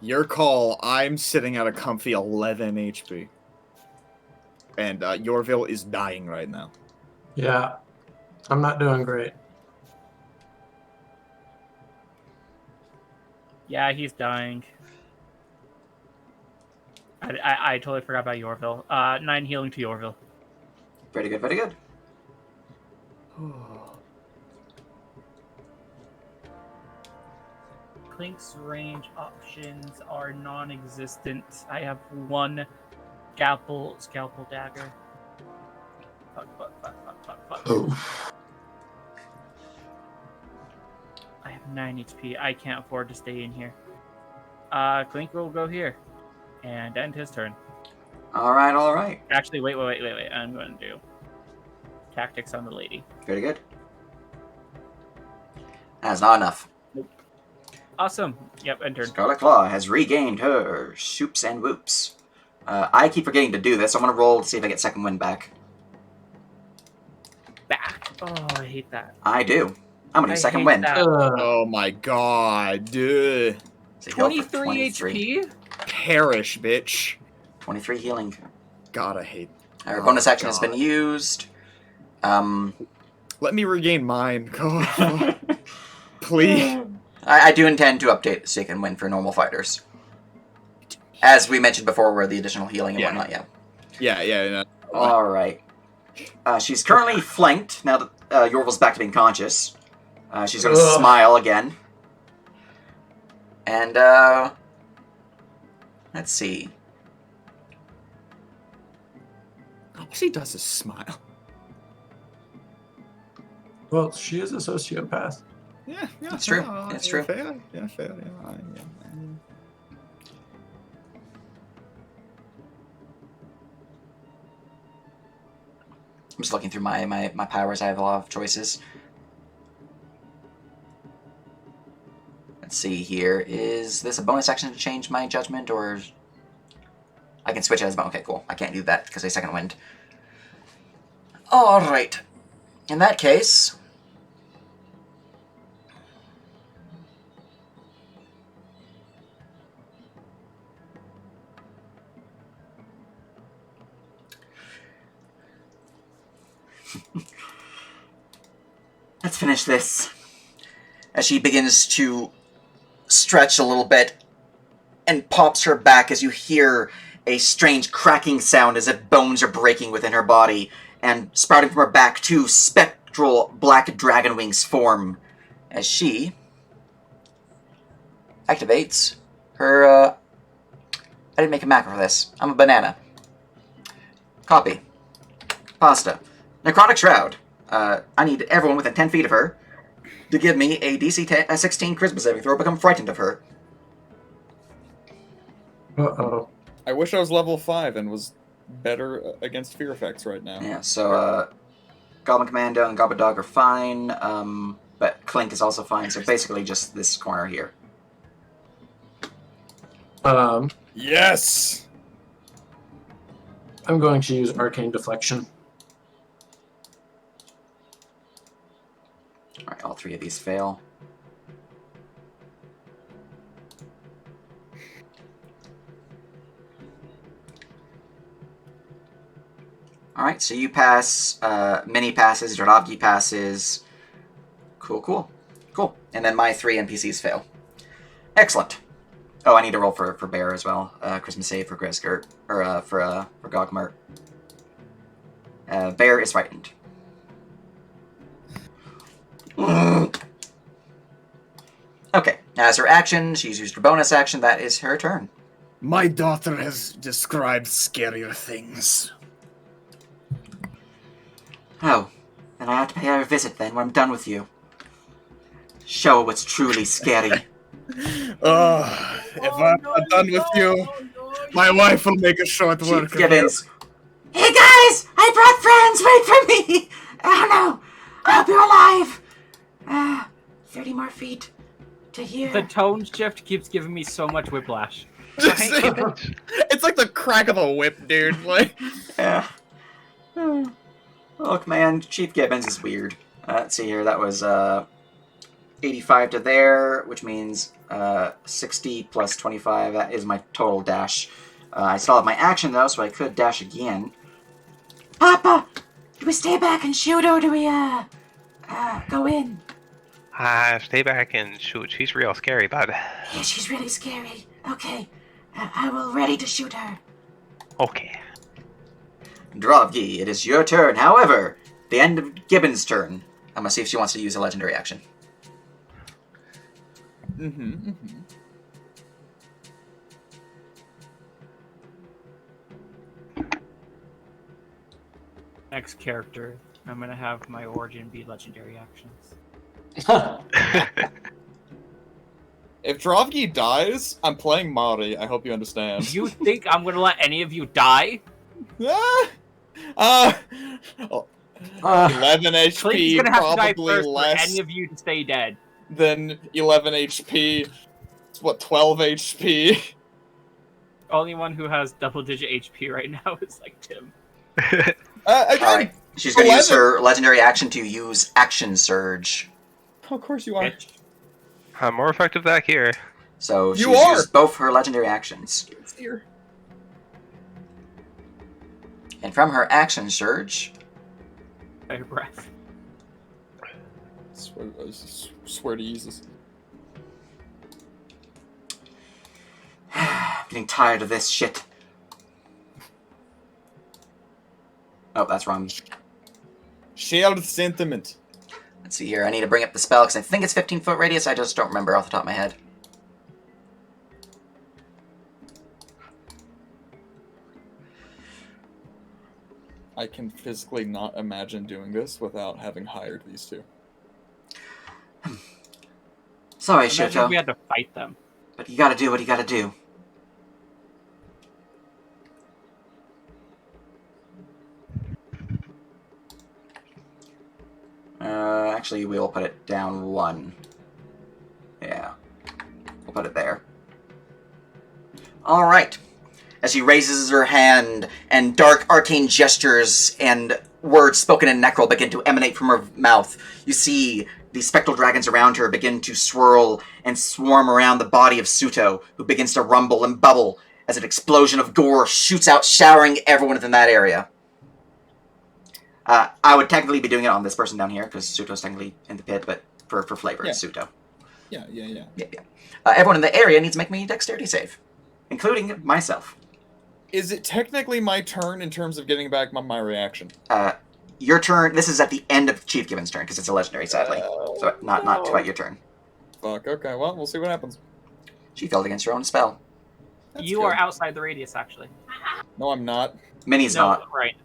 Your call. I'm sitting at a comfy 11 HP. And Yorville is dying right now.
Yeah, I'm not doing great.
Yeah, he's dying. I totally forgot about Yorville. 9 healing to Yorville.
Very good, very good.
Clink's range options are non-existent. I have 1 scalpel dagger. Fuck.
Oh.
I have 9 HP. I can't afford to stay in here. Clink will go here. And end his turn.
All right.
Actually, wait. I'm going to do tactics on the lady.
Very good. That's not enough.
Awesome. Yep, end turn.
Scarlet Claw has regained her shoops and whoops. I keep forgetting to do this. I want to roll to see if I get second wind back.
Back. Oh, I hate that.
I do. I'm going to do second wind.
Oh my god, dude.
So heal for
23 HP?
Perish, bitch.
23 healing.
God, I hate.
Our bonus action has been used.
Let me regain mine. God. Please.
I do intend to update the second wind for normal fighters. As we mentioned before, where the additional healing and whatnot, yeah.
Yeah.
Alright. She's currently flanked, now that Yorville's back to being conscious. She's going to smile again. And, let's see.
All she does is smile.
Well, she is a sociopath.
Yeah,
That's true. That's true.
Fair. Yeah.
I'm just looking through my powers. I have a lot of choices. Let's see here. Is this a bonus action to change my judgment, or... I can switch it as... Okay, cool. I can't do that because I second wind. Alright. In that case... Let's finish this. As she begins to stretch a little bit, and pops her back as you hear a strange cracking sound as if bones are breaking within her body, and sprouting from her back, 2 spectral black dragon wings form as she activates her. I didn't make a macro for this. I'm a banana. Copy. Pasta. Necrotic Shroud. I need everyone within 10 feet of her to give me a DC 16 Charisma saving throw, become frightened of her.
Uh-oh.
I wish I was level 5 and was better against fear effects right now.
Yeah, so Goblin Commando and Goblin Dog are fine, but Clink is also fine, so basically just this corner here.
Yes!
I'm going to use Arcane Deflection.
Alright, all 3 of these fail. Alright, so you pass, Mini passes, Jardovgi passes. Cool. And then my 3 NPCs fail. Excellent. Oh, I need to roll for Bear as well. Christmas save for Grisgert, or for Gogmart. Bear is frightened. Okay, as her action, she's used her bonus action. That is her turn.
My daughter has described scarier things.
Oh, then I have to pay her a visit then when I'm done with you. Show her what's truly scary.
Oh, if I'm not done with you, my wife will make a short work
Chief
of you.
Gibbons.
Hey guys, I brought friends. Wait for me. Oh no, I hope you're alive. 30 more feet to here.
The tone shift keeps giving me so much whiplash.
It's like the crack of a whip, dude. Like,
Yeah. Look, man, Chief Gibbons is weird. Let's see here. That was 85 to there, which means 60 plus 25. That is my total dash. I still have my action, though, so I could dash again.
Papa, do we stay back and shoot or do we go in?
Stay back and shoot. She's real scary, bud.
Yeah, she's really scary. Okay, I will ready to shoot her.
Okay.
Drovgi, it is your turn. However, the end of Gibbons' turn. I'm gonna see if she wants to use a legendary action.
Next character, I'm gonna have my origin be legendary actions.
if Drovgi dies, I'm playing Mari. I hope you understand.
You think I'm gonna let any of you die?
11
Clint's
HP,
gonna have to die
probably
first for
less
any of you to stay dead.
than 11 HP. It's what, 12 HP?
Only one who has double-digit HP right now is like Tim.
Again,
Alright, she's gonna
11.
use her legendary action to use Action Surge.
Of course you are.
Bitch.
I'm more effective back here.
So she's
You are!
used both her legendary actions.
It's here.
And from her Action Surge,
Fire breath.
Swear to Jesus.
I'm getting tired of this shit. Oh, that's wrong.
Shared sentiment.
Let's see here. I need to bring up the spell because I think it's 15-foot radius. I just don't remember off the top of my head.
I can physically not imagine doing this without having hired these two.
Sorry,
Imagine if
Shuto,
we had to fight them.
but you gotta do what you gotta do. Actually, we'll put it down 1. Yeah. We'll put it there. Alright. As she raises her hand, and dark arcane gestures and words spoken in Necrol begin to emanate from her mouth, you see the spectral dragons around her begin to swirl and swarm around the body of Suto, who begins to rumble and bubble as an explosion of gore shoots out, showering everyone within that area. I would technically be doing it on this person down here, because Suto's technically in the pit, but for flavor, it's Suto.
Yeah.
Yeah. Everyone in the area needs to make me a dexterity save. including myself.
Is it technically my turn in terms of getting back my reaction?
Your turn. This is at the end of Chief Gibbon's turn because it's a legendary, sadly. So not quite your turn.
Fuck. Okay. Well, we'll see what happens.
She failed against her own spell.
That's
You
good.
are outside the radius, actually.
No, I'm not.
Minnie's
No,
not.
right.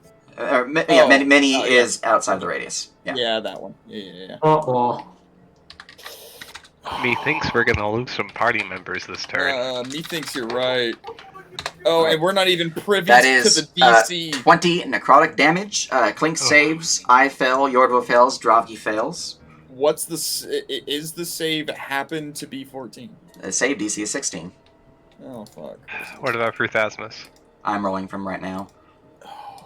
Minnie
yeah.
is outside the radius. Yeah.
Yeah, that one. Yeah.
Oh,
Me thinks we're gonna lose some party members this turn.
Me thinks you're right. Oh, and we're not even privy
That
to
is
the DC.
20 necrotic damage. Clink saves. I fail. Yordvo fails. Dravgi fails.
What's is the save happen to be 14?
Save DC is 16.
Oh, fuck.
What about Fruthasmus?
I'm rolling from right now.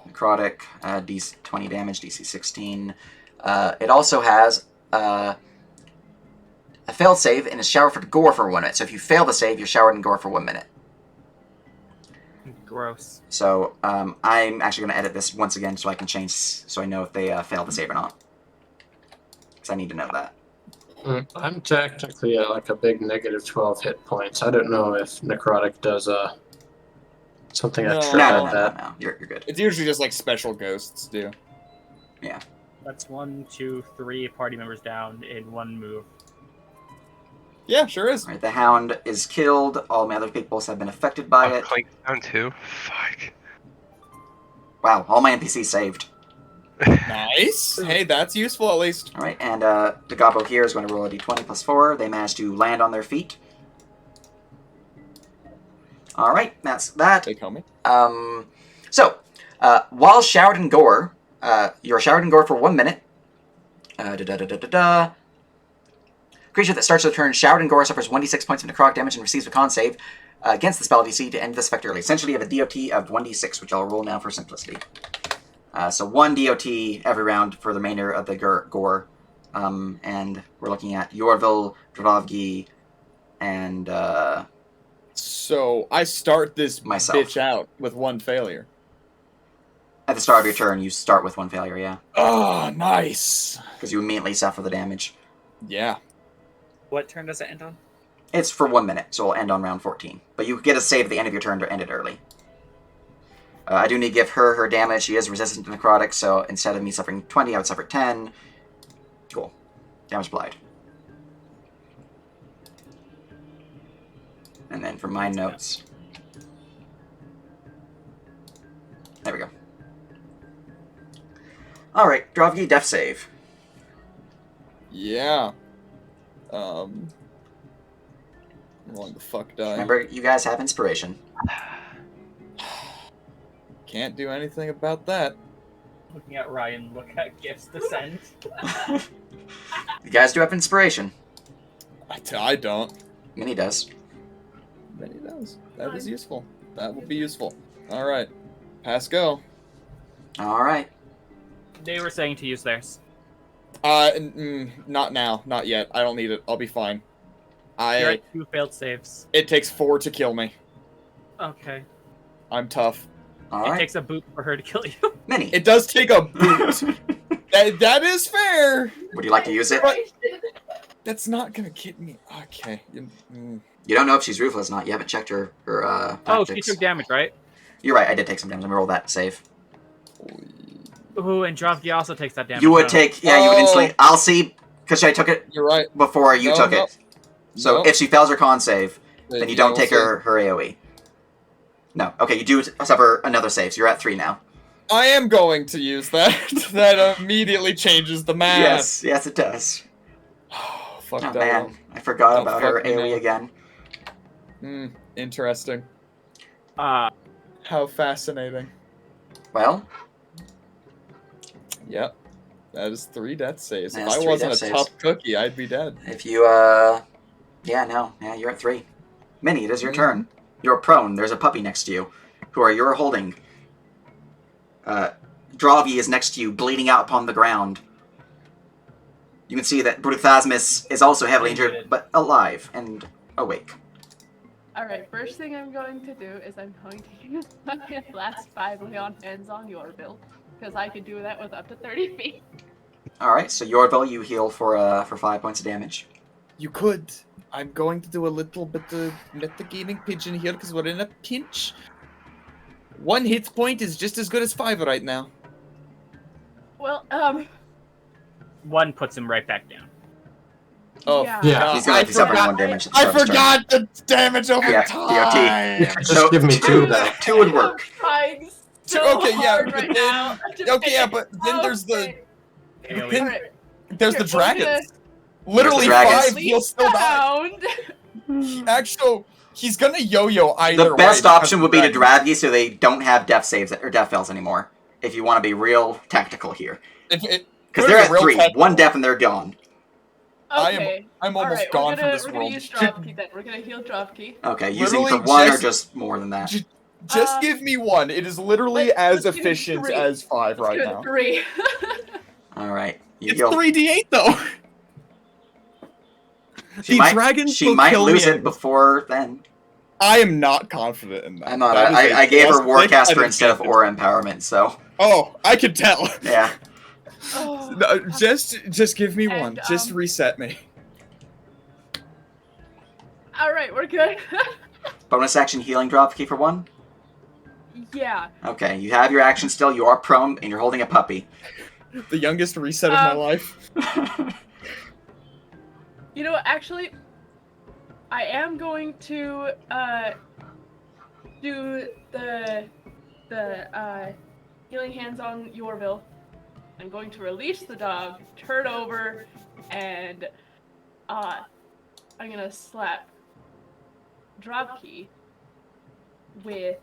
Necrotic, DC 20 damage, DC 16. It also has a failed save and is showered for gore for 1 minute. So if you fail the save, you're showered in gore for 1 minute.
Gross.
So I'm actually going to edit this once again so I can change, so I know if they fail the save or not. Because I need to know that.
I'm technically at like a big negative 12 hit points. I don't know if necrotic does something
No.
extra
No.
at that.
You're good.
It's usually just like special ghosts do.
Yeah.
That's 1, 2, 3 party members down in 1 move.
Yeah, sure is.
Alright, the Hound is killed. All my other peoples have been affected by it.
Clink down too. Fuck.
Wow, all my NPCs saved.
Nice. Hey, that's useful at least.
Alright, and the Gobbo here is going to roll a d20 plus 4. They managed to land on their feet. Alright, that's that.
Take homie.
So, while showered in gore, you're showered in gore for 1 minute. Creature that starts the turn showered in gore suffers 1d6 points of necrotic damage and receives a con save against the spell DC to end this effect early. Essentially, you have a DOT of 1d6, which I'll roll now for simplicity. So 1 DOT every round for the remainder of the gore. And we're looking at Yorville, Dravgi, and
So I start this
myself.
bitch out with 1 failure.
At the start of your turn, you start with 1 failure, yeah.
Oh, nice.
Because you immediately suffer the damage.
Yeah.
What turn does it end on?
It's for 1 minute, so it'll end on round 14. But you get a save at the end of your turn to end it early. I do need to give her damage. She is resistant to necrotic, so instead of me suffering 20, I would suffer 10. Cool. Damage applied. And then for my notes... There we go. Alright, Dravgi, death save.
Yeah. Rolling the fuck die.
Remember, you guys have inspiration.
Can't do anything about that.
Looking at Ryan, look at Gift's Descent.
You guys do have inspiration.
I don't.
Minnie does.
But he does. That is useful. That will be useful. Alright. Pass go.
Alright.
They were saying to use theirs.
Not now. Not yet. I don't need it. I'll be fine.
You're at 2 failed saves.
It takes 4 to kill me.
Okay.
I'm tough.
It
Alright.
takes a boot for her to kill you.
Minnie.
It does take a boot. that is fair.
Would you like to use it?
But that's not gonna get me. Okay.
You don't know if she's ruthless or not. You haven't checked her
Oh,
tactics.
she took damage, right?
You're right, I did take some damage. Let me roll that save.
Ooh, and Dravgi also takes that damage.
You would
huh?
take, yeah, you would instantly, I'll see, because I took it
You're right.
before you
No,
took
no.
it. So
No.
if she fails her con save, then you don't
we'll
take
see.
her AoE. No, okay, you do suffer another save, so you're at 3 now.
I am going to use that. That immediately changes the math.
Yes, it does.
Fuck
Oh
that
man,
one.
I forgot
Oh,
about her
fuck me
AoE
now.
again.
Interesting. How fascinating.
Well,
Yep. That is 3 death saves. If
That's
I
3
wasn't a
death saves.
tough cookie, I'd be dead.
if you, yeah, you're at 3. Minnie, it is your turn. You're prone. There's a puppy next to you, who you're holding. Dravi is next to you, bleeding out upon the ground. You can see that Bruthasmus is also heavily injured, but alive and awake.
Alright, first thing I'm going to do is I'm going to use my last 5 Leon hands on Yorville, because I can do that with up to 30 feet.
Alright, so Yorville, you heal for 5 points of damage.
You could. I'm going to do a little bit of metagaming pigeon here because we're in a pinch. 1 hit point is just as good as 5 right now.
Well,
1 puts him right back down.
Oh,
yeah.
Yeah.
He's gonna have to suffer
forgot-
1 damage at the start
I
of his turn.
forgot the damage over
Yeah,
time.
DOT.
Just give me 2 then.
2 would work.
I'm trying so
Okay, yeah,
hard
but
right
then-
now.
Okay, yeah, but then there's the
Okay.
Alien.
Alright.
there's
Here,
the
we're gonna
dragons. Literally
dragons.
5, he'll still die.
Sound.
Actually, he's gonna yo-yo either
The best
way
option would be to
because
drag you so they don't have death saves or death fails anymore. If you want to be real tactical here.
Because
Because they're at 3. 1 death and they're gone.
Okay.
I'm almost
Alright,
gone
we're
from
gonna,
this
we're gonna
world.
use Dropkey then. We're gonna heal Dropkey.
Okay, using for
Literally
1 or
just-
just more than that?
Just give me 1. It is literally
let's
as
give it
efficient
3.
as 5 right
Good,
now.
3.
Alright.
It's 3d8 though.
She
The
might,
dragons
she
will
might
kill
lose
me
it before then.
I am not confident in that.
I'm not.
That is a
I gave her
plus 6
Warcaster
at
instead of
advantage.
Aura Empowerment, so
Oh, I could tell.
yeah.
Oh,
No, just give me 1.
And,
Just reset me.
Alright, we're good.
Bonus action healing Dropkey for 1.
Yeah.
Okay, you have your action still. You are prone, and you're holding a puppy.
The youngest reset of my life.
You know what, actually, I am going to do the healing hands on Yorville. I'm going to release the dog, turn over, and I'm gonna slap Dropkey with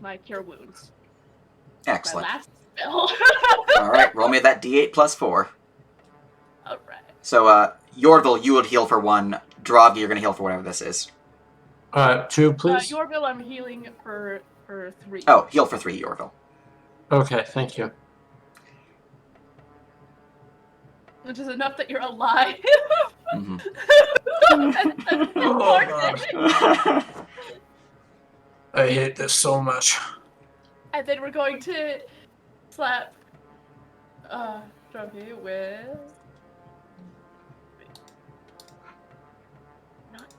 my Cure Wounds.
Excellent.
My last spell.
Alright, roll me that d8 plus 4.
Alright.
So, Yorville, you would heal for 1. Drog, you're going to heal for whatever this is.
2, please.
Yorville, I'm healing for 3.
Oh, heal for 3, Yorville.
Okay, thank you.
Which is enough that you're alive.
Mhm.
That's important.
I hate this so much.
And then we're going to slap Drumpy with not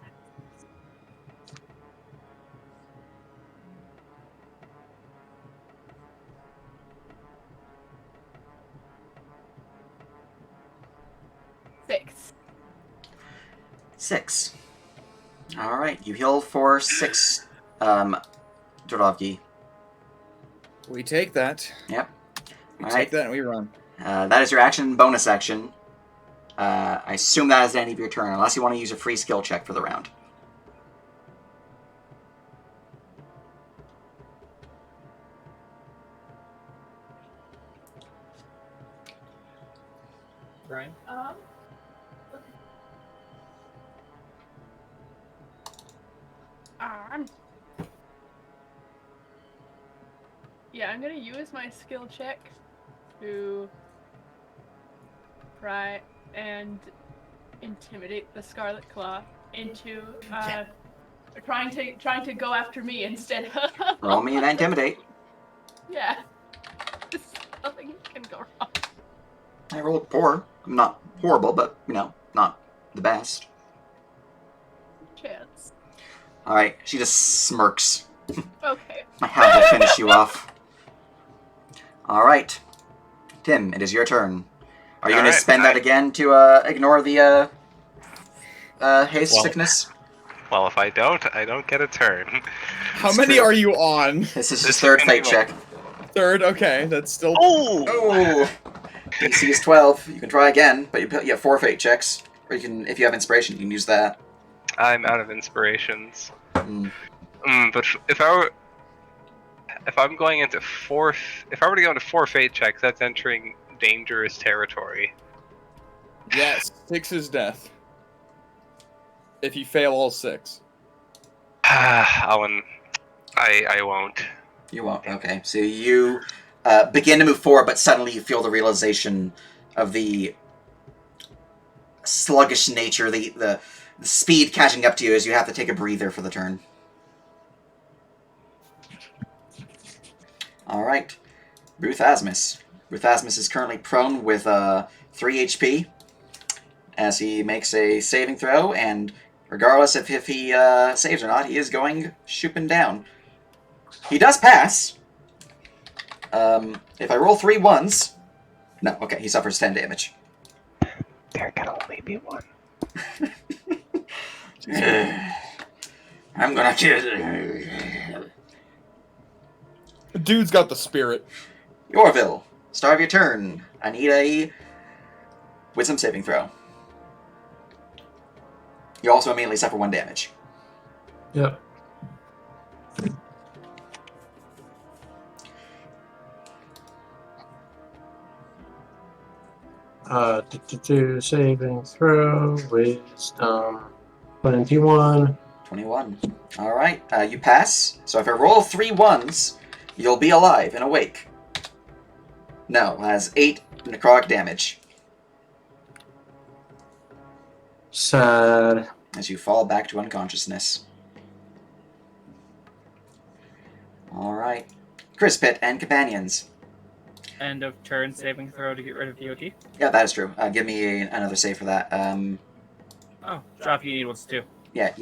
six.
6. Alright, you heal for 6, Drodovgi.
We take that.
Yep.
We
All
take
right.
that and we run.
That is your action, bonus action. I assume that is the end of your turn, unless you want to use a free skill check for the round.
Brian?
Yeah, I'm gonna use my skill check to try and intimidate the Scarlet Claw into trying to go after me instead of
Roll me that intimidate.
yeah. Nothing can go wrong.
I rolled poor. I'm not horrible, but, you know, not the best.
Chance.
Alright, she just smirks.
Okay.
My hat will finish you off. Alright. Tim, it is your turn. Are you going to
Alright,
spend that again to ignore the haste
Well-
sickness?
Well, if I don't get a turn.
How many are you on?
This is
This
his third
is
fate
gonna
check.
Third, okay, that's still.
Oh!
Oh! DC is 12. You can try again, but you have 4 fate checks. Or you can, if you have inspiration, you can use that.
I'm out of inspirations.
Mm.
But if I'm going into if I were to go into 4 fate checks, that's entering dangerous territory.
Yes, 6 is death. If you fail all 6.
Owen, I won't.
You won't. Okay. So you begin to move forward, but suddenly you feel the realization of the sluggish nature, the speed catching up to you as you have to take a breather for the turn. All right. Ruth Asmus. Ruth Asmus is currently prone with 3 HP as he makes a saving throw, and regardless of if he saves or not, he is going shooping down. He does pass. If I roll 3 ones... No, okay, he suffers 10 damage.
There can only be one.
I'm gonna kill...
The dude's got the spirit.
Yorville, start of your turn. I need a wisdom saving throw. You also immediately suffer 1 damage.
Yep. Saving throw, wisdom, 21.
21. Alright, you pass. So if I roll 3 ones, you'll be alive and awake. No, has 8 necrotic damage
Sad.
as you fall back to unconsciousness. Alright. Crispit and companions.
End of turn saving throw to get rid of DOT.
Yeah, that is true. Give me another save for that.
Oh, drop you need ones too.
Yeah.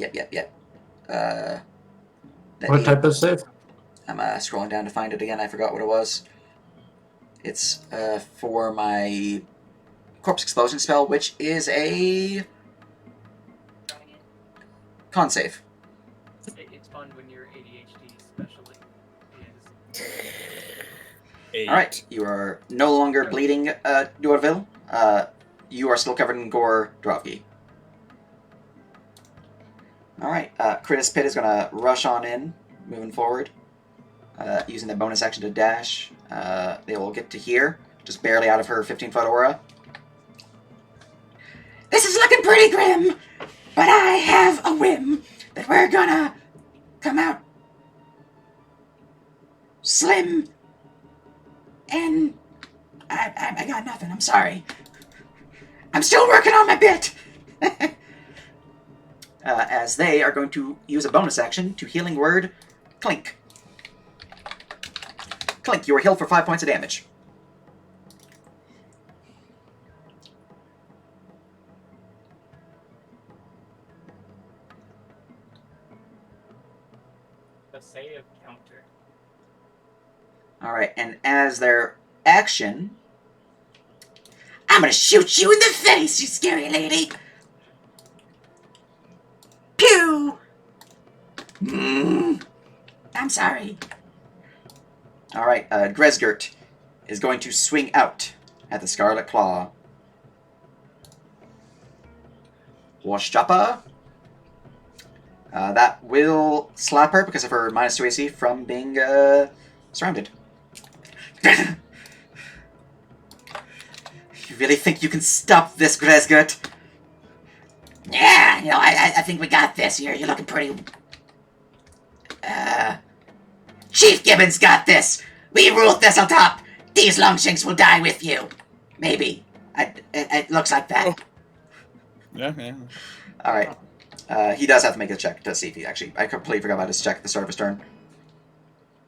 What type of save?
I'm scrolling down to find it again. I forgot what it was. It's for my corpse explosion spell, which is a con save.
It's fun when you're ADHD, especially.
Alright, you are no longer bleeding, Dorville. You are still covered in gore, Drovgi. Alright, Critis Pit is going to rush on in, moving forward. Using the bonus action to dash. They will get to here, just barely out of her 15-foot aura.
This is looking pretty grim, but I have a whim that we're gonna come out slim, and I got nothing. I'm sorry. I'm still working on my bit.
As they are going to use a bonus action to healing word Clink. Clink, you are healed for 5 points of damage.
The save counter.
Alright, and as their action...
I'm gonna shoot you in the face, you scary lady. Pew! I'm sorry.
Alright, Gresgert is going to swing out at the Scarlet Claw. Washjapa. That will slap her because of her -2 AC from being surrounded. You really think you can stop this, Gresgert?
Yeah, I think we got this. You're looking pretty... Chief Gibbons got this. We rule Thistletop. These Longshanks will die with you. Maybe. It looks like that.
Yeah.
Alright. He does have to make a check to see if he actually... I completely forgot about his check at the start of his turn.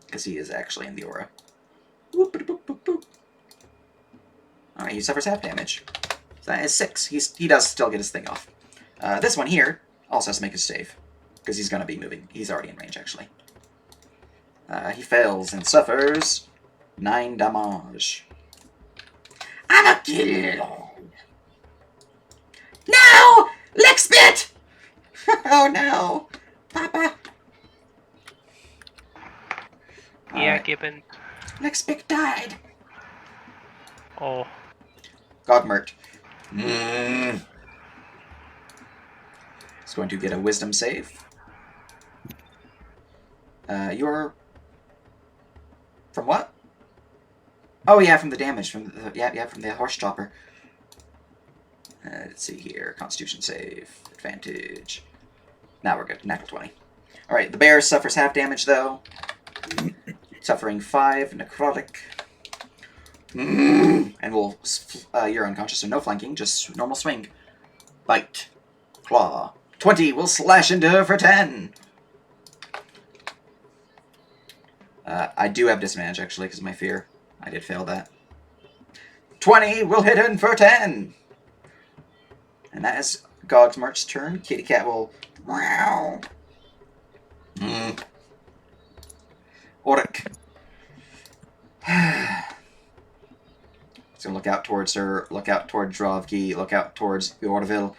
Because he is actually in the aura. Alright, he suffers half damage. So that is 6. He does still get his thing off. This one here also has to make his save. Because he's going to be moving. He's already in range, actually. He fails and suffers 9 damage.
I'm a kid. No! Lickspit! Oh no! Papa!
Yeah,
Alright.
Gibbon.
Lickspit died.
Oh.
Godmert. He's going to get a wisdom save. You're... From what? Oh yeah, from the damage. From the, from the horse chopper. Let's see here. Constitution save. Advantage. Now we're good. Natural 20. Alright, the bear suffers half damage though. Suffering 5 necrotic. And you're unconscious, so no flanking, just normal swing. Bite. Claw. 20 will slash into her for 10. I do have disadvantage, actually, because of my fear. I did fail that. 20 will hit in for 10. And that is Gogsmart's turn. Kitty Cat will... Meow. Oric. So look out towards her, look out towards Drovgi, look out towards Yorville.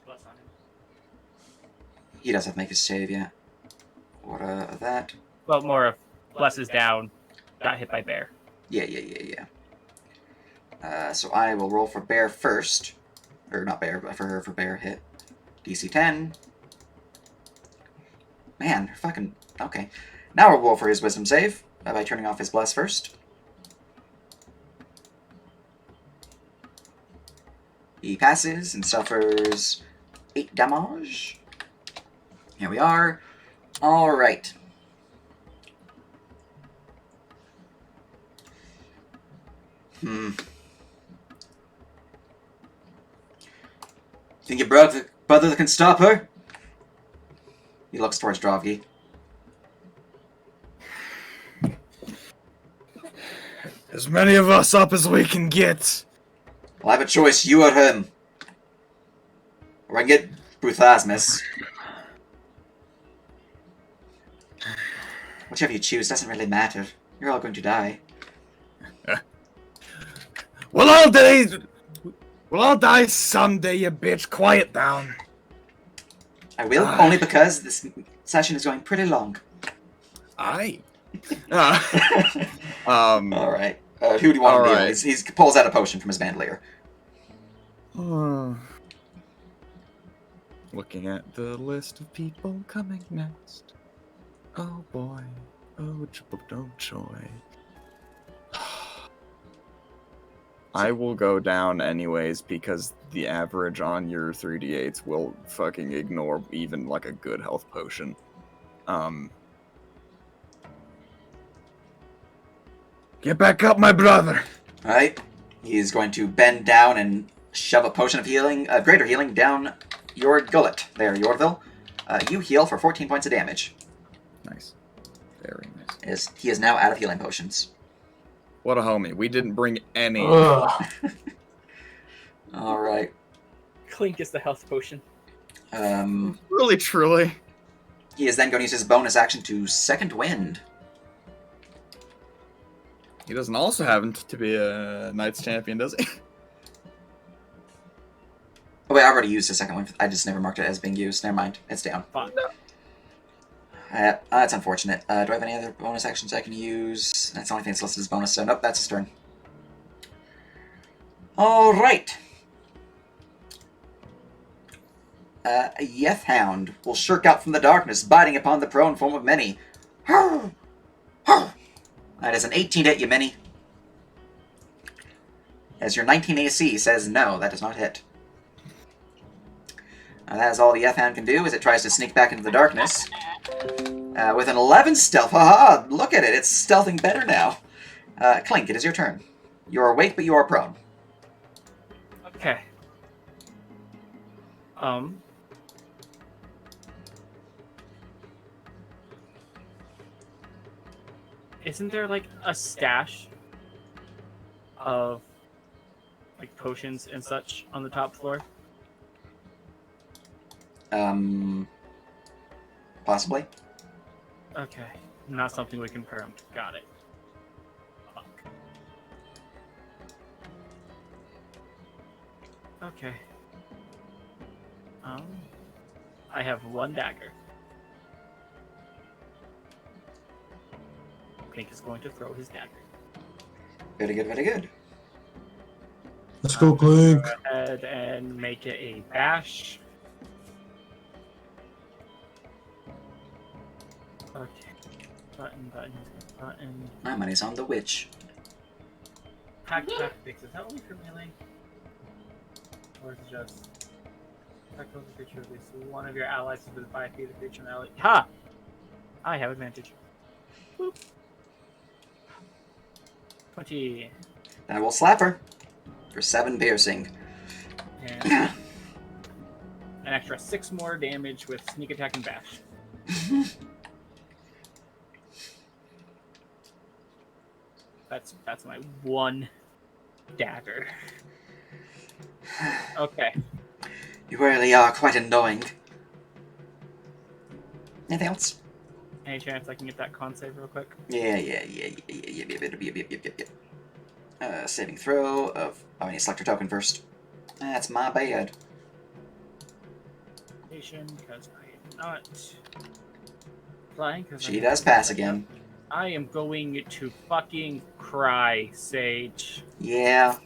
Bless on him.
He does have to make his save yet. What that?
Well, more of Bless is down. Got hit by bear.
Yeah. So I will roll for bear first. Or not bear, but for her for bear hit. DC 10. Man, fucking... Okay. Now we'll roll for his wisdom save by turning off his bless first. He passes and suffers 8 damage. Here we are. Alright. Think your brother can stop her? He looks towards Drovgi.
As many of us up as we can get.
Well, I have a choice, you or him. Or I can get Bruthasmus. Whichever you choose doesn't really matter. You're all going to die.
We'll all die someday, you bitch. Quiet down.
I will, only because this session is going pretty long.
Aye.
Alright. Who do you want to deal with? He pulls out a potion from his bandolier.
Looking at the list of people coming next. Oh boy. Oh joy. I will go down anyways because the average on your 3d8s will fucking ignore even like a good health potion.
Get back up, my brother.
Alright. He's going to bend down and shove a potion of healing, greater healing, down your gullet. There, Yorville. You heal for 14 points of damage.
Nice. Very nice.
He is now out of healing potions.
What a homie. We didn't bring any.
Alright.
Clink is the health potion.
Really, truly.
He is then going to use his bonus action to Second Wind.
He doesn't also happen to be a Knights champion, does he?
Oh wait, I already used the Second Wind. I just never marked it as being used. Never mind. It's down.
Fine.
That's unfortunate. Do I have any other bonus actions I can use? That's the only thing that's listed as bonus, so nope, that's his turn. Alright. A Yeth Hound will shirk out from the darkness, biting upon the prone form of many. That is an 18 to hit you, Minnie. As your 19 AC says no, that does not hit. That is all the Yeth Hound can do, as it tries to sneak back into the darkness. With an 11 stealth. Haha! Look at it, it's stealthing better now. Clink, it is your turn. You are awake, but you are prone.
Okay. Isn't there like a stash of like potions and such on the top floor?
Possibly.
Okay. Not something we confirmed. Got it. Fuck. Okay. I have one dagger. Pink is going to throw his dagger.
Very good, very good.
Let's go, Clink.
Go ahead and make it a bash. Okay. Button.
My money's on the witch.
Tactics. Is that only for melee? Or is it just... Tactical creature at least one of your allies is within 5 feet of creature ally. Ha! I have advantage. Boop. 20.
Then I will slap her for 7 piercing.
And an extra 6 more damage with sneak attack and bash. That's my one dagger. Okay.
You really are quite annoying. Anything else?
Any chance I can get that con save real quick?
Yeah. Saving throw of... Oh, I need to select your token first. That's my bad.
Because I am not flying.
She does pass again.
I am going to fucking cry, Sage.
Yeah.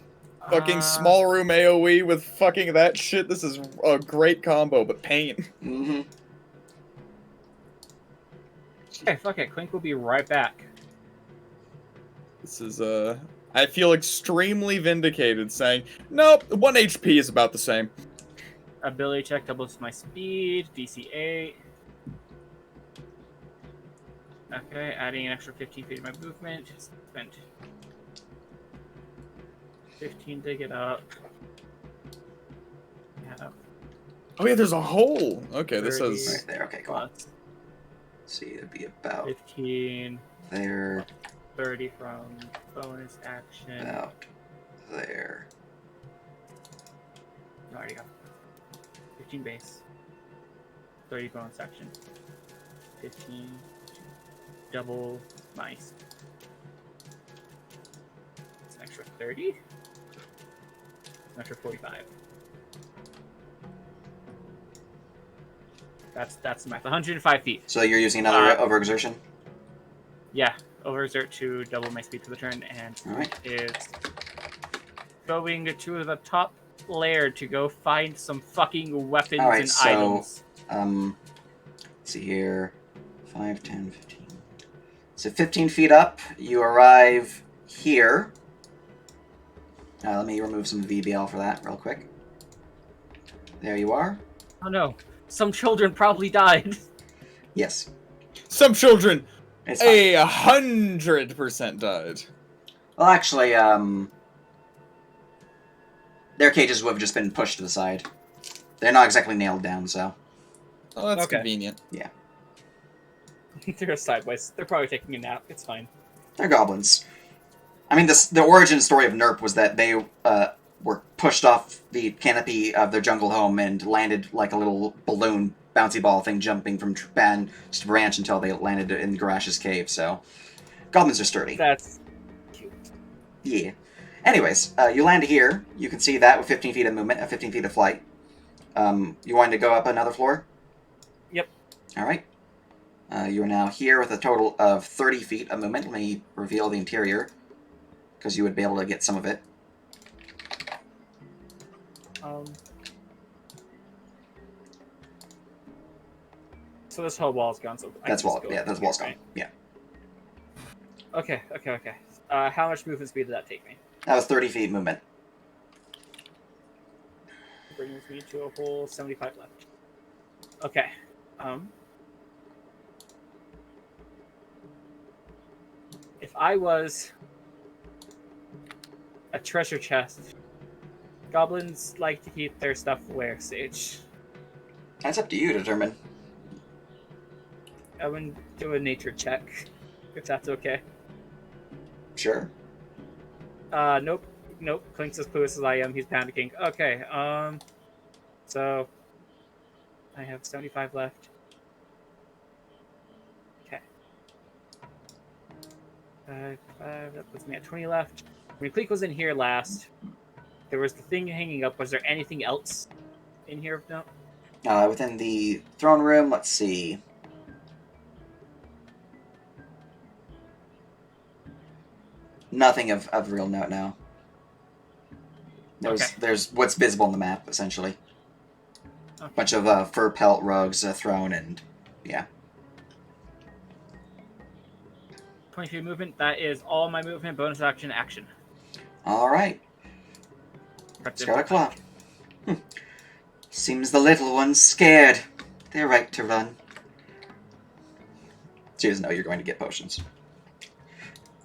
Fucking small room AoE with fucking that shit. This is a great combo, but pain.
Mm-hmm.
Okay, fuck it. Clink will be right back.
This is, I feel extremely vindicated saying, nope, 1 HP is about the same.
Ability check doubles my speed. DC 8. Okay, adding an extra 15 feet of my movement. Spent 15 to get up. Yeah.
Oh yeah, there's a hole! Okay, this
30
is...
Right there. Okay, cool.
plus
See, it'd be about
15.
there.
30 from bonus action.
About there.
No, already got 15 base. 30 bonus action. 15. Double mice. It's an extra 30. It's an extra 45. That's the math. 105 feet.
So you're using another overexertion?
Yeah, overexert to double my speed for the turn, and
Alright.
is going to the top lair to go find some fucking weapons
Alright,
and
so,
items.
Let's see here. 5, 10, 15. So 15 feet up, you arrive here. Let me remove some VBL for that real quick. There you are.
Oh no, some children probably died.
Yes.
Some children,
It's fine.
100% died.
Well, actually, their cages would have just been pushed to the side. They're not exactly nailed down, so.
Oh, that's
Okay.
convenient.
They're sideways. They're probably taking a nap. It's fine.
They're goblins. I mean, the origin story of NERP was that they were pushed off the canopy of their jungle home and landed like a little balloon bouncy ball thing jumping from branch to branch until they landed in Garash's cave, so. Goblins are sturdy.
That's cute.
Yeah. Anyways, you land here. You can see that with 15 feet of movement, 15 feet of flight. You wanted to go up another floor?
Yep.
Alright. You are now here with a total of 30 feet of movement. Let me reveal the interior, because you would be able to get some of it.
So this whole wall's gone. So I
That's
can just
wall.
go
Yeah,
over
that's
here,
wall's gone.
right?
Yeah.
Okay. How much movement speed did that take me?
That was 30 feet movement.
Brings me to a whole 75 left. Okay. If I was a treasure chest, goblins like to keep their stuff where, Sage?
That's up to you to determine.
I would do a nature check, if that's okay.
Sure.
Nope. Clink's as clueless as I am. He's panicking. Okay, so I have 75 left. Okay. 5, that puts me at 20 left. When Clink was in here last, there was the thing hanging up. Was there anything else in here of note?
Within the throne room, let's see. Nothing of real note now. There's what's visible on the map, essentially.
Okay.
Bunch of fur pelt rugs thrown, and yeah.
20 feet movement. That is all my movement. Bonus action.
All right. Start a clock. Seems the little one's scared. They're right to run. She doesn't know you're going to get potions.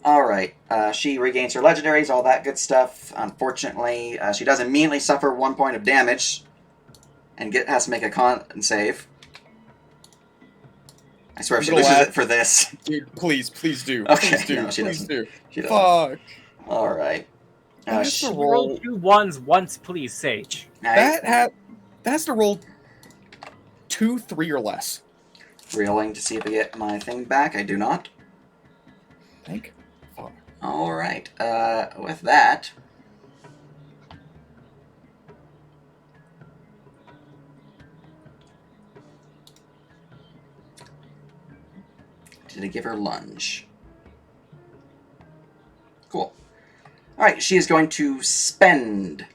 Alright, she regains her legendaries, all that good stuff. Unfortunately, she does immediately suffer 1 point of damage, and has to make a con save. I swear if she
Little
loses
lad.
it for this.
Dude, please do.
Okay,
Please do.
no, she
please
doesn't.
do.
She doesn't.
Fuck.
Alright.
That has to
You
roll.
roll 2 ones once, please, Sage.
That has to roll 2, 3, or less.
Reeling to see if I get my thing back. I do not.
Thank fuck.
Alright. With that... Did I give her lunge? Cool. Alright, she is going to spend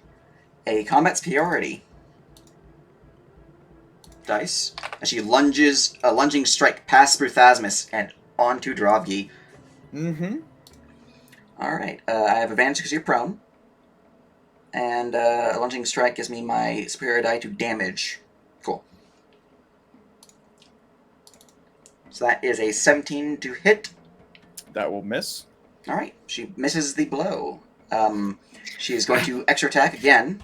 a combat superiority dice as she lunges a lunging strike past Bruthasmus and onto Drovgi.
Mm-hmm.
Alright, I have advantage because you're prone. And a lunging strike gives me my superior die to damage. Cool. So that is a 17 to hit.
That will miss.
Alright, she misses the blow. She is going to extra attack again.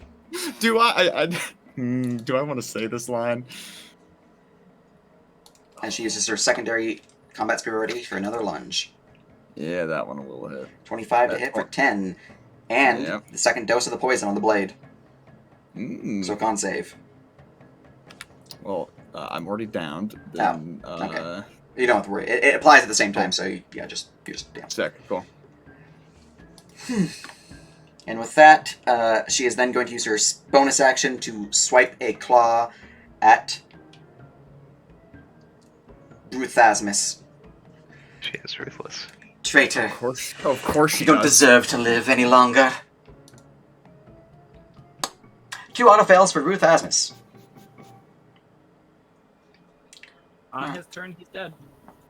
Do do I want to say this line?
And she uses her secondary combat superiority for another lunge.
Yeah, that one will hit.
25 to hit for 10. And
Yeah.
the second dose of the poison on the blade.
Mm.
So con save.
Well, I'm already downed. Then,
okay. You don't have to worry. It applies at the same time, so yeah, just damn.
Sick, cool.
And with that, she is then going to use her bonus action to swipe a claw at Bruthasmus.
She is ruthless.
Traitor.
Of course she
You don't
does.
deserve to live any longer. 2 auto fails for Bruthasmus.
On his turn, he's dead.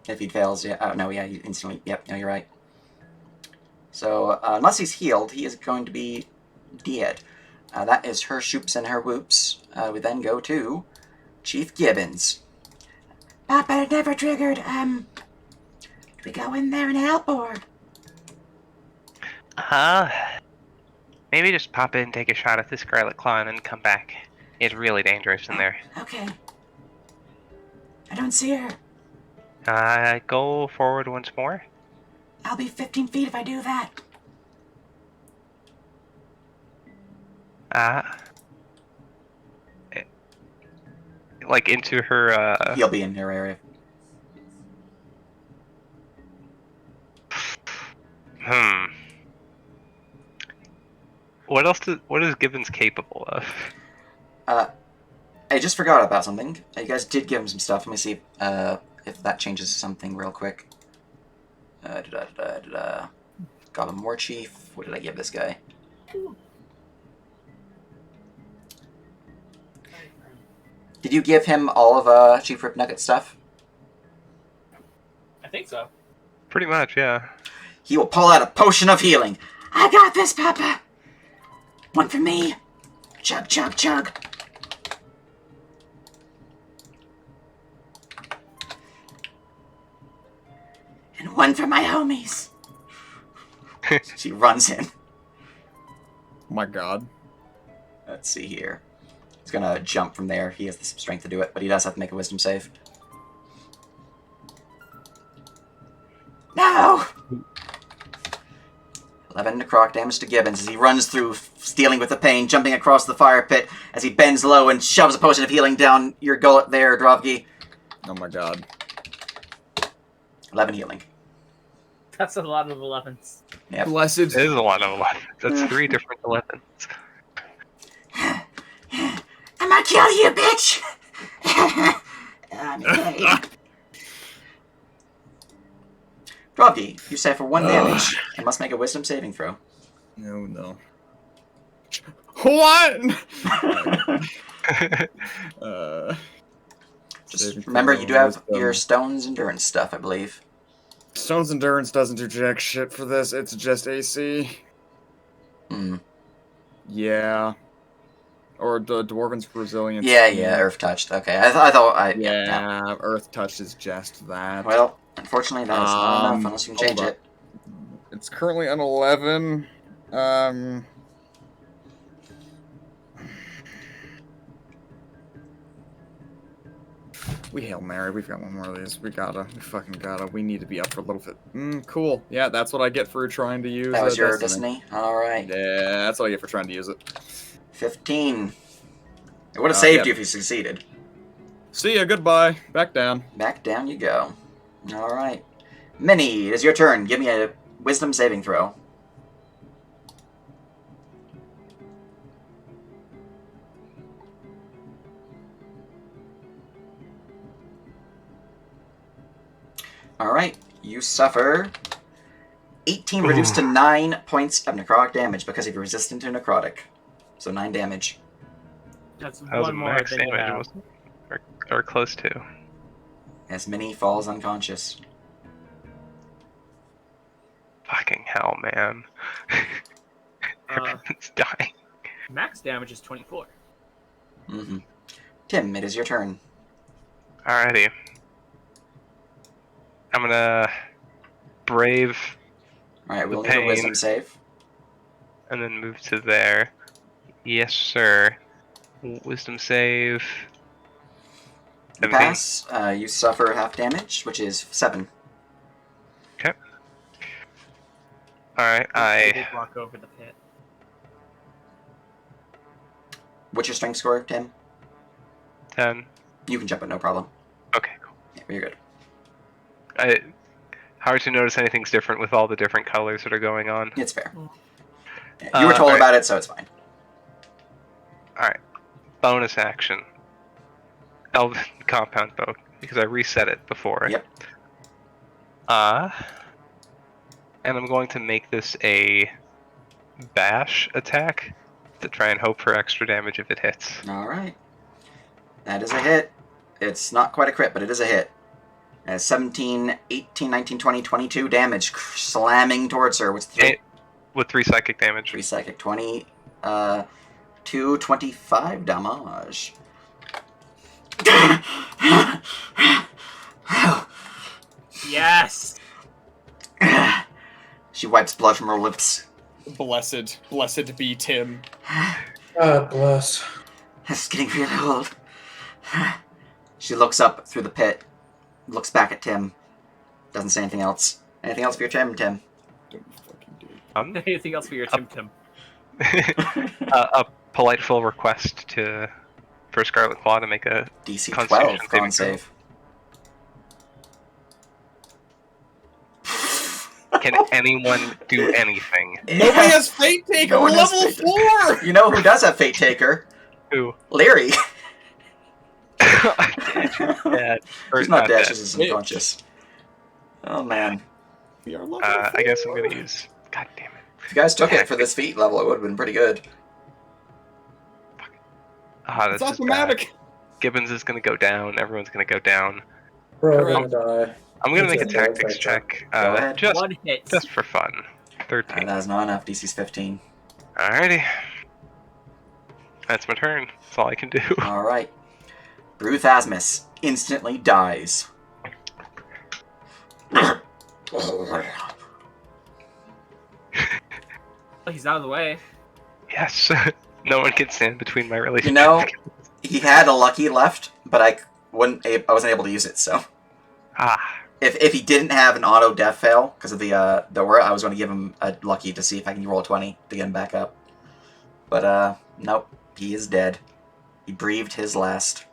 If he fails, yeah. Oh, no, yeah, you instantly. Yep, no, you're right. So, unless he's healed, he is going to be dead. That is her shoops and her whoops. We then go to Chief Gibbons.
Papa, it never triggered. Do we go in there and help, or?
Maybe just pop in, take a shot at the Scarlet Claw, and then come back. It's really dangerous in there.
Okay. I don't see her.
Go forward once more.
I'll be 15 feet if I do that.
Like into her,
He'll be in her area.
What is Gibbons capable of?
I just forgot about something. You guys did give him some stuff. Let me see if that changes something real quick. Got him more chief. What did I give this guy? Did you give him all of Chief Rip Nugget stuff?
I think so.
Pretty much, yeah.
He will pull out a potion of healing.
I got this, Papa. One for me. Chug, chug, chug. And one for my homies.
She runs in.
Oh my god.
Let's see here. He's gonna jump from there. He has the strength to do it, but he does have to make a wisdom save.
No!
11 necrotic damage to Gibbons as he runs through, stealing with the pain, jumping across the fire pit as he bends low and shoves a potion of healing down your gullet there, Drovgi.
Oh my god.
11 healing.
That's a lot of 11s.
Yep.
Blessed.
It is a lot of 11. That's 3 different 11s.
I'm gonna kill you, bitch! I'm okay.
Drovgi, you say for 1 damage and must make a wisdom saving throw.
No. What?
Just remember, you do have your Stone's Endurance stuff, I believe.
Stone's Endurance doesn't do jack shit for this. It's just AC.
Hmm.
Yeah. Or the Dwarven's Resilience.
Yeah, Earth Touched. Okay, I thought.
Yeah, Earth Touched is just that.
Well, unfortunately, that is not enough unless you can change
hold
it.
It's currently an 11. We Hail Mary. We've got one more of these. We fucking gotta. We need to be up for a little bit. Cool. Yeah, that's what I get for trying to use
That was your
Destiny.
Destiny? Alright.
Yeah, that's what I get for trying to use it.
15. It would have saved
yeah.
you if you succeeded.
See ya, goodbye. Back down.
Back down you go. Alright. Minnie, it is your turn. Give me a wisdom saving throw. Alright, you suffer 18 reduced to 9 points of necrotic damage because of your resistance to necrotic. So 9 damage.
That's
That was
one more
max
than you
damage,
have.
wasn't it? Or close to.
As Minnie falls unconscious.
Fucking hell, man. Everyone's dying.
Max damage is 24.
Mm-hmm. Tim, it is your turn.
Alrighty. I'm gonna brave
Alright, we'll
The
need a
pain.
wisdom save.
and then move to there. Yes, sir. Wisdom save.
You
17.
pass, you suffer half damage, which is 7.
Okay. Alright,
They
I...
walk over the pit.
What's your strength score, Tim?
10.
You can jump it, no problem.
Okay, cool.
Yeah, you're good.
Hard to notice anything's different with all the different colors that are going on.
It's fair. You were told
alright.
about it, so it's fine.
Alright. Bonus action. Elven compound bow, because I reset it before.
Yep.
And I'm going to make this a bash attack to try and hope for extra damage if it hits.
Alright. That is a hit. It's not quite a crit, but it is a hit. 17, 18, 19, 20, 22 damage slamming towards her with 3.
With 3 psychic damage.
3 psychic, 20, 2, 25 damage.
Yes!
She wipes blood from her lips.
Blessed be Tim.
God bless.
It's getting really old. She looks up through the pit, looks back at Tim, doesn't say anything else. Anything else for your Tim?
Anything else for your Tim Tim?
A polite full request for Scarlet Claw to make a
DC
Constitution
12 con save.
Can anyone do anything?
Nobody has Fate Taker.
No
We're
one has
level
Fate
4.
You know who does have Fate Taker?
Who?
Leary.
Dead. Or
She's not dead,
dead.
she's just unconscious. Oh man.
We are level 4.
I guess I'm gonna use. God damn it.
If you guys took it for this feat level, it would have been pretty good.
This
It's
is bad.
automatic.
Gibbons is gonna go down. Everyone's gonna go down.
We're all
Correct.
gonna die.
I'm gonna make a
It's a bad
tactics
thing.
check.
Go ahead.
One hit.
Just for fun. 13.
That is not enough. DC's 15.
Alrighty. That's my turn. That's all I can do.
Alright. Bruthasmus instantly dies.
He's out of the way.
Yes. No one can stand between my relationship.
You know, he had a lucky left, but I wasn't able to use it, so. If he didn't have an auto death fail because of the aura, I was going to give him a lucky to see if I can roll a 20 to get him back up. But nope, he is dead. He breathed his last.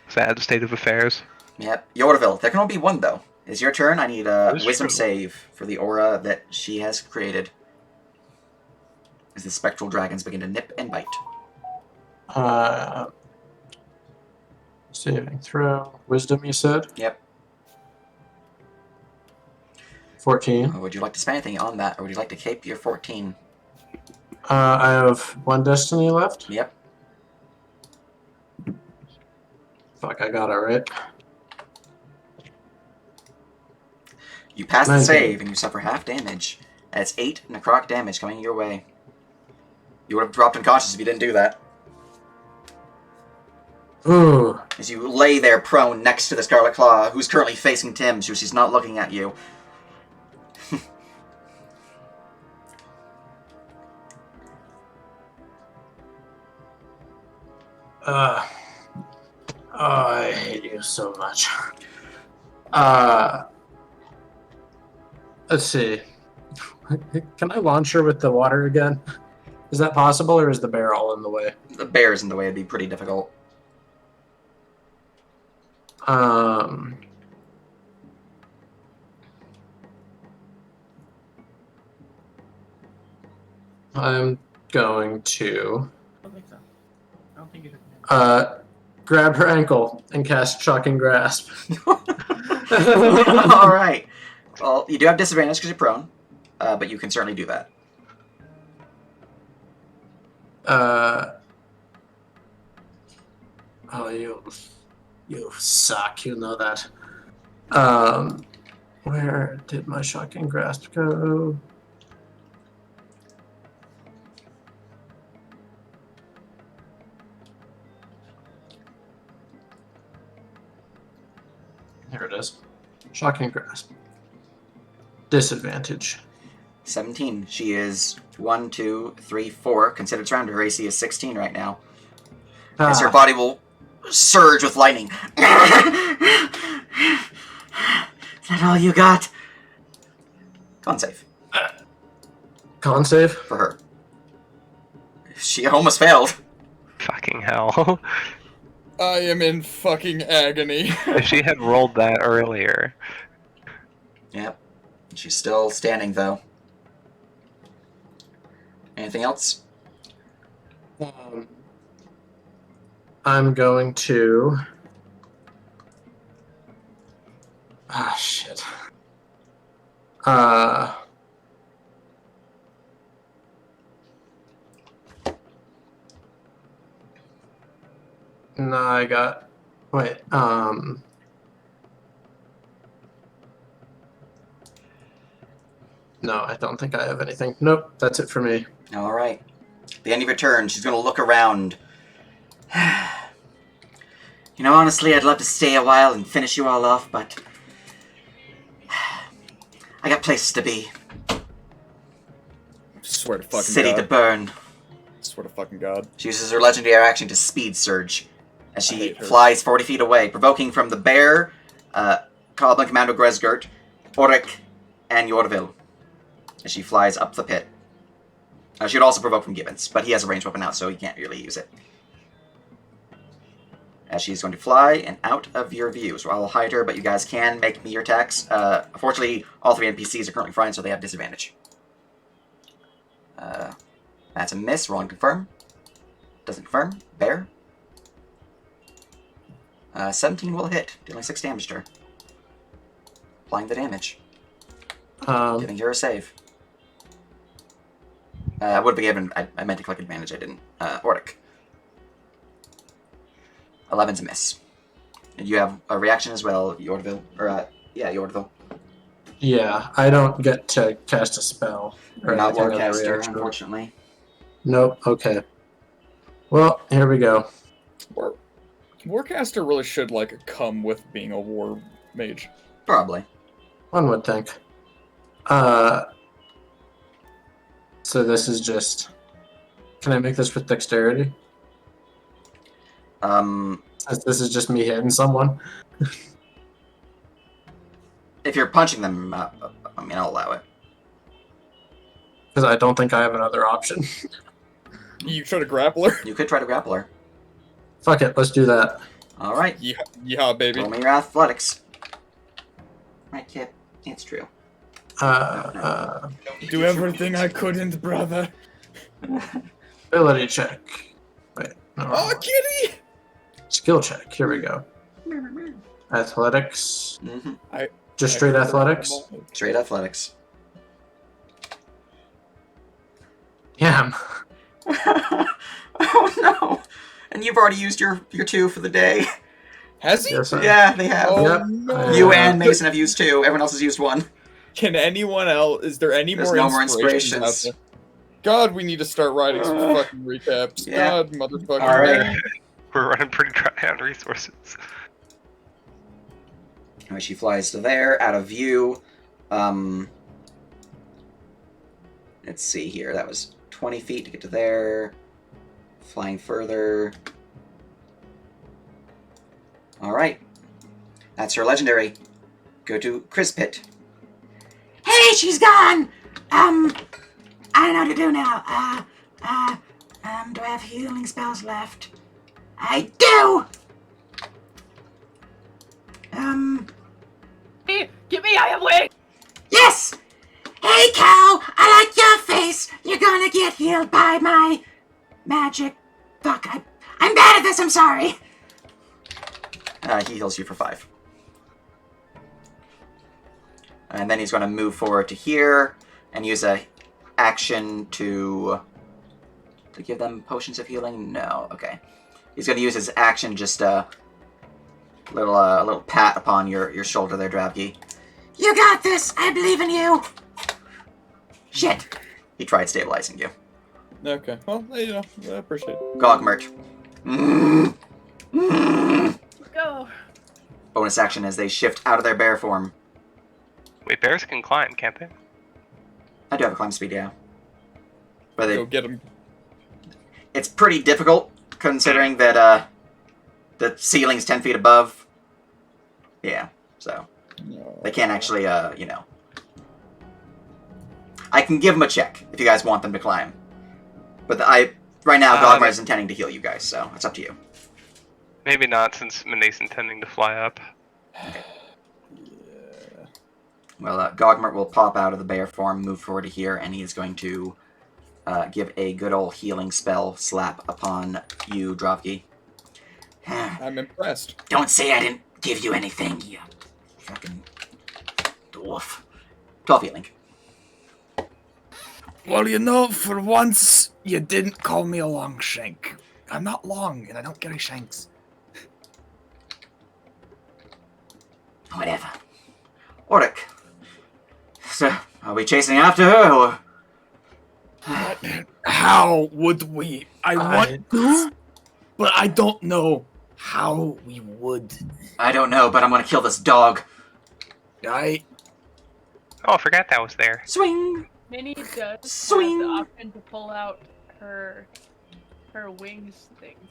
Sad state of affairs.
Yep. Yordaville, there can only be one though. It's your turn. I need a
That's
wisdom
true.
save for the aura that she has created. As the spectral dragons begin to nip and bite.
Saving throw. Wisdom, you said?
Yep.
14.
Would you like to spend anything on that, or would you like to keep your 14?
I have 1 destiny left.
Yep.
Fuck, I got it right.
You pass the
19.
save, and you suffer half damage. That's 8 necrotic damage coming your way. You would have dropped unconscious if you didn't do that.
Ooh.
As you lay there prone next to the Scarlet Claw, who's currently facing Tim, so she's not looking at you.
I hate you. so much. Let's see. Can I launch her with the water again? Is that possible, or is the bear all in the way?
The bear's in the way. It'd be pretty difficult.
I'm going to
I don't think so. I don't think you should.
grab her ankle and cast Shocking Grasp.
All right. Well, you do have disadvantage because you're prone, but you can certainly do that.
Oh, you suck. You know that. Where did my Shocking Grasp go? Here it is. Shocking Grasp. Disadvantage.
17. She is 1, 2, 3, 4. Considered surrounded. Her AC is 16 right now. As her body will surge with lightning. Is that all you got? Con save.
Con save?
For her. She almost failed.
Fucking hell.
I am in fucking agony.
If she had rolled that earlier.
Yep. She's still standing, though. Anything else?
I'm going to... Ah, shit. No, I got... Wait, No, I don't think I have anything. Nope, that's it for me.
All right. At the end of your turn, she's going to look around. You know, honestly, I'd love to stay a while and finish you all off, but I got places to be.
Swear to fucking
City
God.
to burn.
Swear to fucking God.
She uses her legendary action to speed surge as
I
she
hate her.
flies 40 feet away, provoking from the bear, Goblin Commando Gresgert, Oric, and Yorville as she flies up the pit. She would also provoke from Gibbons, but he has a ranged weapon out, so he can't really use it. As she's going to fly and out of your view. So I'll hide her, but you guys can make me your attacks. Unfortunately, all 3 NPCs are currently flying, so they have disadvantage. That's a miss. Roll and confirm. Doesn't confirm. Bear. 17 will hit, dealing 6 damage to her. Applying the damage. Giving her a save. I would have given... I meant to click advantage, I didn't. Ordic. 11's a miss. And you have a reaction as well, Yordville. Or, yeah, Yordville.
Yeah, I don't get to cast a spell.
Or not
anything on the
Warcaster,
reaction.
unfortunately.
Nope, okay. Well, here we go.
Warcaster really should, like, come with being a war mage.
Probably.
One would think. So this is just... Can I make this with dexterity? Since this is just me hitting someone?
If you're punching them, I mean, I'll allow it.
Because I don't think I have another option.
You try to grapple her?
You could try to grapple her.
Fuck it, let's do that.
Alright.
Yeah, baby.
Roll me your athletics. Right, Kip. It's true.
Do everything I couldn't, brother.
Ability check. Wait. No.
Oh, kitty!
Skill check. Here we go. Athletics.
Mm-hmm.
Just straight athletics?
Straight athletics.
Damn.
Oh no! And you've already used your 2 for the day.
Has he?
Yes,
Yeah, they have.
Oh,
Yep.
no.
You and Mason have used 2. Everyone else has used 1.
Can anyone else? Is there any
There's
more
no more
inspirations?
inspirations.
out there? God, we need to start writing some fucking recaps.
Yeah.
God, motherfucker.
All right.
We're running pretty dry on resources.
Anyway, she flies to there, out of view. Let's see here. That was 20 feet to get to there. Flying further. Alright. That's her legendary. Go to Crispit.
Hey, she's gone! I don't know what to do now. Do I have healing spells left? I do!
Hey, give me Eye of Wing!
Yes! Hey, cow! I like your face! You're gonna get healed by my magic. Fuck, I'm bad at this, I'm sorry!
He heals you for 5. And then he's going to move forward to here and use a action to give them potions of healing. No, okay. He's going to use his action, just a little pat upon your shoulder there, Dravgi.
You got this! I believe in you! Shit.
He tried stabilizing you.
Okay. Well, you know, I appreciate it.
Gogmert.
Go.
Bonus action as they shift out of their bear form.
Wait, bears can climb, can't they?
I do have a climb speed, yeah. But
Go get him.
it's pretty difficult, considering that the ceiling's 10 feet above. Yeah, so they can't actually, you know. I can give them a check if you guys want them to climb. But right now, Gogmar is intending to heal you guys, so it's up to you.
Maybe not, since Minnie's intending to fly up.
Well, Gogmart will pop out of the bear form, move forward to here, and he is going to give a good old healing spell slap upon you, Dropkey.
I'm impressed.
Don't say I didn't give you anything, you fucking dwarf. 12 healing.
Well, you know, for once, you didn't call me a long shank. I'm not long, and I don't carry shanks.
Whatever. Oric. So, are we chasing after her, or...?
How would we? I want to, but I don't know how we would.
I don't know, but I'm gonna kill this dog.
Oh,
I forgot that was there.
Swing!
Minnie does
Swing.
have the option to pull out her wings things.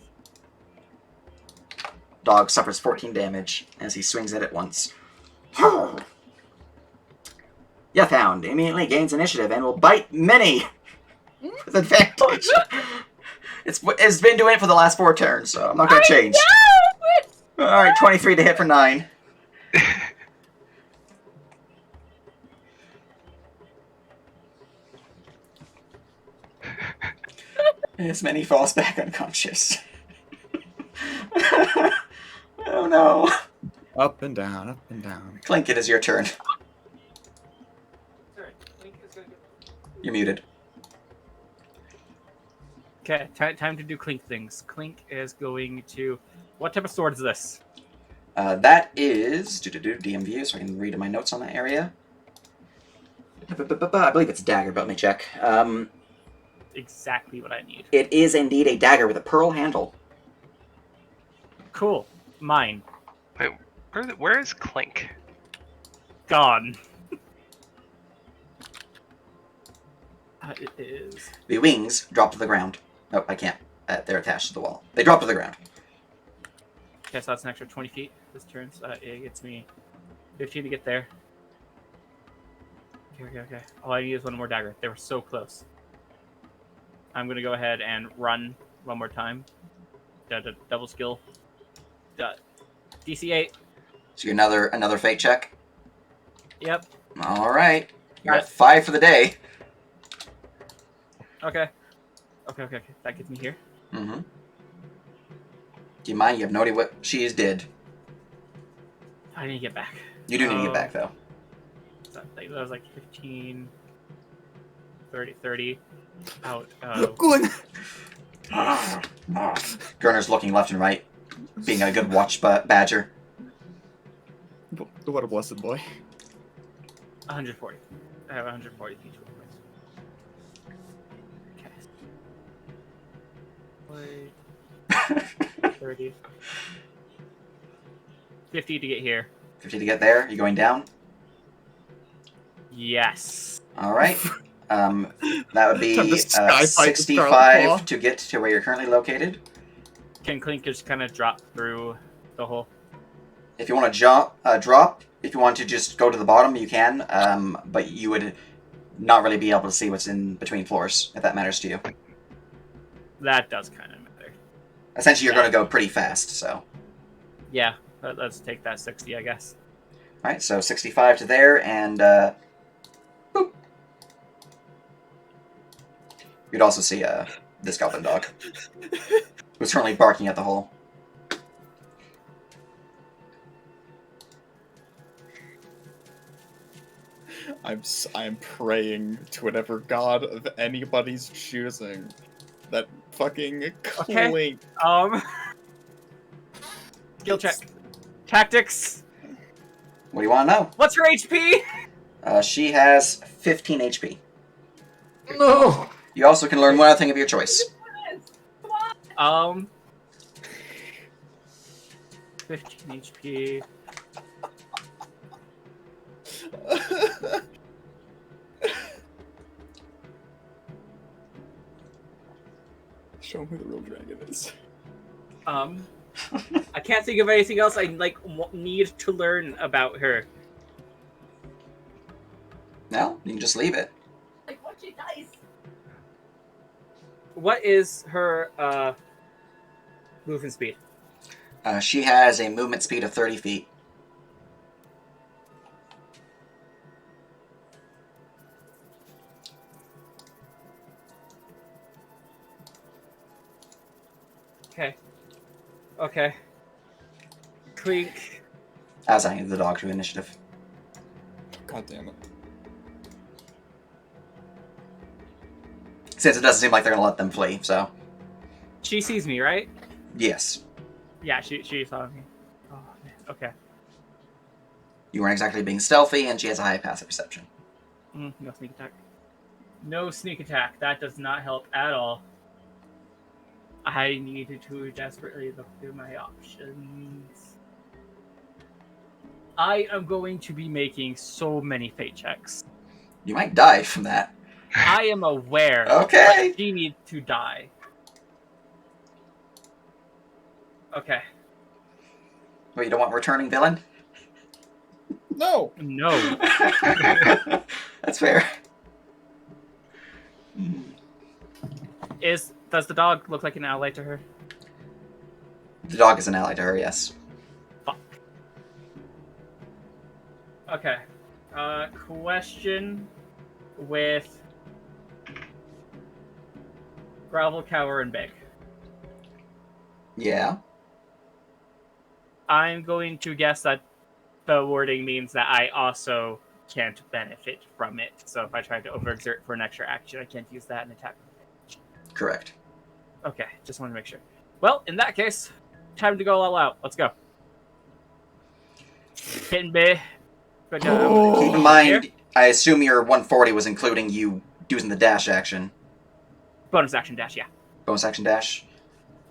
Dog suffers 14 damage as he swings at it once. Yathhound immediately gains initiative and will bite Minnie with advantage. It's been doing it for the last 4 turns, so I'm not going to change. Alright, 23 to hit for 9. As Minnie falls back unconscious. Oh no.
Up and down, up and down.
Clink, it is your turn. You're muted.
Okay, time to do Clink things. Clink is going to... What type of sword is this?
That is... DMV, so I can read my notes on that area. I believe it's a dagger, but let me check.
Exactly what I need.
It is indeed a dagger with a pearl handle.
Cool. Mine.
Wait, where is Clink?
Gone. It is...
The wings drop to the ground. Oh, I can't. They're attached to the wall. They drop to the ground.
Okay, so that's an extra 20 feet this turn, so it gets me 15 to get there. Okay. All I need is one more dagger. They were so close. I'm going to go ahead and run one more time. Double skill. DC 8.
So you're another fate check?
Yep.
Alright. You're at 5 for the day.
Okay. That gets me here.
Mm-hmm. Do you mind? You have no idea what she did.
I need to get back.
You do need to get back, though.
So that was like 15, 30 out.
Good.
Gurner's looking left and right, being a good watch badger.
What a blessed boy.
140. I have 140 feet. Okay. 30. 50 to get here.
50 to get there. You going down?
Yes.
All right. That would be
Time to sky fight the Scarlet
65
Claw.
to get to where you're currently located.
Can Clink just kind of drop through the hole?
If you want to drop, if you want to just go to the bottom, you can. But you would not really be able to see what's in between floors, if that matters to you.
That does kind of matter.
Essentially, you're going to go pretty fast, so.
Yeah, let's take that 60, I guess.
Alright, so 65 to there, and boop. You'd also see this goblin dog, who's currently barking at the hole.
I'm praying to whatever god of anybody's choosing that fucking Clink.
Skill check. Tactics.
What do you want to know?
What's her HP?
She has 15 HP.
No!
You also can learn one other thing of your choice.
15 HP.
Show me who the real dragon is.
I can't think of anything else I need to learn about her.
No, you can just leave it.
Like, what's your dice?
What is her movement speed?
She has a movement speed of 30 feet.
Okay. Clink.
I was assigning the dog to initiative.
God damn it.
Since it doesn't seem like they're going to let them flee, so.
She sees me, right?
Yes.
Yeah, she saw me. Oh, man. Okay.
You weren't exactly being stealthy, and she has a high passive perception.
No sneak attack. No sneak attack. That does not help at all. I needed to desperately look through my options. I am going to be making so many fate checks.
You might die from that.
I am aware
Okay.
that she needs to die. Okay.
Well, you don't want returning villain?
No!
No.
That's fair.
Does the dog look like an ally to her?
The dog is an ally to her, yes.
Fuck. Okay. Question with Gravel, Cower, and Big.
Yeah.
I'm going to guess that the wording means that I also can't benefit from it. So if I try to overexert for an extra action, I can't use that in attack.
Correct.
Okay, just want to make sure. Well, in that case, time to go all out. Let's go. Hitting B. Good job.
Keep in mind, I assume your 140 was including you using the dash action.
Bonus action dash, yeah.
Bonus action dash?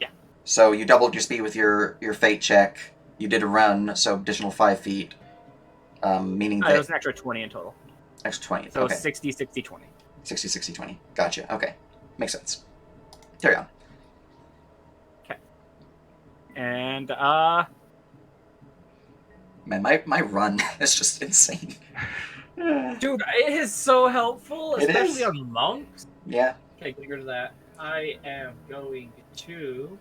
Yeah.
So you doubled your speed with your fate check. You did a run, so additional 5 feet. Meaning that...
It was an extra 20 in total.
Extra 20.
So
okay.
60, 60, 20.
60, 60, 20. Gotcha. Okay. Makes sense. Carry on.
Okay. And,
Man, my run is just insane.
dude, it is so helpful,
It
especially
is.
on monks.
Yeah.
Okay, get rid of that. I am going to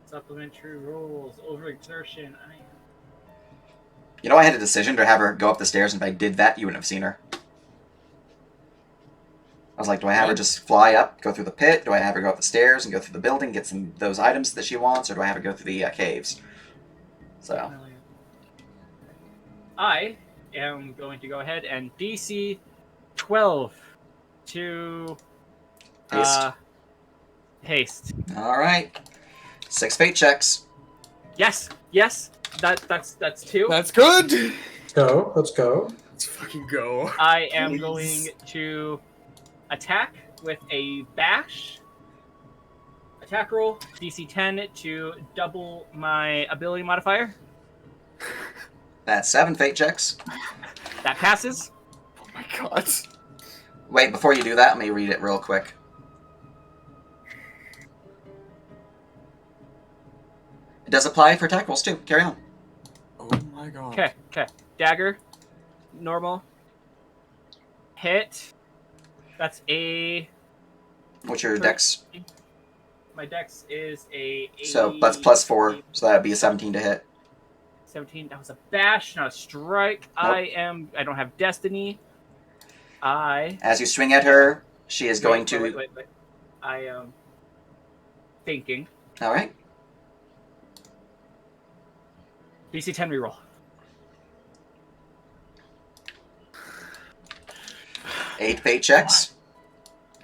supplementary rules, overexertion.
You know, I had a decision to have her go up the stairs, and if I did that, you wouldn't have seen her. I was like, do I have her just fly up, go through the pit? Do I have her go up the stairs and go through the building, get those items that she wants, or do I have her go through the caves? So.
I am going to go ahead and DC 12 to haste.
All right. 6 fate checks.
Yes. That's 2.
That's good!
Let's go.
Let's fucking go.
I am
Please.
going to attack with a bash. Attack roll, DC 10 to double my ability modifier.
That's 7 fate checks.
That passes.
Oh my god.
Wait, before you do that, let me read it real quick. It does apply for attack rolls too. Carry on.
my god.
Okay. Dagger. Normal. Hit. That's a...
What's your dex?
My dex is a...
So that's +4, so that'd be a 17 to hit.
17. That was a bash, not a strike.
Nope.
I don't have destiny.
As you swing at her, she is going to...
Wait. I am thinking.
Alright.
DC 10 reroll.
8 fate checks.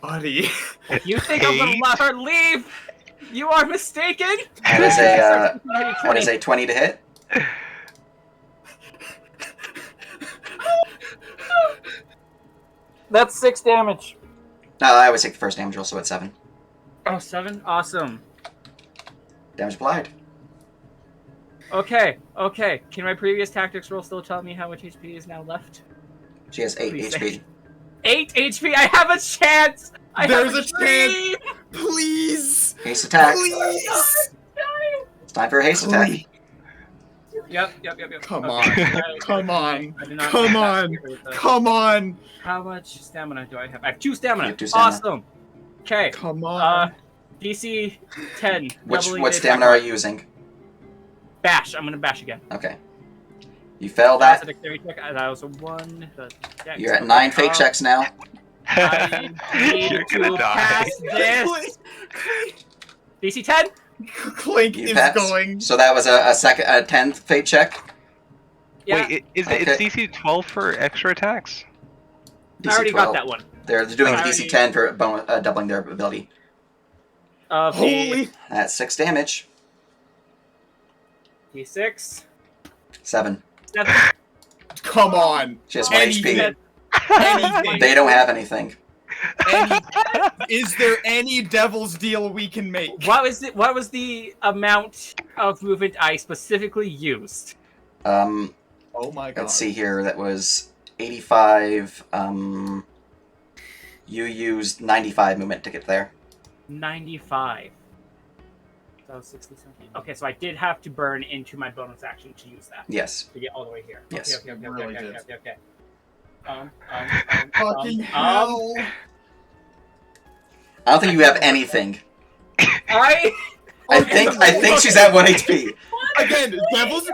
Buddy.
If you think I'm gonna let her leave, you are mistaken.
That is a 20 to hit.
That's 6 damage.
No, I always take the first damage roll, so it's 7.
Oh, 7? Awesome.
Damage applied.
Okay. Can my previous tactics roll still tell me how much HP is now left?
She has 8
Please
HP.
8 HP? I have a chance!
There's a chance! Please!
Haste attack.
Please!
It's time for a haste attack.
Yep.
Come
Okay.
on. Come on.
I did not
Come
have
on.
to with the-
Come on.
How much stamina do I have? I have 2 stamina.
You have 2 stamina.
Awesome. Okay.
Come on.
DC 10.
What
doubling
what
the
stamina
attack
are
roll.
you using?
Bash. I'm gonna bash again.
Okay. You fail
That's a
that.
dexterity check. That was a 1.
You're at 9 fate checks now.
I need
You're gonna
to
die.
pass this. DC 10.
Clink
You
is
pass.
going.
So that was a 10th fate check.
Yeah.
Wait, it's
Okay.
DC 12 for extra attacks?
DC
I already
12.
got that one.
They're doing the
I
DC 10 for doubling their ability.
Holy.
That's 6 damage.
D6.
7.
7.
Come on.
She has 1
Anything.
HP.
Anything.
They don't have anything.
Is there any devil's deal we can make?
What was the amount of movement I specifically used?
Oh my god.
Let's see here. That was 85. You used 95 movement to get there.
95. That was 60 something. Okay, so I did have to burn into my bonus action to use that
Yes.
to get all the way here.
Yes.
Okay.
Really did.
Um,
Fucking hell.
I don't think you have anything.
I
I think she's at 1 HP.
Again, devil's.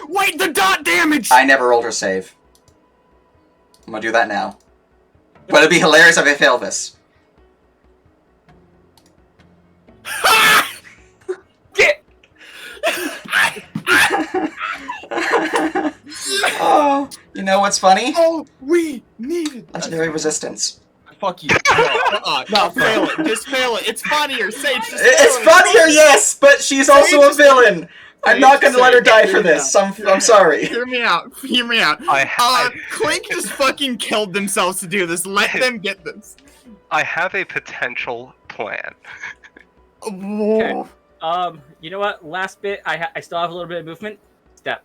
Wait, the dot damage!
I never rolled her save. I'm gonna do that now. But it'd be hilarious if I fail this.
get.
Oh, you know what's funny?
Oh, we needed.
Legendary resistance.
Fuck you. No, fail it. Just fail it. It's funnier. Sage, just
It's
fail it.
funnier, yes, but she's also a villain. I'm not gonna let her die for this. I'm sorry.
Hear me out. Hear me out. Clink just fucking killed themselves to do this. Let them get this.
I have a potential plan.
Okay. You know what? Last bit, I still have a little bit of movement. Step.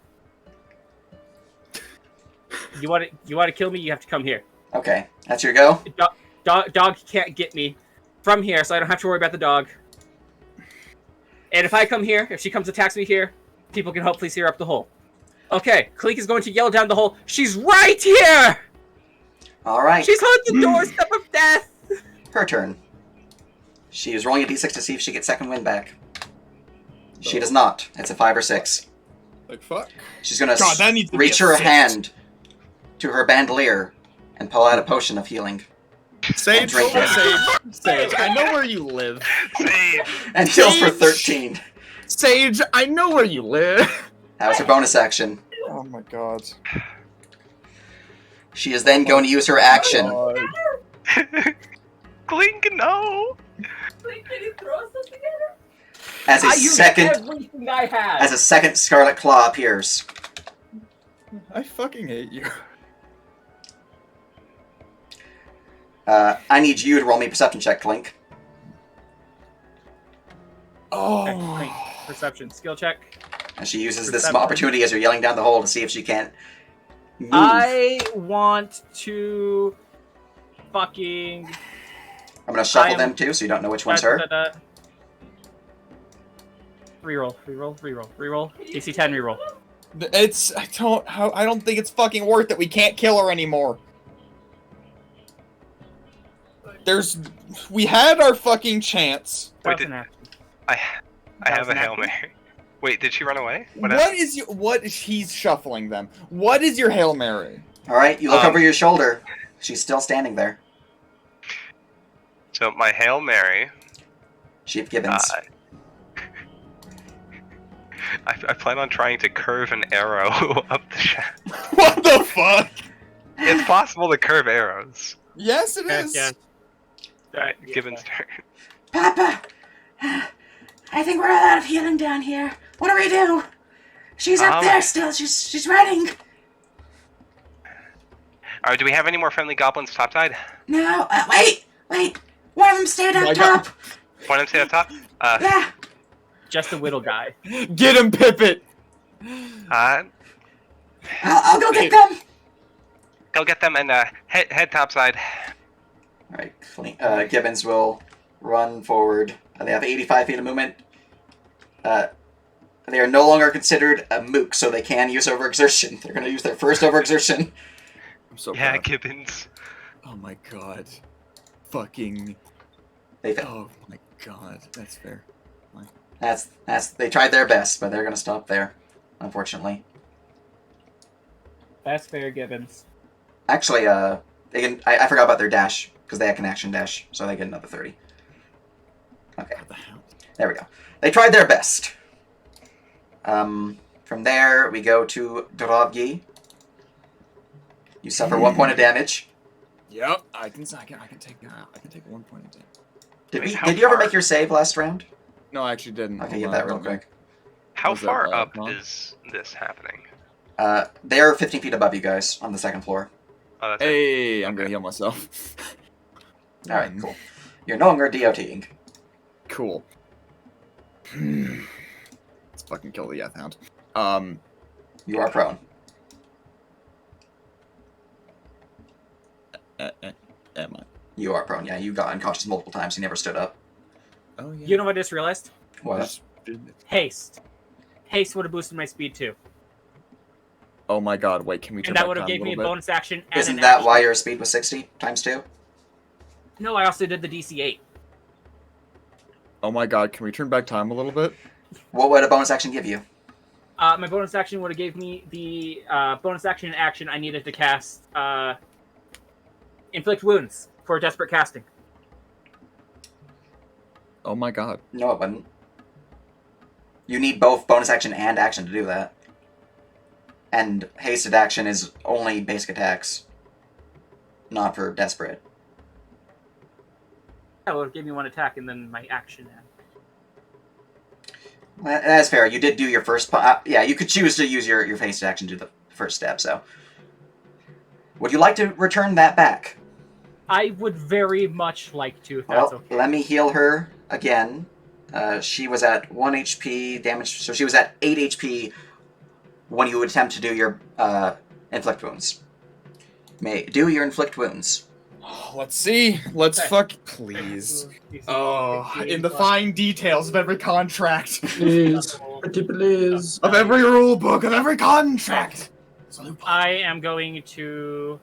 You want to kill me? You have to come here.
Okay, that's your go.
Dog can't get me from here, so I don't have to worry about the dog. And if I come here, if she comes attacks me here, people can hopefully see her up the hole. Okay, Clink is going to yell down the hole. She's right here!
All right,
She's on the doorstep of death!
her turn. She is rolling a d6 to see if she gets second wind back. She does not. It's a 5 or 6.
Like fuck.
She's gonna
God, that needs to be
reach
a
her
6.
hand to her bandolier and pull out a potion of healing.
Sage,
Drink it.
Sage, I know where you live.
And heals for
Sage.
13.
Sage, I know where you live.
That was her bonus action.
Oh my god.
She is then going to use her action.
Clink, no!
Can you throw us together?
As a
I used
second,
everything I had!
as a second Scarlet Claw appears.
I fucking hate you.
I need you to roll me a perception check, Clink.
Okay, Clink. Perception. Skill check.
And she uses this
Perception.
opportunity as you're yelling down the hole to see if she can't move.
I want to fucking...
I'm gonna shuffle
I am-
them too, so you don't know which one's her.
Reroll. DC 10 reroll.
I don't think it's fucking worth it. We can't kill her anymore. We had our fucking chance.
Wait,
That was an action.
I
That
have
was
a
an
Hail
action?
Mary. Wait, did she run away?
He's shuffling them. What is your Hail Mary?
All right, you look over your shoulder. She's still standing there.
So my Hail Mary.
Chief Gibbons.
I plan on trying to curve an arrow up the shaft.
What the fuck?
It's possible to curve arrows.
Yes, it is.
Yeah.
Alright, Gibbons' turn.
Papa, I think we're all out of healing down here. What do we do? She's up there still. She's running.
Alright, do we have any more friendly goblins topside?
No, wait. One of them stayed up top.
One of them stay up top?
Yeah.
Just a whittle guy.
Get him, Pippet.
I'll go get them.
Go get them and head topside.
Alright, Gibbons will run forward. They have 85 feet of movement. They are no longer considered a mook, so they can use overexertion. They're going to use their first overexertion.
I'm so
Yeah,
proud.
Gibbons.
Oh my god. Fucking.
They failed.
Oh my god. That's fair.
They tried their best, but they're going to stop there, unfortunately.
That's fair, Gibbons.
Actually, they can. I forgot about their dash because they can action dash, so they get another 30. Okay,
What the hell?
there we go. They tried their best. From there, we go to Drovgi. You suffer 1 point of damage.
Yep, I can take 1 point of damage.
Did you ever make your save last round?
No, I actually didn't.
Okay, get that real quick.
How
Was that,
far up
Con?
is this happening?
They're 15 feet above you guys on the second floor.
Oh, that's it.
Hey, I'm gonna heal myself.
All right, cool. You're no longer DOTing.
Cool. Let's fucking kill the Yeth Hound.
You are prone.
Am I?
You are prone. Yeah, you got unconscious multiple times. You never stood up.
Oh yeah.
You know what I just realized?
What?
Haste. Haste would have boosted my speed too.
Oh my god, wait, can we turn
And that
back
would have
time
gave
a
me a
little bit?
bonus action and
Isn't
an
that
action.
why your speed was 60 times 2?
No, I also did the DC 8.
Oh my god, can we turn back time a little bit?
What would a bonus action give you?
My bonus action would have gave me the bonus action and action I needed to cast Inflict Wounds for Desperate Casting.
Oh my god.
No, it wouldn't. You need both bonus action and action to do that. And hasted action is only basic attacks, not for desperate.
That would have given me one attack and then my action.
That's fair. You did do your first... yeah, you could choose to use your hasted action to do the first step, so... Would you like to return that back?
I would very much like to, if
Well,
that's okay.
let me heal her again. She was at 1 HP damage, so she was at 8 HP when you attempt to do your inflict wounds. Do your inflict wounds.
Let's see. Let's
Okay.
fuck. Please. Oh, in the fine details of every contract.
Please. Pretty please.
Of every rule book, of every contract.
I am going to...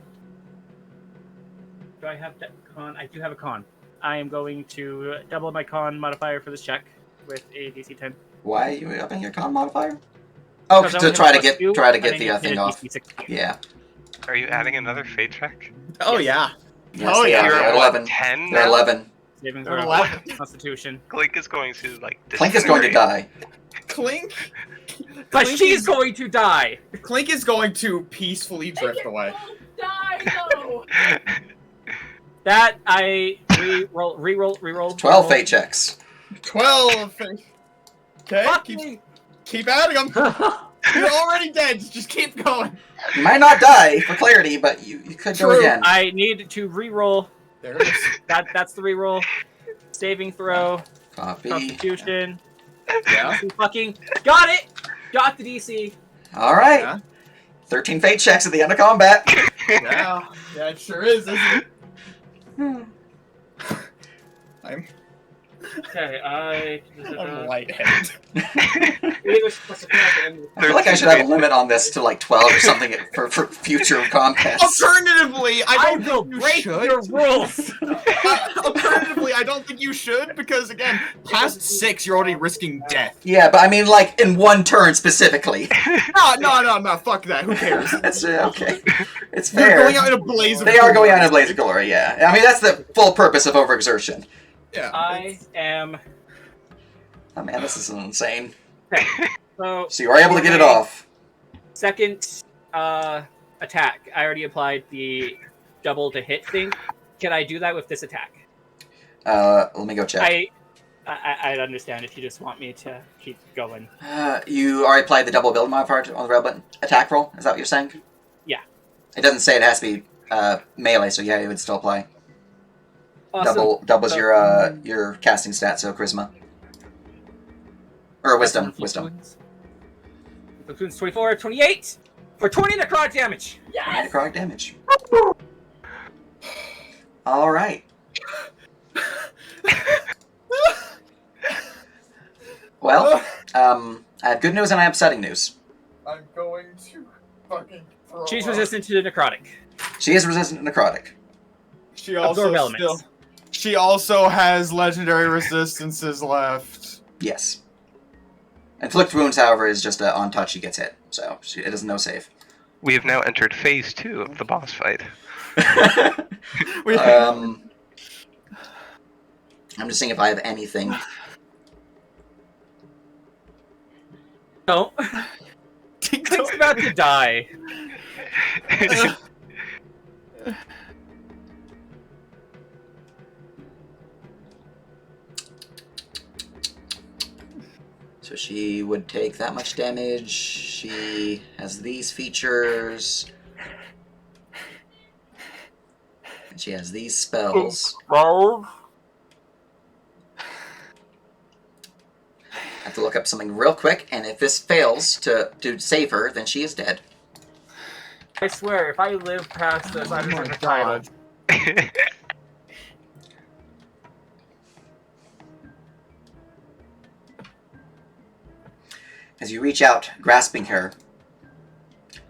Do I have that con? I do have a con. I am going to double my con modifier for this check with a DC 10.
Why are you upping your con modifier? Oh,
Because I
to
only
try
have
to
a
get
+2,
try to
and
get
I
the
need to
thing
hit a
off.
DC 16.
Yeah.
Are you adding another fate check?
Oh yeah.
Yes,
Oh,
they
yeah.
are.
You're
They're
at
11.
10
They're
now?
11.
Saving
They're
throw,
11.
Constitution.
Clink is going to, like,
Clink is going to die.
Clink.
But
Clink
she's
is-
going to die!
Clink is going to peacefully drift away.
Die, no!
That, I re-roll.
12 fate checks.
12. Okay,
Fuck
keep,
me!
keep adding them. You're already dead. Just keep going.
You might not die, for clarity, but you could go
True.
again.
I need to re-roll.
There it is.
That's the re-roll. Saving throw.
Copy.
Constitution.
Yeah.
Fucking got it! Got the DC.
Alright.
Yeah.
13 fate checks at the end of combat.
Yeah. Yeah, it sure is, isn't it? I'm
Okay,
I'm lightheaded.
I feel like I should have a limit on this to like 12 or something for future combats.
Alternatively, I
I
don't
will
think you
break
should.
your rules.
Alternatively, I don't think you should because again, past 6, you're already risking death.
Yeah, but I mean, like in one turn specifically.
No. Fuck that. Who cares?
That's okay. It's
They're
fair.
going out in a blaze of
They are going out in a
glory.
blaze of glory. Yeah, I mean that's the full purpose of overexertion.
Yeah.
I am.
Oh man, this is insane.
Okay, so
So you are able to get it
my
off.
second attack. I already applied the double to hit thing. Can I do that with this attack?
Let me go check.
I'd understand if you just want me to keep going.
You already applied the double build modifier on the rail button attack roll. Is that what you're saying?
Yeah.
It doesn't say it has to be melee, so yeah, it would still apply.
Awesome.
Doubles your casting stat, so charisma or wisdom.
Wounds 24, 28 for 20 necrotic damage.
Yes. Necrotic damage. All right. Well, I have good news and I have upsetting news.
I'm going to fucking throw
She's
up.
resistant to the necrotic.
She is resistant to necrotic.
She
Absorb
also
elements.
she also has legendary resistances left.
Yes. Inflict wounds, however, is just on touch she gets hit, so it is no save.
We have now entered phase 2 of the boss fight.
I'm just seeing if I have anything.
No. Clink's about to die.
So she would take that much damage. She has these features. And she has these spells. I have to look up something real quick, and if this fails to save her, then she is dead.
I swear, if I live past this, I'm gonna die.
As you reach out, grasping her,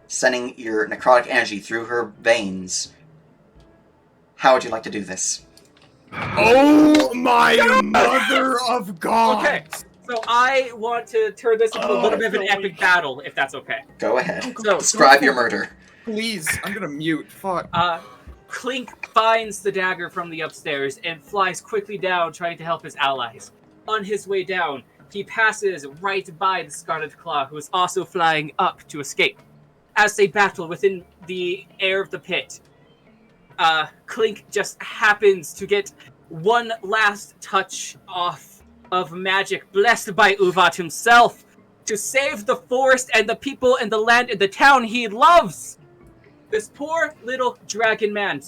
sending your necrotic energy through her veins, how would you like to do this?
Oh my mother of God!
Okay, so I want to turn this into a little bit of an epic battle, if that's okay.
Go ahead.
So,
Describe your murder.
Please, I'm gonna mute. Fuck.
Clink finds the dagger from the upstairs and flies quickly down, trying to help his allies. On his way down, he passes right by the Scarlet Claw, who is also flying up to escape. As they battle within the air of the pit, Clink just happens to get one last touch off of magic blessed by Uvat himself to save the forest and the people and the land and the town he loves. This poor little dragon man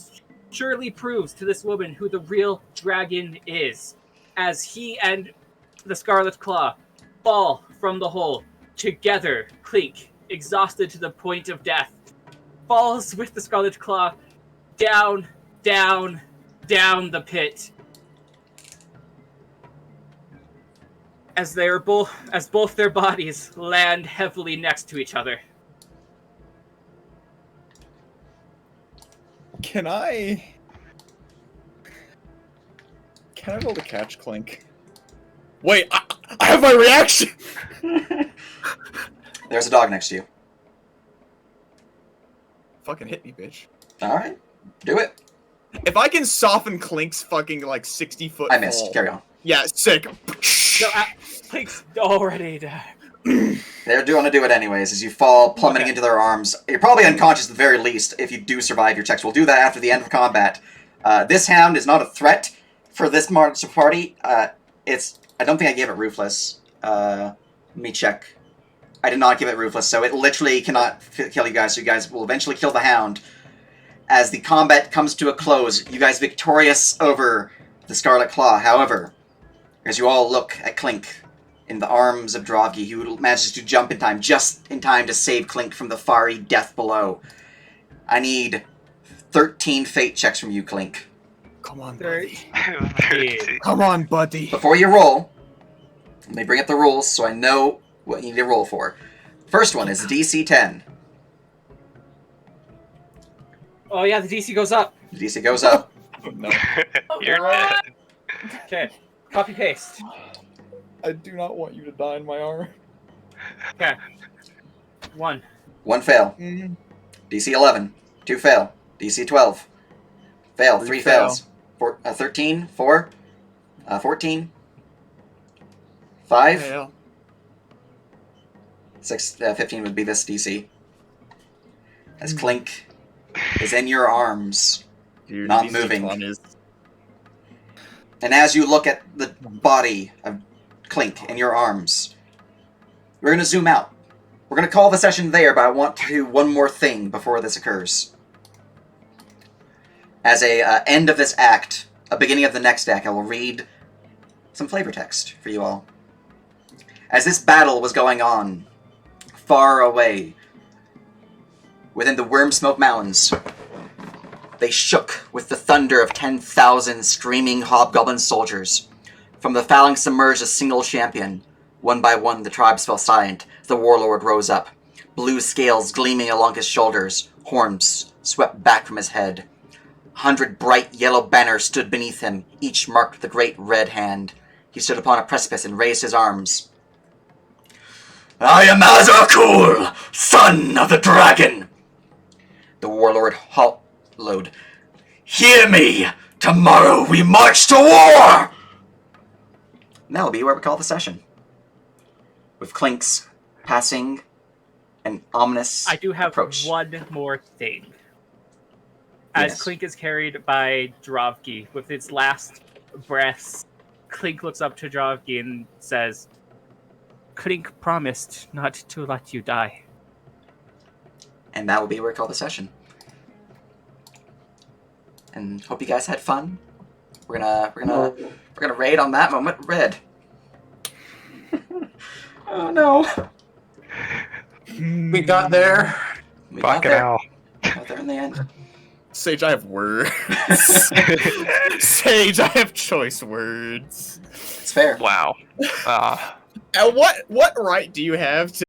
surely proves to this woman who the real dragon is, as he and the Scarlet Claw fall from the hole. Together, Clink, exhausted to the point of death, falls with the Scarlet Claw down, down, down the pit. As both their bodies land heavily next to each other.
Can I roll to catch Clink?
Wait, I have my reaction!
There's a dog next to you.
Fucking hit me, bitch.
Alright. Do it.
If I can soften Clink's fucking, 60-foot
I missed.
fall.
Carry on.
Yeah, sick.
So, Clink's already dead.
They're going to do it anyways, as you fall plummeting into their arms. You're probably unconscious at the very least if you do survive your checks. We'll do that after the end of combat. This hound is not a threat for this march party. I don't think I gave it Ruthless. Let me check. I did not give it Ruthless, so it literally cannot kill you guys, so you guys will eventually kill the hound. As the combat comes to a close, you guys victorious over the Scarlet Claw. However, as you all look at Clink in the arms of Drovgi, who manages to jump in time, just in time to save Clink from the fiery death below. I need 13 fate checks from you, Clink.
Come on, buddy.
13.
Come on, buddy.
Before you roll, let me bring up the rules so I know what you need to roll for. First one is DC 10.
Oh yeah, the DC goes up.
The DC goes up.
Oh, no.
You're dead.
Okay, copy paste.
I do not want you to die in my arm.
Okay, 1.
1 fail.
Mm.
DC 11. 2 fail. DC 12. Fail. 3
3
fails. 13. 4. 14. 5.
Fail.
6. 15 would be this DC. As Clink is in your arms,
Dude,
not
these
moving.
D20 is-
And as you look at the body of Clink in your arms, we're going to zoom out. We're going to call the session there, but I want to do one more thing before this occurs. As a end of this act, a beginning of the next act, I will read some flavor text for you all. As this battle was going on, far away, within the Wormsmoke Mountains, they shook with the thunder of 10,000 screaming hobgoblin soldiers. From the phalanx emerged a single champion. One by one, the tribes fell silent. The warlord rose up, blue scales gleaming along his shoulders, horns swept back from his head. 100 bright yellow banners stood beneath him, each marked with a great red hand. He stood upon a precipice and raised his arms. I am Azrakul, son of the dragon! The warlord hollowed. Hear me! Tomorrow we march to war! And that'll be where we call the session. With Clink's passing an ominous
I do have
approach.
one more thing. As
Yes.
Clink is carried by Dravki, with its last breaths, Clink looks up to Dravki and says, Clink promised not to let you die.
And that will be where we call the session. And hope you guys had fun. We're gonna raid on that moment. Red. Oh no.
We got there.
We got
Fucking
there.
hell.
Got there in the end.
Sage, I have words. Sage, I have choice words.
It's fair.
Wow.
And what right do you have to